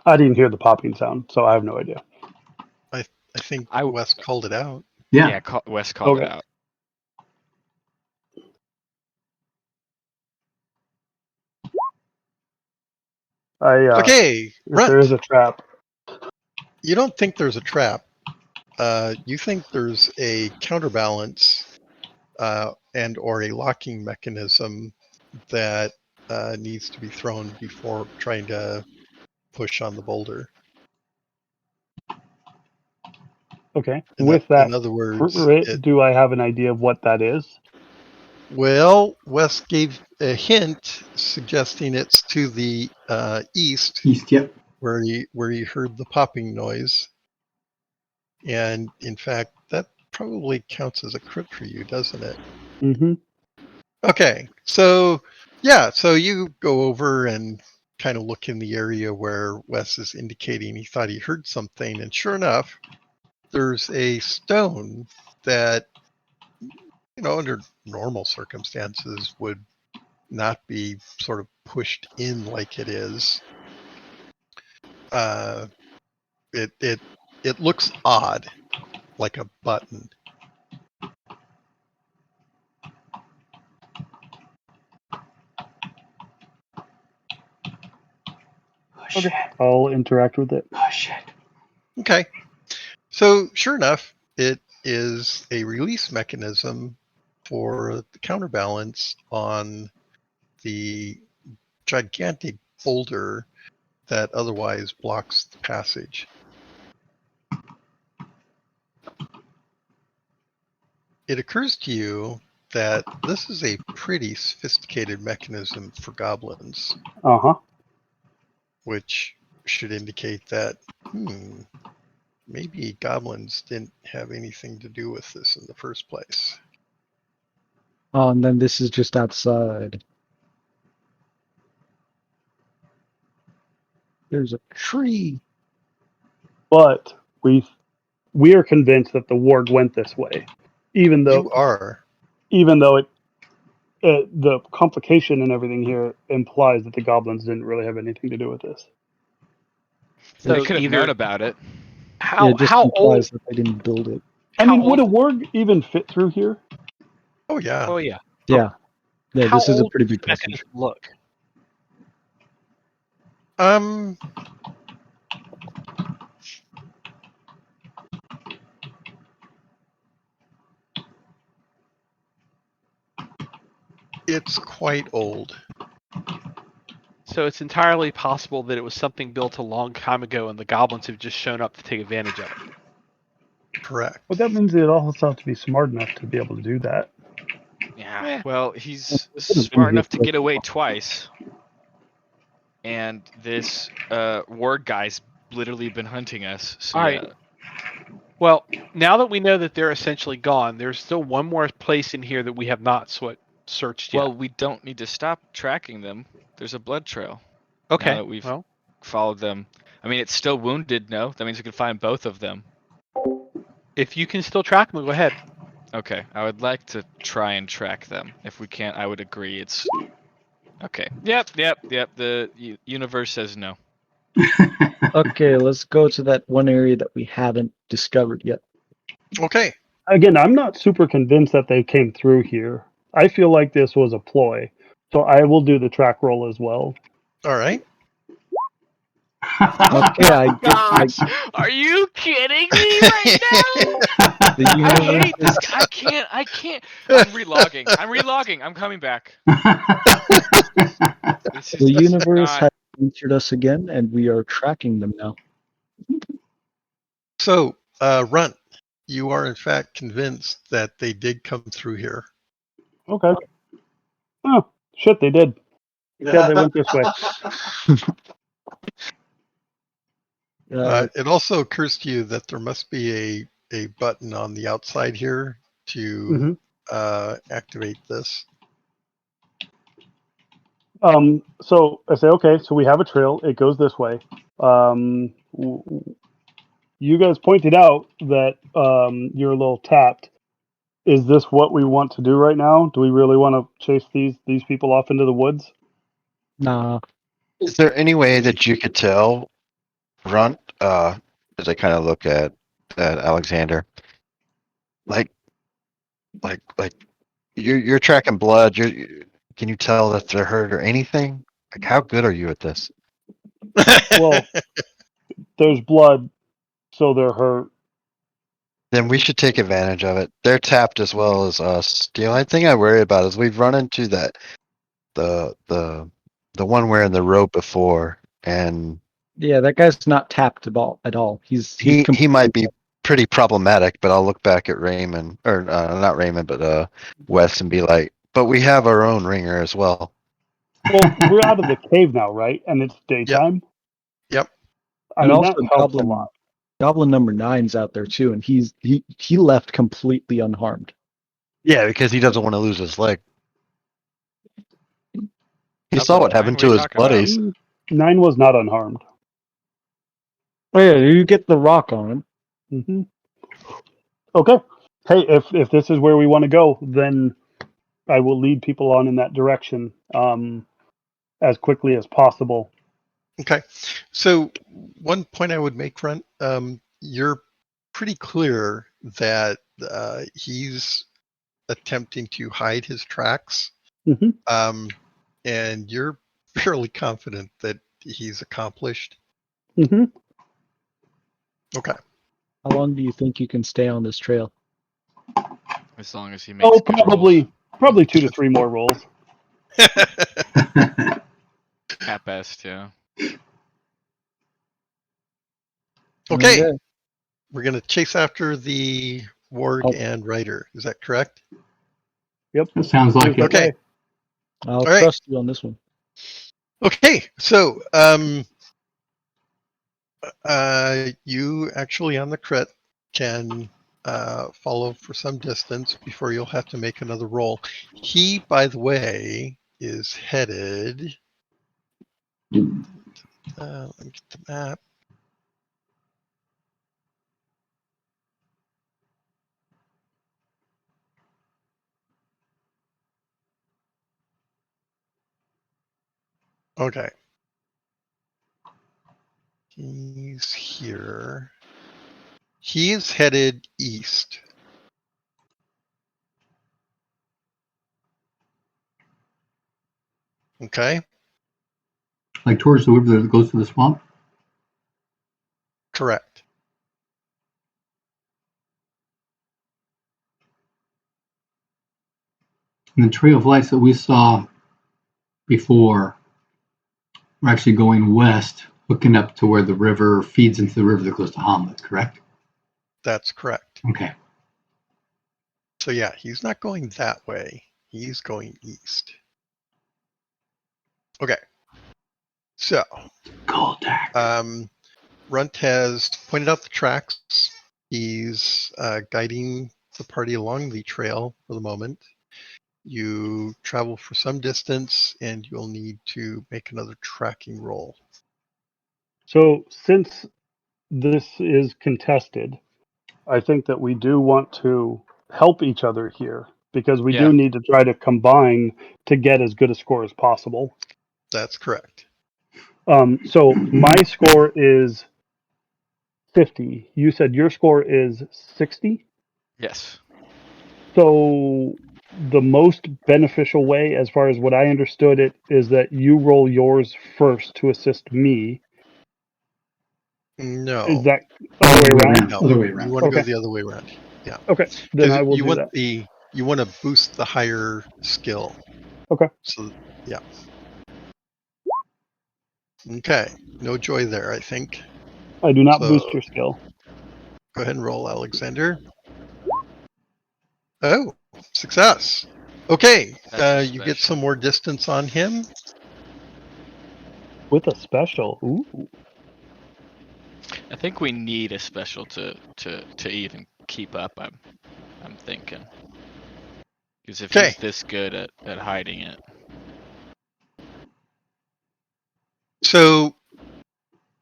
I didn't hear the popping sound, so I have no idea. I think I- Wes called it out. Yeah. Wes called it Okay. out. Okay, If there is Runt. a trap, You don't think there's a trap. You think there's a counterbalance and or a locking mechanism that needs to be thrown before trying to push on the boulder. okay. In, With that, in other words, do I have an idea of what that is? well, Wes gave a hint suggesting it's to the east, East, yep. where he heard the popping noise. And in fact, that probably counts as a crit for you, doesn't it? Mm-hmm. Okay, so yeah, so you go over and kind of look in the area where Wes is indicating he thought he heard something, and sure enough, there's a stone that, under normal circumstances would not be sort of pushed in like it is. It looks odd, like a button. Okay. I'll interact with it. Oh, shit. Okay. So sure enough, it is a release mechanism for the counterbalance on the gigantic boulder that otherwise blocks the passage. It occurs to you that this is a pretty sophisticated mechanism for goblins, Uh-huh. which should indicate that, maybe goblins didn't have anything to do with this in the first place. Oh, and then this is just outside. There's a tree. But we are convinced that the warg went this way, even though You are. the complication and everything here implies that the goblins didn't really have anything to do with this. They So could have either known about it. Yeah, it just how implies old? that they didn't build it. I How mean, would a old? warg even fit through here? Oh, yeah. Oh yeah. Yeah. Yeah, How this is a old pretty does big the passage. mechanism look? It's quite old. So it's entirely possible that it was something built a long time ago and the goblins have just shown up to take advantage of it. Correct. Well, that means it also have to be smart enough to be able to do that. Yeah. Eh. Well, he's It could've been smart here enough to for- get away twice. And this ward guy's literally been hunting us. So All yeah. right. Well, now that we know that they're essentially gone, there's still one more place in here that we have not searched yet. Well, we don't need to stop tracking them. There's a blood trail. okay. Now that we've Well, followed them. I mean, it's still wounded, no? That means we can find both of them. if you can still track them, go ahead. Okay, I would like to try and track them. If we can't, I would agree. It's okay. Yep. The universe says no. Okay, let's go to that one area that we haven't discovered yet. Okay. Again, I'm not super convinced that they came through here. I feel like this was a ploy. So I will do the track roll as well. All right. Okay, Gosh, are you kidding me right now? the I universe, hate this. I can't. I'm relogging. I'm coming back. This is the universe not- has answered us again, and we are tracking them now. So, Runt, you are in fact convinced that they did come through here. Okay. Oh, shit, they did. Yeah, they went this way. It also occurs to you that there must be a button on the outside here to activate this. So I say, okay, so we have a trail. It goes this way. You guys pointed out that you're a little tapped. Is this what we want to do right now? Do we really want to chase these people off into the woods? Nah, Is there any way that you could tell, Runt, as I kind of look at Alexander, like you're tracking blood. Can you tell if they're hurt or anything? Like, how good are you at this? Well, there's blood, so they're hurt. Then we should take advantage of it. They're tapped as well as us. The only thing I worry about is we've run into that the one wearing the rope before, and yeah, that guy's not tapped at all. He's he might be pretty problematic. But I'll look back at Raymond, or not Raymond, but Wes, and be like, but we have our own ringer as well. Well, we're out of the cave now, right? And it's daytime. Yep. I And mean, also that helps a lot. Goblin number 9's out there too, and he left completely unharmed. Yeah, because he doesn't want to lose his leg. He That's saw what what happened we to his talking about. buddies. 9 was not unharmed. Oh yeah, you get the rock on him. hmm Okay. Hey, if this is where we want to go, then I will lead people on in that direction as quickly as possible. Okay. So, one point I would make, Runt, you're pretty clear that he's attempting to hide his tracks. Mhm. And you're fairly confident that he's accomplished. hmm Okay. How long do you think you can stay on this trail? As long as he makes Oh, good rolls. probably 2 to 3 more rolls. At best, yeah. Okay. We're going to chase after the warg Oh. and rider. Is that correct? Yep. That sounds like it. Okay. I'll All right. trust you on this one. Okay. So, you actually on the crit can follow for some distance before you'll have to make another roll. He, by the way, is headed. Let me get the map. Okay. He's here. He is headed east. Okay, Like towards the river that goes to the swamp. correct. And the trail of lights that we saw before, We're actually going west, hooking up to where the river feeds into the river that goes to Hamlet, correct? That's correct. Okay. So yeah, he's not going that way. He's going east. Okay. So, Go attack. Runt has pointed out the tracks. He's guiding the party along the trail for the moment. You travel for some distance, and you'll need to make another tracking roll. So since this is contested, I think that we do want to help each other here because we Yeah. do need to try to combine to get as good a score as possible. That's correct. So my score is 50. You said your score is 60. Yes. So the most beneficial way, as far as what I understood it, is that you roll yours first to assist me. No. Is that other way around? No. Other way You around. want to go Okay. the other way around. Yeah. Okay, then 'Cause I will you do want that. you want to boost the higher skill. Okay. So yeah. Okay. No joy there, I think. I do not So boost your skill. go ahead and roll, Alexander. Oh, success. Okay. That's a You get special. some more distance on him. With a special. Ooh. I think we need a special to even keep up. I'm thinking. Because if Okay. he's this good at hiding it. So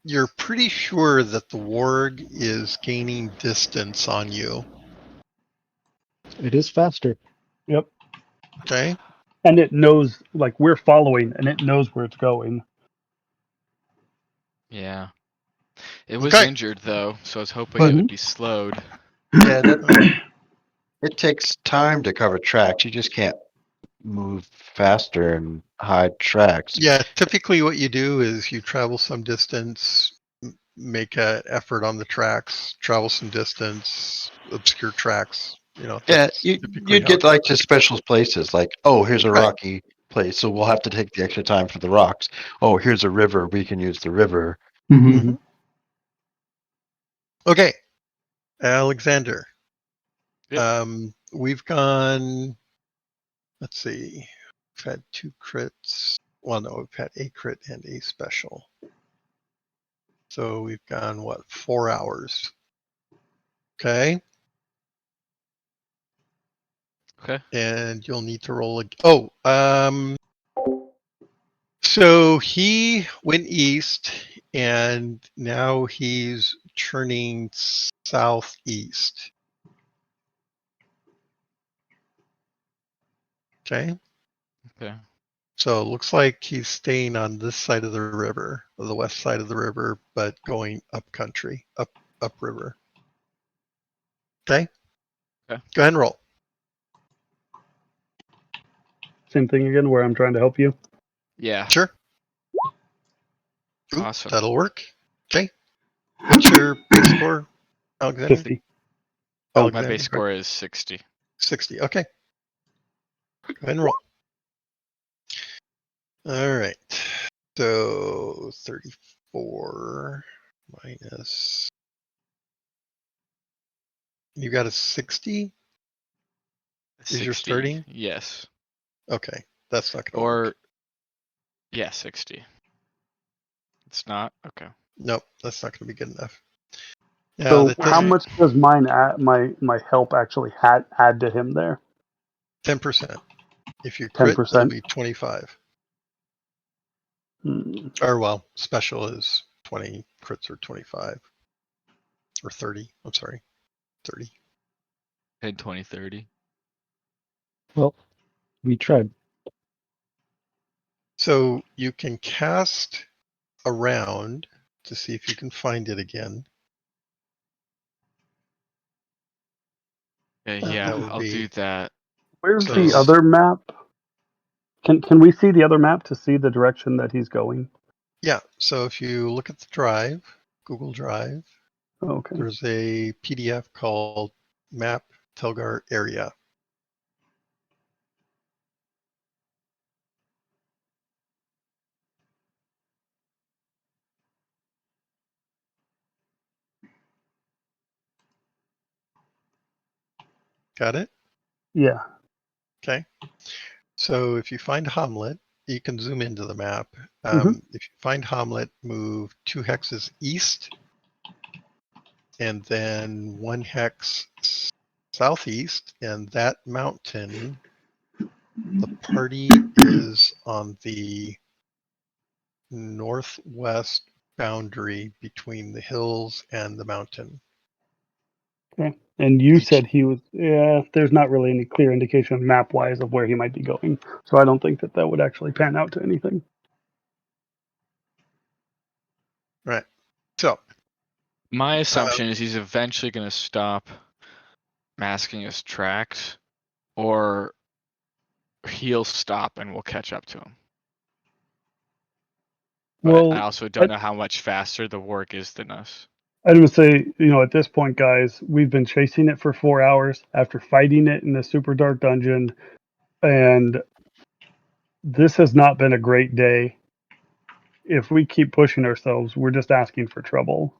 you're pretty sure that the warg is gaining distance on you. It is faster. Yep. Okay. And it knows, like, we're following, and it knows where it's going. Yeah. It was Okay. injured though, so I was hoping But- it would be slowed. Yeah, that, it takes time to cover tracks. You just can't move faster and hide tracks. Yeah, typically what you do is you travel some distance, make an effort on the tracks, travel some distance, obscure tracks. Yeah, that's typically you'd how get it like goes. to special places, like, oh, here's a Right. rocky place, so we'll have to take the extra time for the rocks. Oh, here's a river, we can use the river. Mm-hmm. Okay, Alexander. Yep. We've gone. Let's see. We've had 2 crits. Well, no, we've had a crit and a special. So we've gone, what, 4 hours. Okay. Okay. And you'll need to roll so he went east and now he's turning southeast. Okay. Okay. So it looks like he's staying on this side of the river, or the west side of the river, but going up country, upriver. Okay. Okay. Go ahead and roll. Same thing again, where I'm trying to help you. Yeah. Sure. Ooh, Awesome. that'll work. Okay. What's your base score, Alexander? 50. Oh, my Alexander? base score is 60. 60. Okay. Go ahead and roll. All right. So 34 minus. You got a 60? Is your 60, starting? Yes. Okay. That's not going to work. Or yeah, 60. It's not? Okay. Nope. That's not going to be good enough. Yeah, So that how doesn't. much does mine my help actually add to him there? 10%. If you crit, 10%? it'll be 25. Hmm. Or, well, special is 20, crits are 25. Or 30. I'm sorry. 30. 10, 20, 30. Well, we tried. So you can cast around to see if you can find it again. Okay, That yeah, would I'll be- do that. Where's So- the other map? Can we see the other map to see the direction that he's going? Yeah. So if you look at the drive, Google Drive, Okay. there's a PDF called Map Telgar Area. Got it? Yeah. Okay. So if you find Hamlet, you can zoom into the map. If you find Hamlet, move 2 hexes east, and then 1 hex southeast, and that mountain, the party is on the northwest boundary between the hills and the mountain. Okay. And you Each- said he was. Yeah. There's not really any clear indication map wise of where he might be going, so I don't think that would actually pan out to anything. Right. So My assumption is he's eventually going to stop masking his tracks, or he'll stop and we'll catch up to him. But Well, I also don't know how much faster the warg is than us. I would say, at this point, guys, we've been chasing it for 4 hours after fighting it in the super dark dungeon, and this has not been a great day. If we keep pushing ourselves, we're just asking for trouble.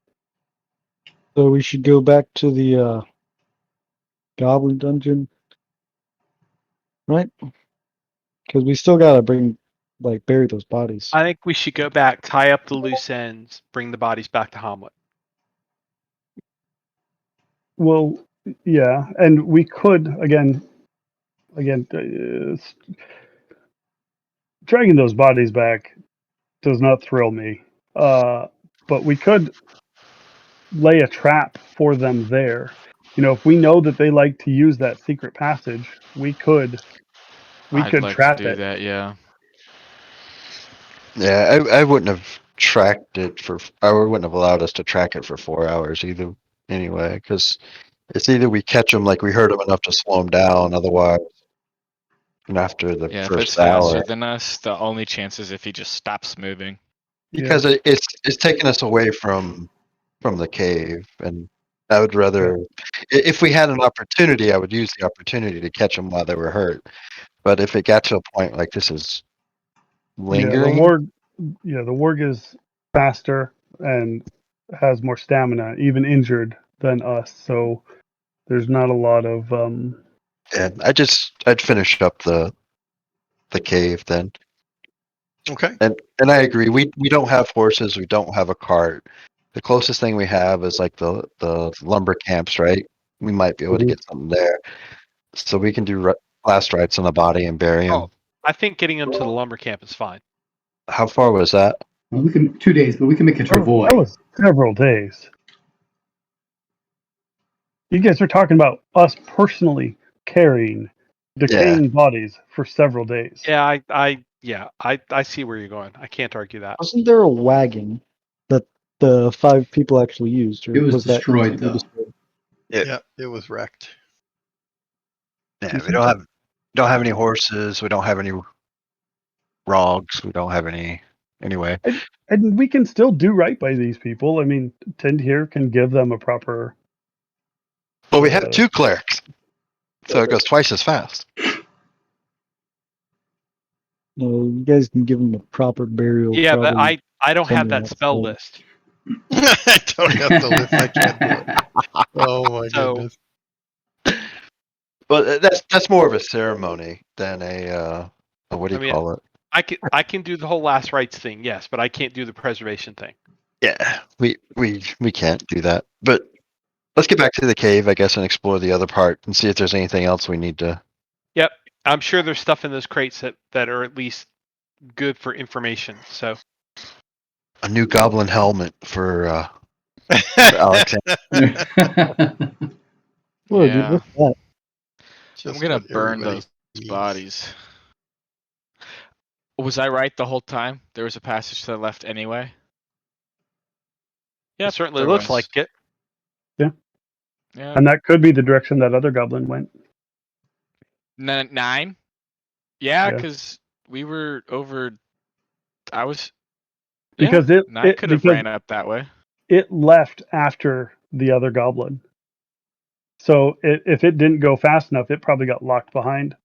So we should go back to the goblin dungeon, right? Because we still gotta bury those bodies. I think we should go back, tie up the loose ends, bring the bodies back to Hamlet. Well, yeah, and we could again, dragging those bodies back does not thrill me. But we could lay a trap for them there. If we know that they like to use that secret passage, we could I'd like to trap do it. that, yeah. Yeah, I wouldn't have tracked it I wouldn't have allowed us to track it for 4 hours either. Anyway, because it's either we catch them like we hurt them enough to slow them down, otherwise, after the Yeah, if it's first hour, faster than us, the only chance is if he just stops moving. because it's taking us away from the cave, and I would rather, if we had an opportunity, I would use the opportunity to catch them while they were hurt. But if it got to a point like this is lingering, The warg is faster and has more stamina, even injured, than us. So there's not a lot of and I'd finish up the cave then. okay. And I agree. We don't have horses. We don't have a cart. The closest thing we have is like the lumber camps, right? We might be able to get something there, so we can do last rites on the body and bury him. Oh, I think getting them to the lumber camp is fine. How far was that? Well, we can 2 days, but we can make a travois. that was several days. You guys are talking about us personally carrying decaying bodies for several days. Yeah, I see where you're going. I can't argue that. Wasn't there a wagon that the 5 people actually used? Or It was that destroyed, though. Yeah, it was wrecked. Yeah, we don't have any horses. We don't have any rogs. We don't have any. Anyway, And we can still do right by these people. I mean, Tend here can give them a proper. well, we have 2 clerics, so it goes twice as fast. No, you guys can give them a proper burial. Yeah, but probably. I don't have somewhere that else, spell so- list. I don't have the list. I can't do it. Oh my So- goodness. But that's more of a ceremony than a what do you call it? I can do the whole last rites thing, yes, but I can't do the preservation thing. Yeah, we can't do that. But let's get back to the cave, I guess, and explore the other part and see if there's anything else we need to. Yep, I'm sure there's stuff in those crates that are at least good for information. So A new goblin helmet for Alexander. Well, dude, Yeah. what's that? Just I'm gonna what burn everybody those needs. bodies. Was I right the whole time? There was a passage to the left anyway? yeah, it certainly there looks was. like it. Yeah. And that could be the direction that other goblin went. 9? Yeah, Yeah. because we were over. I was. Because yeah, 9 could have because ran up that way. it left after the other goblin. So if it didn't go fast enough, it probably got locked behind.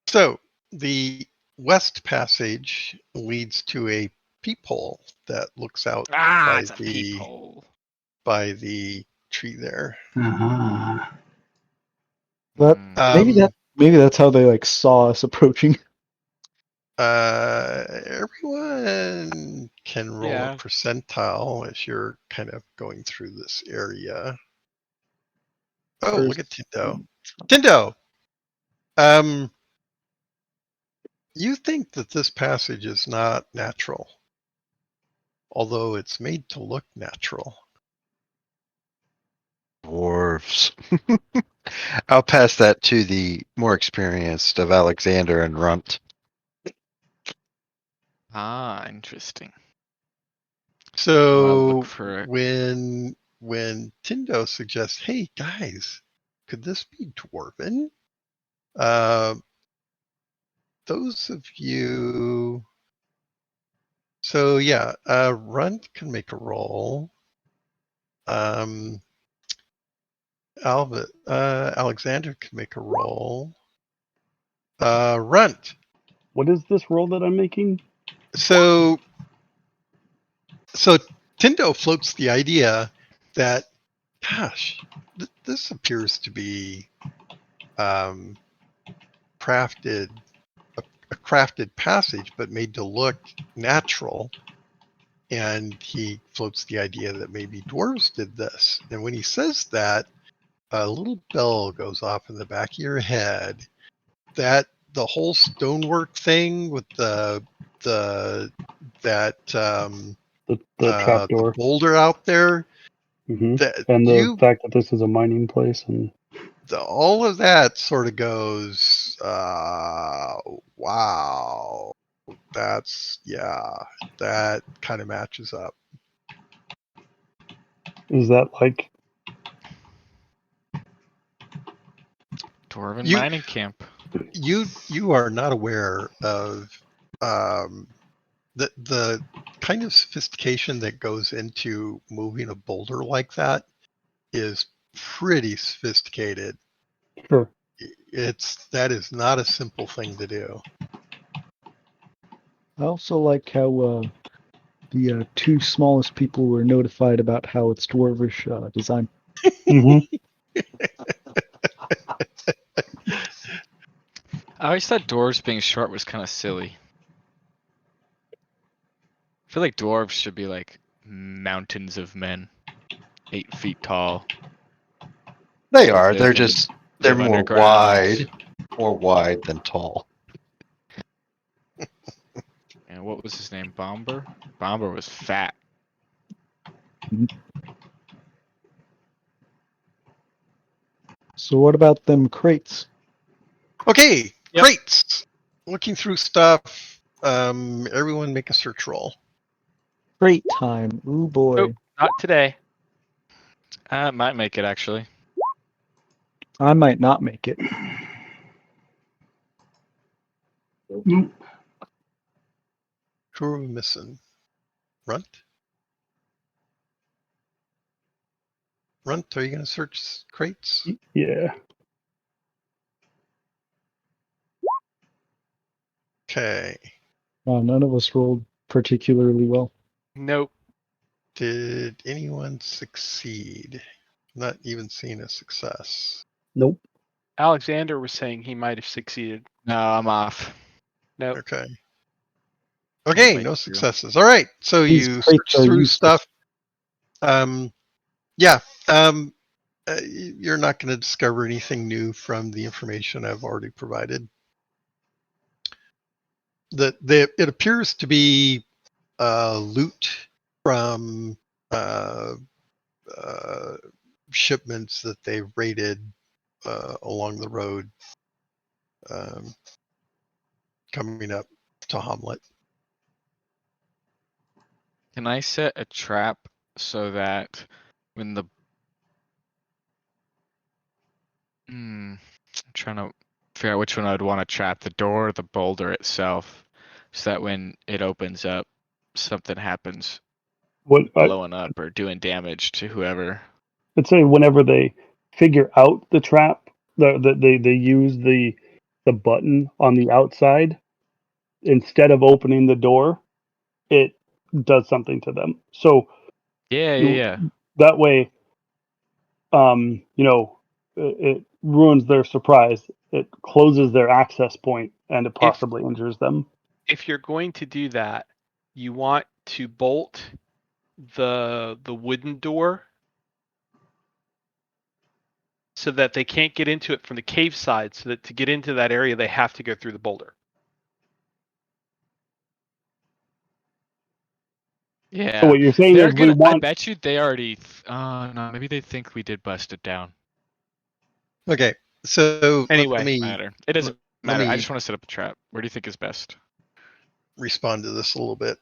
So the west passage leads to a peephole that looks out Ah, by it's a the peephole. by the tree there. Uh-huh. But Mm, maybe that's how they like saw us approaching. Everyone can roll Yeah. a percentile as you're kind of going through this area. Oh, look at Tindo. Tindo! You think that this passage is not natural, although it's made to look natural. Dwarves. I'll pass that to the more experienced of Alexander and Runt. interesting. Wanna So look for it. when Tindo suggests, "Hey guys, could this be dwarven?" Those of you, so yeah, Runt can make a roll. Alexander can make a roll. Runt. What is this roll that I'm making? So Tindo floats the idea that, gosh, this appears to be crafted, a crafted passage, but made to look natural. And he floats the idea that maybe dwarves did this. And when he says that, a little bell goes off in the back of your head. That the whole stonework thing with the trapdoor. boulder out there, Hmm. that And the fact that this is a mining place and all of that sort of goes, wow, that kind of matches up. is that like Dwarven You- mining camp. You are not aware of the kind of sophistication that goes into moving a boulder like that is pretty sophisticated. sure? That is not a simple thing to do. I also like how the two smallest people were notified about how it's dwarvish design. Hmm. I always thought dwarves being short was kind of silly. I feel like dwarves should be like mountains of men, 8 feet tall. They are. They're live in- just they're live more underground. wide than tall. And what was his name? Bomber? Bomber was fat. So what about them crates? Okay, Yep. crates. Looking through stuff. Everyone make a search roll. Crate time. Ooh boy. Nope. Not today. I might make it actually. I might not make it. Nope. Who are we missing? Runt? Runt, are you going to search crates? Yeah. Okay. None of us rolled particularly well. Nope. Did anyone succeed? Not even seeing a success. Nope. Alexander was saying he might have succeeded. No, I'm off. Nope. Okay. Okay, make no it through. successes. All right. So These you crates search are through useless. stuff. Yeah. You're not going to discover anything new from the information I've already provided. It appears to be loot from shipments that they've raided along the road coming up to Hamlet. Can I set a trap so that when the I'm trying to figure out which one I'd want to trap, the door or the boulder itself, so that when it opens up, something happens What blowing up or doing damage to whoever. I'd say whenever they figure out the trap, they use the button on the outside instead of opening the door, it does something to them. So Yeah. that way, you know, ruins their surprise. It closes their access point, and it possibly injures them. If you're going to do that, you want to bolt the wooden door so that they can't get into it from the cave side, so that to get into that area they have to go through the boulder. Yeah. So what you're saying They're is we gonna. I want. bet you they already. No, maybe they think we did bust it down. Okay, so Anyway, let me Matter. It doesn't let matter. I me- just want to set up a trap. Where do you think is best? respond to this a little bit.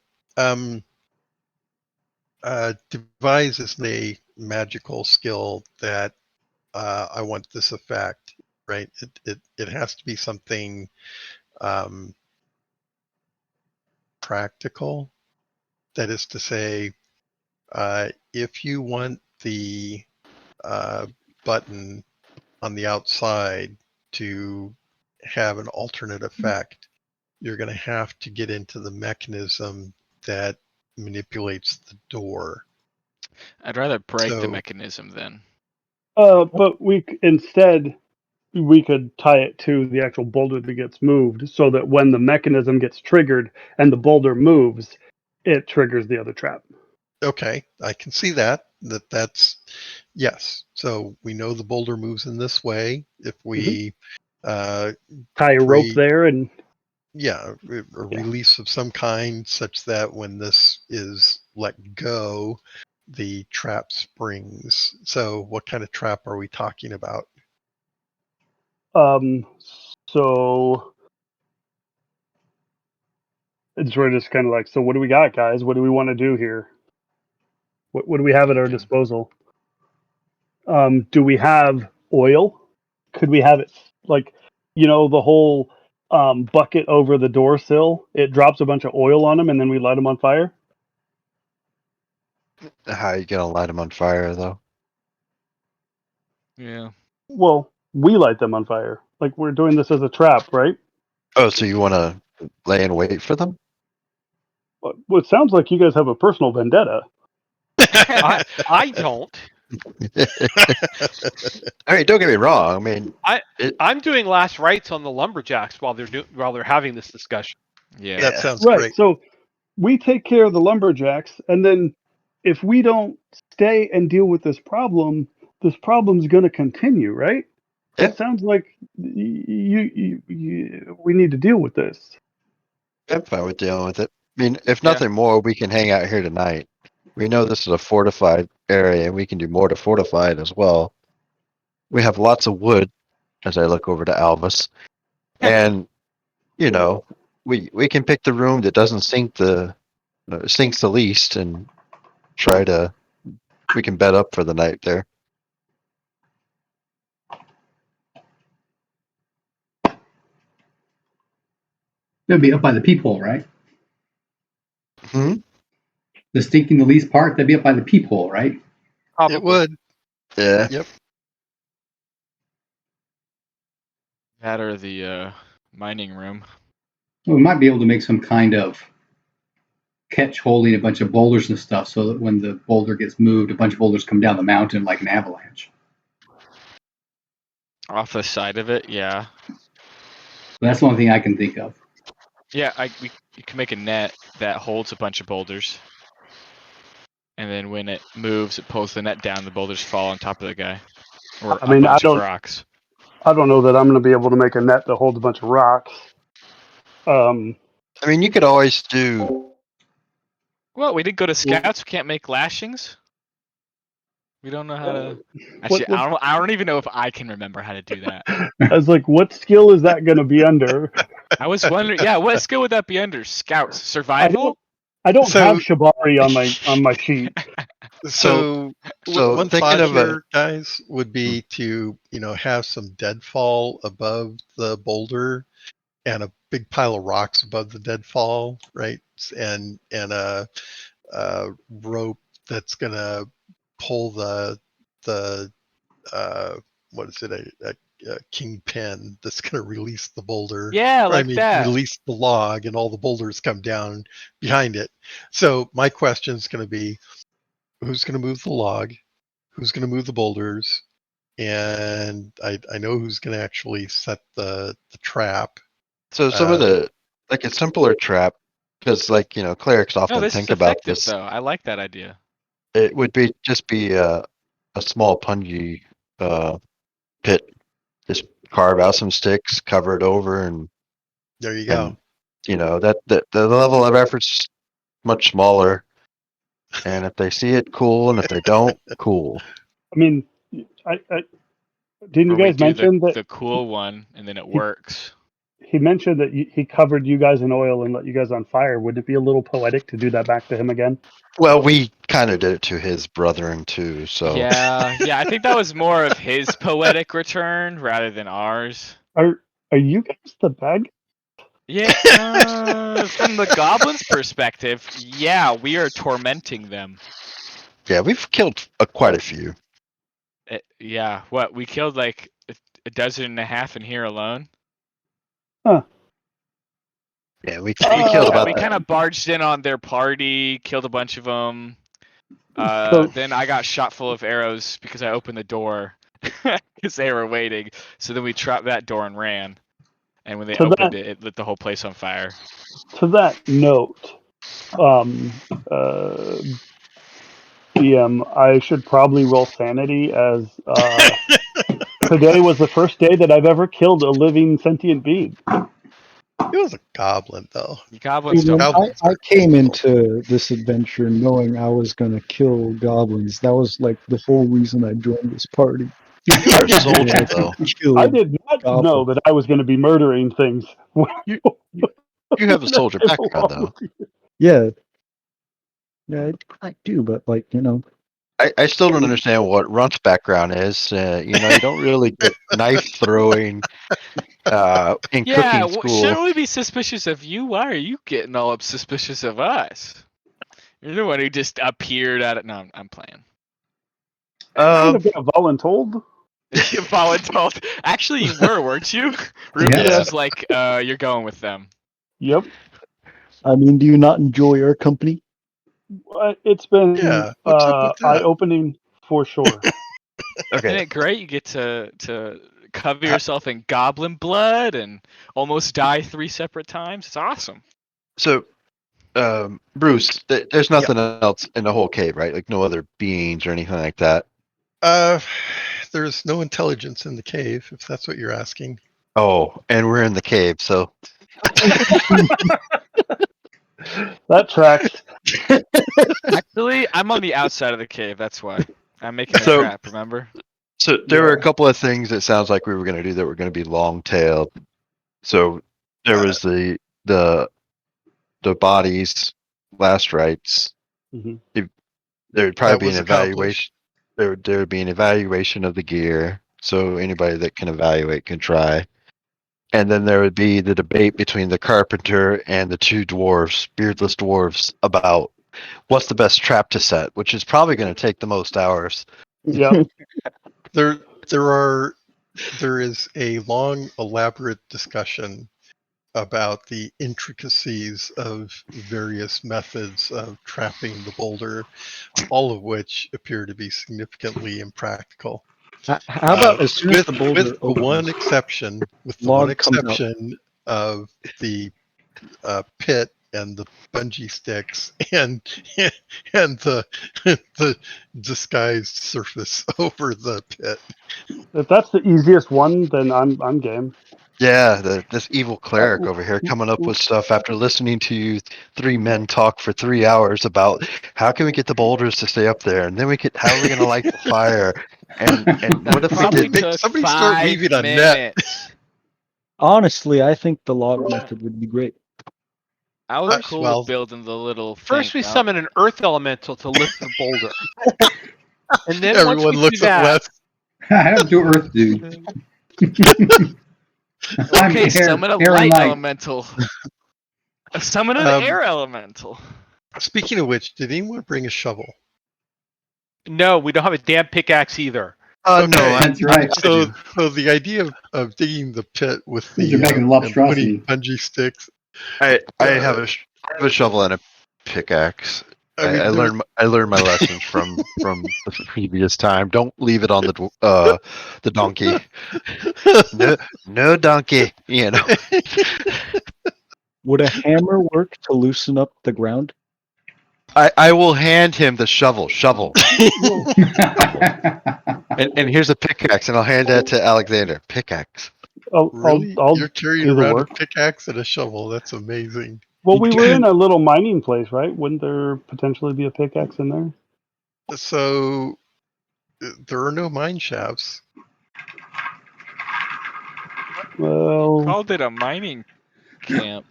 Devise is a magical skill that I want this effect, right? It has to be something practical. That is to say, if you want the button on the outside to have an alternate effect, you're going to have to get into the mechanism that manipulates the door. I'd rather break the So- mechanism then. But instead we could tie it to the actual boulder that gets moved, so that when the mechanism gets triggered and the boulder moves, it triggers the other trap. Okay, I can see that's yes. So we know the boulder moves in this way. If we Tie a rope Create- there, and a release of some kind such that when this is let go, the trap springs. So what kind of trap are we talking about? so it's sort of just kind of like, so what do we got, guys? What do we want to do here? What do we have at our Okay. disposal? Do we have oil? Could we have it like, the whole bucket over the door sill? It drops a bunch of oil on them, and then we light them on fire. How are you gonna light them on fire though? Yeah. Well, we light them on fire. Like, we're doing this as a trap, right? Oh, so you want to lay in wait for them? Well, it sounds like you guys have a personal vendetta. I don't. I mean, don't get me wrong. I mean, I'm doing last rites on the lumberjacks while they're having this discussion. Yeah. That sounds Right. great. So we take care of the lumberjacks, and then if we don't stay and deal with this problem's going to continue, right? Yeah. It sounds like we need to deal with this. I'm fine with dealing with it. I mean, if Yeah. nothing more, we can hang out here tonight. We know this is a fortified area, and we can do more to fortify it as well. We have lots of wood, as I look over to Albus, and we can pick the room that doesn't sink sinks the least, and we can bed up for the night there. That'd be up by the peephole, right? Hmm? The stinking the least part, that'd be up by the peephole, right? Probably. It would. Yeah. Yep. That or the mining room. Well, we might be able to make some kind of catch holding a bunch of boulders and stuff, so that when the boulder gets moved, a bunch of boulders come down the mountain like an avalanche. Off the side of it, yeah. But that's the only thing I can think of. Yeah, you can make a net that holds a bunch of boulders. And then when it moves, it pulls the net down, the boulders fall on top of the guy. Or I mean, a bunch I of don't- rocks. I don't know that I'm going to be able to make a net that holds a bunch of rocks. I mean, you could always do. Well, we didn't go to scouts, we can't make lashings. We don't know how to actually what- I don't even know if I can remember how to do that. I was like, what skill is that going to be under? I was wondering, yeah, what skill would that be under? Scouts, survival? I don't So- have Shibari on my sheet. So one thinking thought of here, guys, would be to have some deadfall above the boulder and a big pile of rocks above the deadfall, right? And a rope that's gonna pull the what is it, a kingpin that's gonna release the boulder. Yeah, Or, like that. release the log, and all the boulders come down behind it. So my question is going to be, who's going to move the log? Who's going to move the boulders? and I know who's going to actually set the trap. So some of the like a simpler trap, because clerics No, often this think is about effective this. though. I like that idea. It would be a small punji pit. Just carve out some sticks, cover it over, and There you go. that the level of effort's much smaller. And if they see it, cool, and if they don't, cool. I mean, didn't you Or we guys do mention that the cool one and then it works. he mentioned that he covered you guys in oil and let you guys on fire? Wouldn't it be a little poetic to do that back to him again? Well, we kind of did it to his brethren too, so Yeah, I think that was more of his poetic return rather than ours. Are you guys the bad? Yeah, from the goblin's perspective, yeah, we are tormenting them. yeah, we've killed quite a few. Yeah, what, we killed like a dozen and a half in here alone? Huh. Yeah, we killed about We that. kind of barged in on their party, killed a bunch of them. So- Then I got shot full of arrows because I opened the door because they were waiting. So then we trapped that door and ran. And when they So opened that- it, it lit the whole place on fire. To that note, DM, I should probably roll sanity as today was the first day that I've ever killed a living sentient being. It was a goblin, though. Goblins When don't. Goblins I are came difficult. into this adventure knowing I was going to kill goblins. That was like the whole reason I joined this party. You are a soldier, though. I did not Goblin. know that I was going to be murdering things. You have a soldier background, though. Yeah. I do, but I still don't understand what Runt's background is. You don't really get knife throwing in Yeah, cooking school. shouldn't we be suspicious of you? Why are you getting all up suspicious of us? You're the one who just appeared at it. No, I'm playing. Kind of been a voluntold. Voluntold. Actually, you were, weren't you? Rufus Yeah. was like, you're going with them. Yep. I mean, do you not enjoy our company? It's been Yeah, what's up with that? eye-opening for sure. Isn't it great? You get to cover yourself in goblin blood and almost die 3 separate times. It's awesome. So, Bruce, there's nothing else in the whole cave, right? Like no other beings or anything like that. There's no intelligence in the cave, if that's what you're asking. Oh, and we're in the cave, so That tracks. Actually, I'm on the outside of the cave. That's why I'm making a So- trap. Remember? So there were a couple of things that sounds like we were going to do that were going to be long-tailed. So there was the bodies, last rites. Mhm. There would probably That be was an evaluation. There would be an evaluation of the gear. So anybody that can evaluate can try. And then there would be the debate between the carpenter and the two dwarves, beardless dwarves, about what's the best trap to set, which is probably going to take the most hours. Yep. There is a long, elaborate discussion about the intricacies of various methods of trapping the boulder, all of which appear to be significantly impractical. How about as soon as the boulder with the opens, one exception, log comes out. of the pit and the bungee sticks and the disguised surface over the pit. If that's the easiest one, then I'm game. Yeah, this evil cleric over here coming up with stuff after listening to you three men talk for 3 hours about how can we get the boulders to stay up there, and then how are we going to light the fire, and what if we Probably did? took somebody start 5 weaving a net. minutes. honestly, I think the log method would be great. I was Uh, cool well, with building the little. First, we thing out. summon an earth elemental to lift the boulder, and then once Everyone we looks do at that, Wes. I don't do Earth, dude. I'm Okay, air, summon a air and light light. elemental. Summon an air elemental. Speaking of which, did anyone bring a shovel? no, we don't have a damn pickaxe either. No, Okay. That's right. So the idea of digging the pit with These the are making and lobstrosity. putting bungee sticks. I have a shovel and a pickaxe. I learned my lessons from the previous time. Don't leave it on the donkey. No donkey. You know. Would a hammer work to loosen up the ground? I will hand him the shovel. And here's a pickaxe, and I'll hand that to Alexander. Pickaxe. Really? I'll You're carrying do the around work. a pickaxe and a shovel. That's amazing. Well, we were in a little mining place, right? Wouldn't there potentially be a pickaxe in there? So there are no mine shafts. Well, Called it a mining camp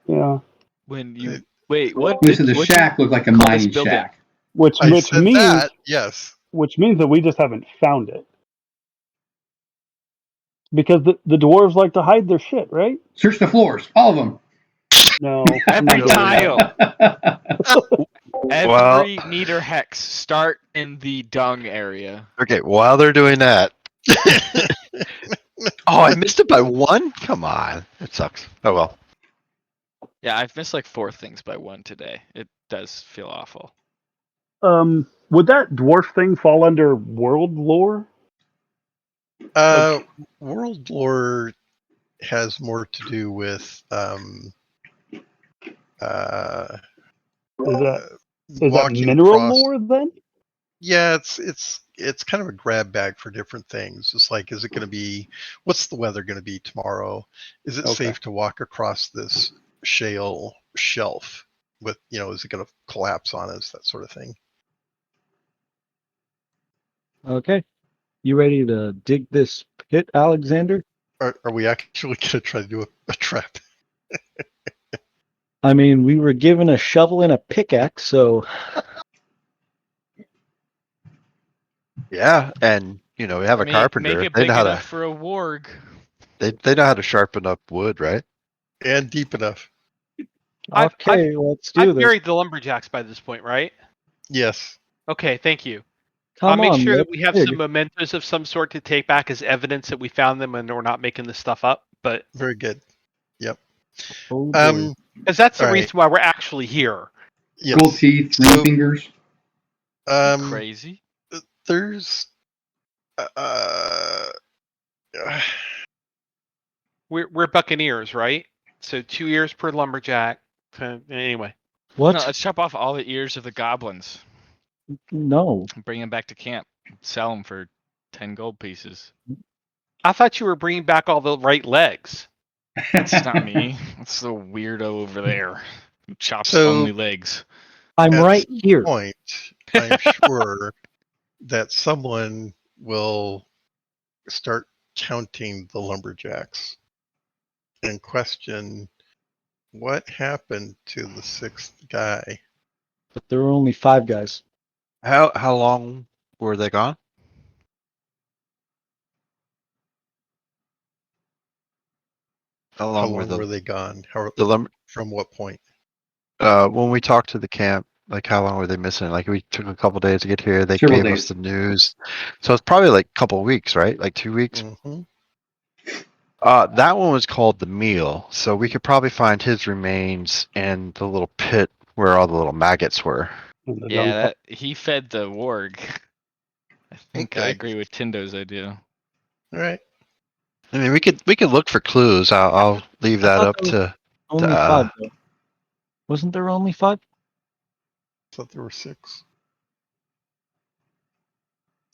yeah. when you wait. What? This is the what shack looked like a call this mining building? shack. Which I means said that, yes. which means that we just haven't found it. Because the dwarves like to hide their shit, right? Search the floors, all of them. No. Every tile. Every Well- meter hex. Start in the dung area. Okay, while they're doing that. Oh, I missed it by one? Come on. It sucks. Oh well. Yeah, I've missed like 4 things by 1 today. It does feel awful. Would that dwarf thing fall under world lore? World lore has more to do with Is that walking mineral across- lore then? Yeah, it's kind of a grab bag for different things. It's like, is it going to be? What's the weather going to be tomorrow? Is it Okay. safe to walk across this shale shelf? With is it going to collapse on us? That sort of thing. Okay. You ready to dig this pit, Alexander? Are we actually going to try to do a trap? I mean, we were given a shovel and a pickaxe, so Yeah, and we have a carpenter. Make it They big know how enough to for a warg. they know how to sharpen up wood, right? And deep enough? okay, let's do I've this. buried the lumberjacks by this point, right? Yes. Okay, thank you. Come I'll make on, sure that let's we have dig. some mementos of some sort to take back as evidence that we found them and we're not making this stuff up. But Very good. Yep. Oh, boy. because that's the All right. reason why we're actually here. Yes. Gold teeth, So- ring fingers. Crazy. There's We're buccaneers, right? So 2 ears per lumberjack. Anyway, What? No, let's chop off all the ears of the goblins No. and bring them back to camp. Sell them for 10 gold pieces. I thought you were bringing back all the right legs. It's not me. It's the weirdo over there who chops So- only legs. I'm At right some here. point, I'm sure that someone will start counting the lumberjacks and question what happened to the 6th guy. But there were only 5 guys. How long were they gone? How How long long were were they gone? the lumber? From what point? When we talked to the camp, like how long were they missing? Like we took a couple days to get here. They Several gave days. us the news, so it's probably like a couple of weeks, right? Like 2 weeks. Hmm. That one was called the meal, so we could probably find his remains in the little pit where all the little maggots were. In the Yeah, dung he fed the warg. I think I Okay. agree with Tindo's idea. All right. I mean, we could look for clues. I'll leave that thought up there to. Only Duh. 5, though. Wasn't there only 5? I thought there were 6.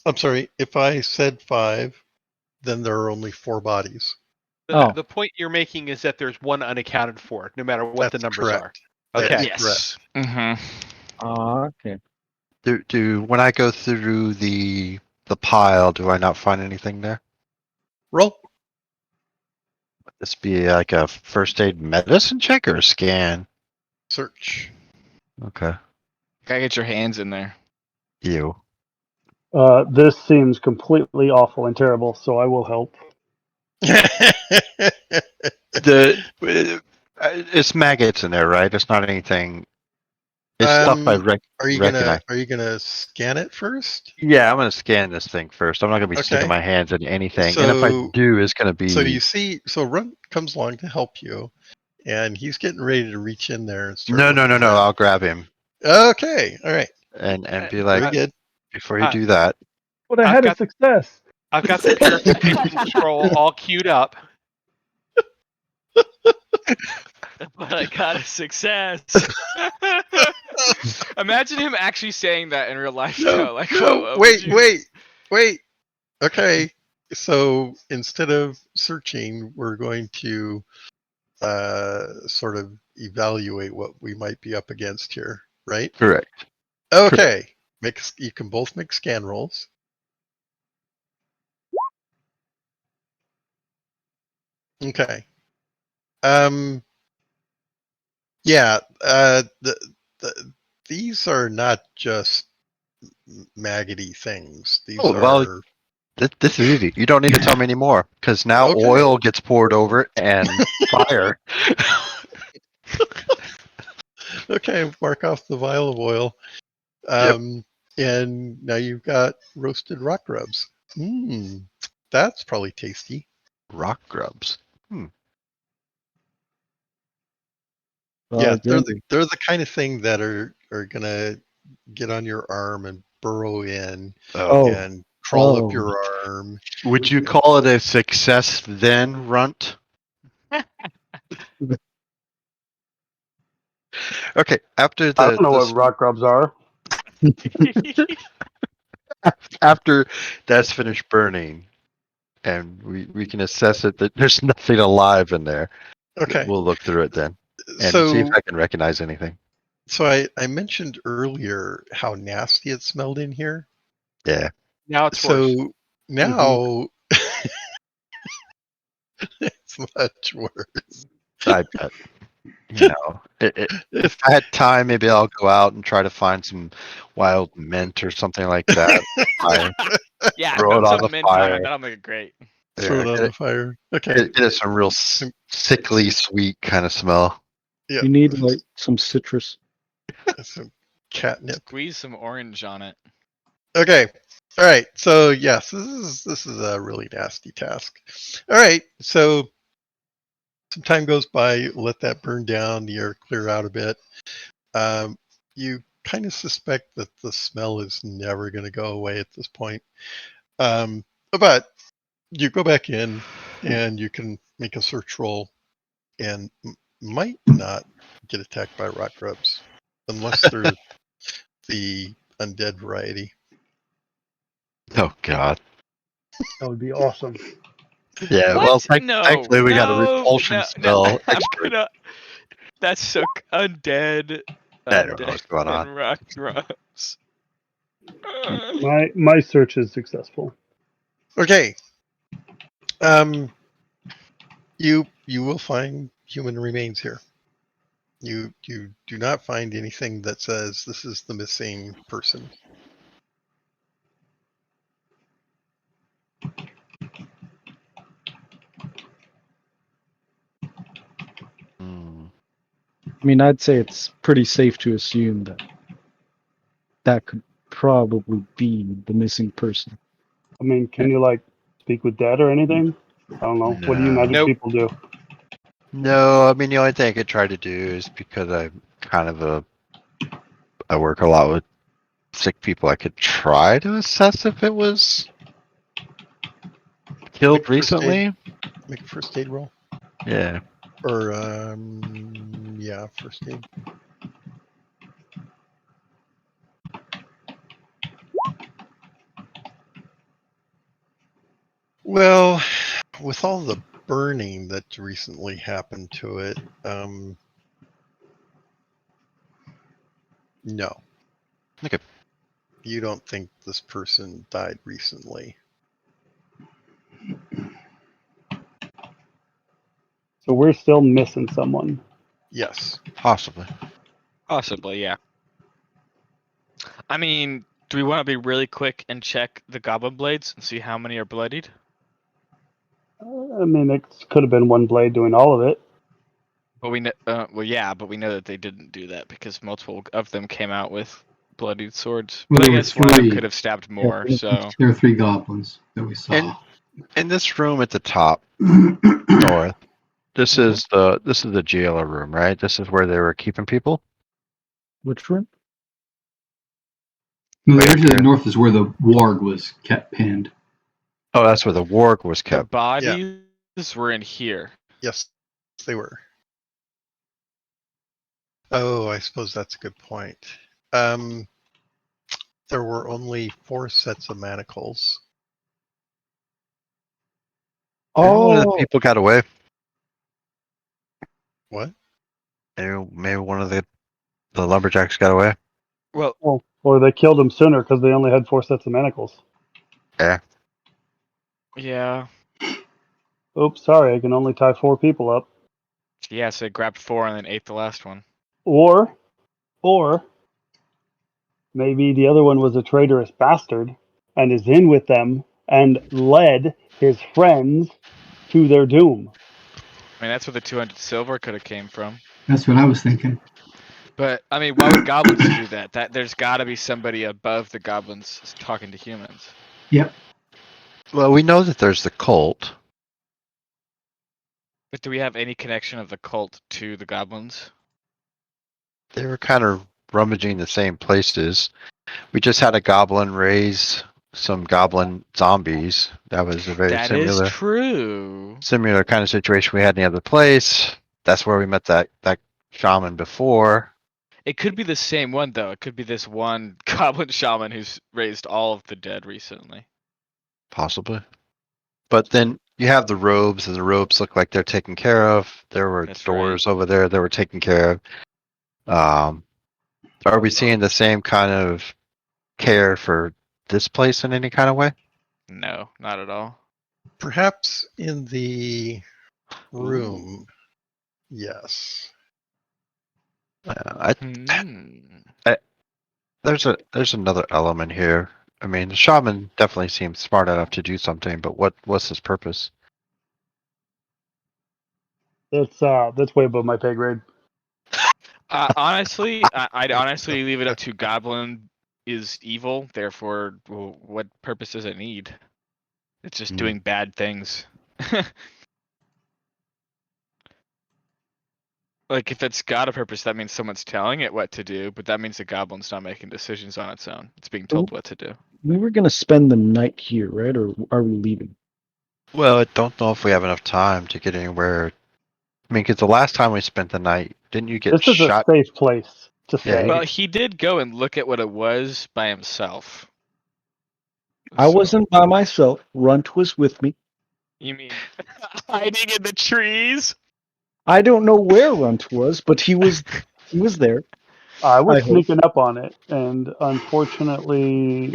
I'm sorry. If I said 5, then there are only 4 bodies. Oh. The point you're making is that there's one unaccounted for, no matter what the That's numbers correct. are. That Okay. is correct. Mm-hmm. Okay. Do when I go through the pile, do I not find anything there? Roll. Would this be like a first aid medicine check or a scan? Search. Okay. Gotta get your hands in there. You. This seems completely awful and terrible, so I will help. It's maggots in there, right? It's not anything. It's stuff I Are you gonna scan it first? Yeah, I'm gonna scan this thing first. I'm not gonna be sticking Okay. my hands in anything. And if I So- do, it's gonna be. So you see, Run comes along to help you, and he's getting ready to reach in there and start. No. looking at- I'll grab him. Okay, all right, and be very like, good. before you do that, But I I've had a got- success. I've got the purification scroll all queued up. But I got a success. Imagine him actually saying that in real life, though. Like, what would wait, you... wait. Okay, so instead of searching, we're going to sort of evaluate what we might be up against here, right? correct. Okay, you can both make scan rolls. Okay. Yeah. These are not just maggoty things. These Oh, well, are this is easy. You don't need to tell me anymore, because now Okay. oil gets poured over it and fire. okay. Mark off the vial of oil. And now you've got roasted rock grubs. That's probably tasty. Rock grubs. Yeah, they're Alexander, they're the kind of thing that are gonna get on your arm and burrow in Oh. and crawl Oh. up your arm. Would you call it a success then, Runt? Okay, after I don't know the what rock grubs are. after that's finished burning, and we can assess it that there's nothing alive in there. Okay. We'll look through it then and So see if I can recognize anything. so I mentioned earlier how nasty it smelled in here. Yeah. Now it's worse. So now it's much worse. I bet. You know, if I had time, maybe I'll go out and try to find some wild mint or something like that. Yeah, Throw it put on some the mint on fire. it. That'll make it great. Throw it on the fire. Okay. It is some real sickly sweet kind of smell. Yeah. you need like some citrus. Some catnip. Squeeze some orange on it. Okay. All right. So yes, this is a really nasty task. All right. So some time goes by, let that burn down, the air clear out a bit. You kind of suspect that the smell is never going to go away at this point. But you go back in and you can make a search roll and might not get attacked by rock grubs unless they're the undead variety. Oh God. That would be awesome. Yeah. What? Well, No, thankfully we got a no, repulsion no, spell. no. I'm expert. gonna. That's so undead. I don't know what's going on. And rock grubs. My search is successful. Okay. You will find human remains here. You do not find anything that says this is the missing person. I mean, I'd say it's pretty safe to assume that that could probably be the missing person. I mean, can you like speak with dead or anything? I don't know. What do you magic Nope. people do? No, I mean the only thing I could try to do is because I'm kind of I work a lot with sick people. I could try to assess if it was killed recently. Make a first aid roll. Yeah. Or yeah, first aid. Well, with all the burning that recently happened to it, no. Okay. You don't think this person died recently? So we're still missing someone. Yes. Possibly. Possibly, yeah. I mean, do we want to be really quick and check the goblin blades and see how many are bloodied? I mean, it could have been one blade doing all of it. But we know, well, yeah, but we know that they didn't do that because multiple of them came out with bloodied swords. Well, But I there were guess one of them three. could have stabbed more. Yeah, So There are 3 goblins that we saw. And in this room at the top north, this is the jailer room, right? This is where they were keeping people. Which room? No, Right the edge to here. the north is where the warg was kept pinned. Oh, that's where the warg was The kept. bodies were in here. Yes, they were. Oh, I suppose that's a good point. There were only 4 sets of manacles. Maybe one of the Oh, people got away. What? Maybe one of the lumberjacks got away. Well, Or they killed him sooner because they only had 4 sets of manacles. yeah. Oops, sorry, I can only tie 4 people up. Yeah, so they grabbed 4 and then ate the last one. Or maybe the other one was a traitorous bastard and is in with them and led his friends to their doom. I mean, that's where the 200 silver could have came from. That's what I was thinking. But I mean, why would goblins do that? There's got to be somebody above the goblins talking to humans. Yep. Well, we know that there's the cult. But do we have any connection of the cult to the goblins? They were kind of rummaging the same places. We just had a goblin raise some goblin zombies. That was a very That is true. similar kind of situation we had in the other place. That's where we met that shaman before. It could be the same one though. It could be this one goblin shaman who's raised all of the dead recently. Possibly. But then you have the robes, and the robes look like they're taken care of. There were That's doors over there that were taken care of. Are we seeing the same kind of care for this place in any kind of way? No, not at all. Perhaps in the room. Yes. There's another element here. I mean, the shaman definitely seems smart enough to do something, but what's his purpose? That's way above my pay grade. Honestly, I'd honestly leave it up to goblin is evil. Therefore, what purpose does it need? It's just doing bad things. Like, if it's got a purpose, that means someone's telling it what to do, but that means the goblin's not making decisions on its own. It's being told what to do. we were gonna spend the night here, right? Or are we leaving? Well, I don't know if we have enough time to get anywhere. I mean, because the last time we spent the night, didn't you get This is shot? a safe place to Yeah, stay. Well, he did go and look at what it was by himself. I So- wasn't by myself. Runt was with me. You mean hiding in the trees? I don't know where Runt was, but he was there. I was I hope. sneaking up on it, and unfortunately,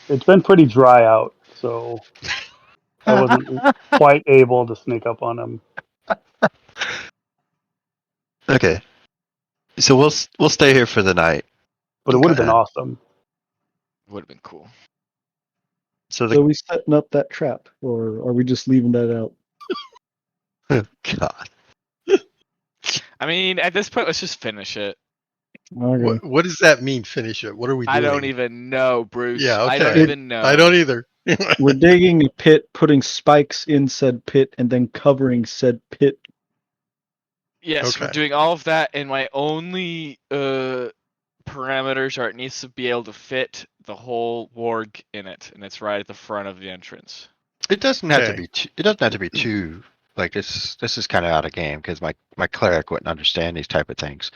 it's been pretty dry out, so I wasn't quite able to sneak up on him. Okay. So we'll stay here for the night. But it would have been Okay. awesome. Would have been cool. So So are we setting up that trap, or are we just leaving that out? God. I mean, at this point, let's just finish it. Okay. What does that mean, finish it? What are we doing? I don't even know, Bruce. Yeah, okay. I don't even know. I don't either. We're digging a pit, putting spikes in said pit, and then covering said pit. Yes, we're Okay. doing all of that, and my only parameters are it needs to be able to fit the whole warg in it, and it's right at the front of the entrance. It doesn't have to Okay. be. It doesn't have to be too. Like this is kind of out of game because my cleric wouldn't understand these type of things.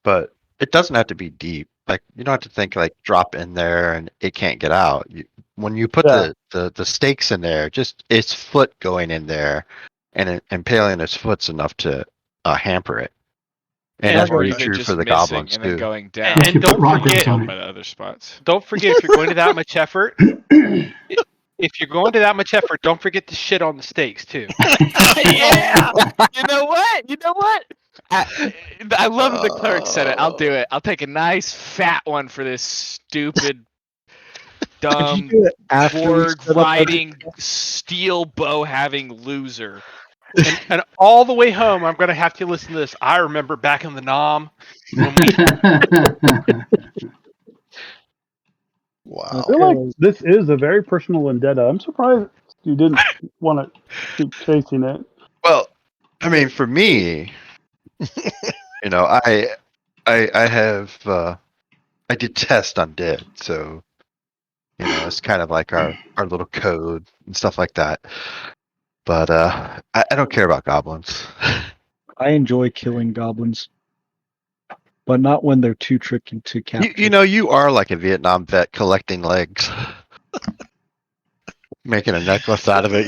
But it doesn't have to be deep. Like you don't have to think like drop in there and it can't get out. When you put Yeah. the stakes in there, just its foot going in there and impaling its foot's enough to hamper it. And that's or pretty even true just for the missing goblins and then too. going down. And You put don't rock forget, grips on by it. the other spots. Don't forget, if you're going to that much effort, if you're going to that much effort, don't forget to shit on the stakes too. Yeah. You know what? I love that the cleric said it. I'll do it. I'll take a nice fat one for this stupid, Could you dumb, do it after we board set up our- riding, steel bow having loser. And all the way home, I'm going to have to listen to this. I remember back in the Nom when we Wow. I feel like this is a very personal vendetta. I'm surprised you didn't want to keep chasing it. Well, I mean, for me, I have I detest undead, so it's kind of like our little code and stuff like that. But I don't care about goblins. I enjoy killing goblins, but not when they're too tricky to capture. You are like a Vietnam vet collecting legs, making a necklace out of it.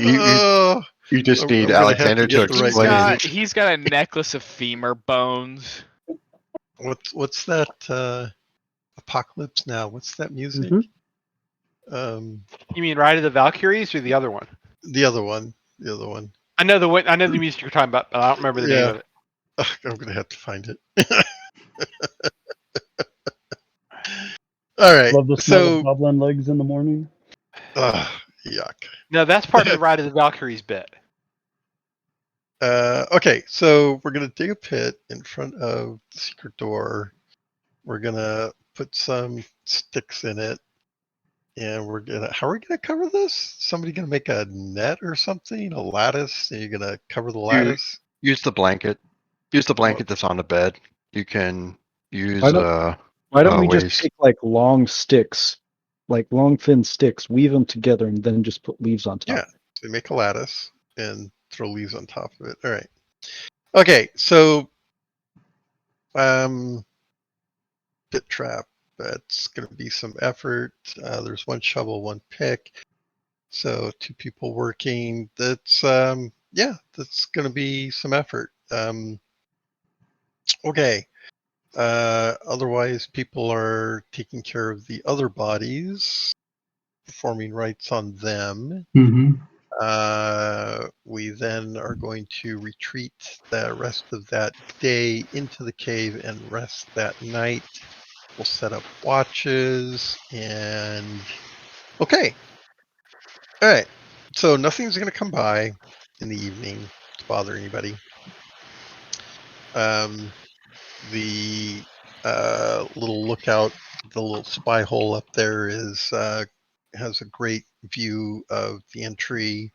You just I'm need gonna have to Alexander to get the right explain. music. He's got a necklace of femur bones. What's that? Apocalypse Now. What's that music? Mhm. You mean Ride of the Valkyries or the other one? The other one. The other one. I know the one. I know the music you're talking about, but I don't remember the name of it. Ugh, I'm gonna have to find it. All right. Love the smell So, of goblin legs in the morning. yuck. No, that's part of the Ride of the Valkyries bit. Okay, so we're gonna dig a pit in front of the secret door. We're gonna put some sticks in it, and how are we gonna cover this? Somebody gonna make a net or something, a lattice, and you're gonna cover the lattice? Use the blanket. Use the blanket that's on the bed. You can use Why don't we just waste. take like long sticks, like long thin sticks, weave them together, and then just put leaves on top? Yeah, so make a lattice and throw leaves on top of it. All right. Okay, so pit trap. That's going to be some effort. There's one shovel, one pick. So 2 people working. That's that's going to be some effort. Okay. Otherwise, people are taking care of the other bodies, performing rites on them. Mm-hmm. We then are going to retreat the rest of that day into the cave and rest that night. We'll set up watches and okay. All right. So nothing's going to come by in the evening to bother anybody. The little lookout, the little spy hole up there has a great view of the entry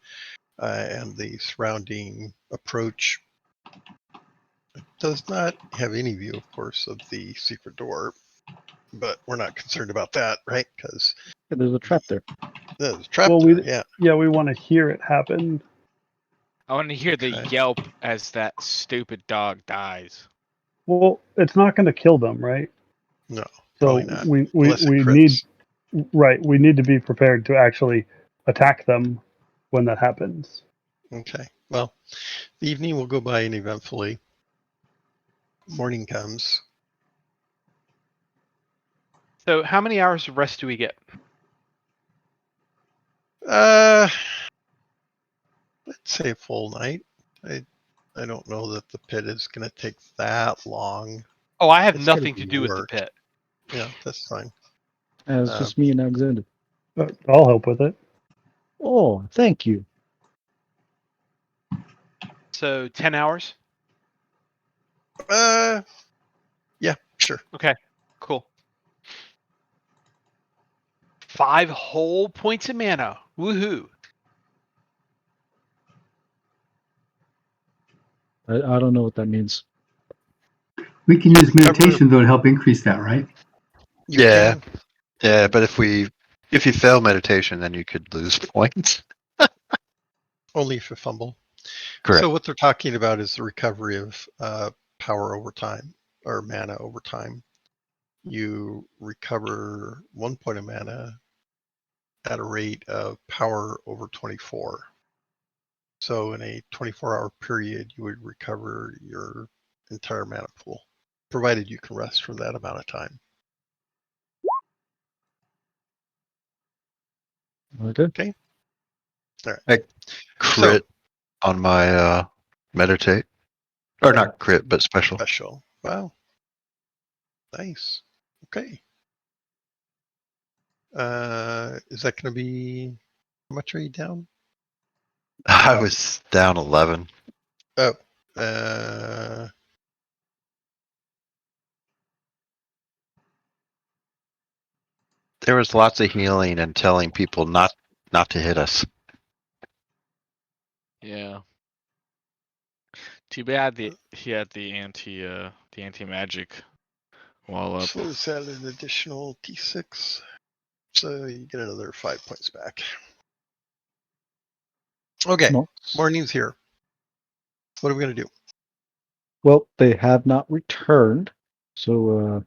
and the surrounding approach. It does not have any view, of course, of the secret door, but we're not concerned about that, right? Because There's a trap there. there's a trap Well, there, yeah. we want to hear it happen. I want to hear the Okay. yelp as that stupid dog dies. Well, it's not going to kill them, right? No, So probably not. we Unless it need crits. we need to be prepared to actually attack them when that happens. Okay. Well, the evening will go by uneventfully. Morning comes. So, how many hours of rest do we get? Let's say a full night. I don't know that the pit is going to take that long. Oh, I have It's gonna nothing be to do with the work. pit. Yeah, that's fine. It's just me and Alexander. I'll help with it. Oh, thank you. So, 10 hours? Yeah, sure. Okay, cool. 5 whole points of mana. Woohoo. I don't know what that means. We can use meditation though to help increase that, right? You Yeah. can. Yeah, but if you fail meditation, then you could lose points. Only if you fumble. Correct. So what they're talking about is the recovery of power over time or mana over time. You recover 1 point of mana at a rate of power over 24. So in a 24-hour period, you would recover your entire mana pool, provided you can rest for that amount of time. Okay. All right. I crit on my meditate. Or not crit, but special. Special. Wow. Nice. Okay. Is that going to be, how much are you down? I was down 11. Oh, There was lots of healing and telling people not to hit us. Yeah. Too bad he had the anti magic Wall up. So is that an additional D6? So you get another 5 points back. Okay, No. morning's here. What are we going to do? Well, they have not returned, so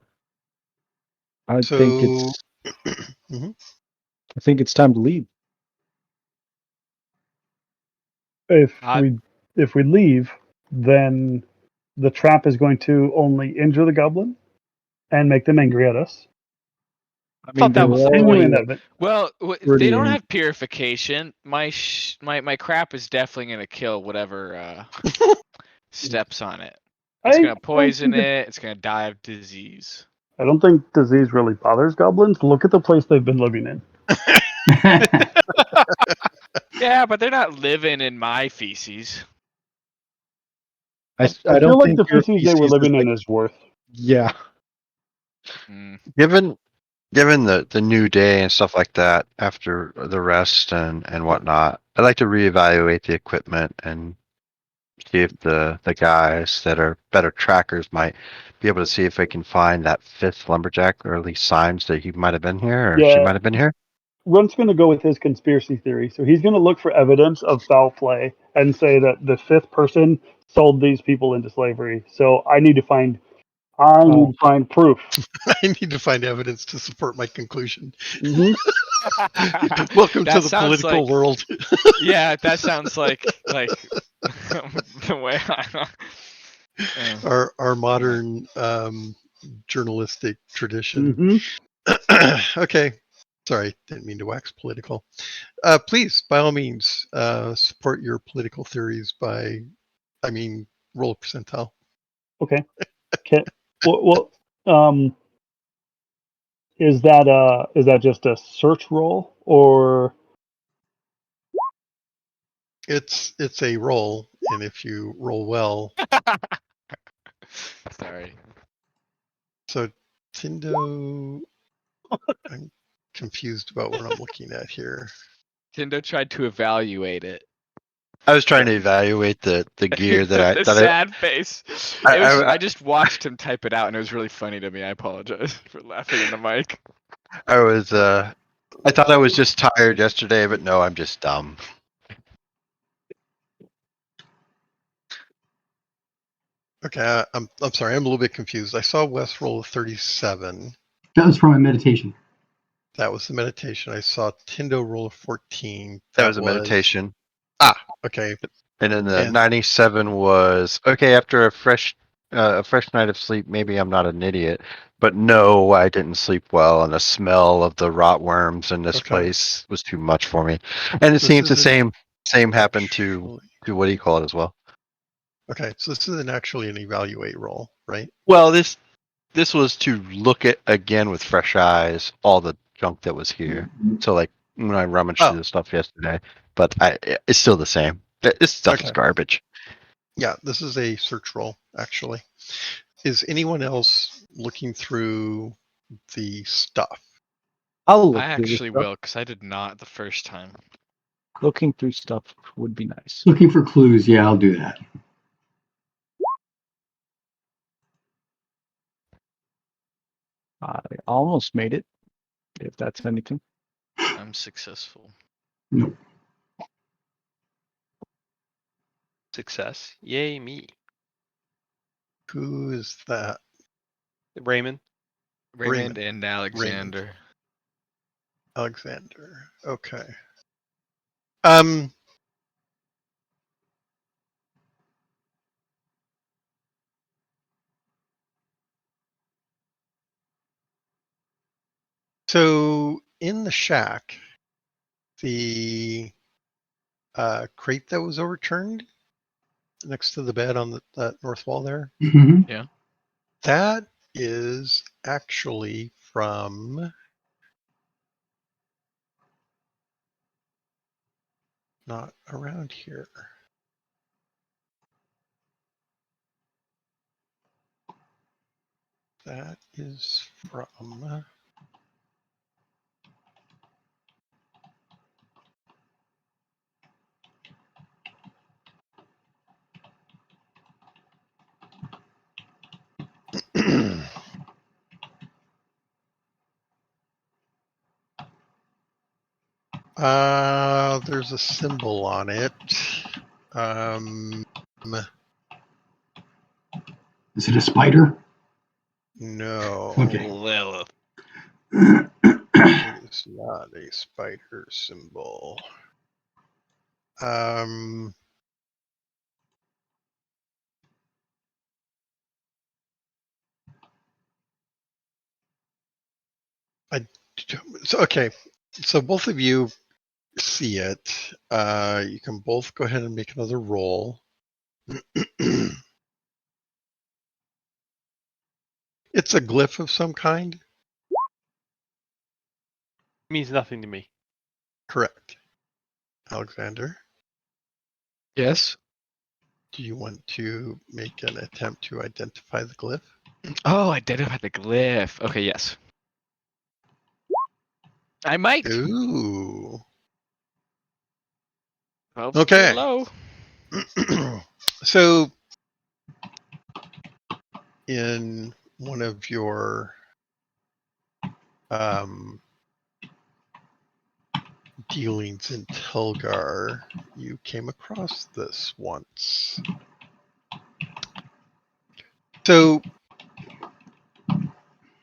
I think it's Mhm. I think it's time to leave. If I- we leave, then the trap is going to only injure the goblin and make them angry at us. I Thought mean, that they was were the Continuing already that, Well, if Pretty they don't in- have purification, my crap is definitely gonna kill whatever steps on it. It's gonna poison it. It's gonna die of disease. I don't think disease really bothers goblins. Look at the place they've been living in. Yeah, but they're not living in my feces. I I feel don't like think the your feces they were feces living is in like, is worth. yeah. Mm. Given the new day and stuff like that after the rest and whatnot, I'd like to reevaluate the equipment and see if the guys that are better trackers might be able to see if they can find that fifth lumberjack, or at least signs that he might have been here or she Yeah. might have been here. Run's going to go with his conspiracy theory. So he's going to look for evidence of foul play and say that the fifth person sold these people into slavery. So I need to find proof. I need to find evidence to support my conclusion. Hmm. Welcome to That the sounds political like- world. Yeah, that sounds like the way I. Our modern journalistic tradition. Hmm. Okay. Sorry, didn't mean to wax political. Please, by all means, support your political theories roll a percentile. Okay. Well, is that just a search roll or? It's a roll, and if you roll well, Sorry. so Tindo, I'm confused about what I'm looking at here. Tindo tried to evaluate it. I was trying to evaluate the gear that The sad face. I- I just watched him type it out, and it was really funny to me. I apologize for laughing in the mic. I was I thought I was just tired yesterday, but no, I'm just dumb. Okay, I'm sorry, I'm a little bit confused. I saw Wes roll a 37. That was from a meditation. That was the meditation. I saw Tindo roll a 14. That was a meditation. Okay. And then the And- 97 was okay after a fresh night of sleep. Maybe I'm not an idiot, but no, I didn't sleep well, and the smell of the rot worms in this Okay. place was too much for me. And it This seems the isn't same happened to actually- what do you call it as well? Okay, so this isn't actually an evaluate roll, right? Well, this was to look at again with fresh eyes all the junk that was here. So like when I rummaged through the stuff yesterday, but it's still the same. This stuff is Okay. garbage. Yeah, this is a search roll, actually. Is anyone else looking through the stuff? I'll look I through this actually stuff. will, because I did not the first time. Looking through stuff would be nice. Looking for clues. Yeah, I'll do that. I almost made it, if that's anything. I'm successful. Nope. Success. Yay, me. Who is that? Raymond. Raymond and Alexander. Alexander. Okay. So in the shack, the crate that was overturned next to the bed on that north wall there, Mhm. that is actually from not around here. That is from There's a symbol on it. Is it a spider? No. Okay. Lilith. It is not a spider symbol. Okay, so both of you see it. You can both go ahead and make another roll. It's a glyph of some kind. Means nothing to me. Correct. Alexander, Yes. do you want to make an attempt to identify the glyph? Oh, identify the glyph. Okay, yes. I might. Ooh. 12's Okay. too low. So, in one of your dealings in Telgar, you came across this once. So,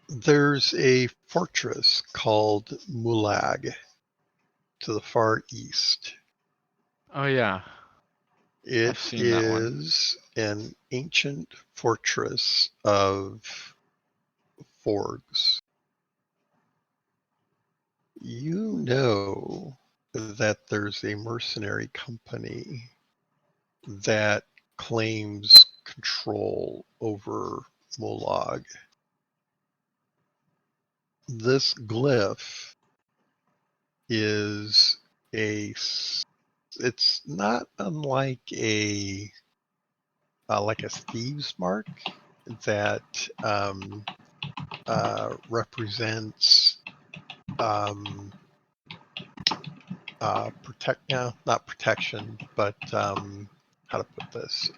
there's a fortress called Mulag to the far east. Oh yeah. It seen that one. is an ancient fortress of forgs. You know that there's a mercenary company that claims control over Molag. This glyph is it's not unlike a thieves mark that represents not protection, but how to put this?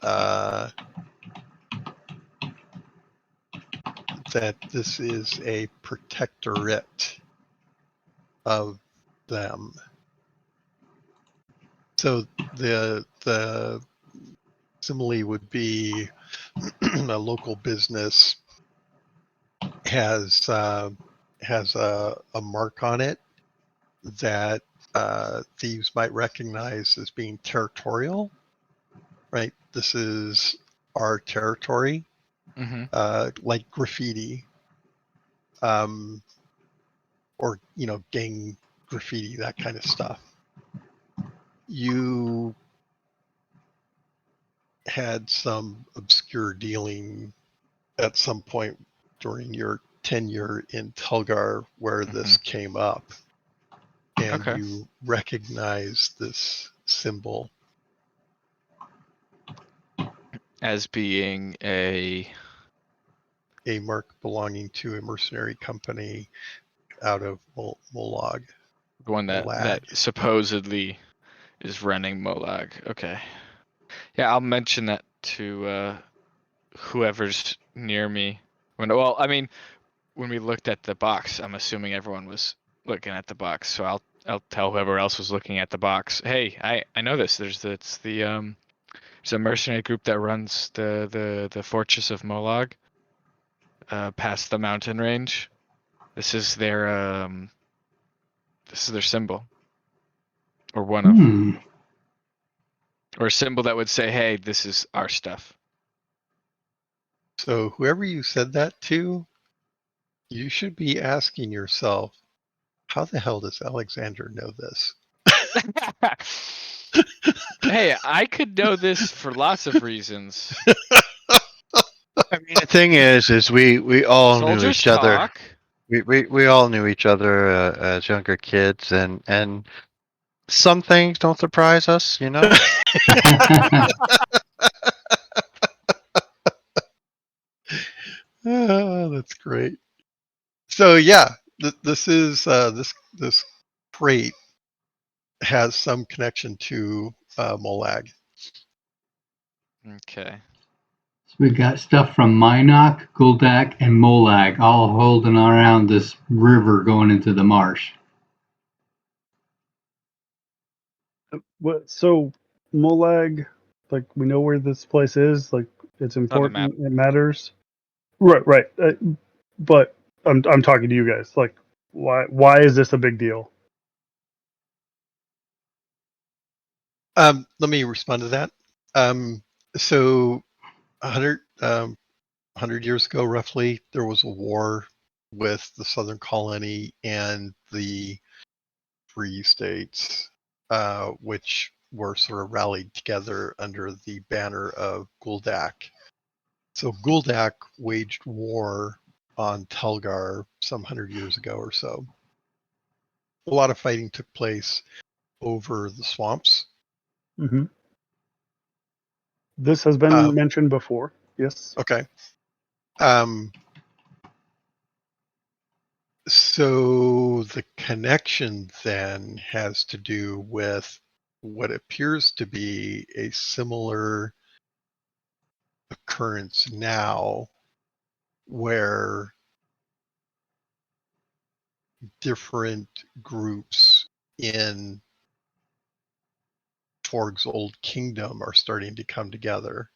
That this is a protectorate of them. So the simile would be a local business has a mark on it that thieves might recognize as being territorial, right? This is our territory, like graffiti, or gang graffiti, that kind of stuff. You had some obscure dealing at some point during your tenure in Telgar where this came up, and you recognize this symbol as being a mark belonging to a mercenary company out of Molag. The one that supposedly is running Molag. Okay. Yeah, I'll mention that to whoever's near me. When we looked at the box, I'm assuming everyone was looking at the box. So I'll tell whoever else was looking at the box, hey, I know this. There's a mercenary group that runs the Fortress of Molag, past the mountain range. This is their symbol, or one of, or a symbol that would say, "Hey, this is our stuff." So whoever you said that to, you should be asking yourself, how the hell does Alexander know this? Hey, I could know this for lots of reasons. I mean, the thing is we all knew each other. We all knew each other as younger kids, and some things don't surprise us, you know. That's great. So yeah, this is this crate has some connection to Molag. Okay. So we got stuff from Minok, Guldak, and Molag all holding around this river going into the marsh. So Molag, like we know where this place is. Like it's on the map. important. It matters. Right. But I'm talking to you guys. Like, why is this a big deal? Let me respond to that. So 100 years ago, roughly, there was a war with the Southern Colony and the Free States, which were sort of rallied together under the banner of Guldak. So Guldak waged war on Telgar some 100 years ago or so. A lot of fighting took place over the swamps. Mm-hmm. This has been mentioned before. Yes. Okay. So the connection then has to do with what appears to be a similar occurrence now, where different groups in Torg's old kingdom are starting to come together.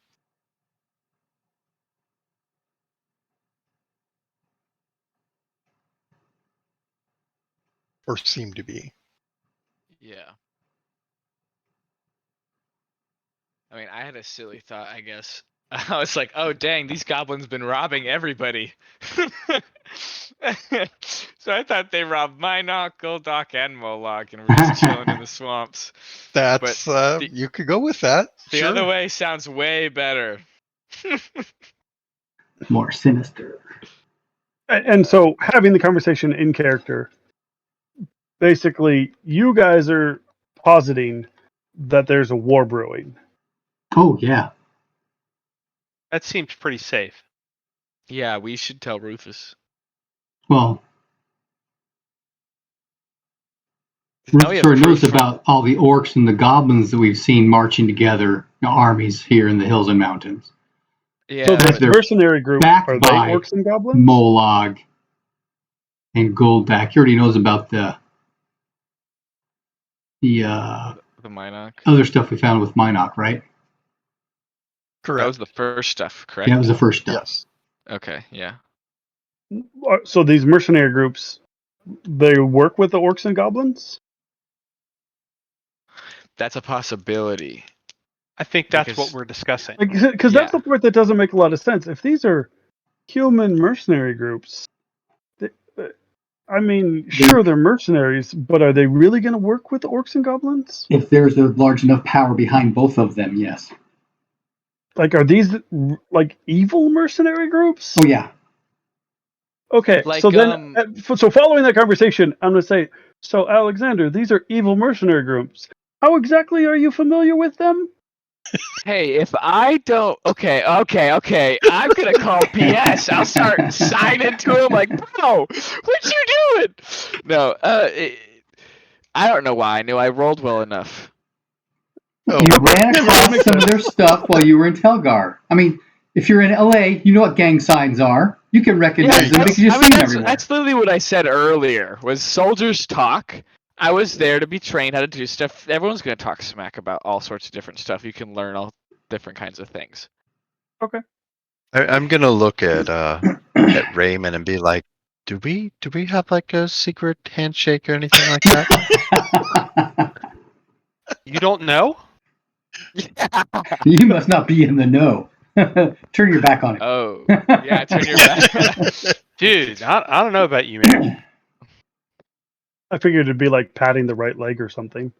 Or seem to be. Yeah. I mean, I had a silly thought, I guess. I was like, oh, dang, these goblins been robbing everybody. So I thought they robbed Minot, Goldock, and Moloch, and we're just chilling in the swamps. That's, you could go with that. The Sure. other way sounds way better. More sinister. And so having the conversation in character, basically, you guys are positing that there's a war brewing. Oh, yeah. That seems pretty safe. Yeah, we should tell Rufus. Well, Now we Rufus have sort of knows proof from- about all the orcs and the goblins that we've seen marching together, armies here in the hills and mountains. Yeah, So this they're mercenary group, backed are they by orcs and goblins? Molag and Goldak. He already knows about the Minot. other stuff we found with Minot, right? Correct. That was the first stuff, correct? Yeah, that was the first stuff. Yes. Okay, yeah. So these mercenary groups, they work with the orcs and goblins? That's a possibility. I think that's Because- what we're discussing. Because that's the part that doesn't make a lot of sense. If these are human mercenary groups, I mean, sure, they're mercenaries, but are they really going to work with the orcs and goblins? If there's a large enough power behind both of them, yes. Like, are these like evil mercenary groups? Oh, yeah. Okay, Like, so then, so following that conversation, I'm going to say, so Alexander, these are evil mercenary groups. How exactly are you familiar with them? Hey, if I don't, okay, I'm gonna call PS. I'll start signing to him like, bro, what you doing? No, I don't know why I knew I rolled well enough. Oh, You ran across some of their stuff while you were in Telgar. I mean, if you're in LA, you know what gang signs are. You can recognize them because you see them everywhere. That's literally what I said earlier. Was soldiers talk? I was there to be trained how to do stuff. Everyone's gonna talk smack about all sorts of different stuff. You can learn all different kinds of things. Okay. I'm gonna look at Raymond and be like, do we have like a secret handshake or anything like that? You don't know? You must not be in the know. Turn your back on it. Oh, yeah, turn your back. Dude, I don't know about you, man. I figured it'd be like patting the right leg or something.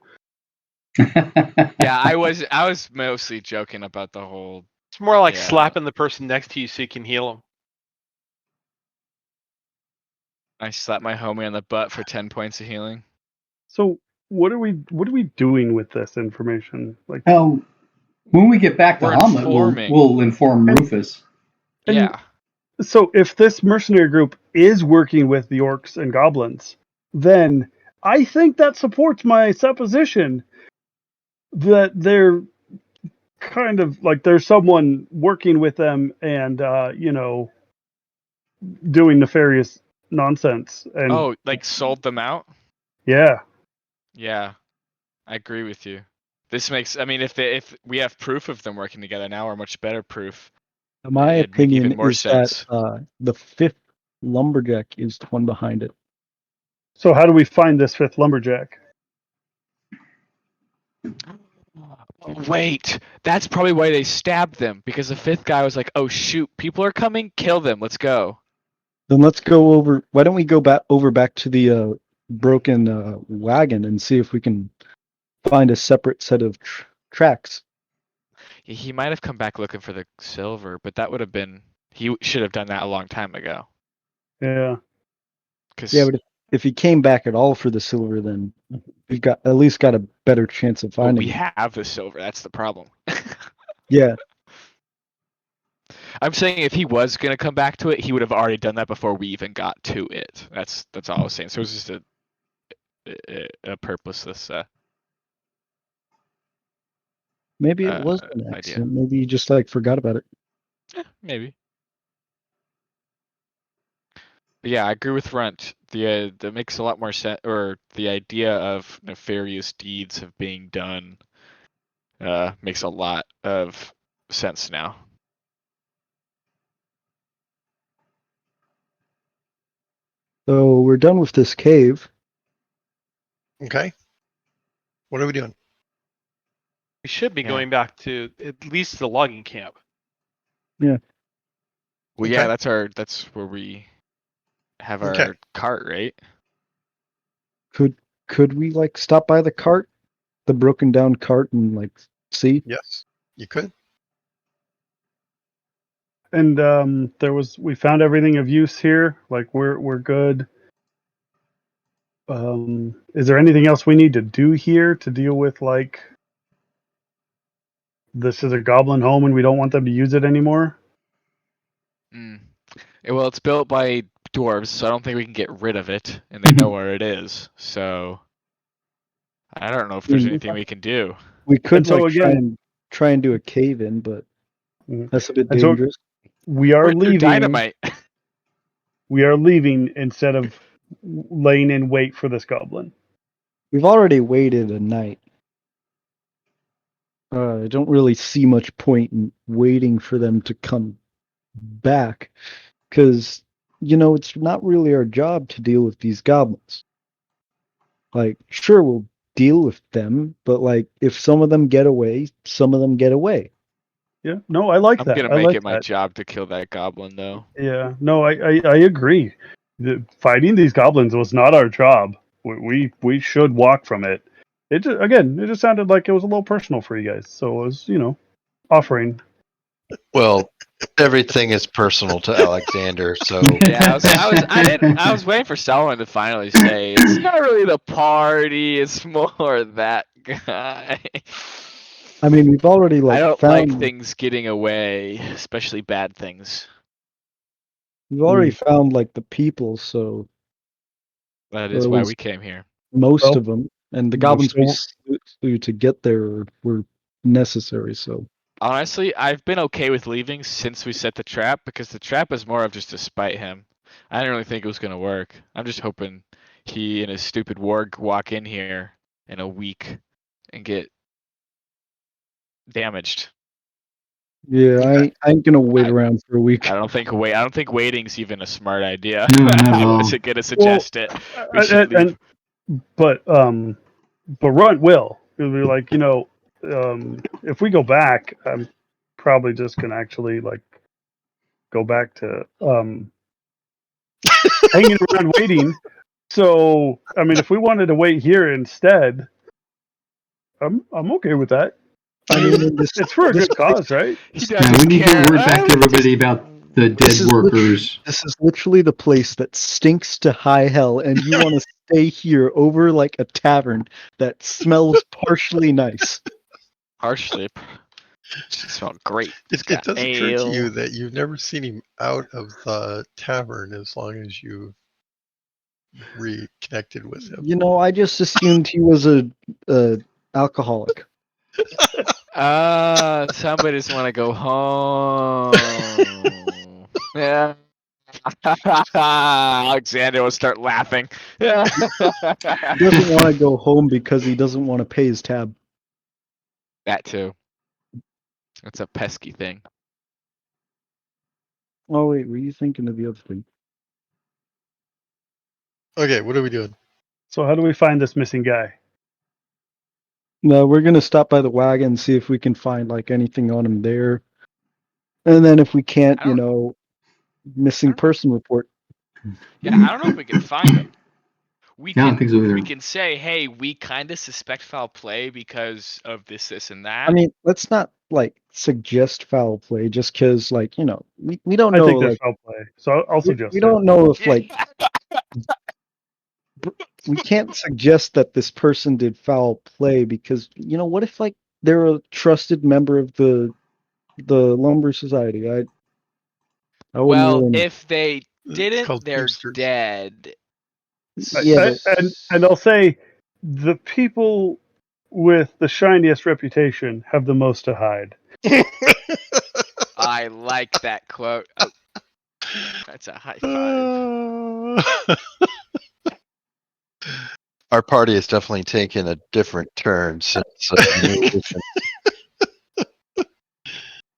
Yeah, I was mostly joking about the whole. It's more like Yeah. slapping the person next to you so you can heal them. I slapped my homie on the butt for 10 points of healing. So what are we doing with this information? Like, Well, when we get back to We're Hamlet, informing. we'll inform Rufus. And- Yeah. so if this mercenary group is working with the orcs and goblins, then I think that supports my supposition that they're kind of like there's someone working with them and doing nefarious nonsense. And Oh, like sold them out? yeah, Yeah. I agree with you. This makes. I mean, if we have proof of them working together now, or much better proof, My it'd make opinion even more is sense. that the fifth lumberjack is the one behind it. So how do we find this fifth lumberjack? Wait, that's probably why they stabbed them, because the fifth guy was like, "Oh shoot, people are coming, kill them, let's go." Then let's go over. Why don't we go back to the broken wagon and see if we can find a separate set of tracks? He might have come back looking for the silver, but that would have been. He should have done that a long time ago. Yeah. Cause Yeah, but if he came back at all for the silver, then we've got at least got a better chance of but finding we it. have the silver. That's the problem. Yeah, I'm saying if he was gonna come back to it, he would have already done that before we even got to it. That's all I was saying. So it was just a purposeless maybe it was an idea. accident. Maybe he just like forgot about it. Maybe. But yeah, I agree with Runt. That makes a lot more sense, or the idea of nefarious deeds of being done makes a lot of sense now. So we're done with this cave. Okay. What are we doing? We should be Yeah. going back to at least the logging camp. Well, yeah, Okay. that's where we have Okay. our cart, right? Could we like stop by the cart, the broken down cart, and like see? Yes, you could. And we found everything of use here. Like we're good. Is there anything else we need to do here to deal with like this is a goblin home and we don't want them to use it anymore? Mm. Well, it's built by dwarves, so I don't think we can get rid of it, and they know where it is. So I don't know if there's anything we can do. We could And so like again- try and do a cave in, but Mhm. that's a bit And so- dangerous. We are Or do leaving. dynamite. We are leaving instead of laying in wait for this goblin. We've already waited a night. I don't really see much point in waiting for them to come back, because it's not really our job to deal with these goblins. Like, sure, we'll deal with them, but like, if some of them get away, some of them get away. Yeah. No, I like I'm that. gonna I make like it my that. job to kill that goblin, though. Yeah. No, I agree. Fighting these goblins was not our job. We should walk from it. It just sounded like it was a little personal for you guys. So it was, offering. Well, everything is personal to Alexander, so Yeah, I was waiting for someone to finally say it's not really the party, it's more that guy. I mean, we've already I don't like found things getting away, especially bad things. we've already found like the people, so That is it why was we came here. most Well, of them, and the most goblins we of slew to get there were necessary. So Honestly, I've been okay with leaving since we set the trap, because the trap is more of just to spite him. I didn't really think it was gonna work. I'm just hoping he and his stupid warg walk in here in a week and get damaged. yeah, I ain't gonna wait I- around for a week. I don't think waiting's even a smart idea. No, not at I all. wasn't gonna suggest it. We should and leave. but Runt will. He'll be like, if we go back, I'm probably just gonna actually like go back to hanging around waiting. So I mean, if we wanted to wait here instead, I'm okay with that. I mean, it's for a good cause, right? He Yeah, doesn't we need to care. get word back to everybody about the dead This is workers. This is literally the place that stinks to high hell, and you want to stay here over like a tavern that smells partially nice. Harshly. It smelled great. It got does occur to you ale. that you've never seen him out of the tavern as long as you reconnected with him. I just assumed he was a alcoholic. Somebody just want to go home. Yeah. Alexander will start laughing. He doesn't want to go home because he doesn't want to pay his tab. That too. That's a pesky thing. Oh wait, were you thinking of the other thing? Okay, what are we doing? So how do we find this missing guy? No, we're gonna stop by the wagon and see if we can find like anything on him there. And then if we can't, I don't- missing person report. Yeah, I don't know if we can find him. We Yeah, I can don't think so either. we can say, hey, we kind of suspect foul play because of this, and that. I mean, let's not like suggest foul play just because, like, we don't I know. think there's Like, foul play, so I'll suggest we it. don't know if like we can't suggest that this person did foul play because what if like they're a trusted member of the lumber society? I wouldn't Well, really know. if they It's didn't, called they're Teamsters. dead. Yeah, but And I'll say the people with the shiniest reputation have the most to hide. I like that quote. Oh, that's a high five. Our party has definitely taken a different turn since.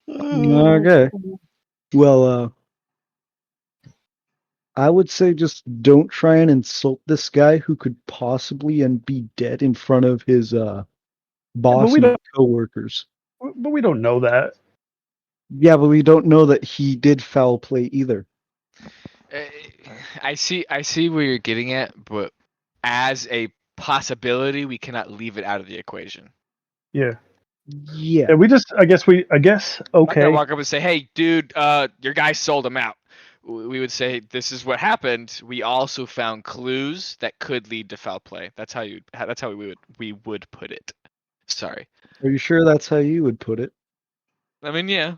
okay. Well, I would say just don't try and insult this guy who could possibly and be dead in front of his boss we and don't- coworkers. But we don't know that. Yeah, but we don't know that he did foul play either. I see where you're getting at, but as a possibility, we cannot leave it out of the equation. Yeah. Yeah. Yeah, we just. I guess. I'm not Okay. gonna walk up and say, "Hey, dude, your guy sold him out." We would say, "This is what happened. We also found clues that could lead to foul play." That's how we would put it. Sorry. Are you sure that's how you would put it? I mean, yeah.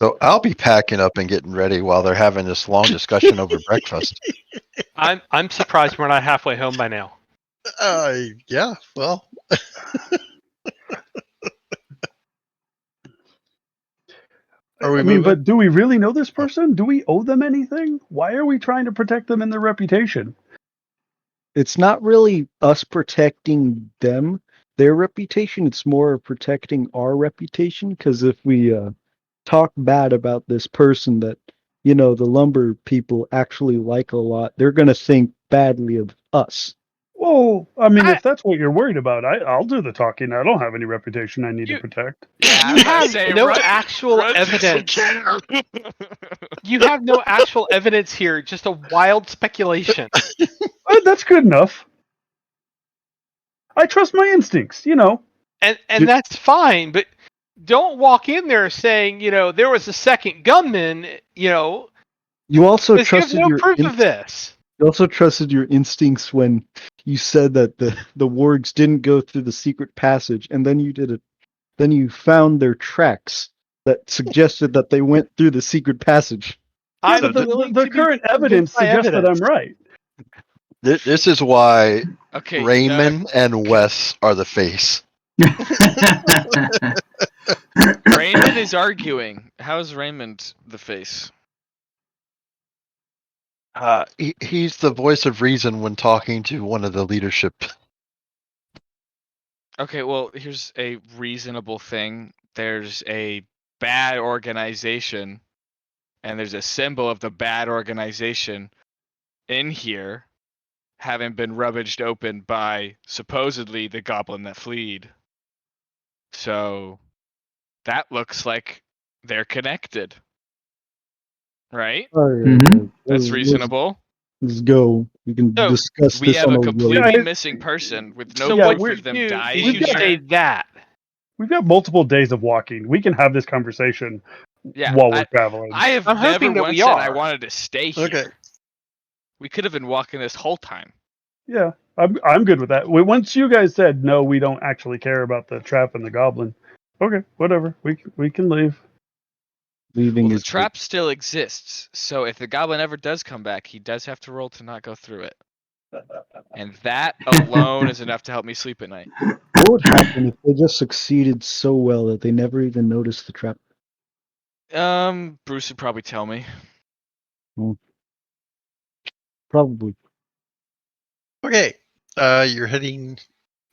So I'll be packing up and getting ready while they're having this long discussion over breakfast. I'm surprised we're not halfway home by now. Yeah, well, are we moving? But do we really know this person? Do we owe them anything? Why are we trying to protect them and their reputation? It's not really us protecting them, their reputation. It's more protecting our reputation. Because if we talk bad about this person that the lumber people actually like a lot, they're gonna think badly of us. Well, I mean, if that's what you're worried about, I'll do the talking. I don't have any reputation I need to protect. Yeah, You have no actual evidence. You have no actual evidence here, just a wild speculation. That's good enough. I trust my instincts, And that's fine, but don't walk in there saying, there was a second gunman, You also because you have trusted no your proof of this. You also trusted your instincts when you said that the wargs didn't go through the secret passage, and then you did it. Then you found their tracks that suggested that they went through the secret passage. Yeah, I'm but willing the to be current evidence convinced by suggests that evidence. I'm right. This is why Okay, Raymond and Wes are the face. Raymond is arguing. How is Raymond the face? He's the voice of reason when talking to one of the leadership. Okay, well, here's a reasonable thing. There's a bad organization, and there's a symbol of the bad organization in here, having been rummaged open by supposedly the goblin that fled. So that looks like they're connected. Right? Mhm. That's reasonable. Let's go. We can So, discuss We this have on a the completely road. missing person with no So Yeah, what proof you of them do dying. is you say that. We've got multiple days of walking. We can have this conversation Yeah, while we're traveling. I have I'm never hoping that once we said I are. wanted to stay here. Okay. We could have been walking this whole time. Yeah, I'm good with that. Once you guys said no, we don't actually care about the trap and the goblin. Okay, whatever. We can leave. Leaving Well, the is trap still exists, so if the goblin ever does come back, he does have to roll to not go through it. And that alone is enough to help me sleep at night. What would happen if they just succeeded so well that they never even noticed the trap? Bruce would probably tell me. Probably. Okay. You're heading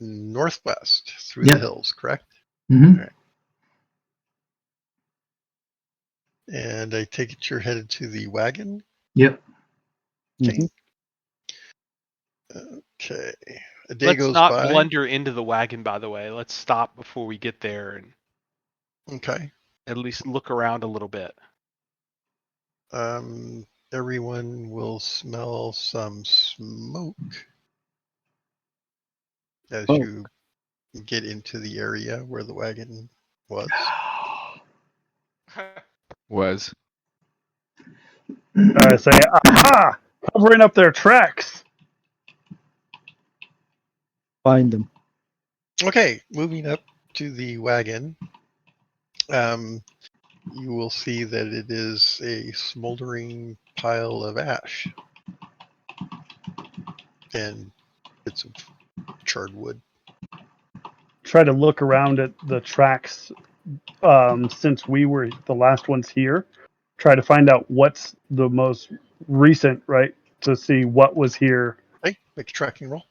northwest through Yep. the hills, correct? Mm-hmm. And I take it you're headed to the wagon? Yep. Okay. Mhm. Okay. A day Let's goes not by. blunder into the wagon, by the way. Let's stop before we get there and Okay. at least look around a little bit. Everyone will smell some smoke as Oh. you get into the area where the wagon was. Was. I say, aha! Covering up their tracks. Find them. Okay, moving up to the wagon, you will see that it is a smoldering pile of ash and bits of charred wood. Try to look around at the tracks since we were the last ones here. Try to find out what's the most recent, right? To see what was here. Okay, make a tracking roll.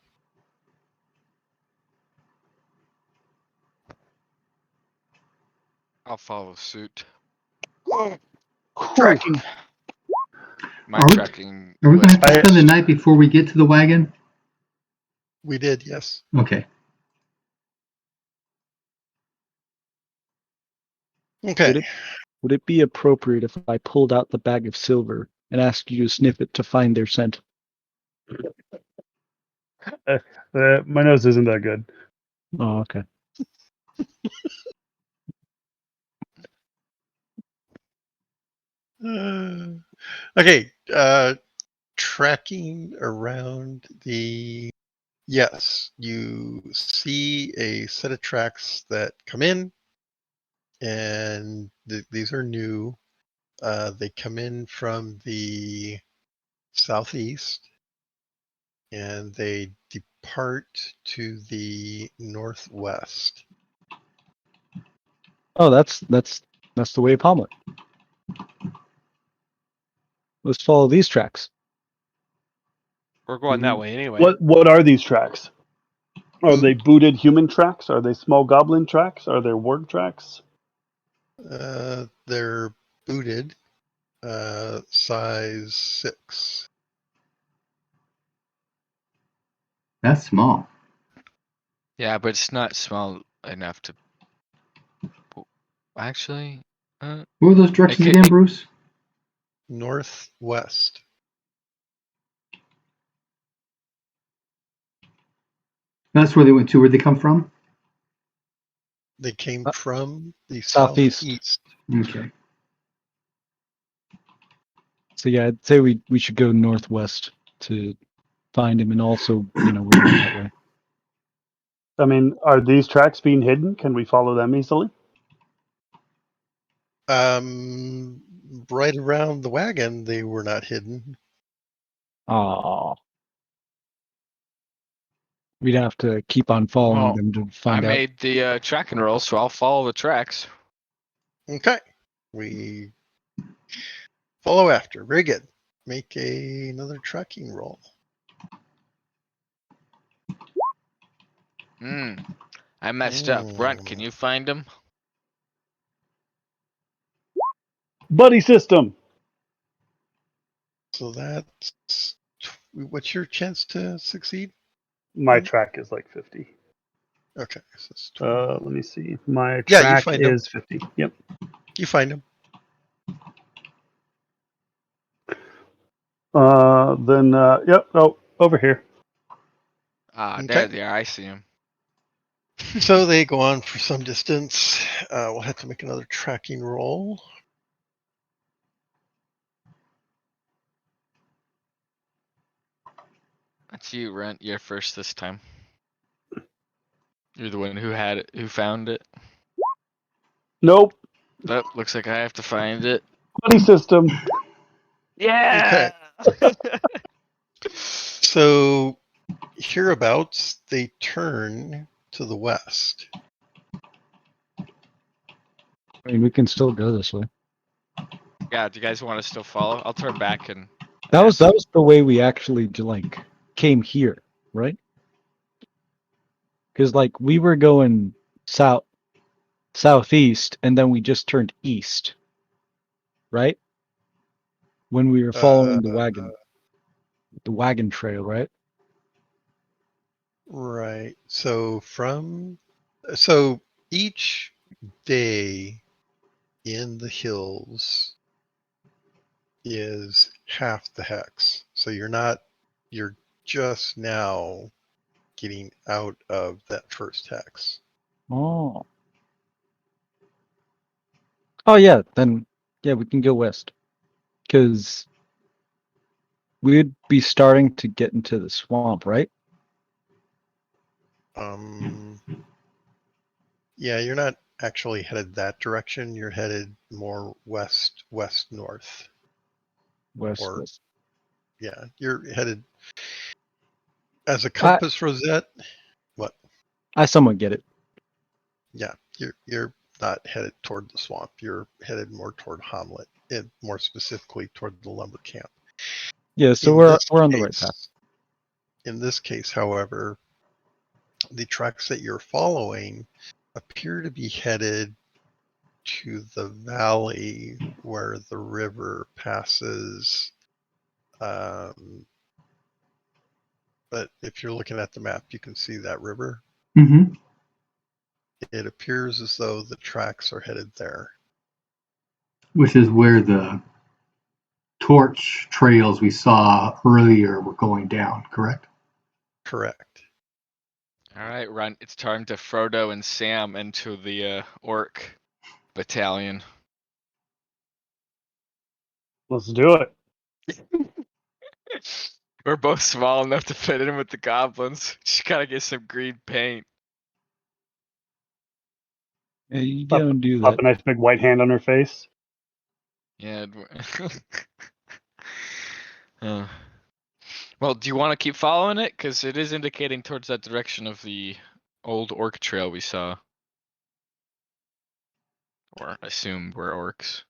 I'll follow suit. Tracking. My Are we- tracking. Are we going to list. have to spend the night before we get to the wagon? We did, yes. Okay. Okay. Would it be appropriate if I pulled out the bag of silver and asked you to sniff it to find their scent? My nose isn't that good. Oh, okay. Okay, tracking around the... Yes, you see a set of tracks that come in, and these are new. They come in from the southeast, and they depart to the northwest. Oh, that's the way upon it. Let's follow these tracks. We're going that way anyway. What are these tracks? Are they booted human tracks? Are they small goblin tracks? Are they warg tracks? They're booted, size 6. That's small. Yeah, but it's not small enough to. Actually, What were those directions Okay. again, Bruce? Northwest. That's where they went to. Where'd they come from? They came from the Southeast. southeast. Okay. So yeah, I'd say we should go northwest to find him, and also, we're going that way. I mean, are these tracks being hidden? Can we follow them easily? Right around the wagon, they were not hidden. Oh. We'd have to keep on following Well, them to I find out. made the tracking roll, so I'll follow the tracks. Okay. We follow after. Very good. Make another tracking roll. I messed up. Runt, can you find him? Buddy system. So that's... What's your chance to succeed? My track is like 50. Okay. So it's Let me see. My Yeah, you track find 'em. is 50. Yep. You find him. Yep. Oh, over here. Ah, Okay. there they are. I see him. So they go on for some distance. We'll have to make another tracking roll. That's you, Runt. You're first this time. You're the one who found it. Nope. Oh, looks like I have to find it. Buddy system. Yeah. So hereabouts, they turn to the west. I mean, we can still go this way. Yeah, do you guys want to still follow? I'll turn back and That was ask. the way we actually like came here, right? Because like we were going southeast, and then we just turned east, right? When we were following the wagon trail, right? Right. So each day in the hills is half the hex. So you're just now getting out of that first hex. Oh. Oh yeah, then yeah, we can go west. Because we'd be starting to get into the swamp, right? Yeah, you're not actually headed that direction. You're headed more west, north. West. Or yeah, you're headed as a compass rosette. What? I somewhat get it. Yeah, you're not headed toward the swamp. You're headed more toward Hamlet, and more specifically toward the lumber camp. Yeah, so we're on the right path. In this case, however, the tracks that you're following appear to be headed to the valley where the river passes. But if you're looking at the map, you can see that river. Mm-hmm. It appears as though the tracks are headed there. Which is where the torch trails we saw earlier were going down, correct? Correct. All right, run. It's time to Frodo and Sam into the orc battalion. Let's do it. We're both small enough to fit in with the goblins. Just gotta get some green paint. Yeah, you Pop, don't do pop that. a nice big white hand on her face. Yeah. Well, do you want to keep following it? Because it is indicating towards that direction of the old orc trail we saw. Or assume we're orcs.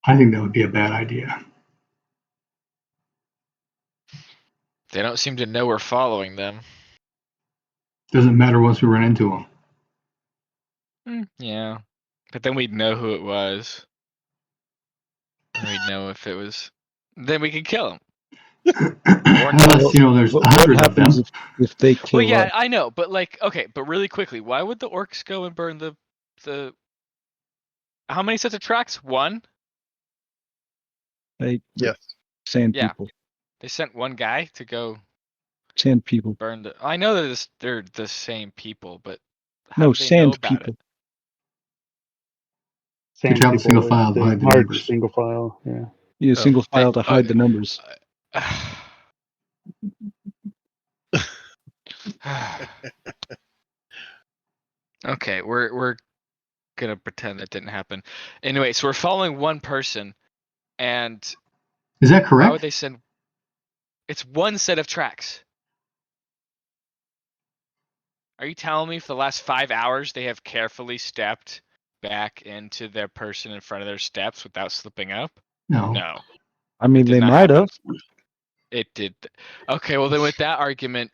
I think that would be a bad idea. They don't seem to know we're following them. Doesn't matter once we run into them. Yeah. But then we'd know who it was. And we'd know if it was. Then we could kill him. Unless, there's What hundreds of them. happens if they kill Well, yeah, us? I know, but okay, but really quickly, why would the orcs go and burn the? How many sets of tracks? One. Yes. Sand Yeah. people. They sent one guy to go Sand people. burn the. I know that they're the same people, but how No, do they know sand about people. it? Sand travel people single is file to the hide the march numbers. single file. Yeah. Yeah, single They, file to hide the numbers. Okay, we're gonna pretend that didn't happen. Anyway, so we're following one person, and Is that why correct? would they send? It's one set of tracks. Are you telling me for the last 5 hours they have carefully stepped back into their person in front of their steps without slipping up? No. No. I mean, Did they not might happen. have. It did. Okay, well then with that argument,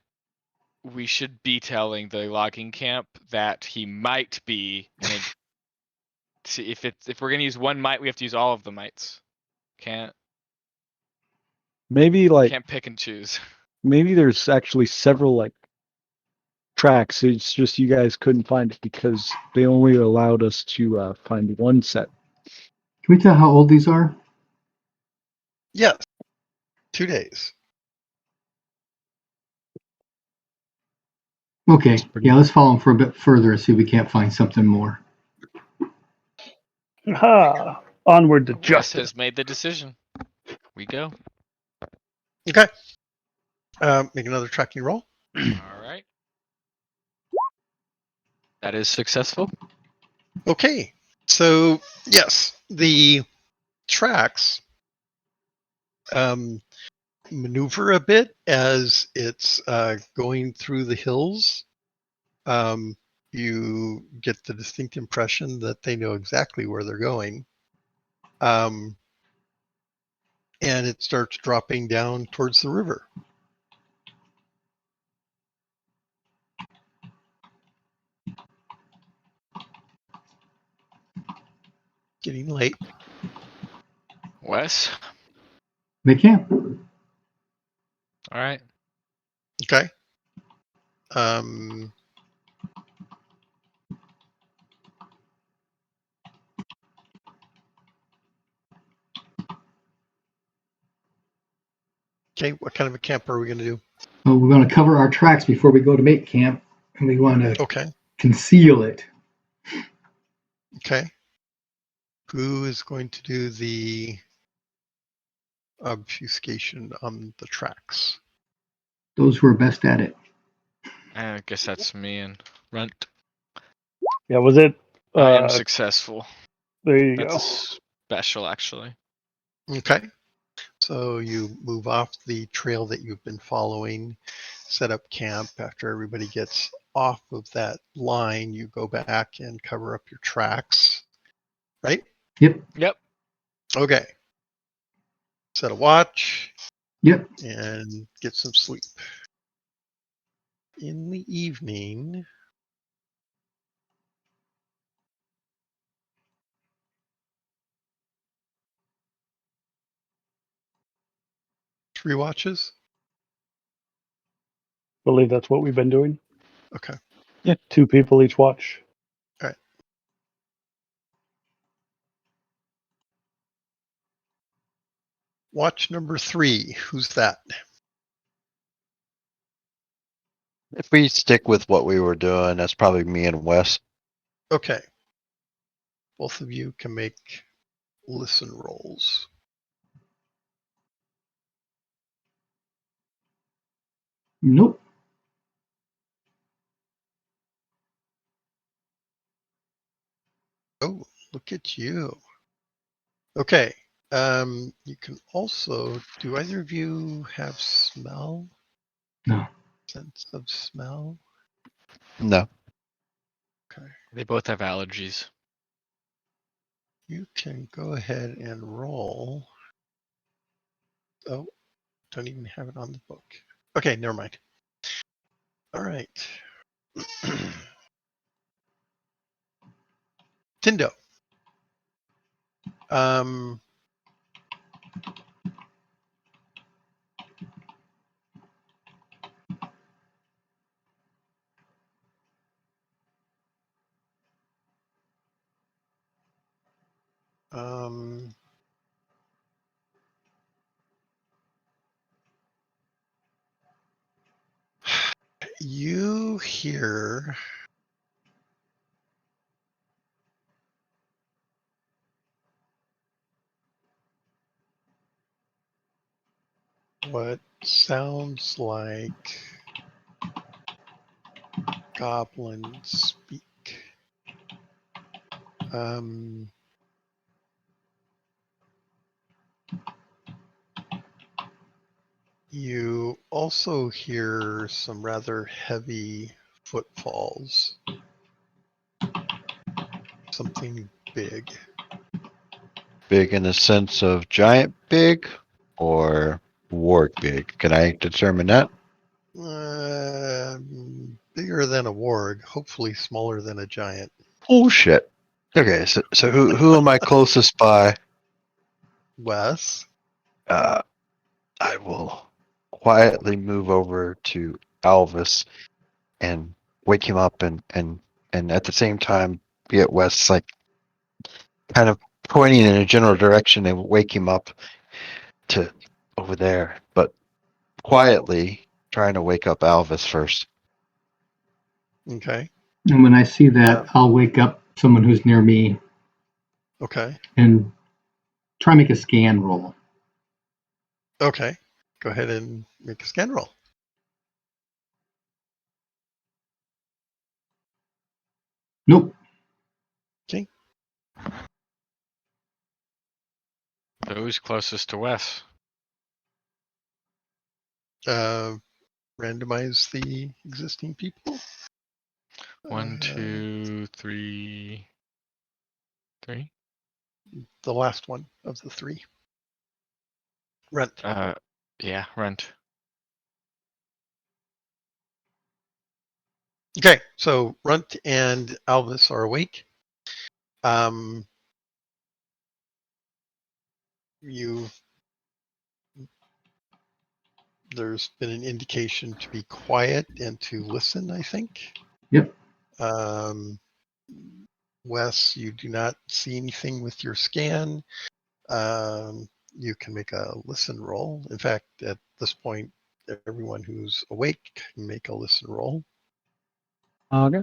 we should be telling the logging camp that he might be. See, if we're gonna use one mite, we have to use all of the mites. Can't Maybe pick and choose. maybe there's actually several tracks. It's just you guys couldn't find it because they only allowed us to find one set. Can we tell how old these are? Yes. 2 days. Okay. Yeah, let's follow them for a bit further and see if we can't find something more. Ha! Onward to Wes justice. has made the decision. We go. Okay. Make another tracking roll. All right. That is successful. Okay. So yes, the tracks maneuver a bit as it's going through the hills. You get the distinct impression that they know exactly where they're going. and it starts dropping down towards the river. Getting late. Wes. They can't. All right. Okay. Okay, what kind of a camp are we going to do? Well, we're going to cover our tracks before we go to mate camp, and we want to Okay. conceal it. Okay. Who is going to do the obfuscation on the tracks? Those who are best at it. I guess that's me and Runt. Yeah, was it? I am successful. There you That's special, actually. Okay. So you move off the trail that you've been following, set up camp. After everybody gets off of that line, you go back and cover up your tracks, right? Yep. Yep. Okay. Set a watch Yep. and get some sleep. In the evening, three watches. believe that's what we've been doing. Okay. 2 people each watch. Watch number 3. Who's that? If we stick with what we were doing, that's probably me and Wes. Okay. Both of you can make listen rolls. Nope. Oh, look at you. Okay. You can also, do either of you have smell? No. Sense of smell? No. Okay. They both have allergies. You can go ahead and roll. Oh, don't even have it on the book. Okay, never mind. All right. Tindo. Um, um, you hear what sounds like goblins speak. Um, you also hear some rather heavy footfalls. Something big. Big in the sense of giant big or warg big? Can I determine that? Bigger than a warg, hopefully smaller than a giant. Oh shit. Okay, so who am I closest by? Wes? I will quietly move over to Alvis and wake him up and at the same time be at Wes, like kind of pointing in a general direction and wake him up to over there, but quietly trying to wake up Alvis first. Okay. And when I see that, I'll wake up someone who's near me Okay. and try and make a scan roll. Okay. Go ahead and make a scan roll. Nope. Okay. So who's closest to Wes? Randomize the existing people. 1, 2, 3. 3? the last one of the three. Runt. Yeah, Runt. Okay, so Runt and Alvis are awake. There's been an indication to be quiet and to listen, I think. Yep. Wes, you do not see anything with your scan. You can make a listen roll. In fact, at this point, everyone who's awake can make a listen roll. Okay.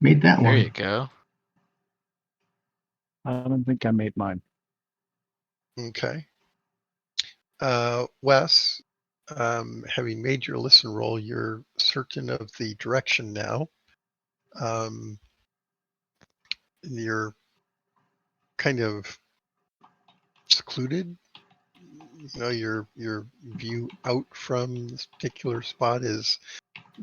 Made that There one. you go. I don't think I made mine. Okay. Wes, having made your listen roll, you're certain of the direction now. You're kind of secluded. You know, your view out from this particular spot is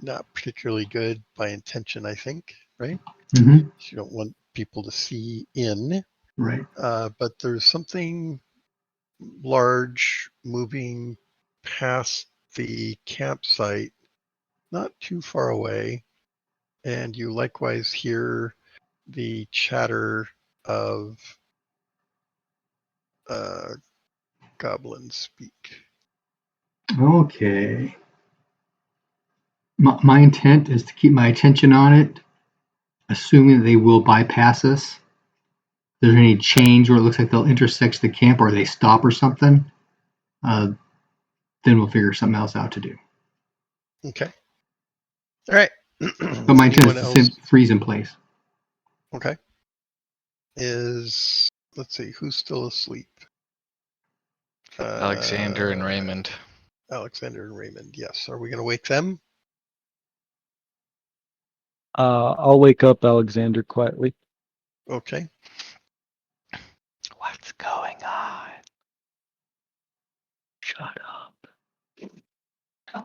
not particularly good by intention, I think, right? Mm-hmm. You don't want people to see in. Right. But there's something large moving past the campsite, not too far away, and you likewise hear the chatter of goblins speak. Okay. My intent is to keep my attention on it, assuming that they will bypass us. If there's any change where it looks like they'll intersect the camp or they stop or something, then we'll figure something else out to do. Okay. All right. But my intent Anyone is else? to freeze in place. Okay. Let's see, who's still asleep? Alexander and Raymond. Alexander and Raymond, yes. Are we going to wake them? I'll wake up Alexander quietly. Okay. What's going on? Shut up.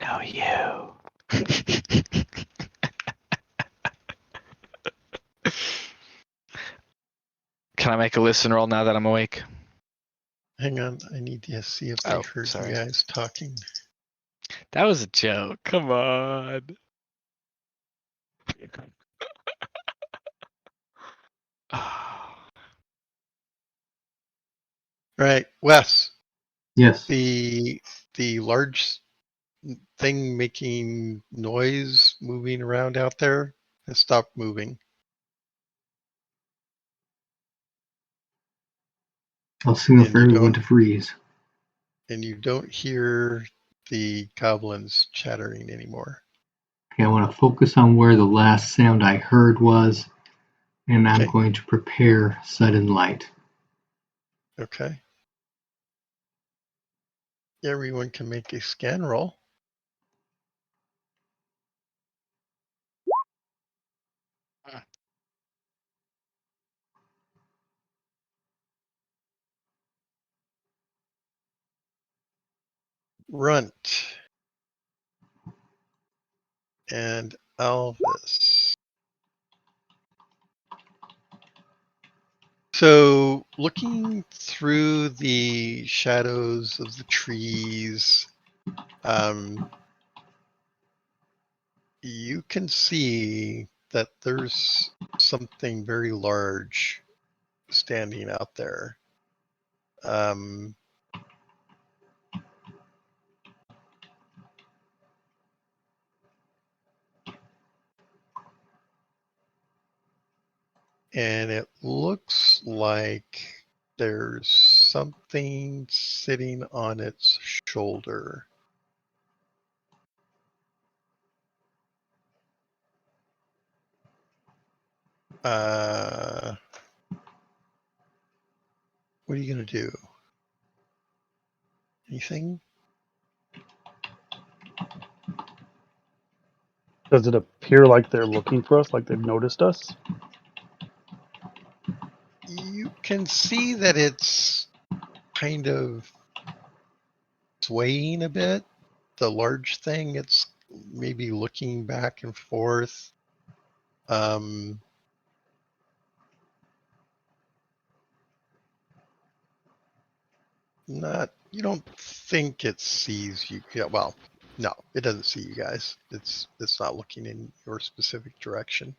No, you. Can I make a listen roll now that I'm awake? Hang on, I need to see if they Oh, heard sorry. you guys talking. That was a joke. Come on. Right, Wes, Yes. the large thing making noise moving around out there has stopped moving. I'll signal And for you everyone don't- to freeze. And you don't hear the goblins chattering anymore. Okay, I want to focus on where the last sound I heard was, and I'm Okay. going to prepare sudden light. Okay. Everyone can make a scan roll. Runt and Alvis. So, looking through the shadows of the trees, you can see that there's something very large standing out there. And it looks like there's something sitting on its shoulder. What are you going to do? Anything? Does it appear like they're looking for us, like they've noticed us? You can see that it's kind of swaying a bit. The large thing, it's maybe looking back and forth. You don't think it sees you. Yeah, well, no, it doesn't see you guys. It's not looking in your specific direction.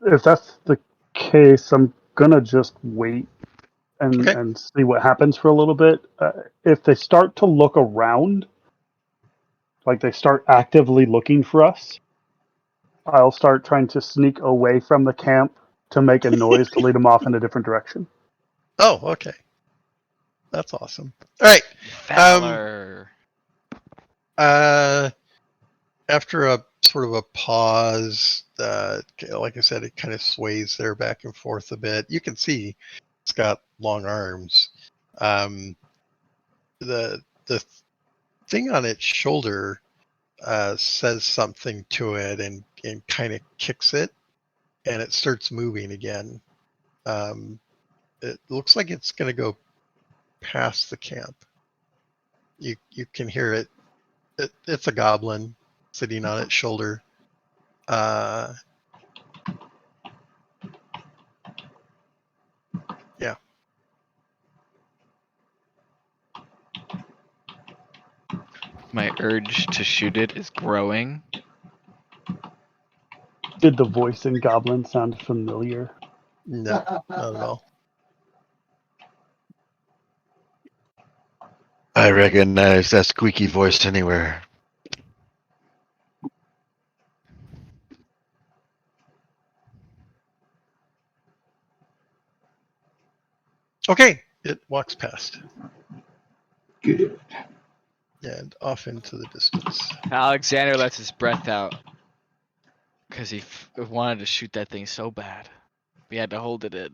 If that's the case, I'm gonna just wait Okay. and see what happens for a little bit. If they start to look around, like they start actively looking for us, I'll start trying to sneak away from the camp to make a noise to lead them off in a different direction. Oh, okay. That's awesome. All right. Valor. After a sort of a pause, like I said, it kind of sways there back and forth a bit. You can see it's got long arms. The thing on its shoulder says something to it and kind of kicks it, and it starts moving again. It looks like it's going to go past the camp. You can hear it. It's a goblin sitting on its shoulder. Yeah. My urge to shoot it is growing. Did the voice in Goblin sound familiar? No, not at all. I recognize that squeaky voice anywhere. Okay, it walks past Good. and off into the distance. Alexander lets his breath out because he wanted to shoot that thing so bad. We had to hold it in.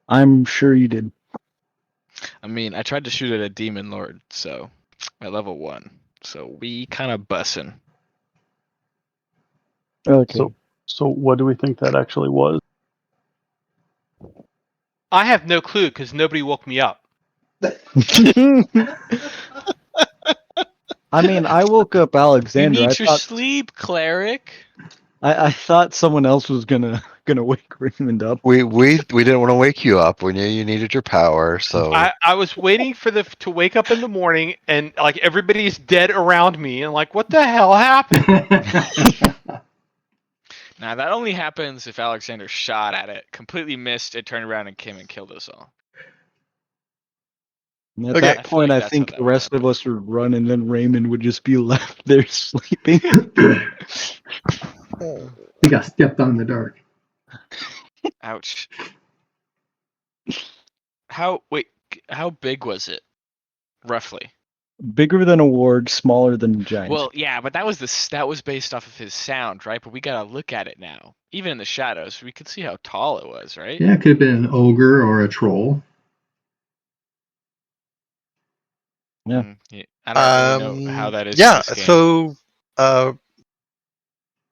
I'm sure you did. I mean, I tried to shoot at a demon lord, so at level 1. So we kind of bussin'. Okay. So what do we think that actually was? I have no clue because nobody woke me up. I mean, I woke up You Alexander. need your sleep, cleric. I thought someone else was gonna wake Raymond up. We didn't want to wake you up. We knew you needed your power, so I was waiting for to wake up in the morning and like everybody's dead around me and like what the hell happened? Now that only happens if Alexander shot at it, completely missed, it turned around and came and killed us all. And at Okay. that I feel point, like I that's think how that the would rest of happen. us would run, and then Raymond would just be left there sleeping. He got stepped on in the dark. Ouch. How big was it? Roughly. Bigger than a warg, smaller than a giant. Well, yeah, but that was based off of his sound, right? But we gotta look at it now. Even in the shadows, we could see how tall it was, right? Yeah, it could have been an ogre or a troll. Yeah. Yeah. I don't really know how that is in Yeah, this game. so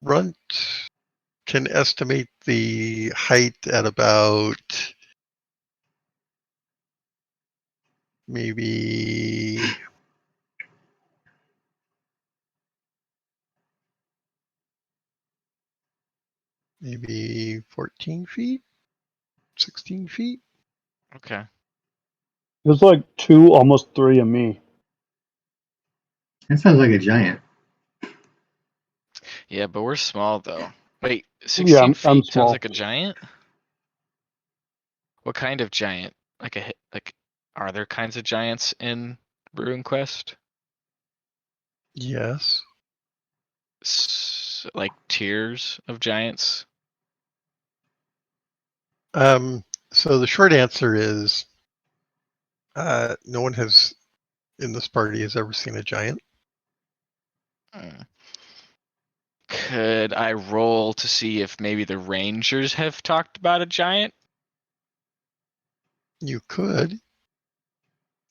Runt can estimate the height at about maybe maybe 14 feet, 16 feet. Okay. It was like 2, almost 3 of me. That sounds like a giant. Yeah, but we're small though. Wait, 16 Yeah, I'm feet sounds small. like a giant? What kind of giant? Are there kinds of giants in Ruin Quest? Yes. Like tiers of giants? So the short answer is no one has in this party has ever seen a giant. Hmm. Could I roll to see if maybe the Rangers have talked about a giant? You could.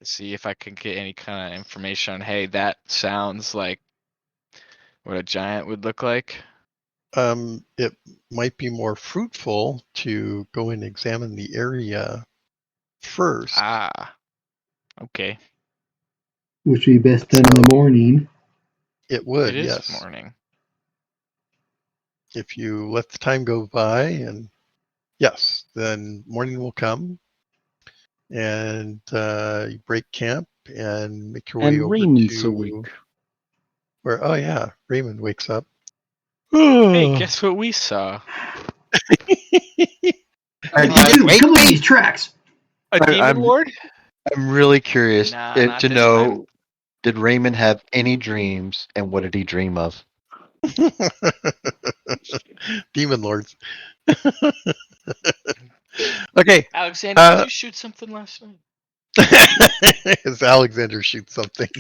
See if I can get any kind of information on, hey, that sounds like what a giant would look like. It might be more fruitful to go and examine the area first. Ah, okay. Which would be best done in the morning. It would, It is yes. morning. If you let the time go by, and yes, then morning will come, and you break camp and make your way And over Raymond's to awake. where. Oh yeah, Raymond wakes up. Hey, guess what we saw? Come on these tracks. A demon I'm lord? I'm really curious Nah, not to this know, time. did Raymond have any dreams, and what did he dream of? Demon lords. Okay. Alexander, did you shoot something last night? As Alexander shoots something.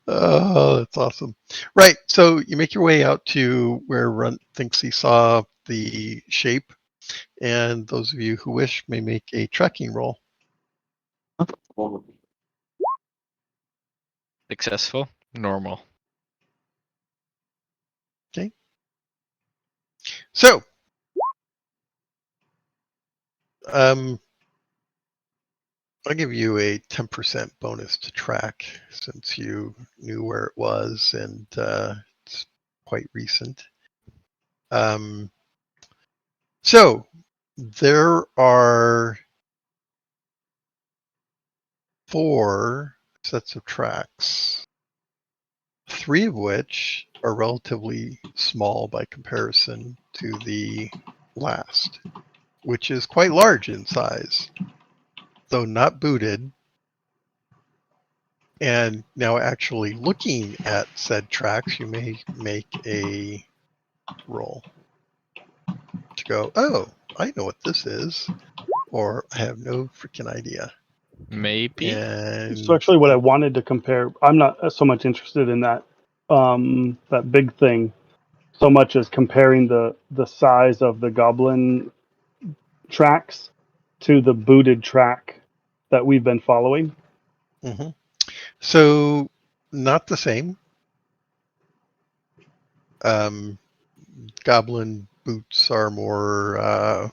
Oh, that's awesome. Right. So you make your way out to where Runt thinks he saw the shape. And those of you who wish may make a tracking roll. Successful? Normal. Okay. So, I'll give you a 10% bonus to track since you knew where it was and it's quite recent. So, there are 4 sets of tracks, 3 of which are relatively small by comparison to the last, which is quite large in size, though not booted. And now actually looking at said tracks, you may make a roll to go, oh, I know what this is, or I have no freaking idea. Maybe. And So actually, what I wanted to compare, I'm not so much interested in that that big thing, so much as comparing the size of the goblin tracks to the booted track that we've been following. Mhm. So not the same. Goblin boots are more,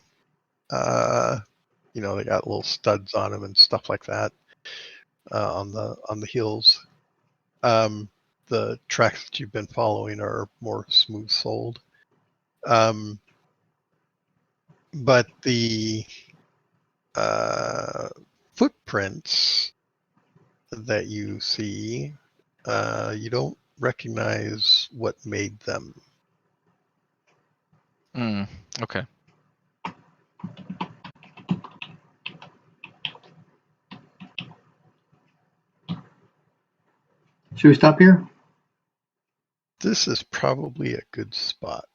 they got little studs on them and stuff like that on the heels. The tracks that you've been following are more smooth soled. But the footprints that you see, you don't recognize what made them. Okay. Should we stop here? This is probably a good spot,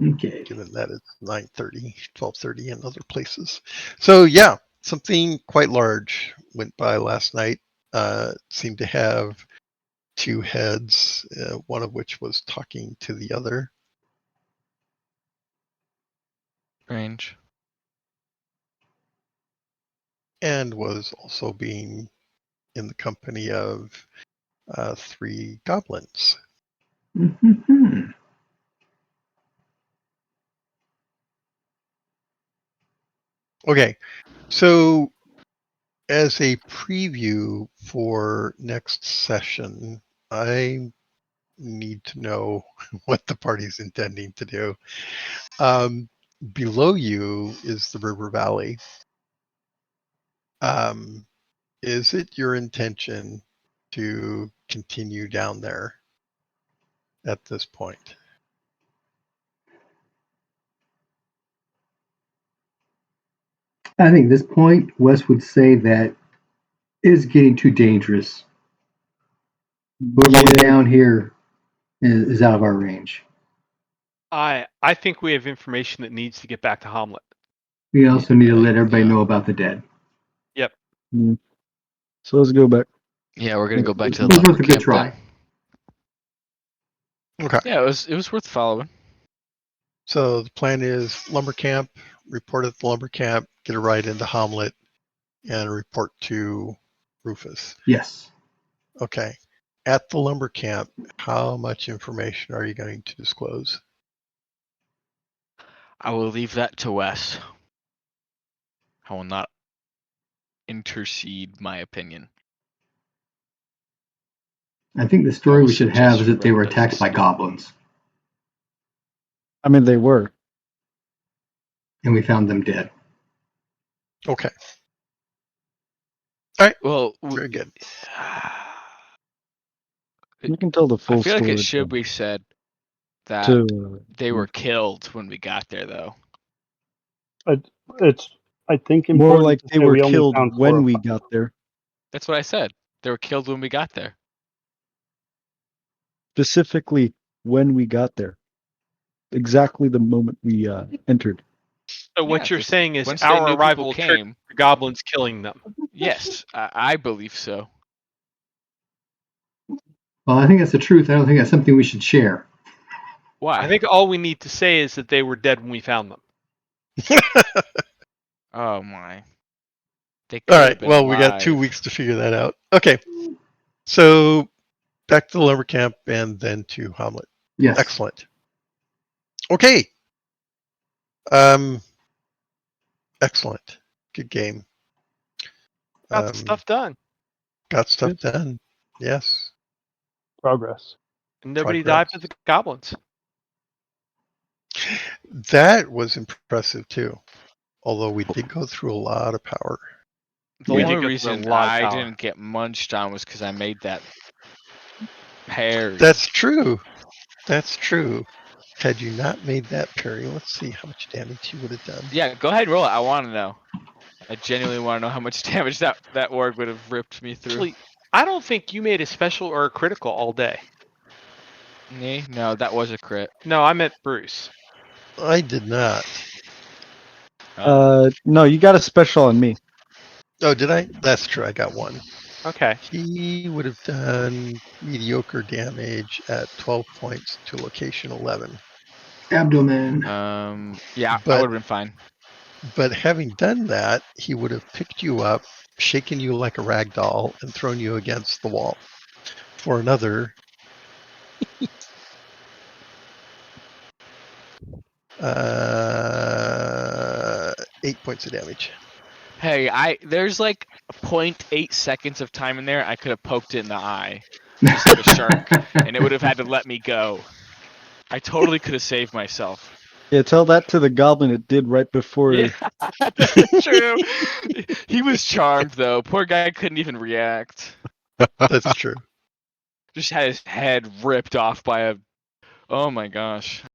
Okay. given that it's 9:30, 12:30 in other places. So yeah, something quite large went by last night. Seemed to have 2 heads, one of which was talking to the other. Strange. And was also being in the company of 3 goblins. Mm-hmm. Okay, so as a preview for next session, I need to know what the party's intending to do. Below you is the river valley. Is it your intention to continue down there at this point? I think at this point, Wes would say that it is getting too dangerous. Whoever down here is out of our range. I think we have information that needs to get back to Hamlet. We also need to let everybody Yeah. know about the dead. Yep. So let's go back. Yeah, we're gonna go back to It the was worth lumber a good camp try. then. Okay. Yeah, it was worth following. So the plan is lumber camp, report at the lumber camp, get a ride into Hamlet, and report to Rufus. Yes. Okay. At the lumber camp, how much information are you going to disclose? I will leave that to Wes. I will not intercede my opinion. I think the story was we should have is that they were suggestion, but attacked by goblins, I mean, they were. and we found them dead. Okay. Well, Very good. You can tell the full I feel like story it should be said that to they were killed when we got there, though. It's I think more important like to they say were we only killed found 4 when of we 5. got there. That's what I said. They were killed when we got there. Specifically, when we got there. Exactly the moment we entered. So what Yeah, you're just saying is once they our knew people arrival triggered came. the goblins killing them. Yes, I believe so. Well, I think that's the truth. I don't think that's something we should share. Why? I think all we need to say is that they were dead when we found them. Oh my. They All could have right. been Well, we got 2 alive. weeks to figure that out. Okay. So back to the lumber camp and then to Hamlet. Yes. Excellent. Okay. Excellent. Good game. Got stuff done. Got stuff done. Yes. Progress. And nobody Progress. died but the goblins. That was impressive too. Although we did go through a lot of power. The We did only go through a reason lot of I power. didn't get munched on was because I made that parry. That's true. That's true. Had you not made that parry, let's see how much damage you would have done. Yeah, go ahead and roll it. I want to know. I genuinely want to know how much damage that org would have ripped me through. Actually, I don't think you made a special or a critical all day. Me? No, that was a crit. No, I meant Bruce. I did not. No, you got a special on me. Oh, did I? That's true. I got one. Okay. He would have done mediocre damage at 12 points to location 11. Abdomen. Yeah, I But- would have been fine. But having done that, he would have picked you up, shaken you like a rag doll, and thrown you against the wall for another 8 points of damage. Hey, there's like 0.8 seconds of time in there. I could have poked it in the eye, just like a shark, and it would have had to let me go. I totally could have saved myself. Yeah, tell that to the goblin it did right before. Yeah, that's true. He was charmed though. Poor guy couldn't even react. That's true. Just had his head ripped off by a. Oh my gosh.